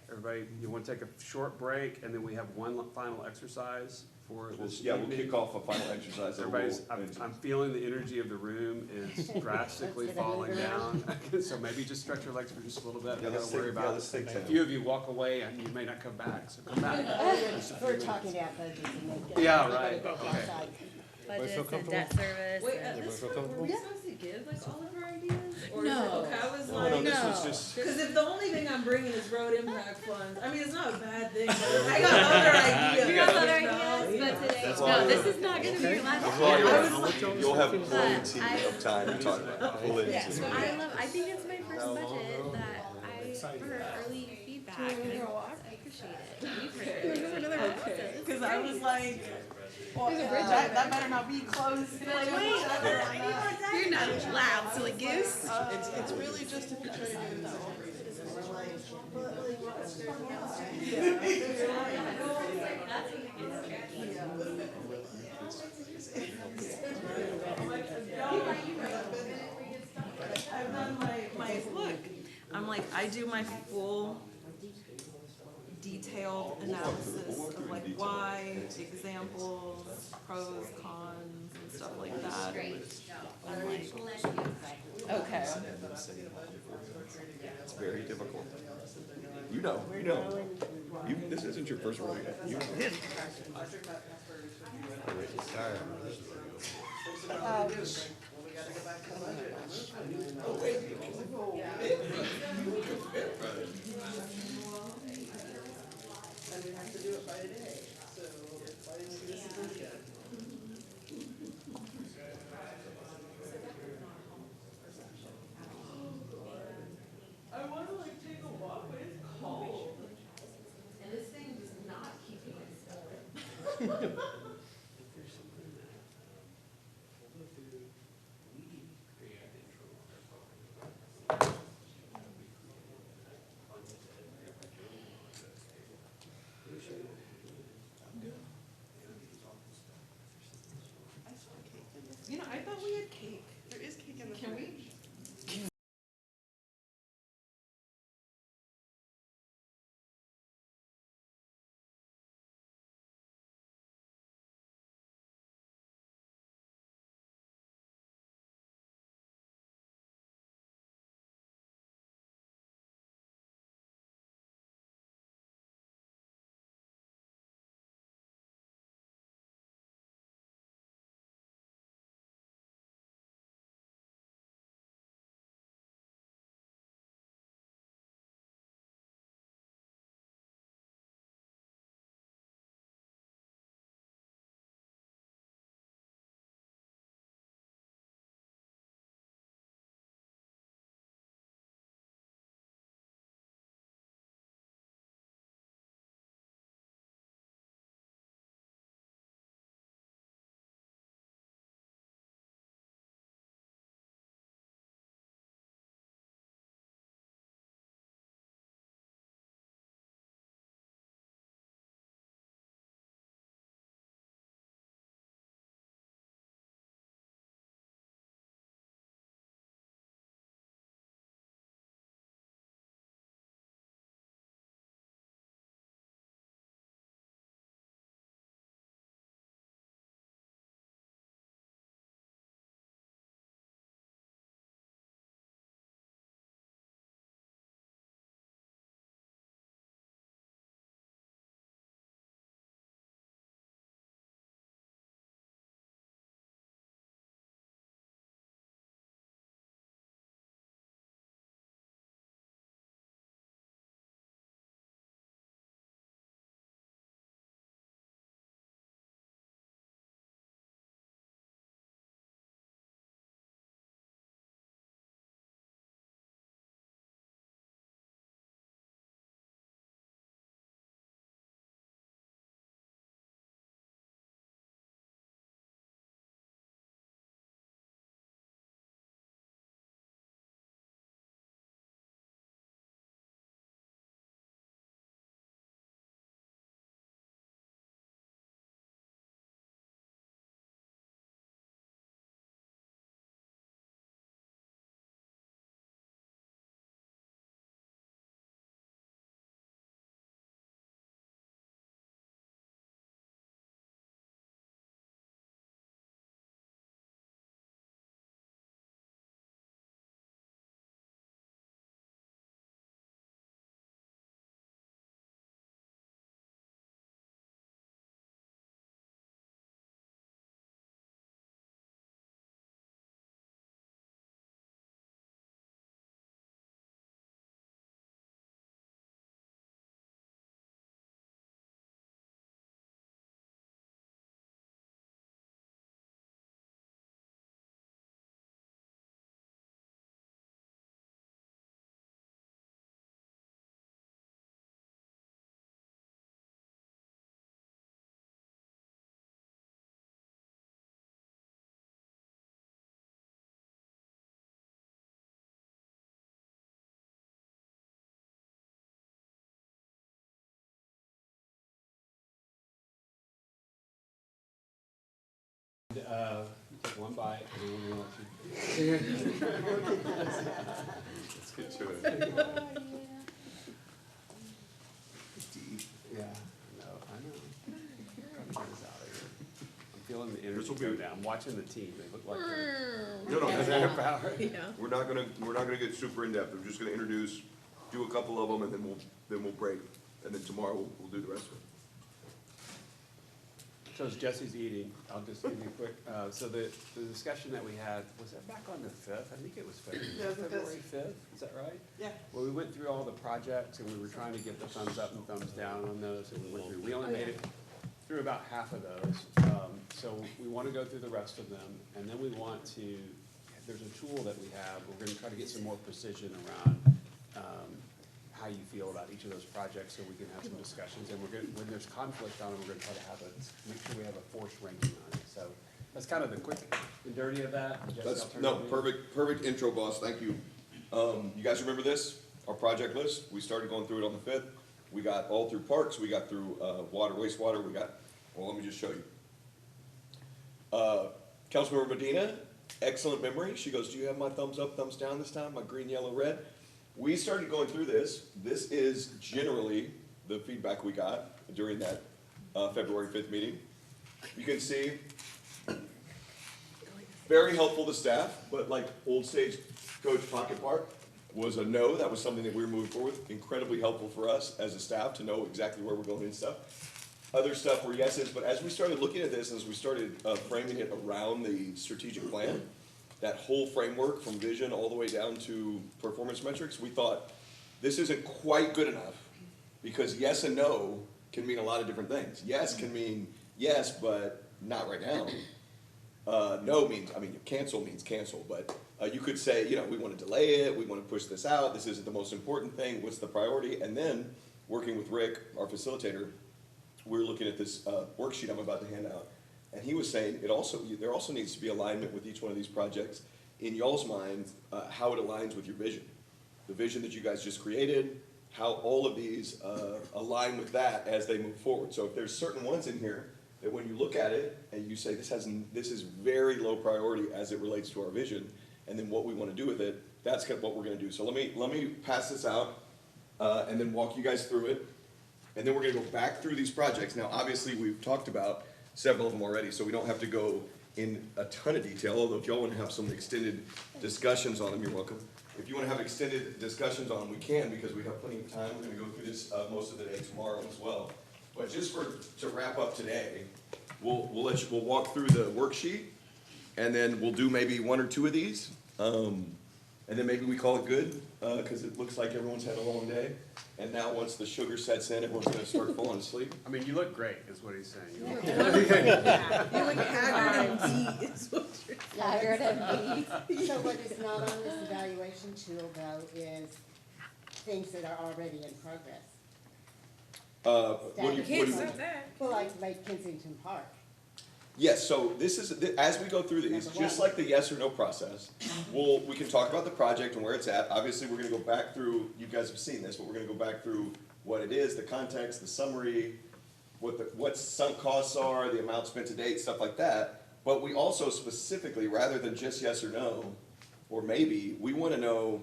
everybody, you want to take a short break, and then we have one final exercise for this Yeah, we'll evening? kick off a final exercise. that Everybody's, we'll- I'm feeling the energy of the room is drastically falling down, so maybe just stretch your legs for just a little bit, Yeah, don't let's worry take- yeah, about let's it. take A 10. few of you walk away, and you may not come back, so come back. Just a few We're minutes. talking about budgets and then. Yeah, right, Go okay. outside. budgets and debt service. Wait, and- at this feel point, were we comfortable? supposed to give like all of our ideas? Or is it, No. okay, I was No, like, this was just, cause if the only thing I'm bringing is road impact funds, I mean, it's not a bad thing, but I got other ideas. You got other you know? ideas, but today, That's no, why this is not gonna be your last. that's why one. you'll have But plenty I- of time to talk about it. Plenty. I think it's my first budget that I heard early feedback, and I appreciate it. We appreciate it. Okay, cause I was like, Well, that better not be close. You're not loud, silly goose. It's really just if you're trying to do it. I've done my look. I'm like, I do my full detailed analysis of like why, examples, pros, cons, and stuff like that. I'm like, okay. It's very difficult. You know. This isn't your first rodeo. You know. And we have to do it by today, so why didn't we just do it? I wanna like take a walk, but it's cold. And this thing does not keep you in school. You know, I thought we had cake. There is cake in the Can we fridge. one bite, and then we'll let you. Let's get to it. Yeah, I know. Probably get us out of here. I'm feeling the energy go down. I'm watching the team. They look like they're. No, Is that about right? Yeah. we're not gonna get super in-depth. I'm just gonna introduce, do a couple of them, and then we'll break. And then tomorrow we'll do the rest of it. So as Jesse's eating, I'll just give you a quick, so the discussion that we had, was that back on the fifth? I think it was Yeah, the fifth. February fifth, is that right? Yeah. Well, we went through all the projects and we were trying to get the thumbs up and thumbs down on those, and we went through, we only made it through about half of those. So we want to go through the rest of them, and then we want to, there's a tool that we have, we're gonna try to get some more precision around, how you feel about each of those projects, so we can have some discussions, and we're gonna, when there's conflict on them, we're gonna try to have make sure we have a force ranking on it, so that's kind of the quick and dirty of that. Jesse, I'll turn it No, over to you. perfect intro, boss, thank you. You guys remember this, our project list? We started going through it on the fifth. We got all through parks, we got through, water, wastewater, well, let me just show you. Councilmember Medina, excellent memory. She goes, do you have my thumbs up, thumbs down this time, my green, yellow, red? We started going through this. This is generally the feedback we got during that February 5th meeting. You can see, very helpful to staff, but like Old Stage Coach Pocket Park was a no. That was something that we were moving forward with. Incredibly helpful for us as a staff to know exactly where we're going and stuff. Other stuff were yeses, but as we started looking at this, as we started framing it around the strategic plan, that whole framework from vision all the way down to performance metrics, we thought this isn't quite good enough, because yes and no can mean a lot of different things. Yes can mean yes, but not right now. No means, cancel means cancel, but you could say, we want to delay it, we want to push this out, this isn't the most important thing, what's the priority? And then, working with Rick, our facilitator, we're looking at this worksheet I'm about to hand out. And he was saying there also needs to be alignment with each one of these projects in y'all's mind, how it aligns with your vision. The vision that you guys just created, how all of these align with that as they move forward. So if there's certain ones in here that when you look at it and you say this is very low priority as it relates to our vision, and then what we want to do with it, that's kind of what we're going to do. So let me pass this out and then walk you guys through it. And then we're going to go back through these projects. Now, obviously, we've talked about several of them already, so we don't have to go in a ton of detail, although if y'all want to have some extended discussions on them, you're welcome. If you want to have extended discussions on them, we can, because we have plenty of time. We're going to go through this most of the day tomorrow as well. But just to wrap up today, we'll walk through the worksheet, and then we'll do maybe one or two of these, and then maybe we call it good, because it looks like everyone's had a long day. And now once the sugar sets in, everyone's going to start falling asleep. I mean, you look great, is what he's saying. You look You look haggard and beat is what you're Tired and beat. So what is not on this evaluation tool though is things that are already in progress. What do you Can't mean? stop that. Well, like Kensington Park. Yes, so this is, as we go through these, Number just one. like the yes or no process, we can talk about the project and where it's at. Obviously, we're gonna go back through, you guys have seen this, but we're gonna go back through what it is, the context, the summary, what sunk costs are, the amount spent to date, stuff like that. But we also specifically, rather than just yes or no, or maybe, we wanna know,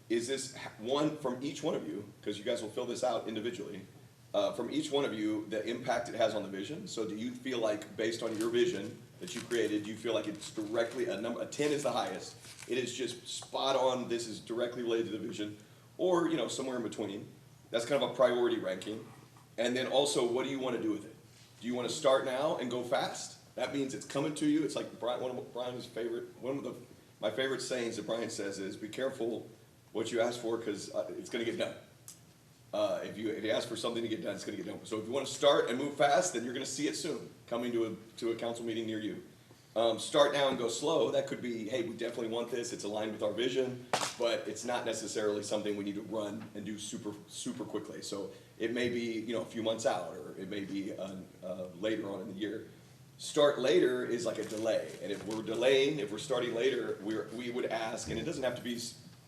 is this one from each one of you, because you guys will fill this out individually, from each one of you, the impact it has on the vision. So do you feel like, based on your vision that you created, do you feel like it's directly, a 10 is the highest, it is just spot on, this is directly related to the vision, or, somewhere in between. That's kind of a priority ranking. And then also, what do you want to do with it? Do you want to start now and go fast? That means it's coming to you. It's like one of Brian's favorite, my favorite sayings that Brian says is, be careful what you ask for, because it's going to get done. If you ask for something to get done, it's gonna get done. So if you wanna start and move fast, then you're gonna see it soon, coming to a council meeting near you. Start now and go slow, that could be, hey, we definitely want this, it's aligned with our vision, but it's not necessarily something we need to run and do super quickly. So it may be, a few months out, or it may be later on in the year. Start later is like a delay, and if we're delaying, if we're starting later, we would ask, and it doesn't have to be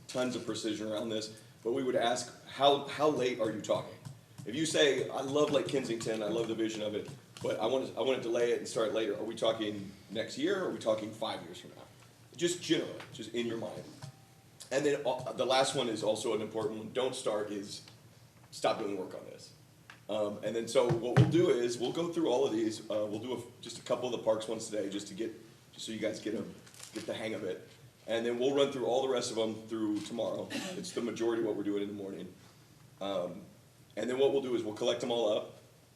tons of precision around this, but we would ask, how late are you talking? If you say, I love Lake Kensington, I love the vision of it, but I wanna delay it and start later. Are we talking next year, or are we talking 5 years from now? Just generally, just in your mind. And then, the last one is also an important one, don't start, is stop doing work on this. And then, so what we'll do is, we'll go through all of these, we'll do just a couple of the parks ones today, just so you guys get the hang of it. And then we'll run through all the rest of them through tomorrow. It's the majority of what we're doing in the morning. And then what we'll do is we'll collect them all up,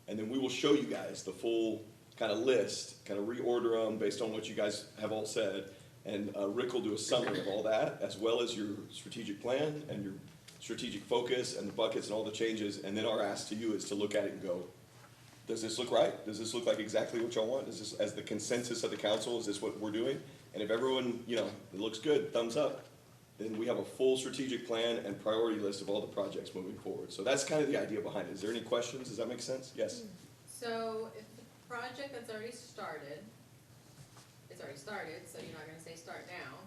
and then we will show you guys the full kind of list, kind of reorder them based on what you guys have all said. And Rick will do a summary of all that, as well as your strategic plan and your strategic focus and the buckets and all the changes. And then our ask to you is to look at it and go, does this look right? Does this look like exactly what y'all want? Is this, as the consensus of the council, is this what we're doing? And if everyone, it looks good, thumbs up, then we have a full strategic plan and priority list of all the projects moving forward. So that's kind of the idea behind it. Is there any questions? Does that make sense? Yes? So if the project that's already started, it's already started, so you're not gonna say start now.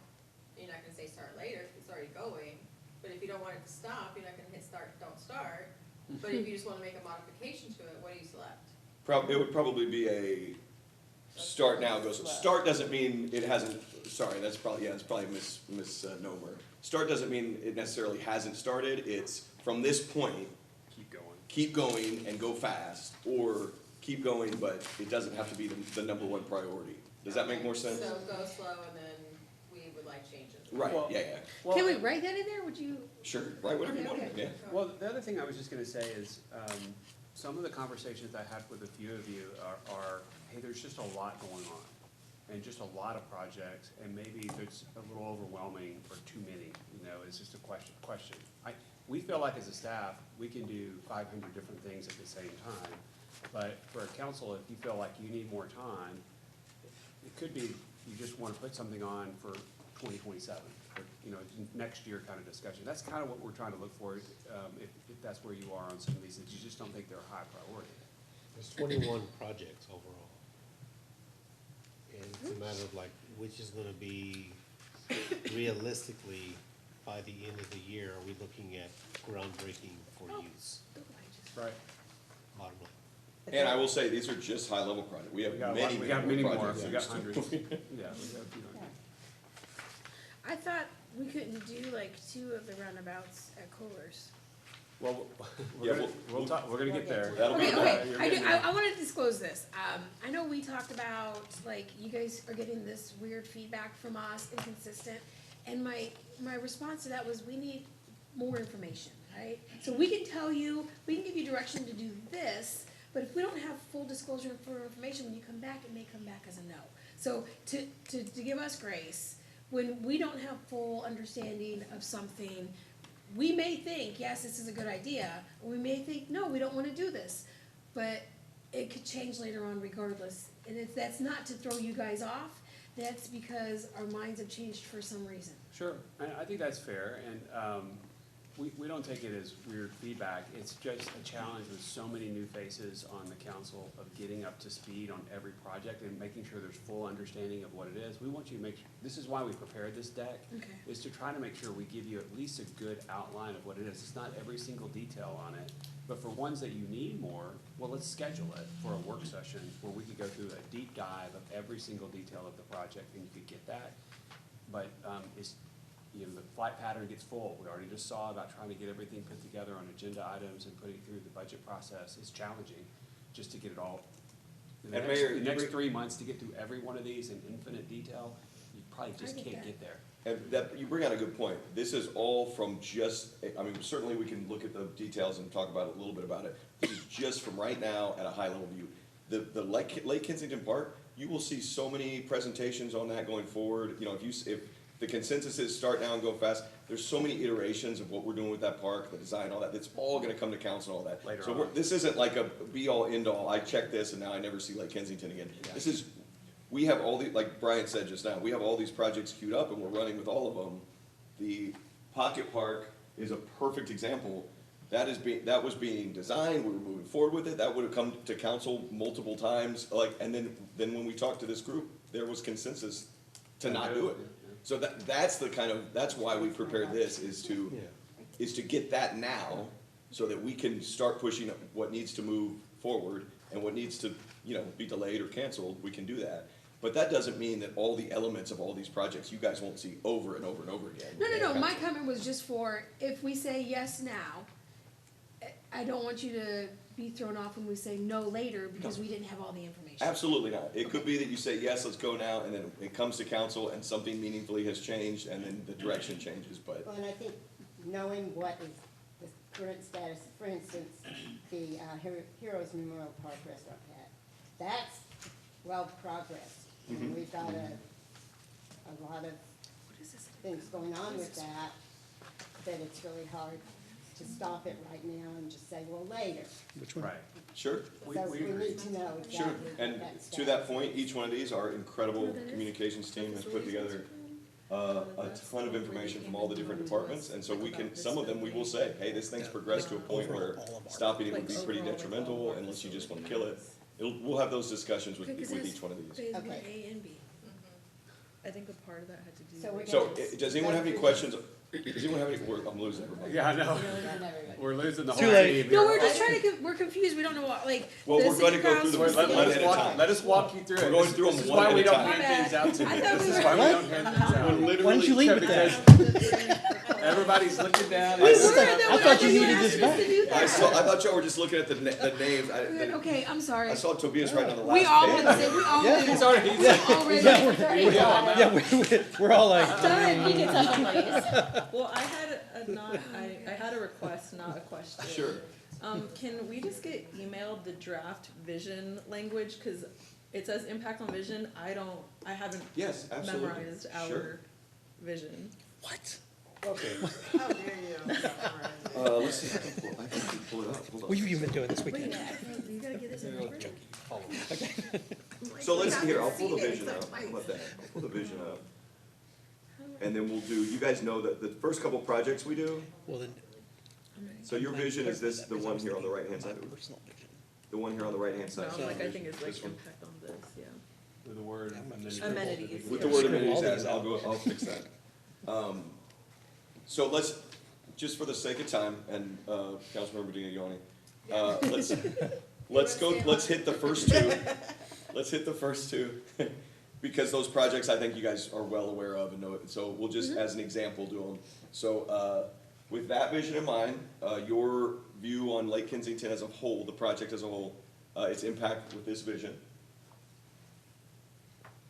You're not gonna say start later if it's already going. But if you don't want it to stop, you're not gonna hit start, don't start. But if you just wanna make a modification to it, what do you select? It would probably be a start now goes, start doesn't mean it hasn't, sorry, it's probably misnomer. Start doesn't mean it necessarily hasn't started, it's from this point, keep going and go fast, or keep going, but it doesn't have to be the number one priority. Does that make more sense? So go slow and then we would like changes. Right, Well- yeah. Well, Can we write that in there? Would you? Sure, right, whatever you Okay, want, okay. yeah. Well, the other thing I was just gonna say is, some of the conversations I had with a few of you are, hey, there's just a lot going on, and just a lot of projects, and maybe it's a little overwhelming or too many, it's just a question. We feel like as a staff, we can do 500 different things at the same time, but for a council, if you feel like you need more time, it could be you just wanna put something on for 2027, or, next year kind of discussion. That's kind of what we're trying to look for, if that's where you are on some of these, that you just don't think they're a high priority. There's 21 projects overall. And it's a matter of which is gonna be realistically, by the end of the year, are we looking at groundbreaking for use? Right. Bottom line. And I will say, these are just high-level projects. We have many more projects. We got hundreds. Yeah, we got a few hundred. I thought we couldn't do like 2 of the roundabouts at Kohler's. Well, Yeah, we're gonna get there. That'll be Okay, fine. okay, I wanna disclose this. I know we talked about, you guys are getting this weird feedback from us, inconsistent. And my response to that was, we need more information, right? So we can tell you, we can give you direction to do this, but if we don't have full disclosure for information, when you come back, it may come back as a no. So to give us grace, when we don't have full understanding of something, we may think, yes, this is a good idea, or we may think, no, we don't wanna do this. But it could change later on regardless. And that's not to throw you guys off, that's because our minds have changed for some reason. Sure, I think that's fair, and we don't take it as weird feedback. It's just a challenge with so many new faces on the council of getting up to speed on every project and making sure there's full understanding of what it is. We want you to make, this is why we prepared this deck, Okay. is to try to make sure we give you at least a good outline of what it is. It's not every single detail on it, but for ones that you need more, well, let's schedule it for a work session where we could go through a deep dive of every single detail of the project, and you could get that. But the flight pattern gets full. We already just saw about trying to get everything put together on agenda items and putting it through the budget process. It's challenging just to get it all. The And next, Mayor, the you next bring- 3 months to get through every one of these in infinite detail, you probably just I get can't that. get there. And that, you bring out a good point. This is all from certainly we can look at the details and talk about it a little bit about it. This is just from right now at a high level view. The Lake Kensington Park, you will see so many presentations on that going forward. If the consensus is start now and go fast, there's so many iterations of what we're doing with that park, the design, all that. It's all gonna come to council and all that. Later So on. this isn't like a be-all, end-all, I checked this and now I never see Lake Kensington again. This is, we have all like Brian said just now, we have all these projects queued up and we're running with all of them. The Pocket Park is a perfect example. That was being designed, we were moving forward with it, that would have come to council multiple times, and then when we talked to this group, there was consensus to not do it. So that's why we prepared this, is to get that now, so that we can start pushing what needs to move forward and what needs to, you know, be delayed or canceled, we can do that. But that doesn't mean that all the elements of all these projects you guys won't see over and over and over again. No, my comment was just for, if we say yes now, I don't want you to be thrown off when we say no later because we didn't have all the information. Absolutely not. It could be that you say, yes, let's go now, and then it comes to council and something meaningfully has changed, and then the direction changes, but. Well, and I think knowing what is the current status, for instance, the Heroes Memorial Park Restaurant pad, that's well progressed. And we've got a lot of things going on with that it's really hard to stop it right now and just say, well, later. Which one? Right. Sure. So we need to know exactly. Sure, and that to status. that point, each one of these, our incredible communications team has put together a ton of information from all the different departments, and so we can, some of them, we will say, hey, this thing's progressed to a point where stopping it would be pretty detrimental unless you just wanna kill it. We'll have those discussions with each one of these. Phase one Okay. A and B. I think a part of that had to do So we're with. So, gonna- does anyone have any questions? Does anyone have any, I'm losing everybody. Yeah, I know. Everybody. We're losing the whole Too late. team No, here. we're just trying to, we're confused, we don't know what, like. Well, the we're gonna city go through the council- one Let at a us time. let us walk you through it. We're going This- through them this is one why at we a don't time. hand things out to I you. thought This we is were- why we What? don't hand things out. We're Why don't you leave it there? Everybody's looking down. We were, It's- though, I thought you you needed asked this us to back. do that. I thought y'all were just looking at the names. Okay, I'm sorry. I saw Tobias writing on the last We all page. had the same, we all Yeah. had He's the already, same. he's Already. Yeah, we're all like, Done. You can tell them, please. Well, I had I had a request, not a question. Sure. Can we just get emailed the draft vision language, cause it says impact on vision, I haven't Yes, absolutely. memorized Sure. our vision. what? Okay. How dare you? Let's see. I can pull it up. Hold on. What have you been doing this weekend? You gotta get this in paper. So let's see here. I'll pull the vision up. How about that? I'll pull the vision up. And then we'll do, you guys know that the first couple projects we do, Well, then. so your vision is this, the one here on the right-hand side? Personal vision. The one here on the right-hand side? No, like I think it's like This one. impact on this, yeah. with the word. Amenities. With the word amenities, I'll fix that. So let's, just for the sake of time, and, Councilmember Dion, let's hit the first two. Let's hit the first two, because those projects, I think you guys are well aware of and know it, so we'll just, as an example, do them. So, with that vision in mind, your view on Lake Kensington as a whole, the project as a whole, its impact with this vision.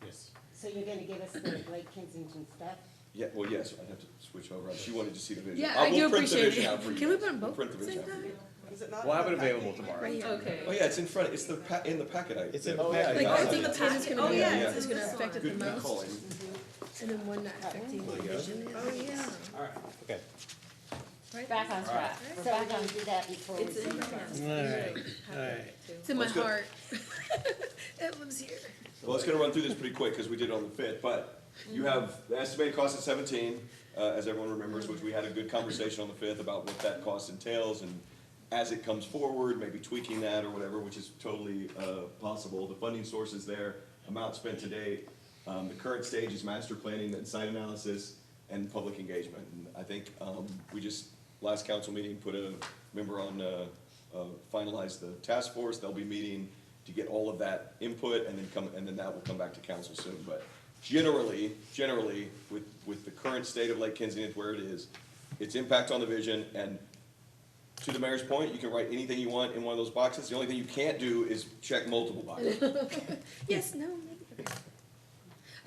Yes. So you're gonna give us the Lake Kensington stuff? Yeah, well, yes, I'd have to switch over. She wanted to see the vision. Yeah, I do We'll print the appreciate vision it. out for you Can we guys. put them We'll both print at the the same vision out for you. time? Is it not? We'll have in it the available packet? tomorrow. Right here. Okay. Oh, yeah, it's in front, it's in the packet. It's in the Oh, yeah, packet. Like, I Yeah. think the pen is gonna Oh, be, yeah, is gonna affect it Good the most, calling. and then one not affecting the vision. Oh, yeah. All right. Okay. Back on track. We're So we're back gonna on. do that before we It's see in the your plans. All right. It's in my Let's go. heart. It lives here. Well, it's gonna run through this pretty quick, because we did it on the fifth, but you have the estimated cost at 17, as everyone remembers, which we had a good conversation on the fifth about what that cost entails, and as it comes forward, maybe tweaking that or whatever, which is totally, possible. The funding source is there, amount spent to date. The current stage is master planning and site analysis and public engagement. And I think, we just, last council meeting, put a member on, finalize the task force. They'll be meeting to get all of that input, and then that will come back to council soon. But generally, with the current state of Lake Kensington where it is, its impact on the vision, and to the mayor's point, you can write anything you want in one of those boxes. The only thing you can't do is check multiple boxes. Yes, no, maybe.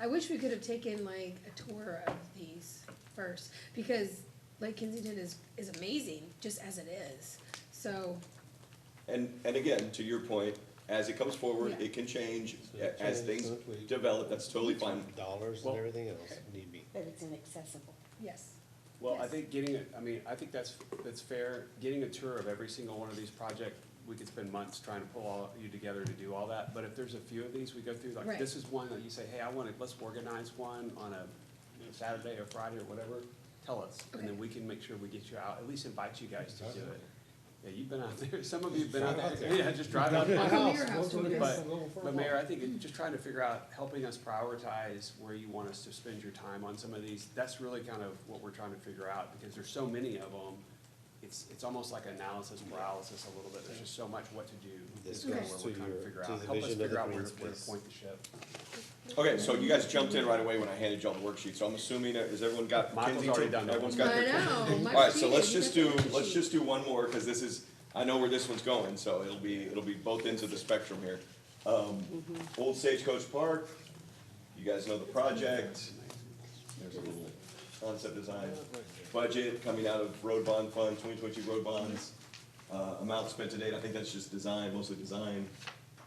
I wish we could have taken like a tour of these first, because Lake Kensington is amazing, just as it is, so. And again, to your point, as it comes forward, Yeah. it can change So it as changes, things so it- develop. That's totally fine. Dollars Well- and everything else need be. But it's inaccessible. Yes. Well, I Yes. think I think that's fair. Getting a tour of every single one of these projects, we could spend months trying to pull all you together to do all that. But if there's a few of these we go through, like Right. this is one that you say, hey, let's organize one on a Saturday or Friday or whatever, tell us. Okay. And then we can make sure we get you out, at least invite you guys to do it. Yeah, you've been out there, some of you have been out there, yeah, just drive out. I'll come to your house to But Mayor, I think just trying to figure out, helping us prioritize where you want us to spend your time on some of these, that's really kind of what we're trying to figure out, because there's so many of them. it's almost like analysis paralysis a little bit. There's just so much what to do. This you know, goes where to we're trying to your- figure to out, the help us vision of figure the out where green to space. point the ship. Okay, so you guys jumped in right away when I handed y'all the worksheet, so I'm assuming, has everyone got Michael's Kensington? already done that Everyone's one. got I their. know. All right, so let's just do one more, cause this is, I know where this one's going, so it'll be both ends of the spectrum here. Old Stagecoach Park, you guys know the project, there's a little concept design. Budget coming out of road bond fund, 2022 road bonds, amount spent to date, I think that's just design, mostly design.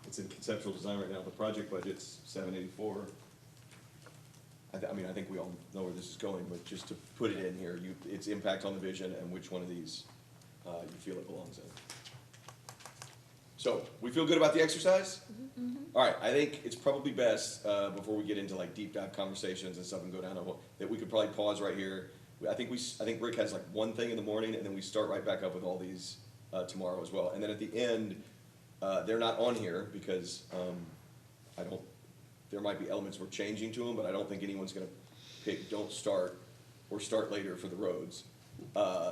It's in conceptual design right now, the project budget's $784. I mean, I think we all know where this is going, but just to put it in here, its impact on the vision and which one of these, you feel it belongs in. So, we feel good about the exercise? All right, I think it's probably best, before we get into like deep dive conversations and stuff and go down a hole, that we could probably pause right here. I think Rick has like one thing in the morning, and then we start right back up with all these, tomorrow as well. And then at the end, they're not on here because, there might be elements we're changing to them, but I don't think anyone's gonna pick don't start or start later for the roads.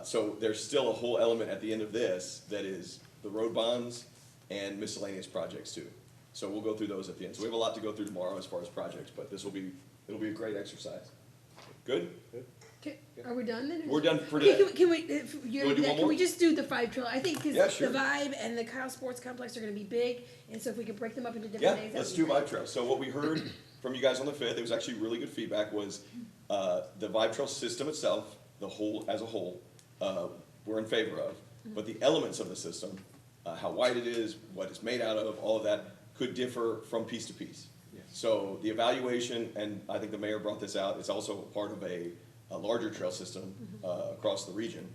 So there's still a whole element at the end of this that is the road bonds and miscellaneous projects too. So we'll go through those at the end. So we have a lot to go through tomorrow as far as projects, but it'll be a great exercise. Good? Are we done then? We're done for Okay, today. can we, You wanna do one can we more? just do the 5 trail? I think, Yeah, cause sure. the Vibe and the Kyle Sports Complex are gonna be big, and so if we could break them up into Yeah, different days, let's that'd do be Vibe Trail. So what we heard from you guys on the 5th, it was actually really good feedback, was the Vibe Trail system itself, as a whole, we're in favor of. But the elements of the system, how wide it is, what it's made out of, all of that could differ from piece to piece. Yes. So the evaluation, and I think the mayor brought this out, it's also part of a larger trail system across the region.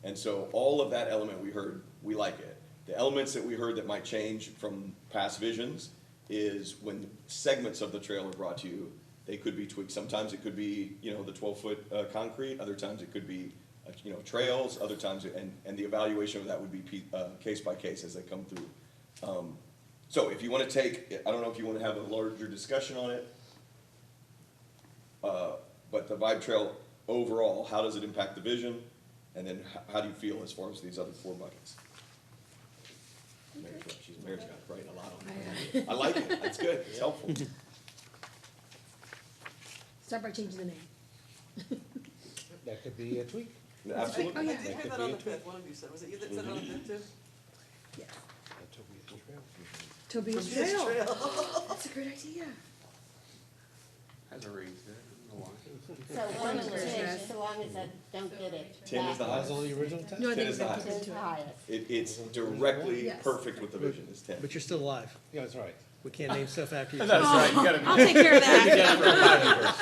And so all of that element we heard, we like it. The elements that we heard that might change from past visions is when segments of the trail are brought to you, they could be tweaked. Sometimes it could be, the 12-foot concrete, other times it could be, trails, other times, and the evaluation of that would be case by case as they come through. So if you wanna take, I don't know if you wanna have a larger discussion on it, but the Vibe Trail overall, how does it impact the vision? And then how do you feel as far as these other 4 buckets? Mayor's got writing a lot on it. I like it, that's good, it's helpful. Start by changing the name. That could be a tweak. Absolutely. Oh, yeah. I did hear that on the 5th, one of you said, was it you that said it on the 5th too? Tobias Tobias Trail. Trail. That's a great idea. Has a ring to it, I don't know why. So one of the 10, so long as I don't get it. 10 is the back. That was on the original test? No, I 10 think is the we have highest. to It's do the it. highest. It's directly Yes. perfect with the vision, it's 10. But you're still alive. Yeah, that's right. We can't name stuff after you. That's right, you gotta be. I'll take care of that.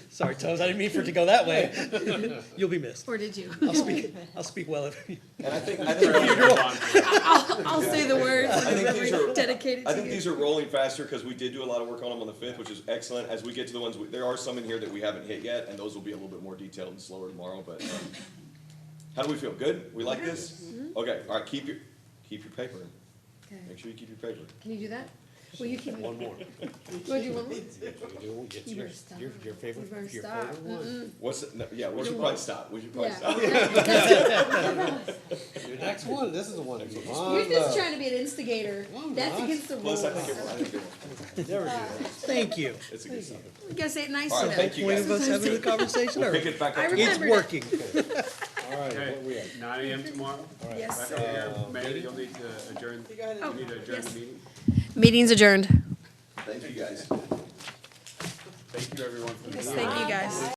Sorry, Toes, I didn't mean for it to go that way. You'll be missed. Or did you? I'll speak well of you. And I think I'll say the words I think and these remember are- dedicated I to think you. these are rolling faster because we did do a lot of work on them on the 5th, which is excellent. As we get to the ones, there are some in here that we haven't hit yet, and those will be a little bit more detailed and slower tomorrow, but, how do we feel? Good? We like this? Okay, all right, keep your paper. Okay. Make sure you keep your paper. Can you do that? Will you keep? One more. You wanna do one more? It's You your, better stop. your You favorite, better your stop. favorite one. What's, no, yeah, we should probably stop. We should probably Yeah. stop. Your next one, this is the one. You're just trying to be an instigator. I'm That's not. against the rules. Plus, I think it Never do Thank you. it's a good stop. You gotta say it nice All to right, them. thank you Point guys. of us having the conversation, We'll or pick it back I up. remember. it's Remembered it. working. All right, Okay, what we at? 9 AM tomorrow? Yes, Back up here, sir. Mayor, you'll need to adjourn, You go ahead and. you need to adjourn yes. the meeting. Meeting's adjourned. Thank you guys. Thank you, everyone, for the Yes, time. thank you guys.